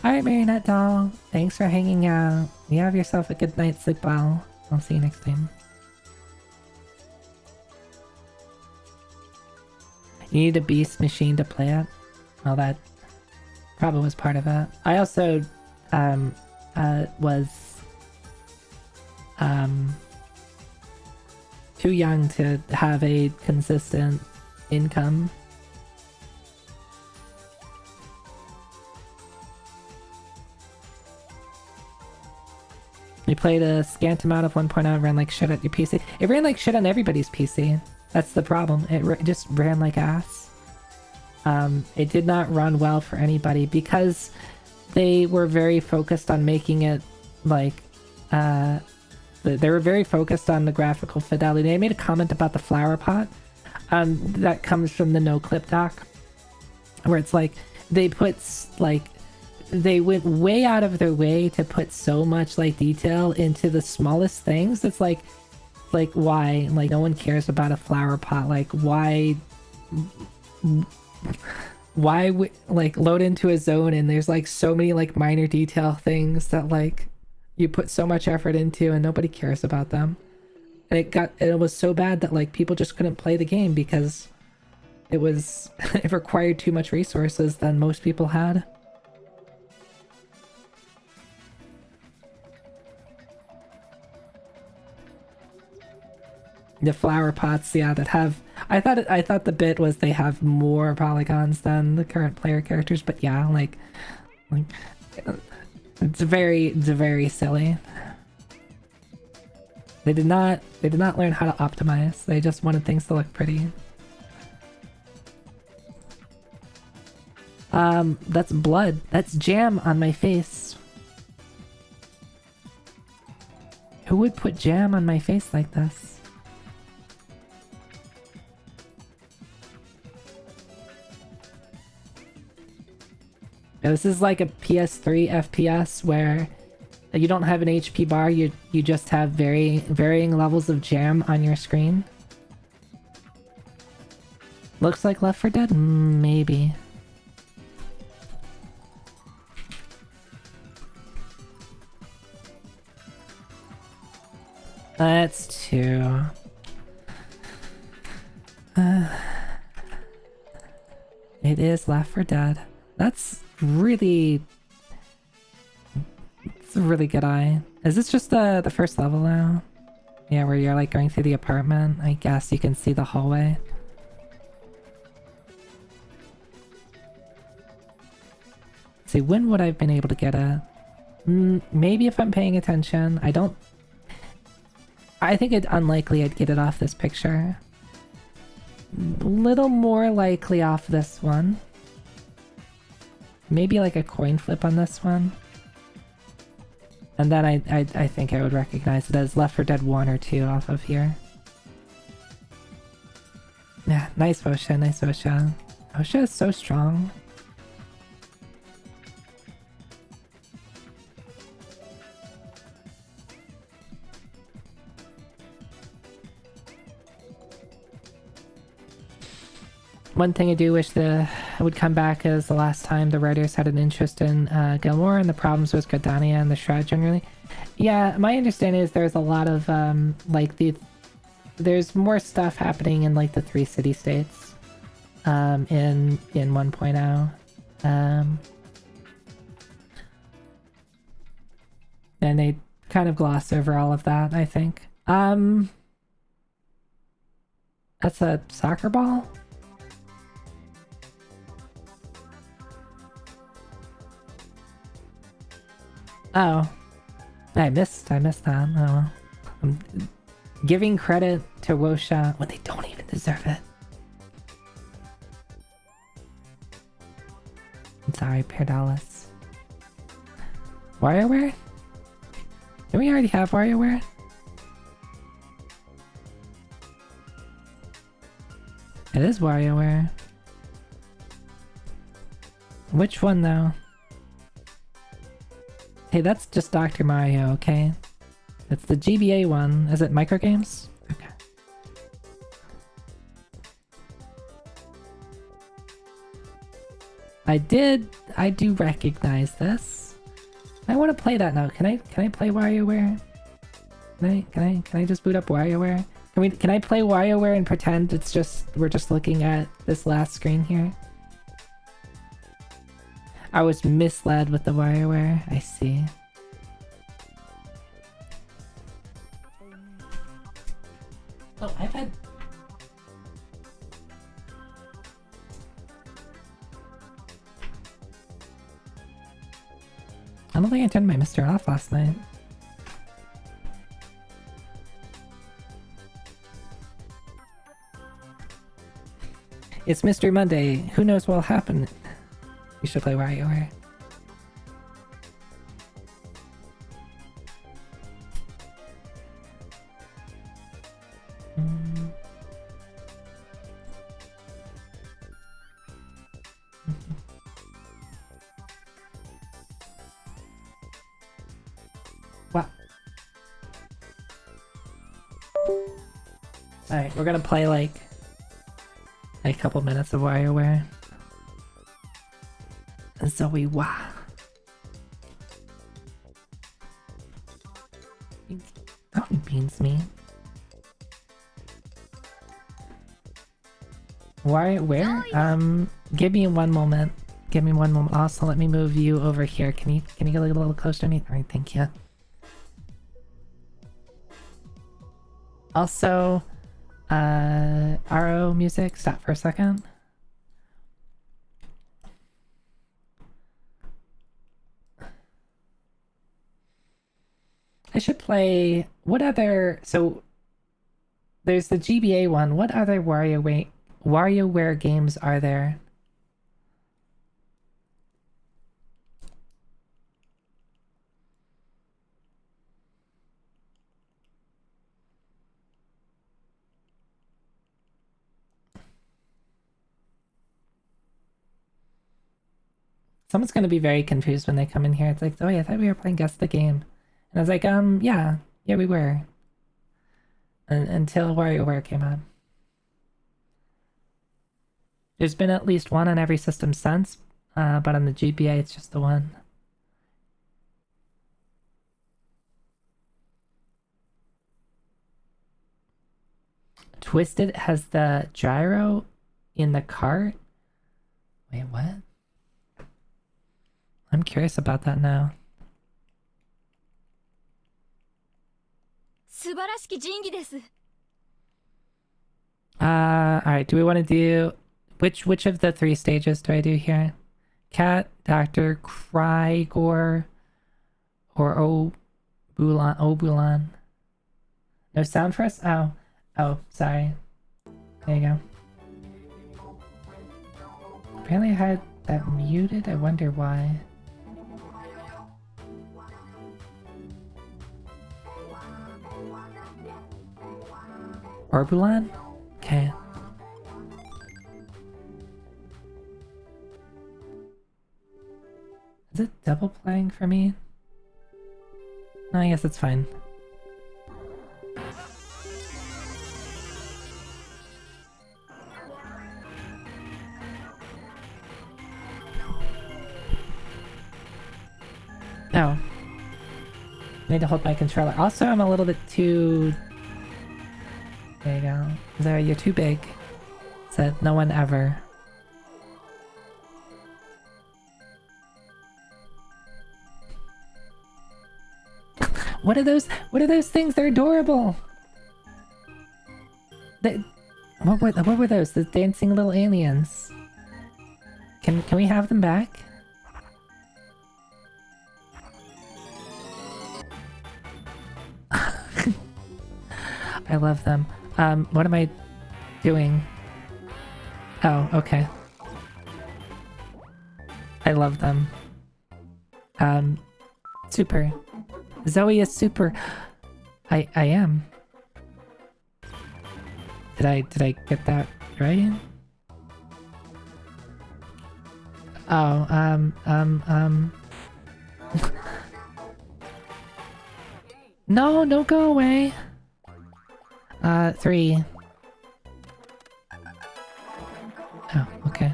Alright, Marionette Doll. Thanks for hanging out. You have yourself a good night, sleep well. I'll see you next time. You need a beast machine to play it? Well, that probably was part of it. I also was too young to have a consistent income. You played a scant amount of 1.0, ran like shit at your PC. It ran like shit on everybody's PC. That's the problem. It just ran like ass. It did not run well for anybody because they were very focused on making it like they were very focused on the graphical fidelity. They made a comment about the flower pot that comes from the no clip doc, where it's like they put like they went way out of their way to put so much like detail into the smallest things. It's like why? Like no one cares about a flower pot. Like why like load into a zone and there's like so many like minor detail things that like you put so much effort into and nobody cares about them. And it was so bad that like people just couldn't play the game because it required too much resources than most people had. The flower pots, yeah, that have I thought the bit was they have more polygons than the current player characters, but yeah, like it's very silly. They did not learn how to optimize. They just wanted things to look pretty. That's blood. That's jam on my face. Who would put jam on my face like this? Now, this is like a PS3 FPS where you don't have an HP bar, you just have varying levels of jam on your screen. Looks like Left 4 Dead? Maybe. That's two. It is Left 4 Dead. That's really... It's a really good eye. Is this just the first level now? Yeah, where you're like going through the apartment. I guess you can see the hallway. Let's see, when would I have been able to get it? Maybe if I'm paying attention. I think it's unlikely I'd get it off this picture. A little more likely off this one. Maybe like a coin flip on this one. And then I think I would recognize it as Left 4 Dead 1 or 2 off of here. Yeah, nice Vosha, nice Vosha. Vosha is so strong. One thing I do wish would come back is the last time the writers had an interest in Gilmore and the problems with Gardania and the Shroud generally. Yeah, my understanding is there's a lot of like the there's more stuff happening in like the 3 city states in 1.0. And they kind of gloss over all of that, I think. That's a soccer ball? Oh. I missed that. Oh well. I'm giving credit to Wosha when they don't even deserve it. I'm sorry, Perdalis. WarioWare? Do we already have WarioWare? It is WarioWare. Which one though? Hey, that's just Dr. Mario, okay? It's the GBA one. Is it microgames? Okay. I do recognize this. I want to play that now. Can I play WarioWare? Can I just boot up WarioWare? Can I play WarioWare and pretend it's just we're just looking at this last screen here? I was misled with the WarioWare. I see. Oh, I've had... I don't think I turned my Mr. off last night. It's Mr. Monday. Who knows what'll happen? We should play WarioWare. What? Alright, we're gonna play like a couple minutes of WarioWare. Zoe, wah. Don't beans me. Why? Where? Give me one moment. Give me one moment. Also, let me move you over here. Can you get a little closer to me? All right, thank you. Also, RO music. Stop for a second. I should play... What other... So, there's the GBA one. What other WarioWare games are there? Someone's gonna be very confused when they come in here. It's like, oh yeah, I thought we were playing Guessthe.Game. And I was like, yeah, we were. Until WarioWare came out. There's been at least one on every system since, but on the GBA it's just the one. Twisted has the gyro in the cart? Wait, what? I'm curious about that now. Alright, do we want to do... Which of the 3 stages do I do here? Cat, Dr. Crygor, or Obulan? No sound for us? Oh, sorry. There you go. Apparently I had that muted, I wonder why. Orbulan? Okay. Is it double playing for me? No, I guess it's fine. Oh. I need to hold my controller. Also, I'm a little bit too... There you go. Zoe, you're too big. Said no one ever. What are those? What are those things? They're adorable. What were those? The dancing little aliens. Can we have them back? I love them. What am I doing? Oh, okay. I love them. Super. Zoe is super. I am. Did I get that right? Oh, No, don't go away. 3. Oh, okay.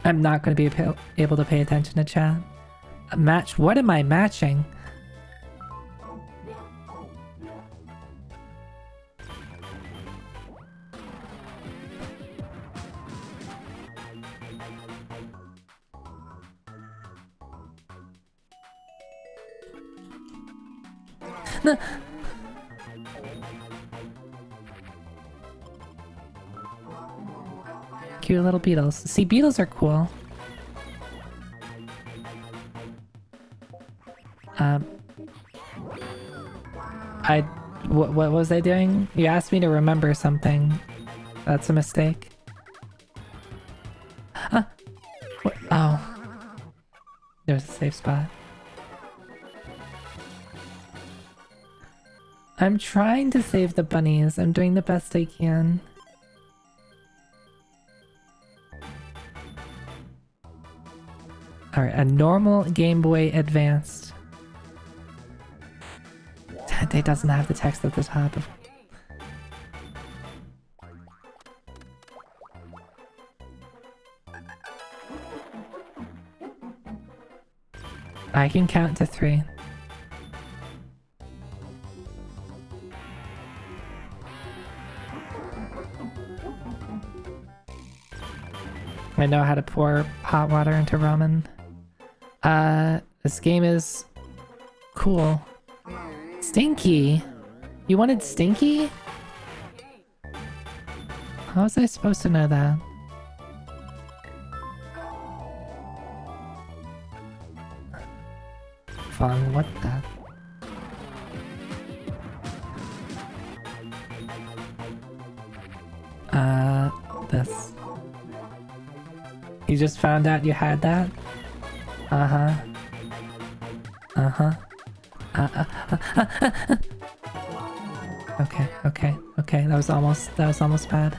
I'm not gonna be able to pay attention to chat. A match? What am I matching? No. Cute little beetles. See, beetles are cool. What was I doing? You asked me to remember something. That's a mistake. Huh? What? Oh. There's a safe spot. I'm trying to save the bunnies. I'm doing the best I can. Alright, a normal Game Boy Advanced. It doesn't have the text at the top. I can count to 3. I know how to pour hot water into ramen. This game is cool. Stinky? You wanted Stinky? How was I supposed to know that? Fun, what the? This. You just found out you had that? Uh-huh. Uh-huh. Okay. That was almost bad.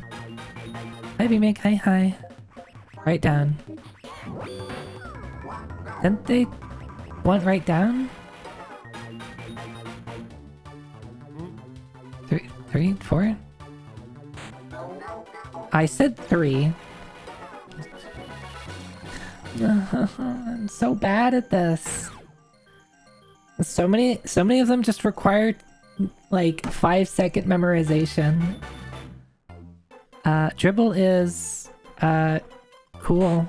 Hi, B-Make. Hi. Right down. Didn't they want right down? 3, 4? I said 3. I'm so bad at this. So many of them just require like 5-second memorization. Dribble is cool.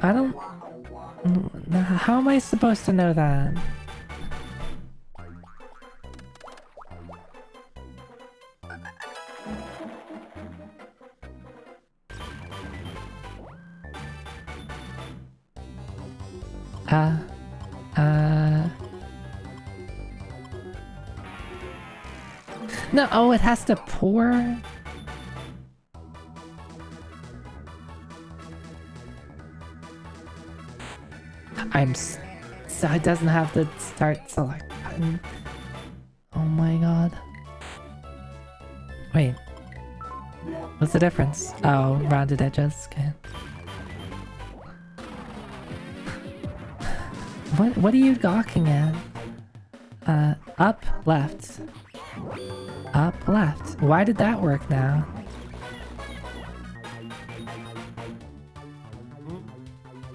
I don't. How am I supposed to know that? No, oh, it has to pour? So it doesn't have the start select button. Oh my god. Wait. What's the difference? Oh, rounded edges, okay. What are you gawking at? Up, left. Up, left. Why did that work now?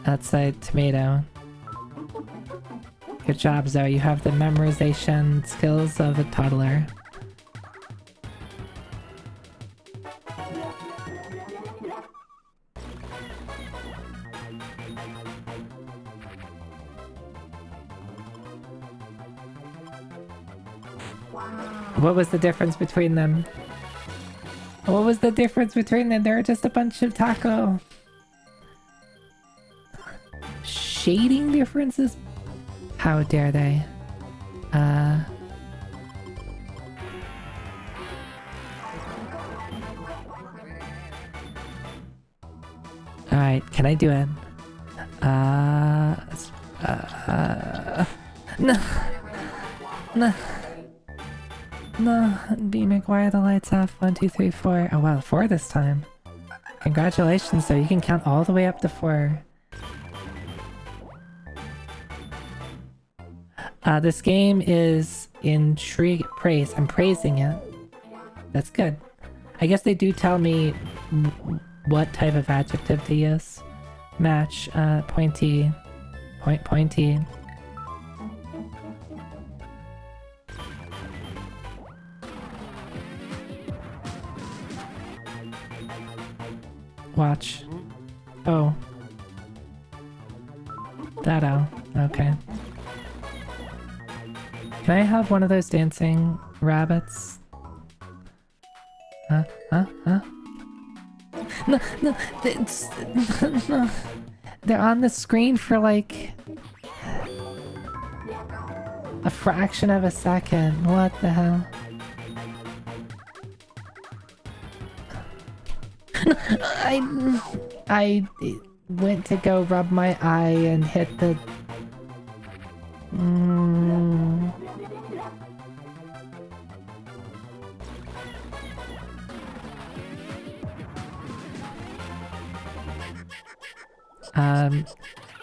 That's a tomato. Good job, Zoe. You have the memorization skills of a toddler. What was the difference between them? What was the difference between them? They're just a bunch of taco. Shading differences? How dare they? Alright, can I do it? No! No! No, B-Mic, why are the lights off? 1, 2, 3, 4. Oh wow, 4 this time. Congratulations, though, you can count all the way up to 4. This game is praise. I'm praising it. That's good. I guess they do tell me what type of adjective to use. Match, pointy, pointy. Watch. Oh. That-o. Okay. Can I have one of those dancing rabbits? Huh? No, no, they're on the screen for like a fraction of a second. What the hell? I went to go rub my eye and hit the...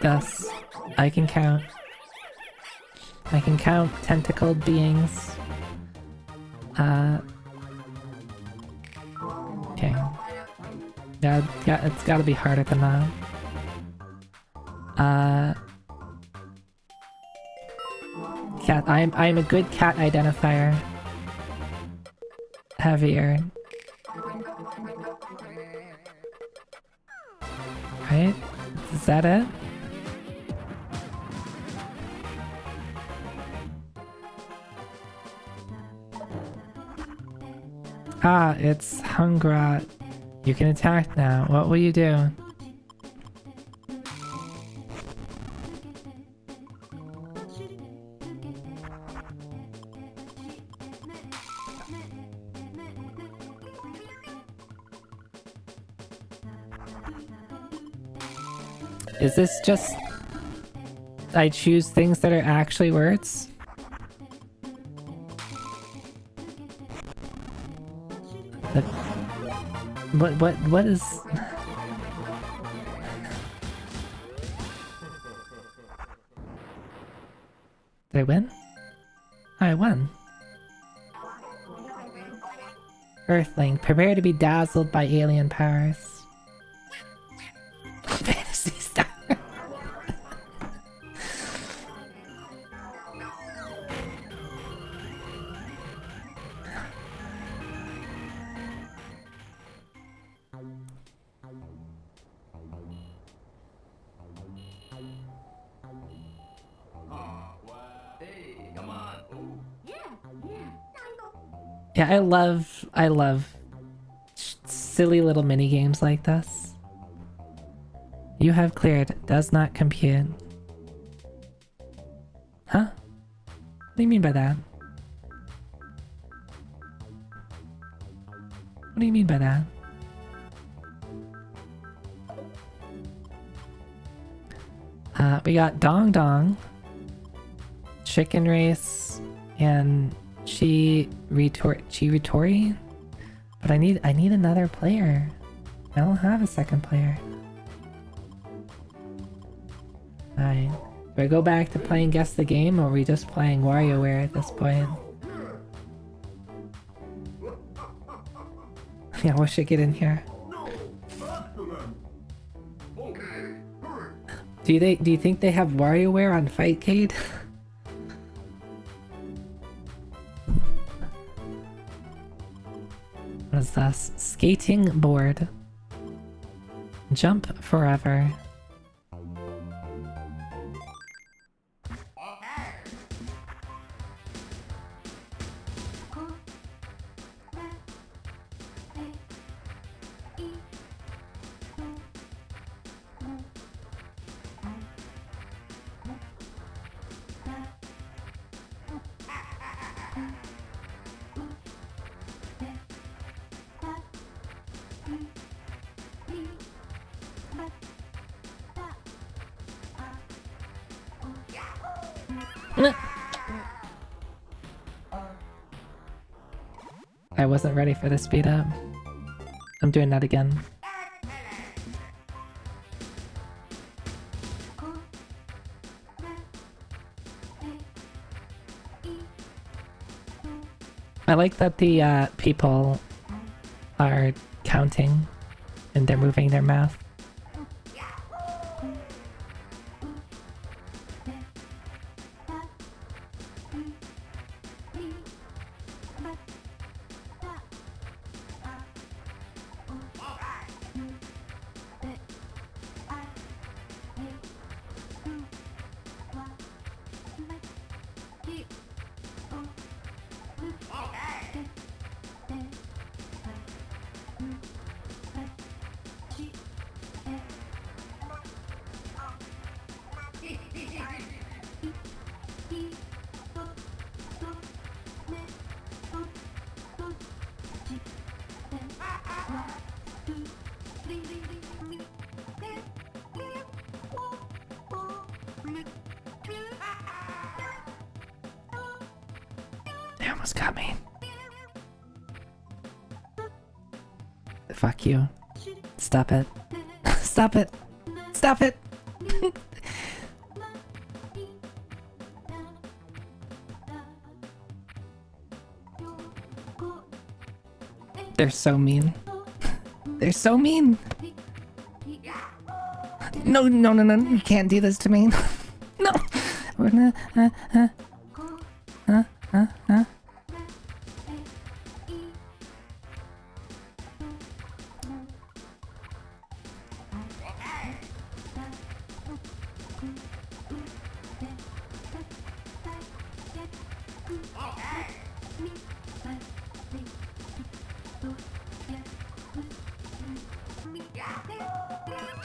Gus, I can count. I can count tentacled beings. Okay. Yeah, it's gotta be harder than that. Cat, I'm a good cat identifier. Heavier. Right? Is that it? Ah, it's Hungrat. You can attack now. What will you do? Is this just... I choose things that are actually words? What is... Did I win? I won. Earthling, prepare to be dazzled by alien powers. Fantasy Star. Yeah, I love silly little mini games like this. You have cleared, does not compute. Huh? What do you mean by that? What do you mean by that? We got Dong Dong, Chicken Race, and Ritori? But I need another player. I don't have a second player. Alright. Do I go back to playing Guess the Game, or are we just playing WarioWare at this point? Yeah, we should get in here. Do you think they have WarioWare on Fightcade? What is this? Skating board. Jump forever. I wasn't ready for the speed up. I'm doing that again. I like that the people are counting and they're moving their mouth. They almost got me. Fuck you. Stop it. Stop it. Stop it. They're so mean. They're so mean. No, no, no, no. You can't do this to me. No. We're gonna,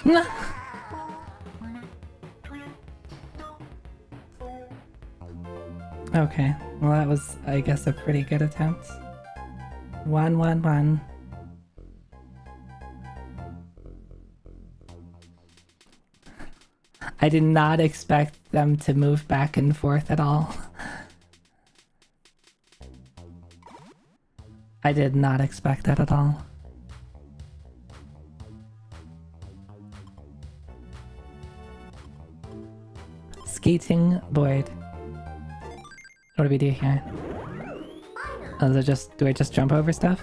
No. Okay, well that was, I guess, a pretty good attempt. 1-1-1. I did not expect them to move back and forth at all. I did not expect that at all. Skating board. What do we do here? Oh, do I just jump over stuff?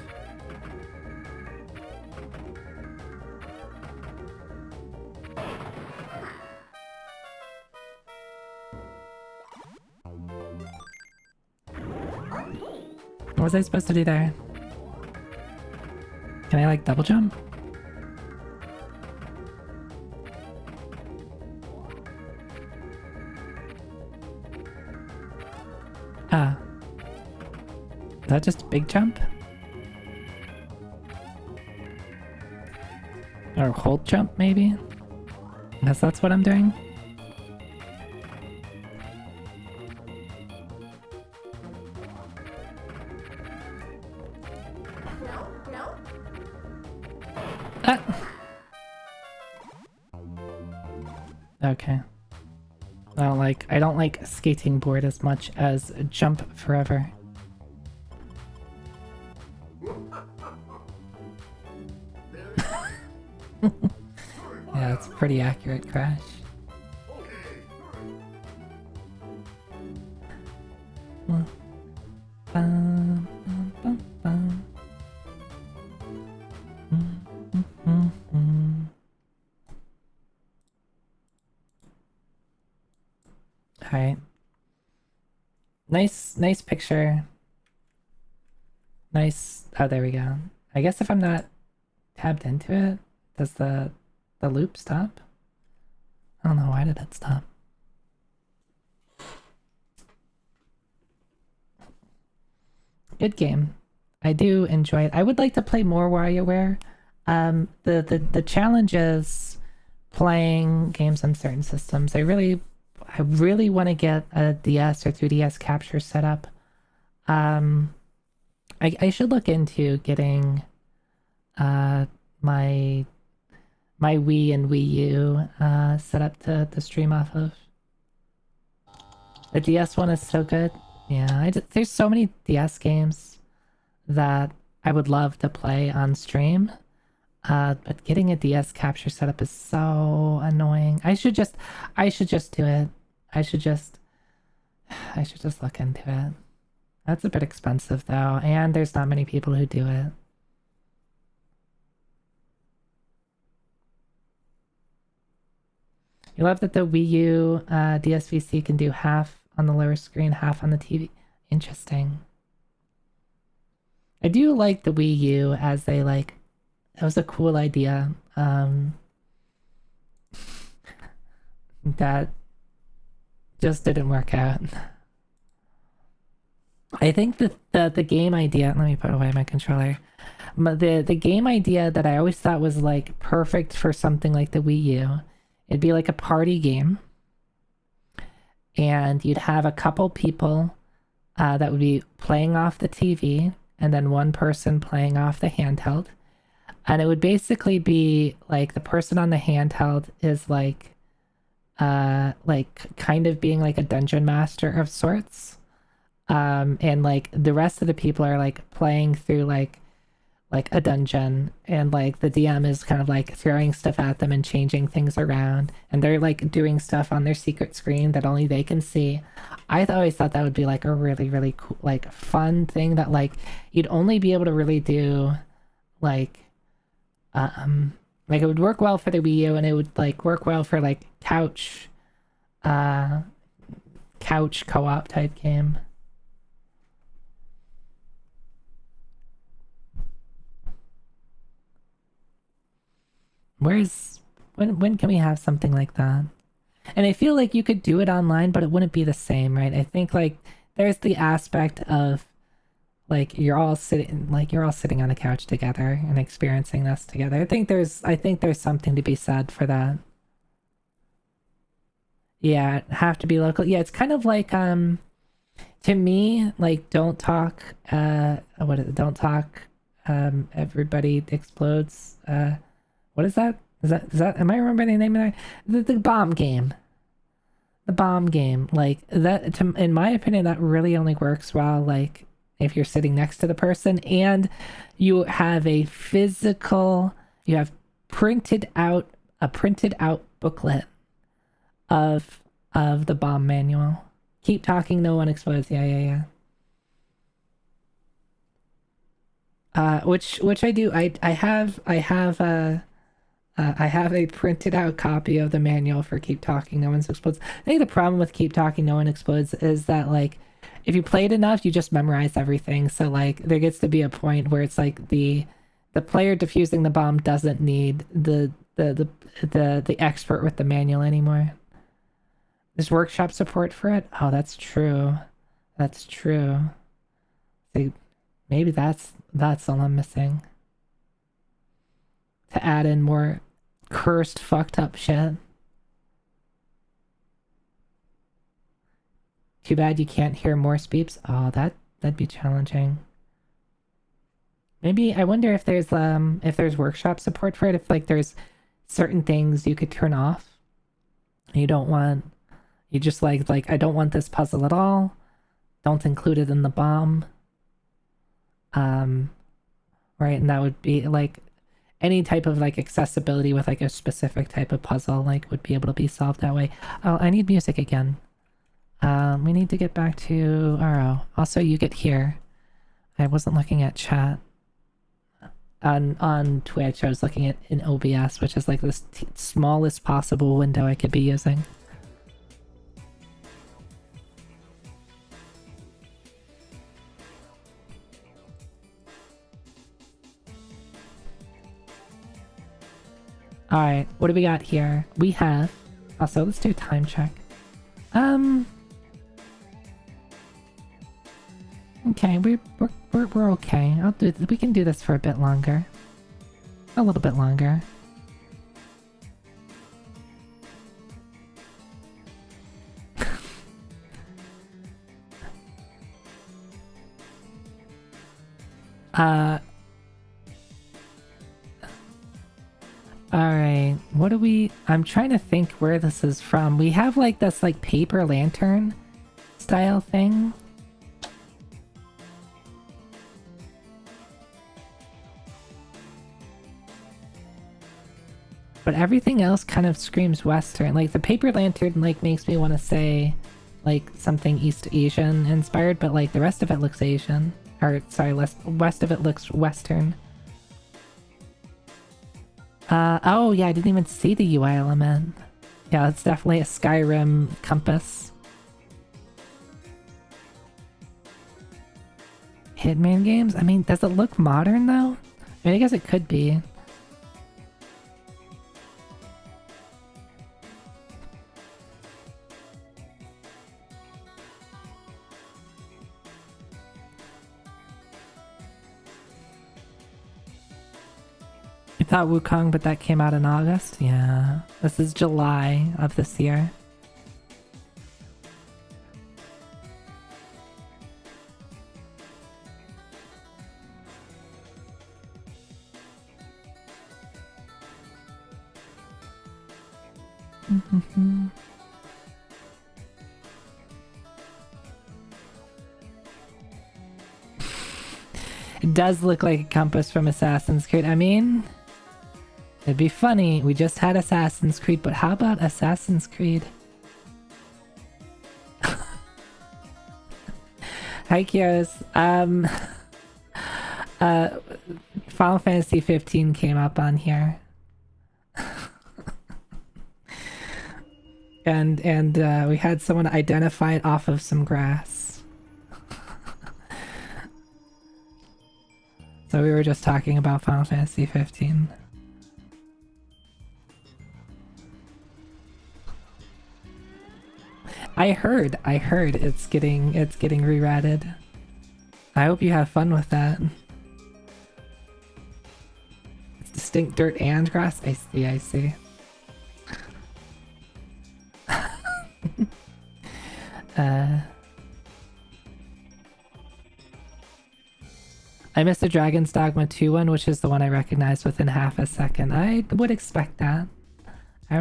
What was I supposed to do there? Can I like double jump? Ah. Is that just a big jump? Or hold jump, maybe? I guess that's what I'm doing. Ah! Okay. I don't like skating board as much as jump forever. Yeah, it's a pretty accurate crash. Alright. Nice picture. Nice. Oh, there we go. I guess if I'm not tabbed into it, does the loop stop? I don't know, why did it stop? Good game. I do enjoy it. I would like to play more WarioWare. The challenge is playing games on certain systems. I really want to get a DS or 3DS capture set up. I should look into getting my Wii and Wii U set up to stream off of. The DS one is so good. Yeah, there's so many DS games that I would love to play on stream. But getting a DS capture setup is so annoying. I should just do it. I should just look into it. That's a bit expensive though, and there's not many people who do it. You love that the Wii U DSVC can do half on the lower screen, half on the TV. Interesting. I do like the Wii U as they like. That was a cool idea. That just didn't work out. I think the game idea. Let me put away my controller. The game idea that I always thought was like perfect for something like the Wii U. It'd be like a party game, and you'd have a couple people that would be playing off the TV, and then one person playing off the handheld. And it would basically be like the person on the handheld is like kind of being like a dungeon master of sorts. And like the rest of the people are like playing through like a dungeon, and like the DM is kind of like throwing stuff at them and changing things around, and they're like doing stuff on their secret screen that only they can see. I always thought that would be like a really, really cool, like fun thing that like you'd only be able to really do like it would work well for the Wii U, and it would like work well for like couch co-op type game. When can we have something like that? And I feel like you could do it online, but it wouldn't be the same, right? I think like there's the aspect of like you're all sitting on a couch together and experiencing this together. I think there's something to be said for that. Yeah, have to be local. Yeah, it's kind of like to me, like don't talk everybody explodes. What is that? Is that am I remembering the name of that? The bomb game. The bomb game. Like that in my opinion, that really only works well like if you're sitting next to the person and you have a physical, you have a printed out booklet of the bomb manual. Keep talking, no one explodes. Yeah. Which I do. I have a printed out copy of the manual for Keep Talking, No One Explodes. I think the problem with Keep Talking, No One Explodes is that like if you play it enough, you just memorize everything. So like there gets to be a point where it's like the player defusing the bomb doesn't need the expert with the manual anymore. There's workshop support for it? Oh, that's true. That's true. See, maybe that's all I'm missing. To add in more cursed, fucked up shit. Too bad you can't hear Morse beeps. Oh, that'd be challenging. Maybe I wonder if there's workshop support for it. If like there's certain things you could turn off. You just like I don't want this puzzle at all. Don't include it in the bomb. Right, and that would be like any type of like accessibility with like a specific type of puzzle like would be able to be solved that way. Oh, I need music again. We need to get back to RO. Also, you get here. I wasn't looking at chat. On Twitch, I was looking at in OBS, which is like this smallest possible window I could be using. Alright, what do we got here? We have... Also, let's do a time check. Okay, we're okay. We can do this for a bit longer. A little bit longer. Alright, what do we... I'm trying to think where this is from. We have like this like paper lantern style thing. But everything else kind of screams Western. Like the paper lantern like makes me want to say like something East Asian inspired, but like the rest of it looks Asian. Or sorry, west of it looks Western. Oh yeah, I didn't even see the UI element. Yeah, it's definitely a Skyrim compass. Hitman games? I mean, does it look modern though? I mean, I guess it could be. I thought Wukong, but that came out in August? Yeah. This is July of this year. It does look like a compass from Assassin's Creed. I mean, it'd be funny. We just had Assassin's Creed, but how about Assassin's Creed? Hi, Kios. Final Fantasy 15 came up on here. and we had someone identify it off of some grass. So we were just talking about Final Fantasy 15. I heard it's getting rerouted. I hope you have fun with that. It's distinct dirt and grass. I see. I missed the Dragon's Dogma 2 one, which is the one I recognized within half a second. I would expect that. Hi,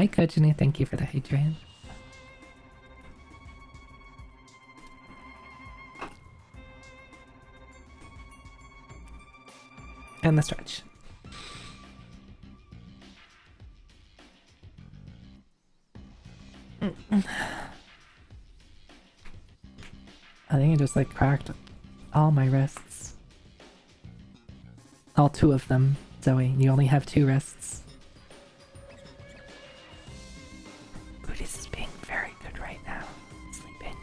Kojini, thank you for the hydrate. And the stretch. I think I just like cracked all my wrists. All two of them, Zoe. You only have 2 wrists. Booties is being very good right now. Sleeping.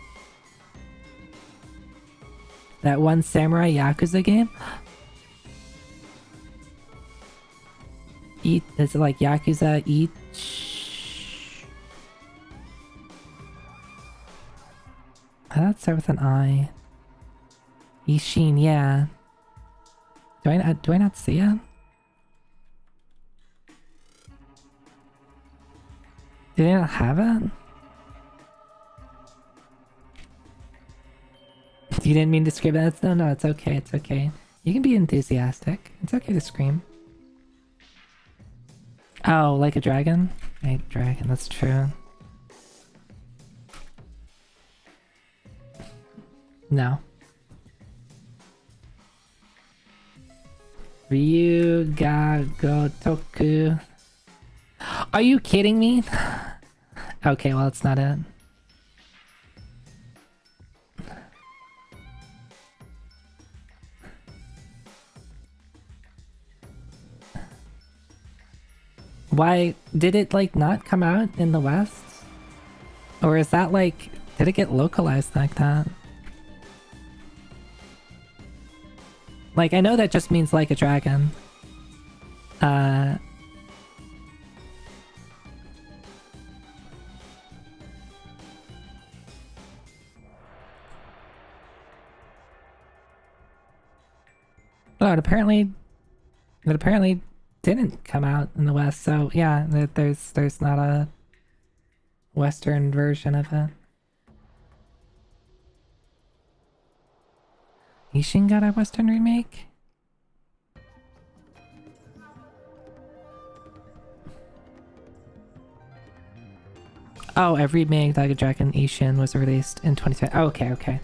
That one Samurai Yakuza game? Is it like Yakuza each? That start with an I. Ishin, yeah. Do I not see it? Did I not have it? You didn't mean to scream that? No, it's okay, it's okay. You can be enthusiastic. It's okay to scream. Oh, like a dragon? A dragon, that's true. No. Ryu ga Gotoku. Are you kidding me? Okay, well, it's not it. Why did it like not come out in the West? Or is that like, did it get localized like that? Like, I know that just means like a dragon. Oh, it apparently didn't come out in the West, so yeah, there's not a Western version of it. Ishin got a Western remake? Oh, a remake Like a Dragon Ishin was released in 2020. Oh, okay.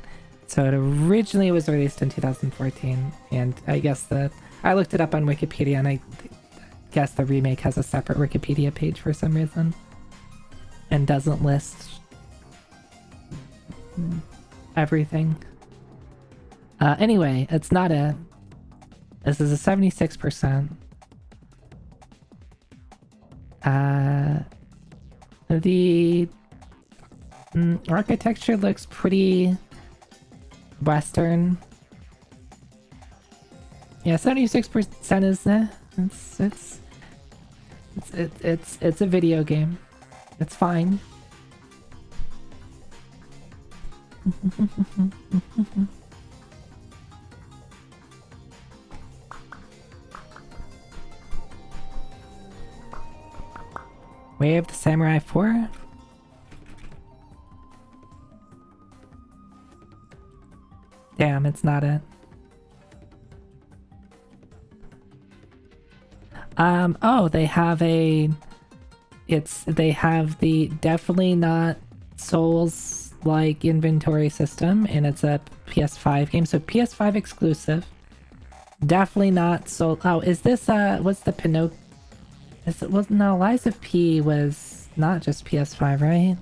So it originally was released in 2014, and I guess that I looked it up on Wikipedia, and I guess the remake has a separate Wikipedia page for some reason, and doesn't list everything. Anyway, it's not it. This is a 76%. The architecture looks pretty Western. Yeah, 76% is it's a video game. It's fine. Way of the Samurai 4? Damn, it's not it. Oh, they have the definitely not Souls-like inventory system, and it's a PS5 game, so PS5 exclusive. Definitely not Soul. Oh, is this, what's the Pinocchio? No, Lies of P was not just PS5, right?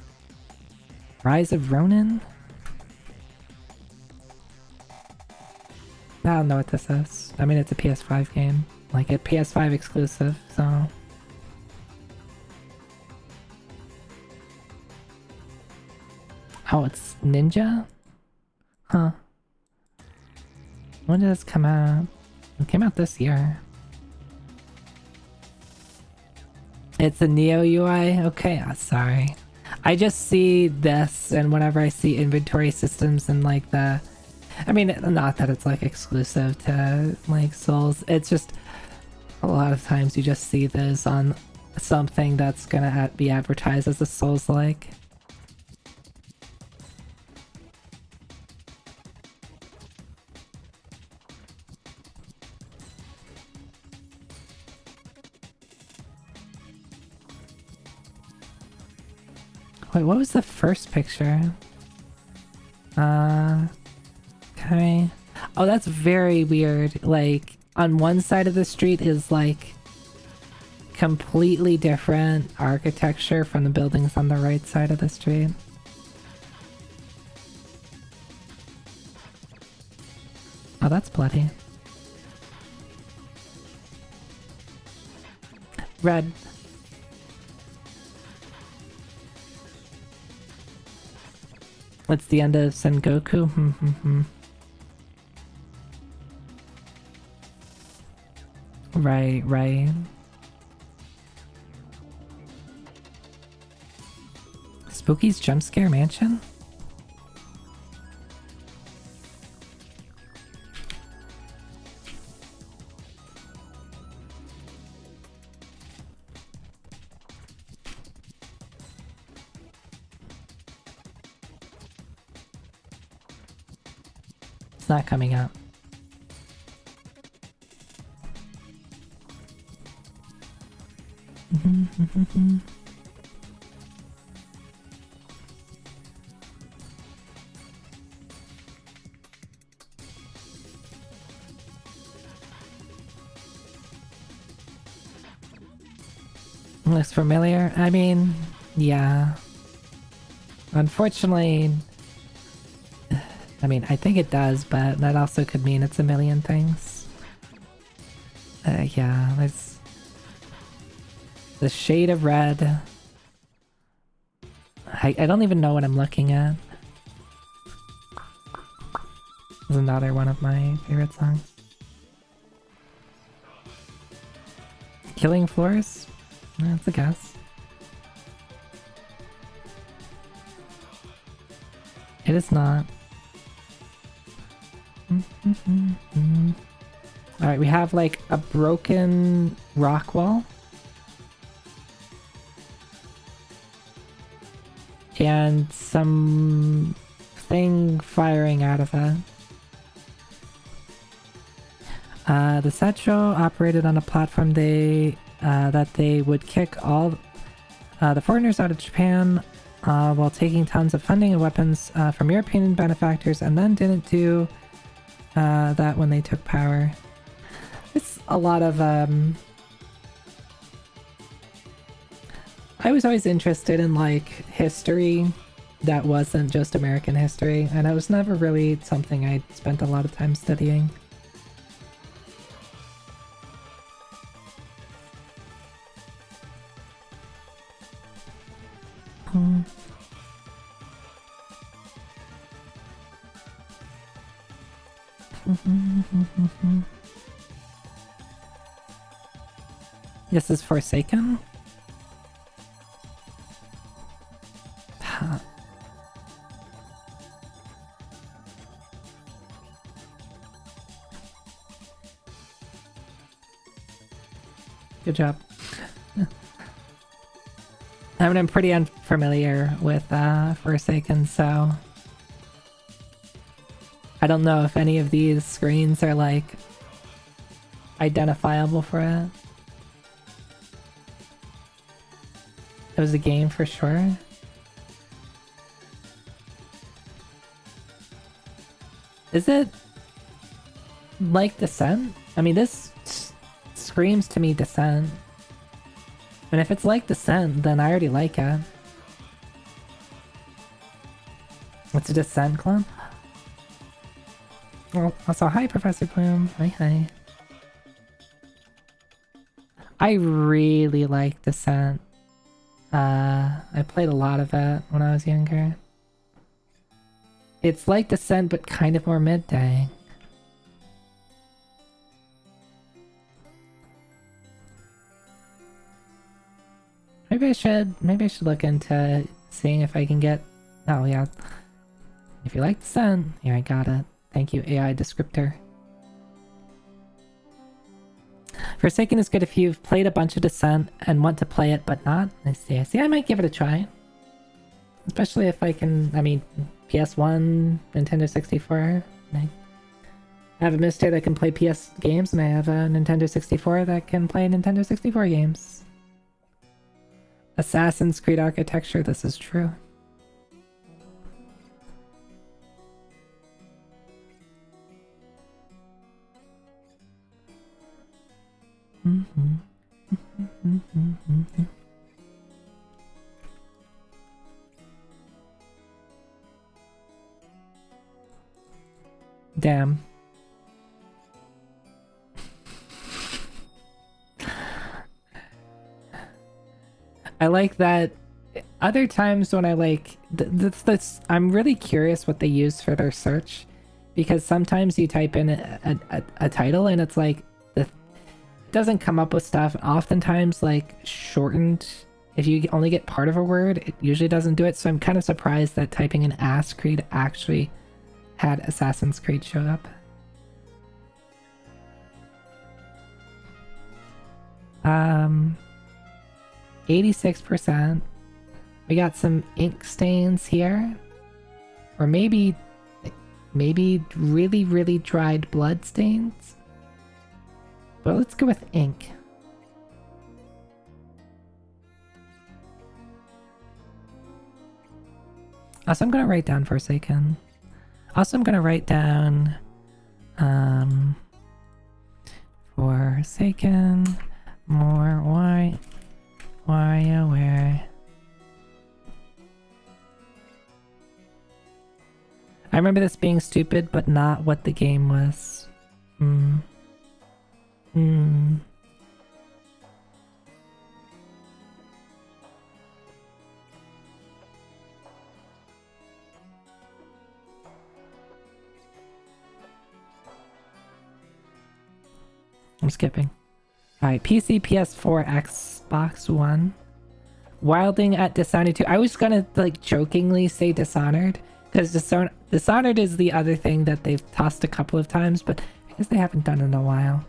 Rise of Ronin? I don't know what this is. I mean, it's a PS5 game. Like a PS5 exclusive, so... Oh, it's Ninja? Huh. When did this come out? It came out this year. It's a Neo UI? Okay, sorry. I just see this, and whenever I see inventory systems and like the... I mean, not that it's like exclusive to like Souls, it's just a lot of times you just see this on something that's gonna be advertised as a Souls-like. Wait, what was the first picture? Okay. Oh, that's very weird. Like, on one side of the street is like completely different architecture from the buildings on the right side of the street. Oh, that's bloody. Red. It's the end of Sengoku? Right. Spooky's Jump Scare Mansion? It's not coming up. Looks familiar. I mean, yeah. Unfortunately, I mean, I think it does, but that also could mean it's a million things. Yeah, there's the shade of red. I don't even know what I'm looking at. This is another one of my favorite songs. Killing Floors? That's a guess. It is not. Alright, we have like a broken rock wall. And some thing firing out of it. The Setro operated on a platform that they would kick all the foreigners out of Japan while taking tons of funding and weapons from European benefactors, and then didn't do that when they took power. It's a lot of I was always interested in like history that wasn't just American history, and it was never really something I spent a lot of time studying. This is Forsaken? Good job. I mean, I'm pretty unfamiliar with Forsaken, so I don't know if any of these screens are like identifiable for it. It was a game for sure. Is it like Descent? I mean, this screams to me Descent. And if it's like Descent, then I already like it. It's a Descent clone? Well, also, hi, Professor Bloom. Hi. I really like Descent. I played a lot of it when I was younger. It's like Descent, but kind of more midday. Maybe I should look into seeing if I can get... Oh, yeah. If you like Descent, here, I got it. Thank you, AI descriptor. Forsaken is good if you've played a bunch of Descent and want to play it, but not. I see. I might give it a try. Especially if I can... I mean, PS1, Nintendo 64. I have a Mister that can play PS games, and I have a Nintendo 64 that can play Nintendo 64 games. Assassin's Creed architecture, this is true. Damn. I like that. Other times when I like I'm really curious what they use for their search, because sometimes you type in a title and it's like it doesn't come up with stuff. Oftentimes, like shortened, if you only get part of a word, it usually doesn't do it. So I'm kind of surprised that typing in Ass Creed actually had Assassin's Creed show up. Um, 86%. We got some ink stains here. Or maybe really, really dried blood stains. But let's go with ink. Also, I'm gonna write down Forsaken. Also, I'm gonna write down Forsaken, more WarioWare. I remember this being stupid, but not what the game was. I'm skipping. Alright, PC, PS4, Xbox One. Wilding at Dishonored 2. I was gonna, like, jokingly say Dishonored, because Dishonored is the other thing that they've tossed a couple of times, but I guess they haven't done it in a while.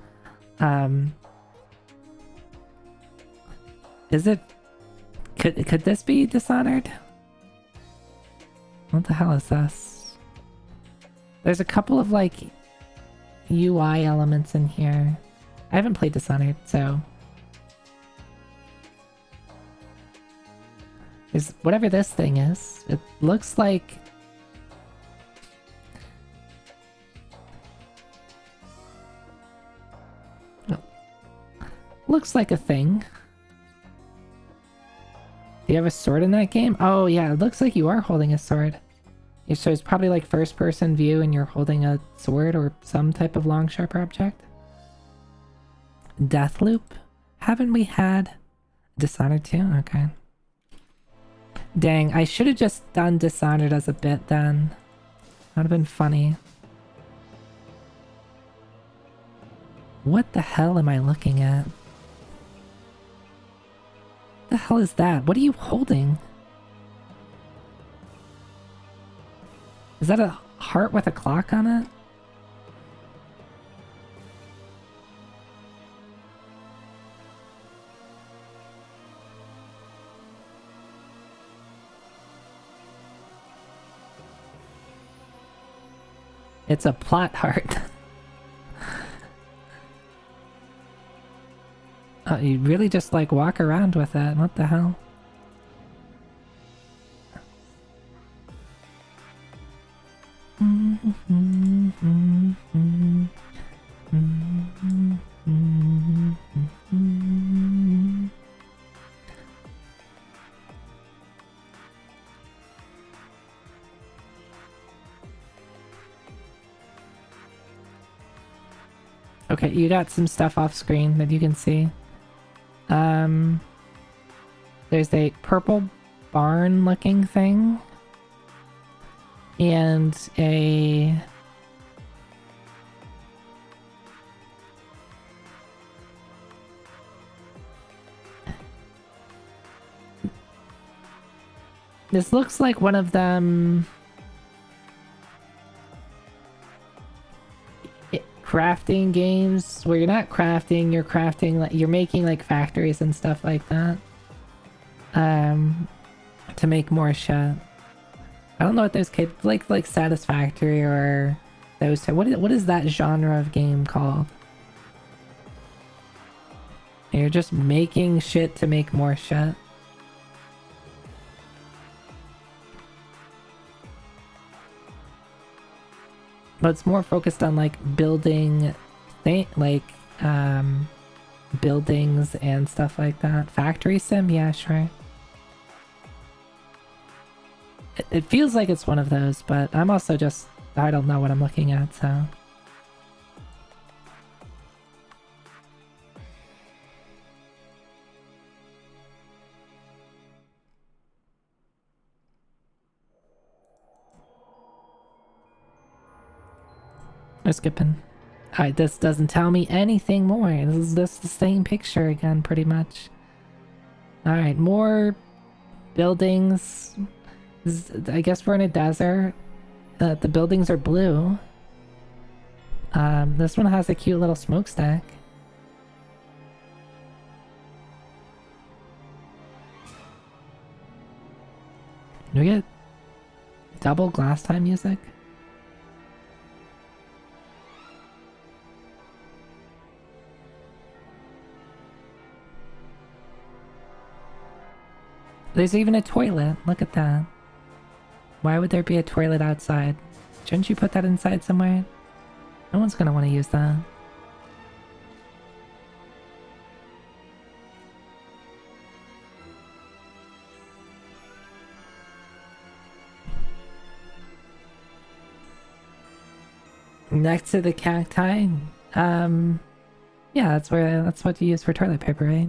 Is it... Could this be Dishonored? What the hell is this? There's a couple of, like, UI elements in here. I haven't played Dishonored, so... There's whatever this thing is. It looks like... Looks like a thing. Do you have a sword in that game? Oh yeah, it looks like you are holding a sword. So it's probably like first person view and you're holding a sword or some type of long sharp object. Deathloop? Haven't we had Dishonored 2? Okay. Dang, I should have just done Dishonored as a bit then. That would have been funny. What the hell am I looking at? What the hell is that? What are you holding? Is that a heart with a clock on it? It's a plot heart. You really just like walk around with that. What the hell? Okay, you got some stuff off screen that you can see. There's a purple barn looking thing. And a... This looks like one of them... crafting games where you're not crafting, you're crafting, like you're making like factories and stuff like that. To make more shit. I don't know what those kids like Satisfactory or those. What is that genre of game called? You're just making shit to make more shit. But it's more focused on like building buildings and stuff like that. Factory sim, yeah, sure. It feels like it's one of those, but I'm also just, I don't know what I'm looking at, so. We're skipping. Alright, this doesn't tell me anything more. This is just the same picture again, pretty much. Alright, more buildings. I guess we're in a desert. The buildings are blue. This one has a cute little smokestack. Do we get double glass time music? There's even a toilet. Look at that. Why would there be a toilet outside? Shouldn't you put that inside somewhere? No one's gonna want to use that. Next to the cacti? Yeah, that's what you use for toilet paper, right?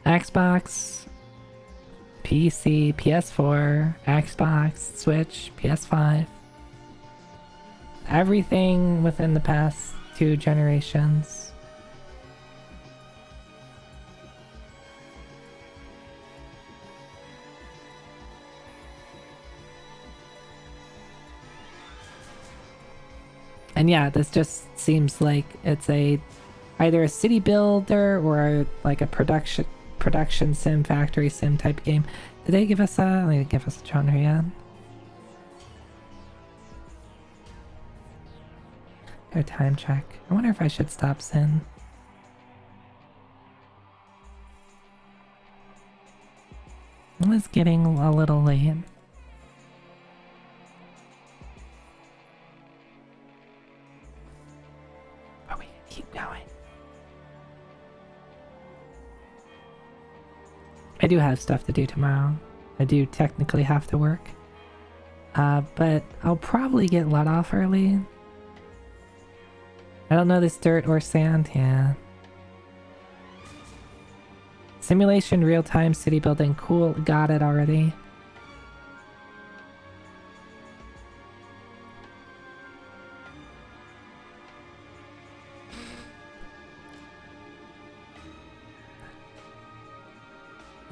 Xbox, PC, PS4, Xbox, Switch, PS5. Everything within the past 2 generations. And yeah, this just seems like it's either a city builder or like a production sim, factory sim type game. Did they give us a... They give us a genre yet? Go time check. I wonder if I should stop soon. It's getting a little late. But we can keep going. I do have stuff to do tomorrow. I do technically have to work. But I'll probably get let off early. I don't know this dirt or sand, yeah. Simulation, real-time, city building, cool, got it already.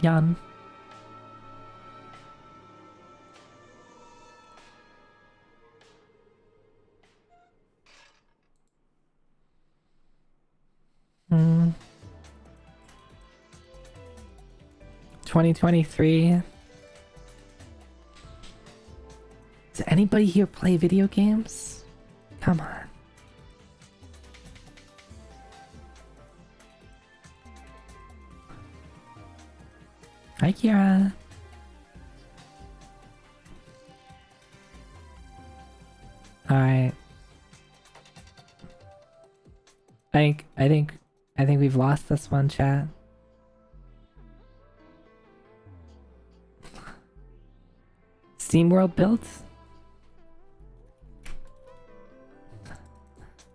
Yan. Hmm. 2023. Does anybody here play video games? Come on. Hi, Kira. Alright. I think we've lost this one, chat. Steam World built?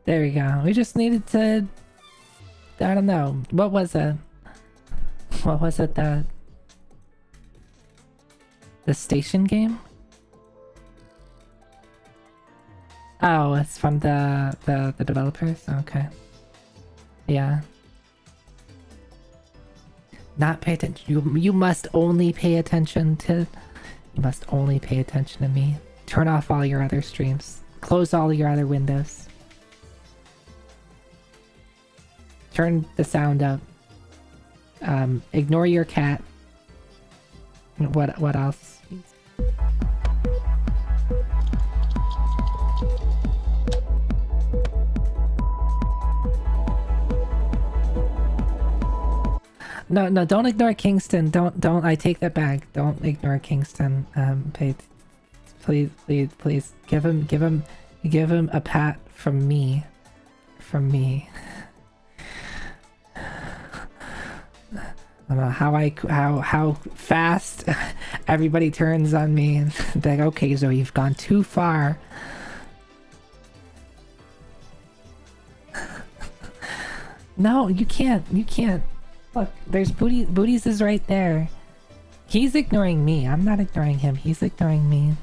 There we go. We just needed to... I don't know. What was it? What was it that... The station game? Oh, it's from the developers? Okay. Yeah. Not pay attention. You must only pay attention to... You must only pay attention to me. Turn off all your other streams. Close all your other windows. Turn the sound up. Ignore your cat. What else? No, don't ignore Kingston. Don't, I take that back. Don't ignore Kingston. Please, give him a pat from me. From me. I don't know how fast everybody turns on me and they're like, okay, Zoe, you've gone too far. No, you can't. Look, there's Booties is right there. He's ignoring me. I'm not ignoring him. He's ignoring me.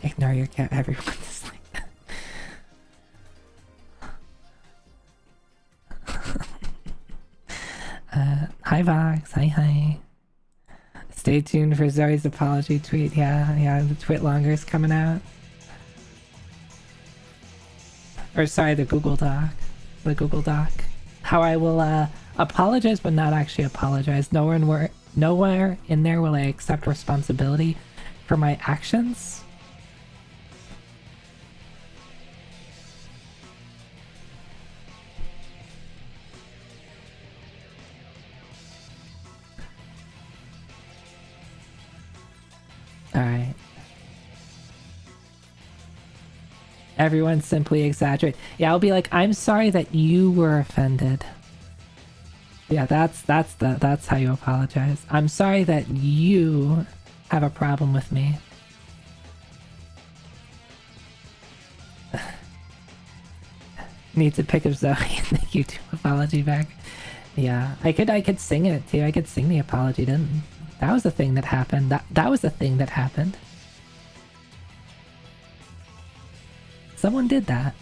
Ignore your cat. Everyone's like that. Hi Vox. Hi. Stay tuned for Zoe's apology tweet. Yeah, the tweet longer is coming out. Or sorry, the Google Doc. The Google Doc. How I will apologize but not actually apologize. Nowhere in there will I accept responsibility for my actions. Alright. Everyone simply exaggerate. Yeah, I'll be like, I'm sorry that you were offended. Yeah, that's how you apologize. I'm sorry that you have a problem with me. Need to pick up Zoe and the YouTube apology back. Yeah, I could sing it too. I could sing the apology. That was the thing that happened. That was the thing that happened. Someone did that.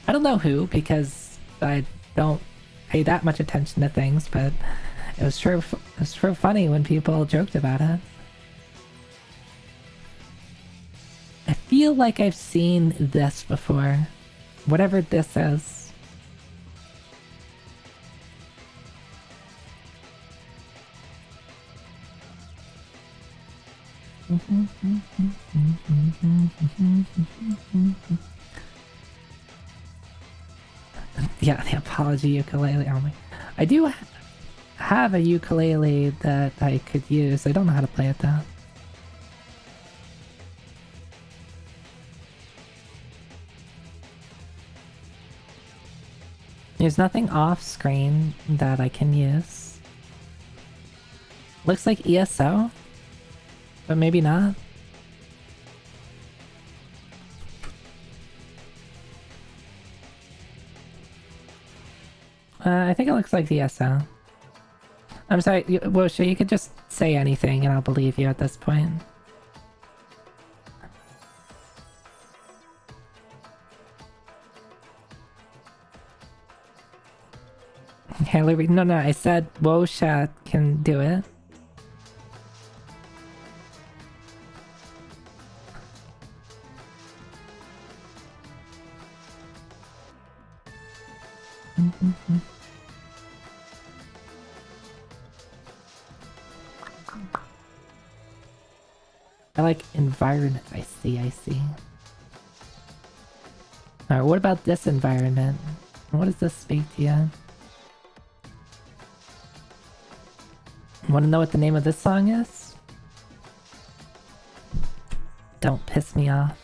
I don't know who, because I don't pay that much attention to things, but it was sure funny when people joked about it. I feel like I've seen this before. Whatever this is. Yeah, the apology ukulele. Oh my. I do have a ukulele that I could use. I don't know how to play it though. There's nothing off screen that I can use. Looks like ESO, but maybe not. I think it looks like the ESO. I'm sorry, Wosha, you could just say anything and I'll believe you at this point. Hillary, no, I said Wosha can do it. I like environment. I see. Alright, what about this environment? What does this speak to you? Want to know what the name of this song is? Don't piss me off.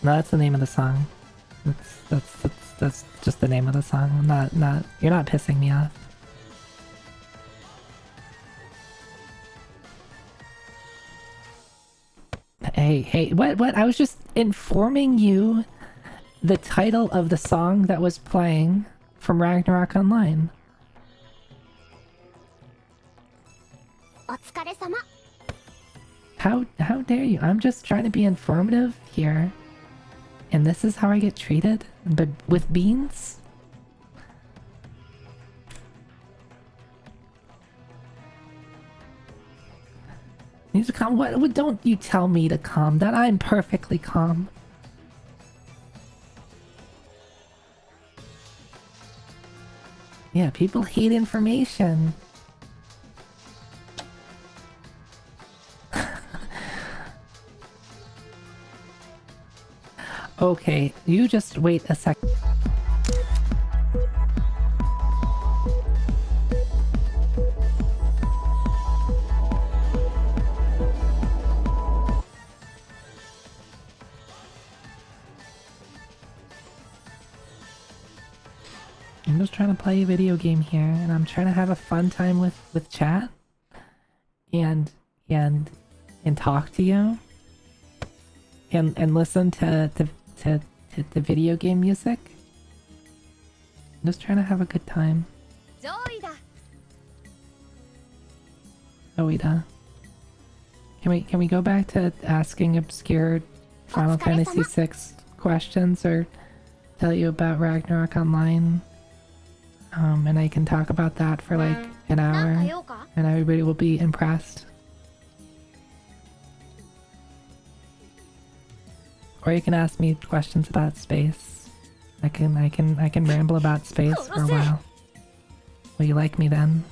No, that's the name of the song. That's just the name of the song. You're not pissing me off. Hey, what? I was just informing you the title of the song that was playing from Ragnarok Online. How dare you? I'm just trying to be informative here. And this is how I get treated? But with beans? Needs to calm. What? Don't you tell me to calm down. I'm perfectly calm. Yeah, people hate information. Okay, you just wait a sec. I'm just trying to play a video game here, and I'm trying to have a fun time with chat, and talk to you, and listen to the video game music. I'm just trying to have a good time. Oida. Can we go back to asking obscure Final Fantasy VI questions, or tell you about Ragnarok Online? And I can talk about that for like an hour, and everybody will be impressed. Or you can ask me questions about space. I can ramble about space for a while. Will you like me then?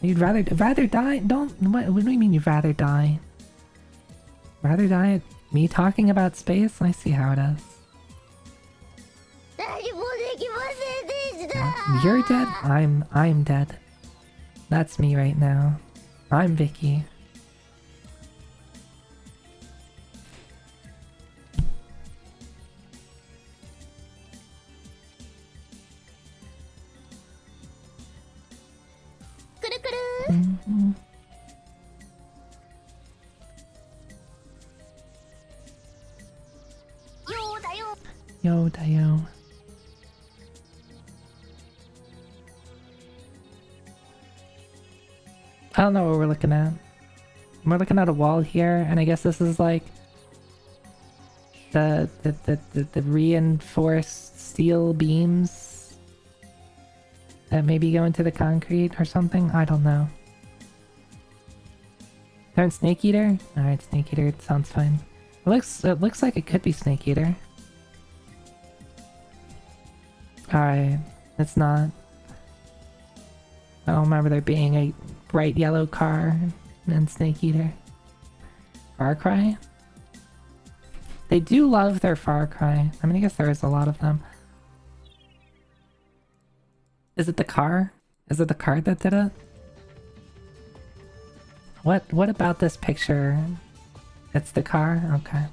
You'd rather die? What do you mean you'd rather die? Rather die at me talking about space? I see how it is. You're dead? I'm dead. That's me right now. I'm Vicky. Mm-hmm. Yo, Dayo. I don't know what we're looking at. We're looking at a wall here, and I guess this is like the reinforced steel beams that maybe go into the concrete or something. I don't know. Turn Snake Eater? Alright, Snake Eater, it sounds fine. It looks like it could be Snake Eater. Alright, it's not. I don't remember there being a bright yellow car in Snake Eater. Far Cry? They do love their Far Cry. I mean, I guess there is a lot of them. Is it the car? Is it the car that did it? What about this picture? It's the car? Okay.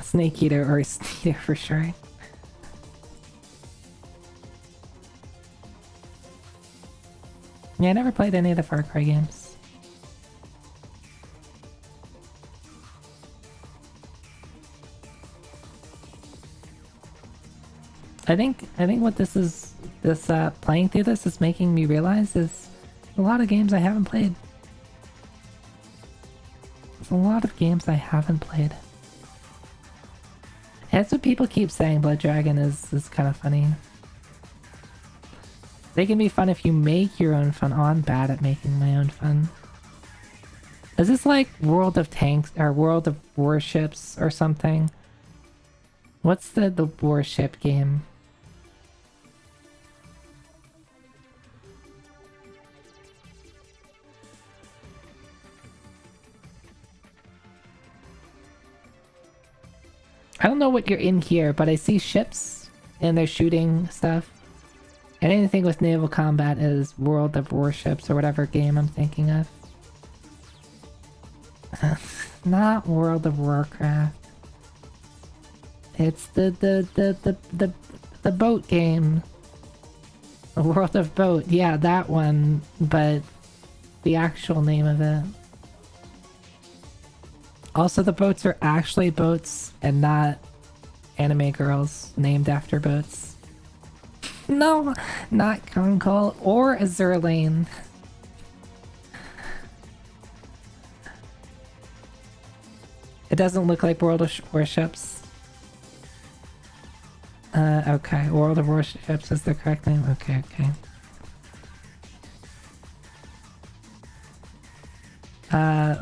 Snake Eater or Snake Eater for sure. Yeah, I never played any of the Far Cry games. I think what this playing through this is making me realize is a lot of games I haven't played. There's a lot of games I haven't played. That's what people keep saying. Blood Dragon is kind of funny. They can be fun if you make your own fun. Oh, I'm bad at making my own fun. Is this like World of Tanks or World of Warships or something? What's the warship game? I don't know what you're in here, but I see ships and they're shooting stuff. And anything with naval combat is World of Warships or whatever game I'm thinking of. Not World of Warcraft. It's the boat game. The World of Boat. Yeah, that one, but the actual name of it. Also, the boats are actually boats and not anime girls named after boats. No, not Konkol or Azurlane. It doesn't look like World of Warships. Okay, World of Warships is the correct name. Okay.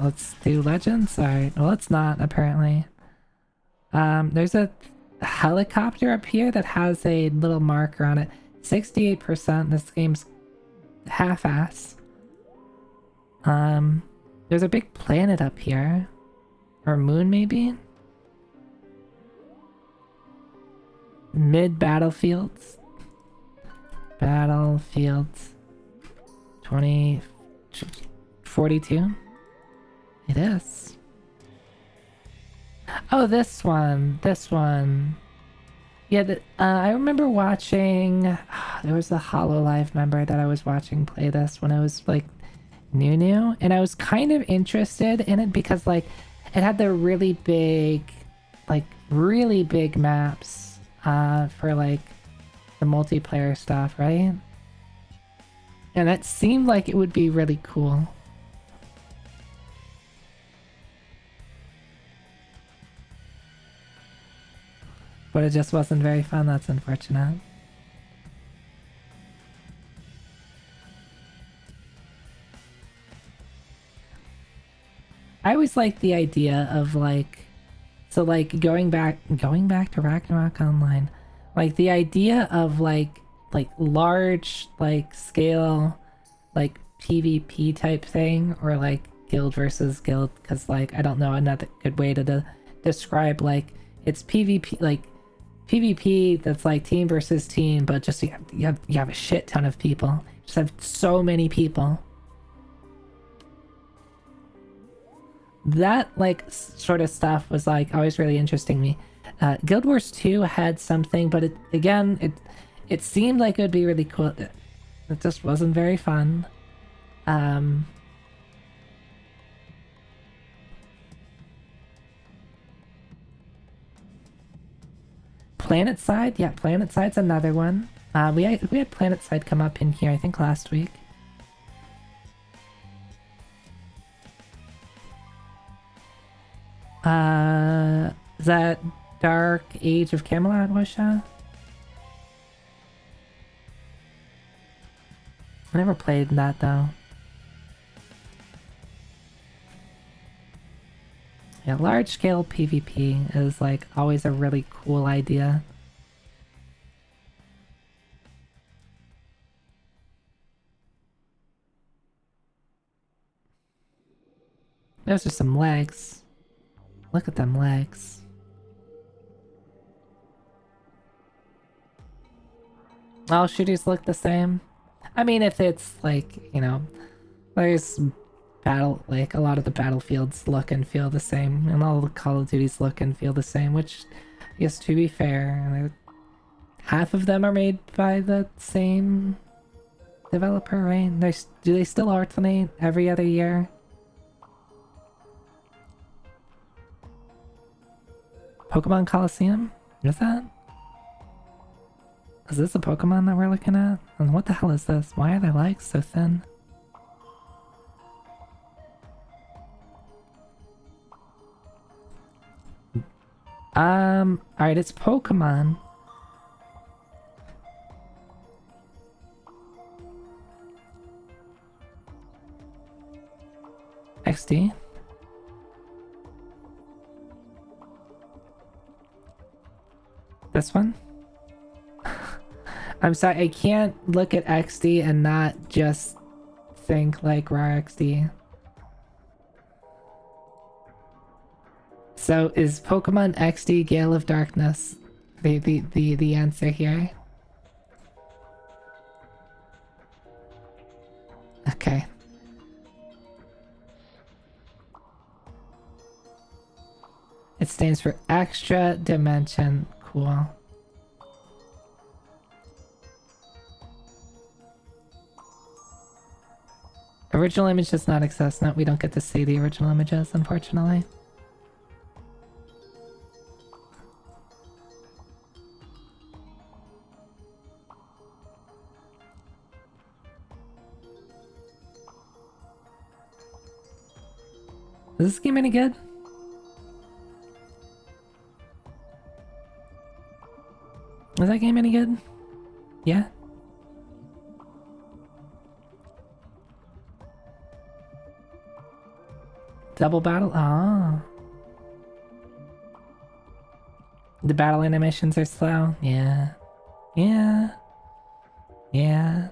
Let's do Legends. Alright, well it's not, apparently. There's a helicopter up here that has a little marker on it. 68%, this game's half-ass. There's a big planet up here. Or moon, maybe? Mid-battlefields. Battlefields. 2042? It is. Oh, this one. Yeah, I remember watching... there was a HoloLive member that I was watching play this when I was, like, new. And I was kind of interested in it because, like, it had the really big maps for, like, the multiplayer stuff, right? And it seemed like it would be really cool. But it just wasn't very fun, that's unfortunate. I always liked the idea of like, so like going back to Ragnarok Online, like the idea of like large like scale like PvP type thing, or like guild versus guild, because like I don't know another good way to describe, like it's PvP, like PvP that's like team versus team, but just you have a shit ton of people. You just have so many people. That like sort of stuff was like always really interesting to me. Guild Wars 2 had something, but it seemed like it would be really cool. It just wasn't very fun. PlanetSide, yeah, PlanetSide's another one. We had PlanetSide come up in here, I think last week. Is that Dark Age of Camelot, Washa? I never played that though. Yeah, large scale PvP is like always a really cool idea. Those are some legs. Look at them legs. All shooters look the same. I mean, if it's like, you know, there's like a lot of the battlefields look and feel the same, and all the Call of Duties look and feel the same, which, yes, to be fair, half of them are made by the same developer, right? Do they still alternate every other year? Pokemon Coliseum? Is that? Is this a Pokemon that we're looking at? And what the hell is this? Why are their legs so thin? Alright, it's Pokemon. XD. This one? I'm sorry, I can't look at XD and not just think like raw XD. So is Pokemon XD Gale of Darkness the answer here? Okay. It stands for Extra Dimension. Cool. Original image does not access. No, we don't get to see the original images, unfortunately. Is this game any good? Is that game any good? Yeah? Double battle? Oh. The battle animations are slow? Yeah. Yeah. Yeah.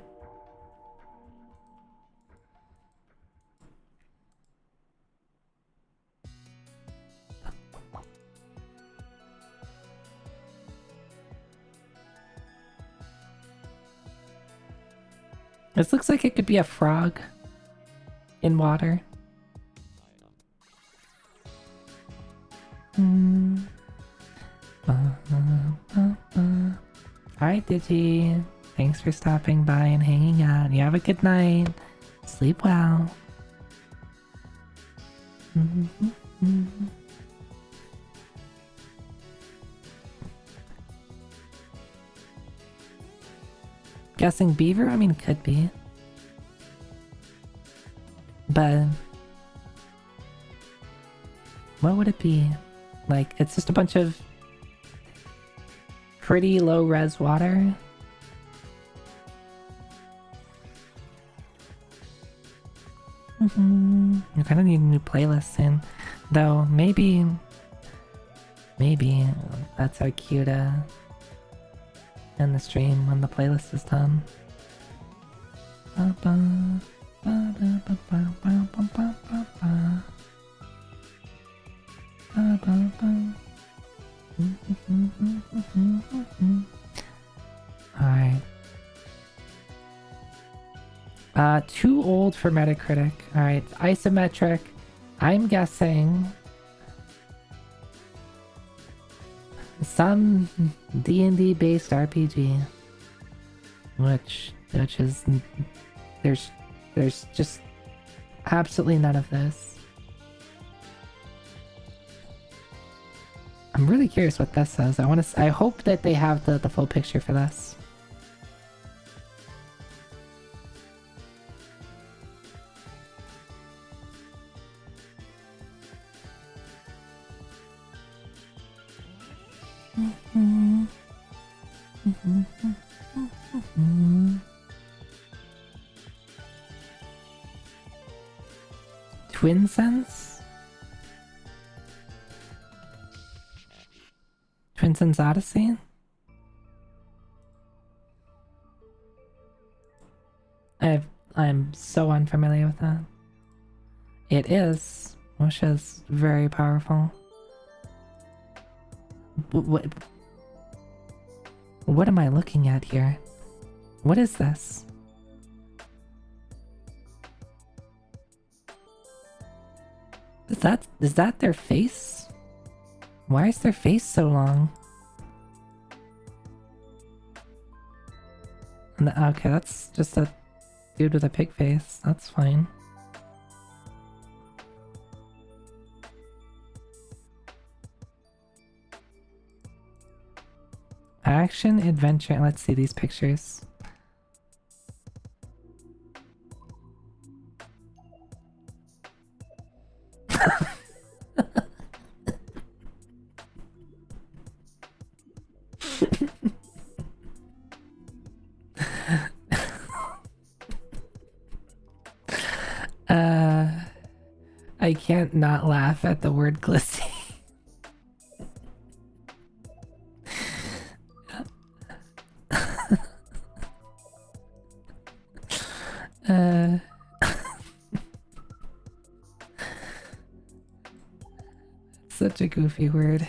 This looks like it could be a frog in water. Alright, Digi. Thanks for stopping by and hanging out. You have a good night. Sleep well. Guessing beaver? I mean, it could be. But what would it be? Like, it's just a bunch of pretty low res water. I kind of need a new playlist soon. Though, maybe that's our cue to end the stream when the playlist is done. Alright. Too old for Metacritic. Alright, isometric. I'm guessing some D&D based RPG. Which is there's just absolutely none of this. I'm really curious what this says. I hope that they have the full picture for this. Twin Sense? Twin Sense Odyssey? I'm so unfamiliar with that. It is, which is very powerful. What am I looking at here? What is this? Is that their face? Why is their face so long? Okay, that's just a dude with a pig face. That's fine. Action, adventure. Let's see these pictures. I can't not laugh at the word Guessthe. Such a goofy word.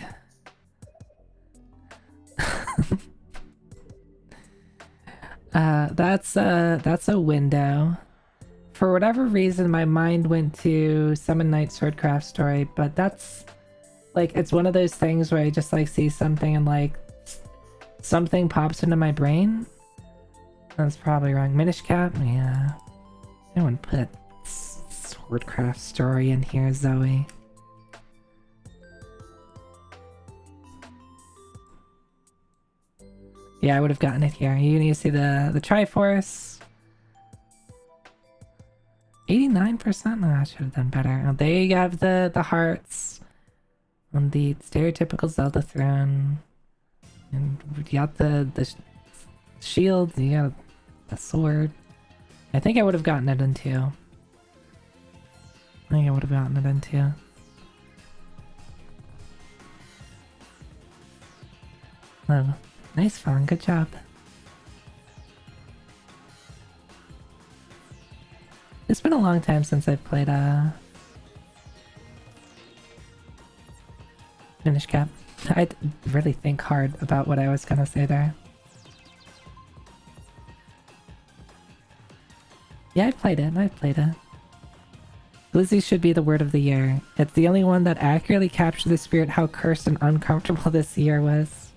That's a window. For whatever reason, my mind went to Summon Night Swordcraft story, but that's like, it's one of those things where I just like see something and like something pops into my brain. That's probably wrong. Minish Cap? Yeah. No one put Swordcraft story in here, Zoe. Yeah, I would have gotten it here. You see the Triforce. 89%? No, I should have done better. Oh, there you have the hearts on the stereotypical Zelda throne. And you got the shield, you got the sword. I think I would have gotten it in two. Oh, nice fun, good job. It's been a long time since I've played Minish Cap. I'd really think hard about what I was gonna say there. Yeah, I've played it. Glizzy should be the word of the year. It's the only one that accurately captured the spirit how cursed and uncomfortable this year was.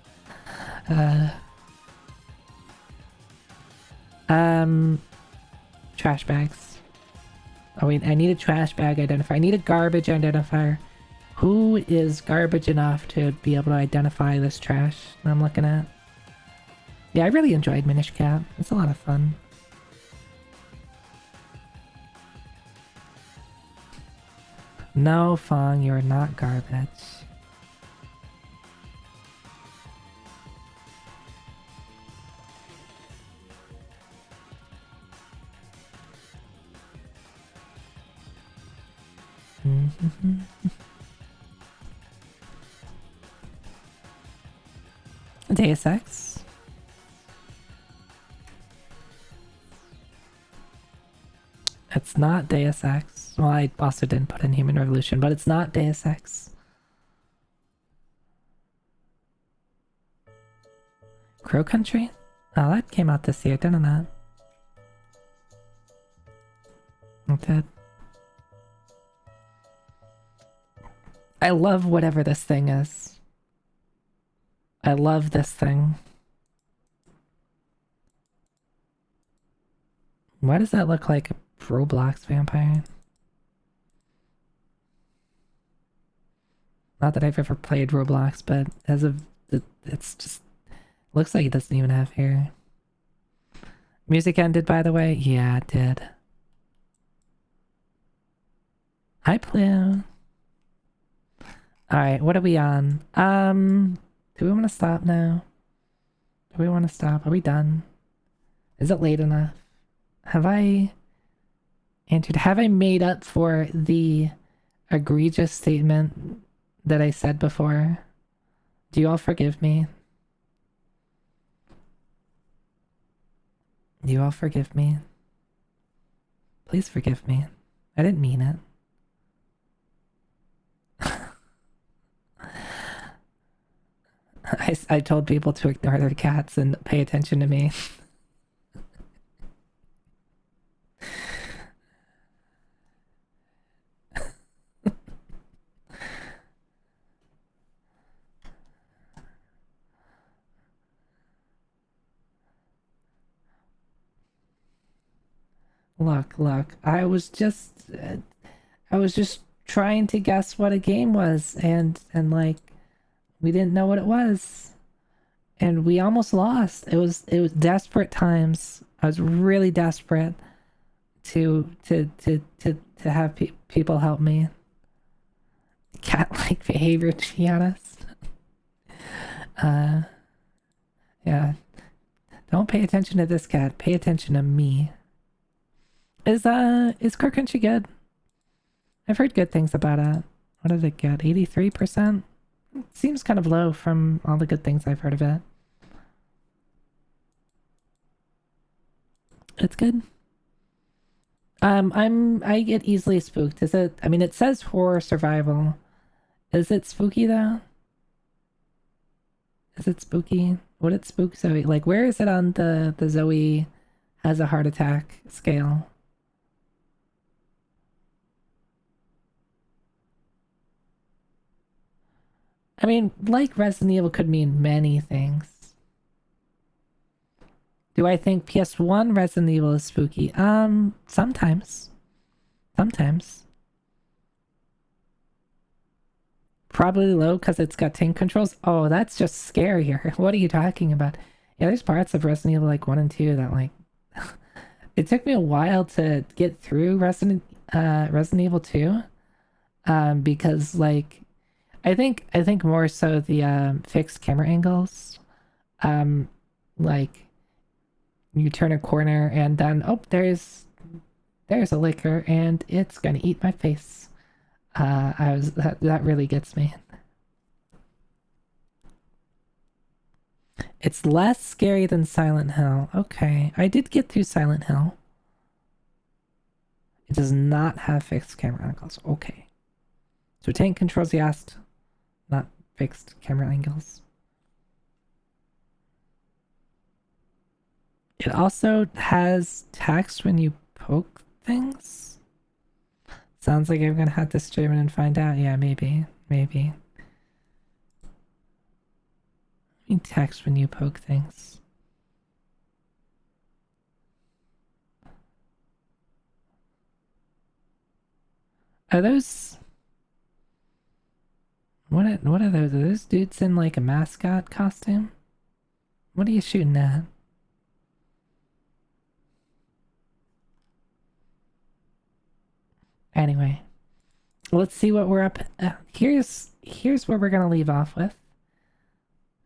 Trash bags. Oh wait, I need a trash bag identifier. I need a garbage identifier. Who is garbage enough to be able to identify this trash that I'm looking at? Yeah, I really enjoyed Minish Cap. It's a lot of fun. No, Fong, you're not garbage. Deus Ex. It's not Deus Ex. Well, I also didn't put in Human Revolution, but it's not Deus Ex. Crow Country? Oh, that came out this year, didn't it? It did. I love whatever this thing is. I love this thing. Why does that look like a Roblox vampire? Not that I've ever played Roblox, but as of it's just looks like it doesn't even have hair. Music ended, by the way. Yeah, it did. Hi, Blue. Alright, what are we on? Do we want to stop now? Do we want to stop? Are we done? Is it late enough? Have I Andrew, have I made up for the egregious statement that I said before? Do you all forgive me? Do you all forgive me? Please forgive me. I didn't mean it. I told people to ignore their cats and pay attention to me. Look, I was just trying to guess what a game was, and like, we didn't know what it was. And we almost lost. It was desperate times. I was really desperate to have people help me. Cat-like behavior, to be honest. Uh, yeah. Don't pay attention to this cat. Pay attention to me. Is Core Country good? I've heard good things about it. What did it get? 83%? Seems kind of low from all the good things I've heard of it. It's good. I get easily spooked. Is it? I mean, it says horror survival. Is it spooky though? Is it spooky? Would it spook Zoe? Like, where is it on the Zoe has a heart attack scale? I mean, like Resident Evil could mean many things. Do I think PS1 Resident Evil is spooky? Sometimes. Sometimes. Probably low because it's got tank controls. Oh, that's just scarier. What are you talking about? Yeah, there's parts of Resident Evil like 1 and 2 that like it took me a while to get through Resident Evil 2. Because like I think more so the fixed camera angles. Like you turn a corner and then oh there's a licker and it's gonna eat my face. That really gets me. It's less scary than Silent Hill. Okay, I did get through Silent Hill. It does not have fixed camera angles. Okay. So tank controls, yes, not fixed camera angles. It also has text when you poke things. Sounds like I'm gonna have to stream it and find out. Yeah, maybe. Maybe. I mean text when you poke things. Are those... What are those? Are those dudes in like a mascot costume? What are you shooting at? Anyway, let's see what we're up. Here's where we're gonna leave off with.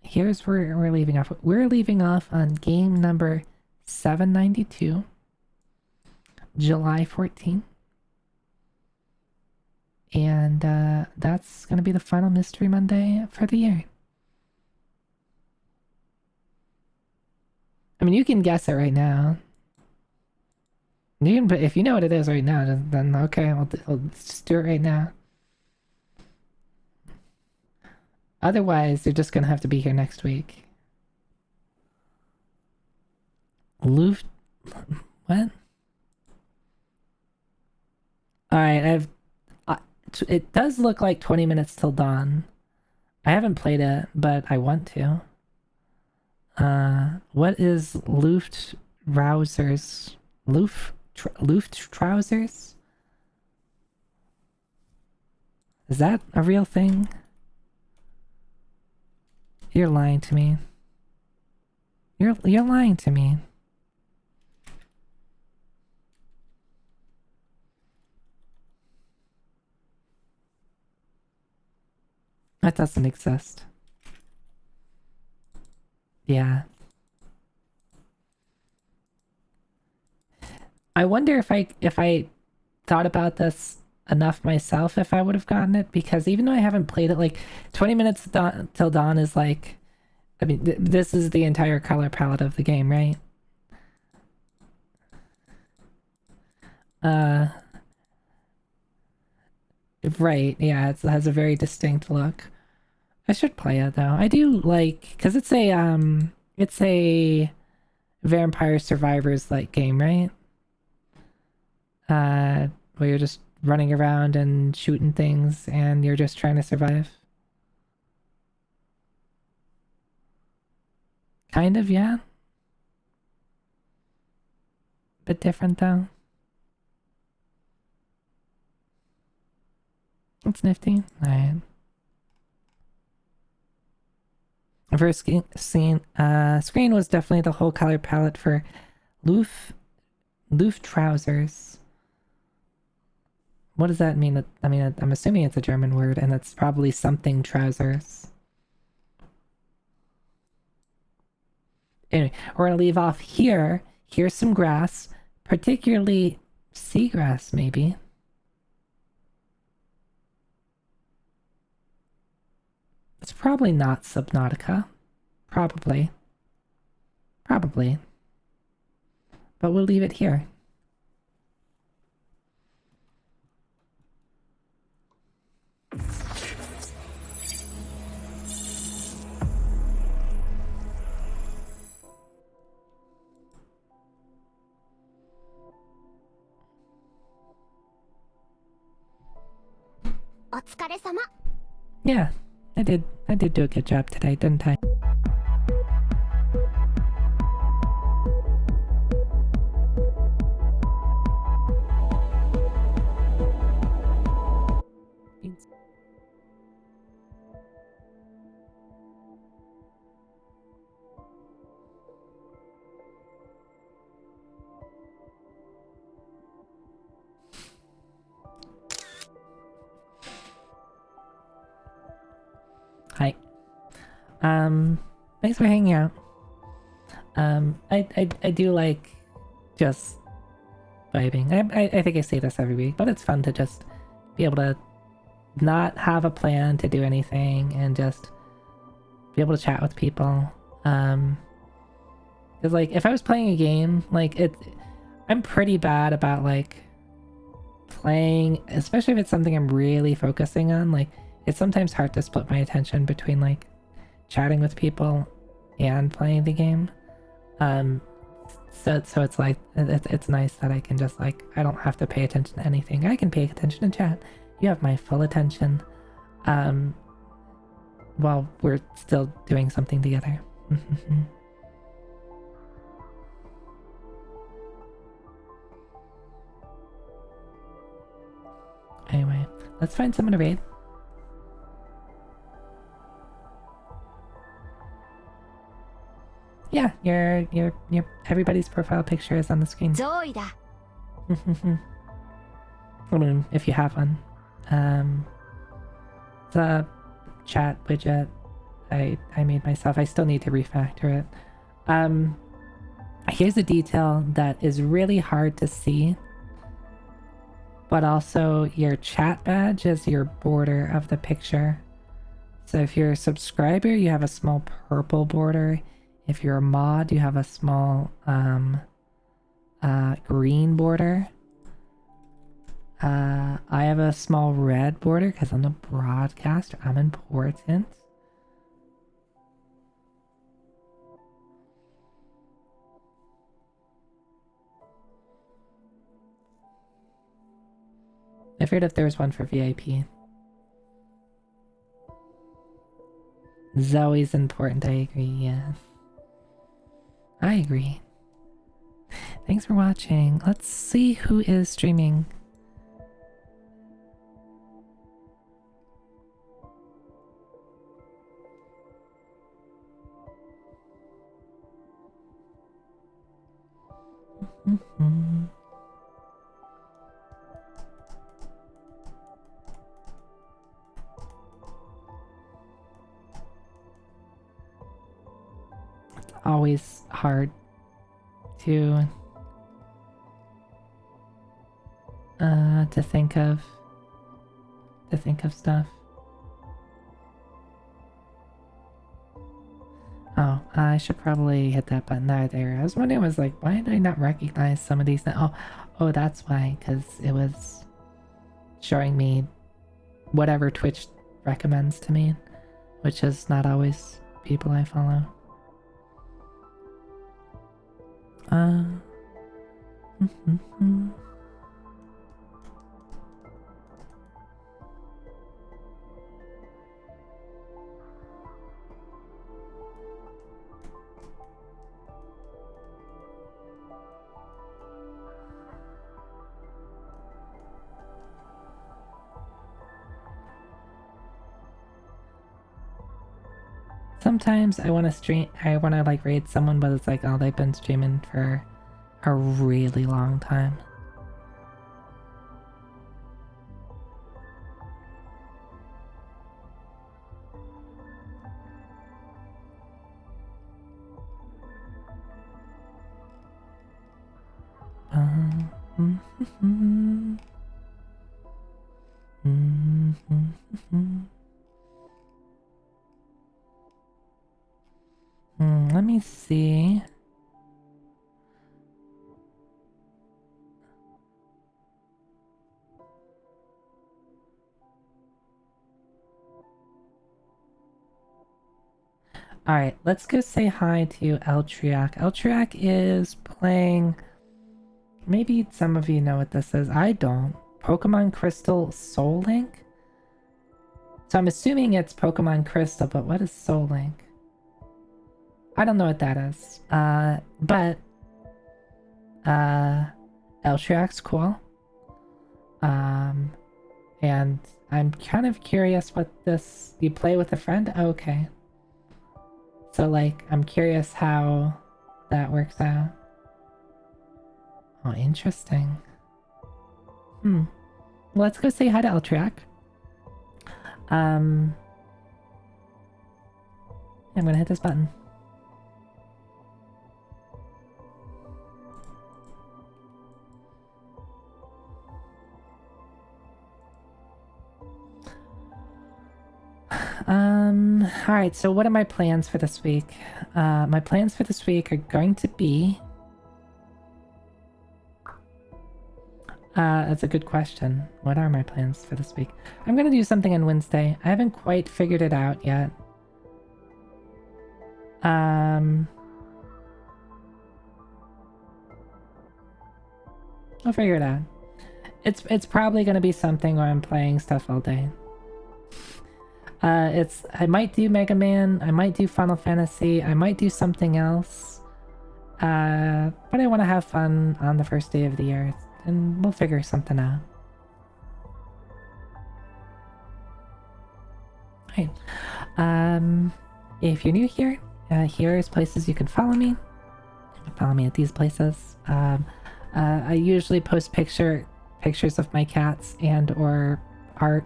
Here's where we're leaving off. We're leaving off on game number 792, July 14th. And that's gonna be the final Mystery Monday for the year. I mean, you can guess it right now. You can, but if you know what it is right now, then okay, we'll just do it right now. Otherwise, you're just gonna have to be here next week. Luft... What? Alright, it does look like 20 minutes till dawn. I haven't played it, but I want to. What is Luftrausers? Luftrausers? Is that a real thing? You're lying to me. You're lying to me. That doesn't exist. Yeah. I wonder if I thought about this enough myself if I would have gotten it, because even though I haven't played it, like 20 minutes till dawn is like, I mean, this is the entire color palette of the game, right? Right, yeah, it has a very distinct look. I should play it though. I do like, because it's a Vampire Survivors like game, right? Where you're just running around and shooting things and you're just trying to survive. Kind of, yeah. Bit different though. It's nifty. Alright. First screen was definitely the whole color palette for Loof trousers. What does that mean? I mean, I'm assuming it's a German word, and it's probably something trousers. Anyway, we're gonna leave off here. Here's some grass, particularly seagrass, maybe. It's probably not Subnautica. Probably. Probably. But we'll leave it here. Yeah, I did do a good job today, didn't I? Hi. Thanks for hanging out. I do like just vibing. I think I say this every week, but it's fun to just be able to not have a plan to do anything and just be able to chat with people. Because like if I was playing a game, like I'm pretty bad about like playing, especially if it's something I'm really focusing on. Like it's sometimes hard to split my attention between like chatting with people and playing the game. So it's like it's nice that I can just like I don't have to pay attention to anything. I can pay attention to chat. You have my full attention. While we're still doing something together. Anyway, let's find someone to raid. Yeah, your everybody's profile picture is on the screen. I mean, if you have one. The chat widget I made myself. I still need to refactor it. Here's a detail that is really hard to see, but also your chat badge is your border of the picture. So if you're a subscriber, you have a small purple border. If you're a mod, you have a small green border. I have a small red border because I'm a broadcaster. I'm important. I figured if there was one for VIP. Zoe's important, I agree, yeah. I agree. Thanks for watching. Let's see who is streaming. It's always hard to to think of stuff. Oh, I should probably hit that button there. I was wondering, why did I not recognize some of these? Oh, that's why, because it was showing me whatever Twitch recommends to me, which is not always people I follow. Sometimes I want to like raid someone, but it's like, oh, they've been streaming for a really long time. Let me see. Alright, let's go say hi to Eltriac. Eltriac is playing... Maybe some of you know what this is. I don't. Pokemon Crystal Soul Link? So I'm assuming it's Pokemon Crystal, but what is Soul Link? I don't know what that is. But Eltriac's cool. And I'm kind of curious what this... You play with a friend? Okay. So, like, I'm curious how that works out. Oh, interesting. Let's go say hi to Eltriac. I'm gonna hit this button. Alright, so what are my plans for this week? My plans for this week are going to be... that's a good question. What are my plans for this week? I'm gonna do something on Wednesday. I haven't quite figured it out yet. I'll figure it out. It's probably gonna be something where I'm playing stuff all day. I might do Mega Man, I might do Final Fantasy, I might do something else. But I want to have fun on the first day of the year, and we'll figure something out. Alright. If you're new here, here's places you can follow me. You can follow me at these places. I usually post pictures of my cats and or art.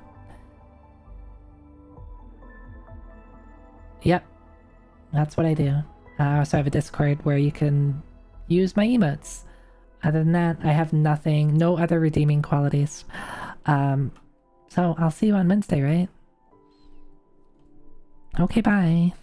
Yep, that's what I do. I also have a Discord where you can use my emotes. Other than that, I have nothing, no other redeeming qualities. So I'll see you on Wednesday, right? Okay, bye.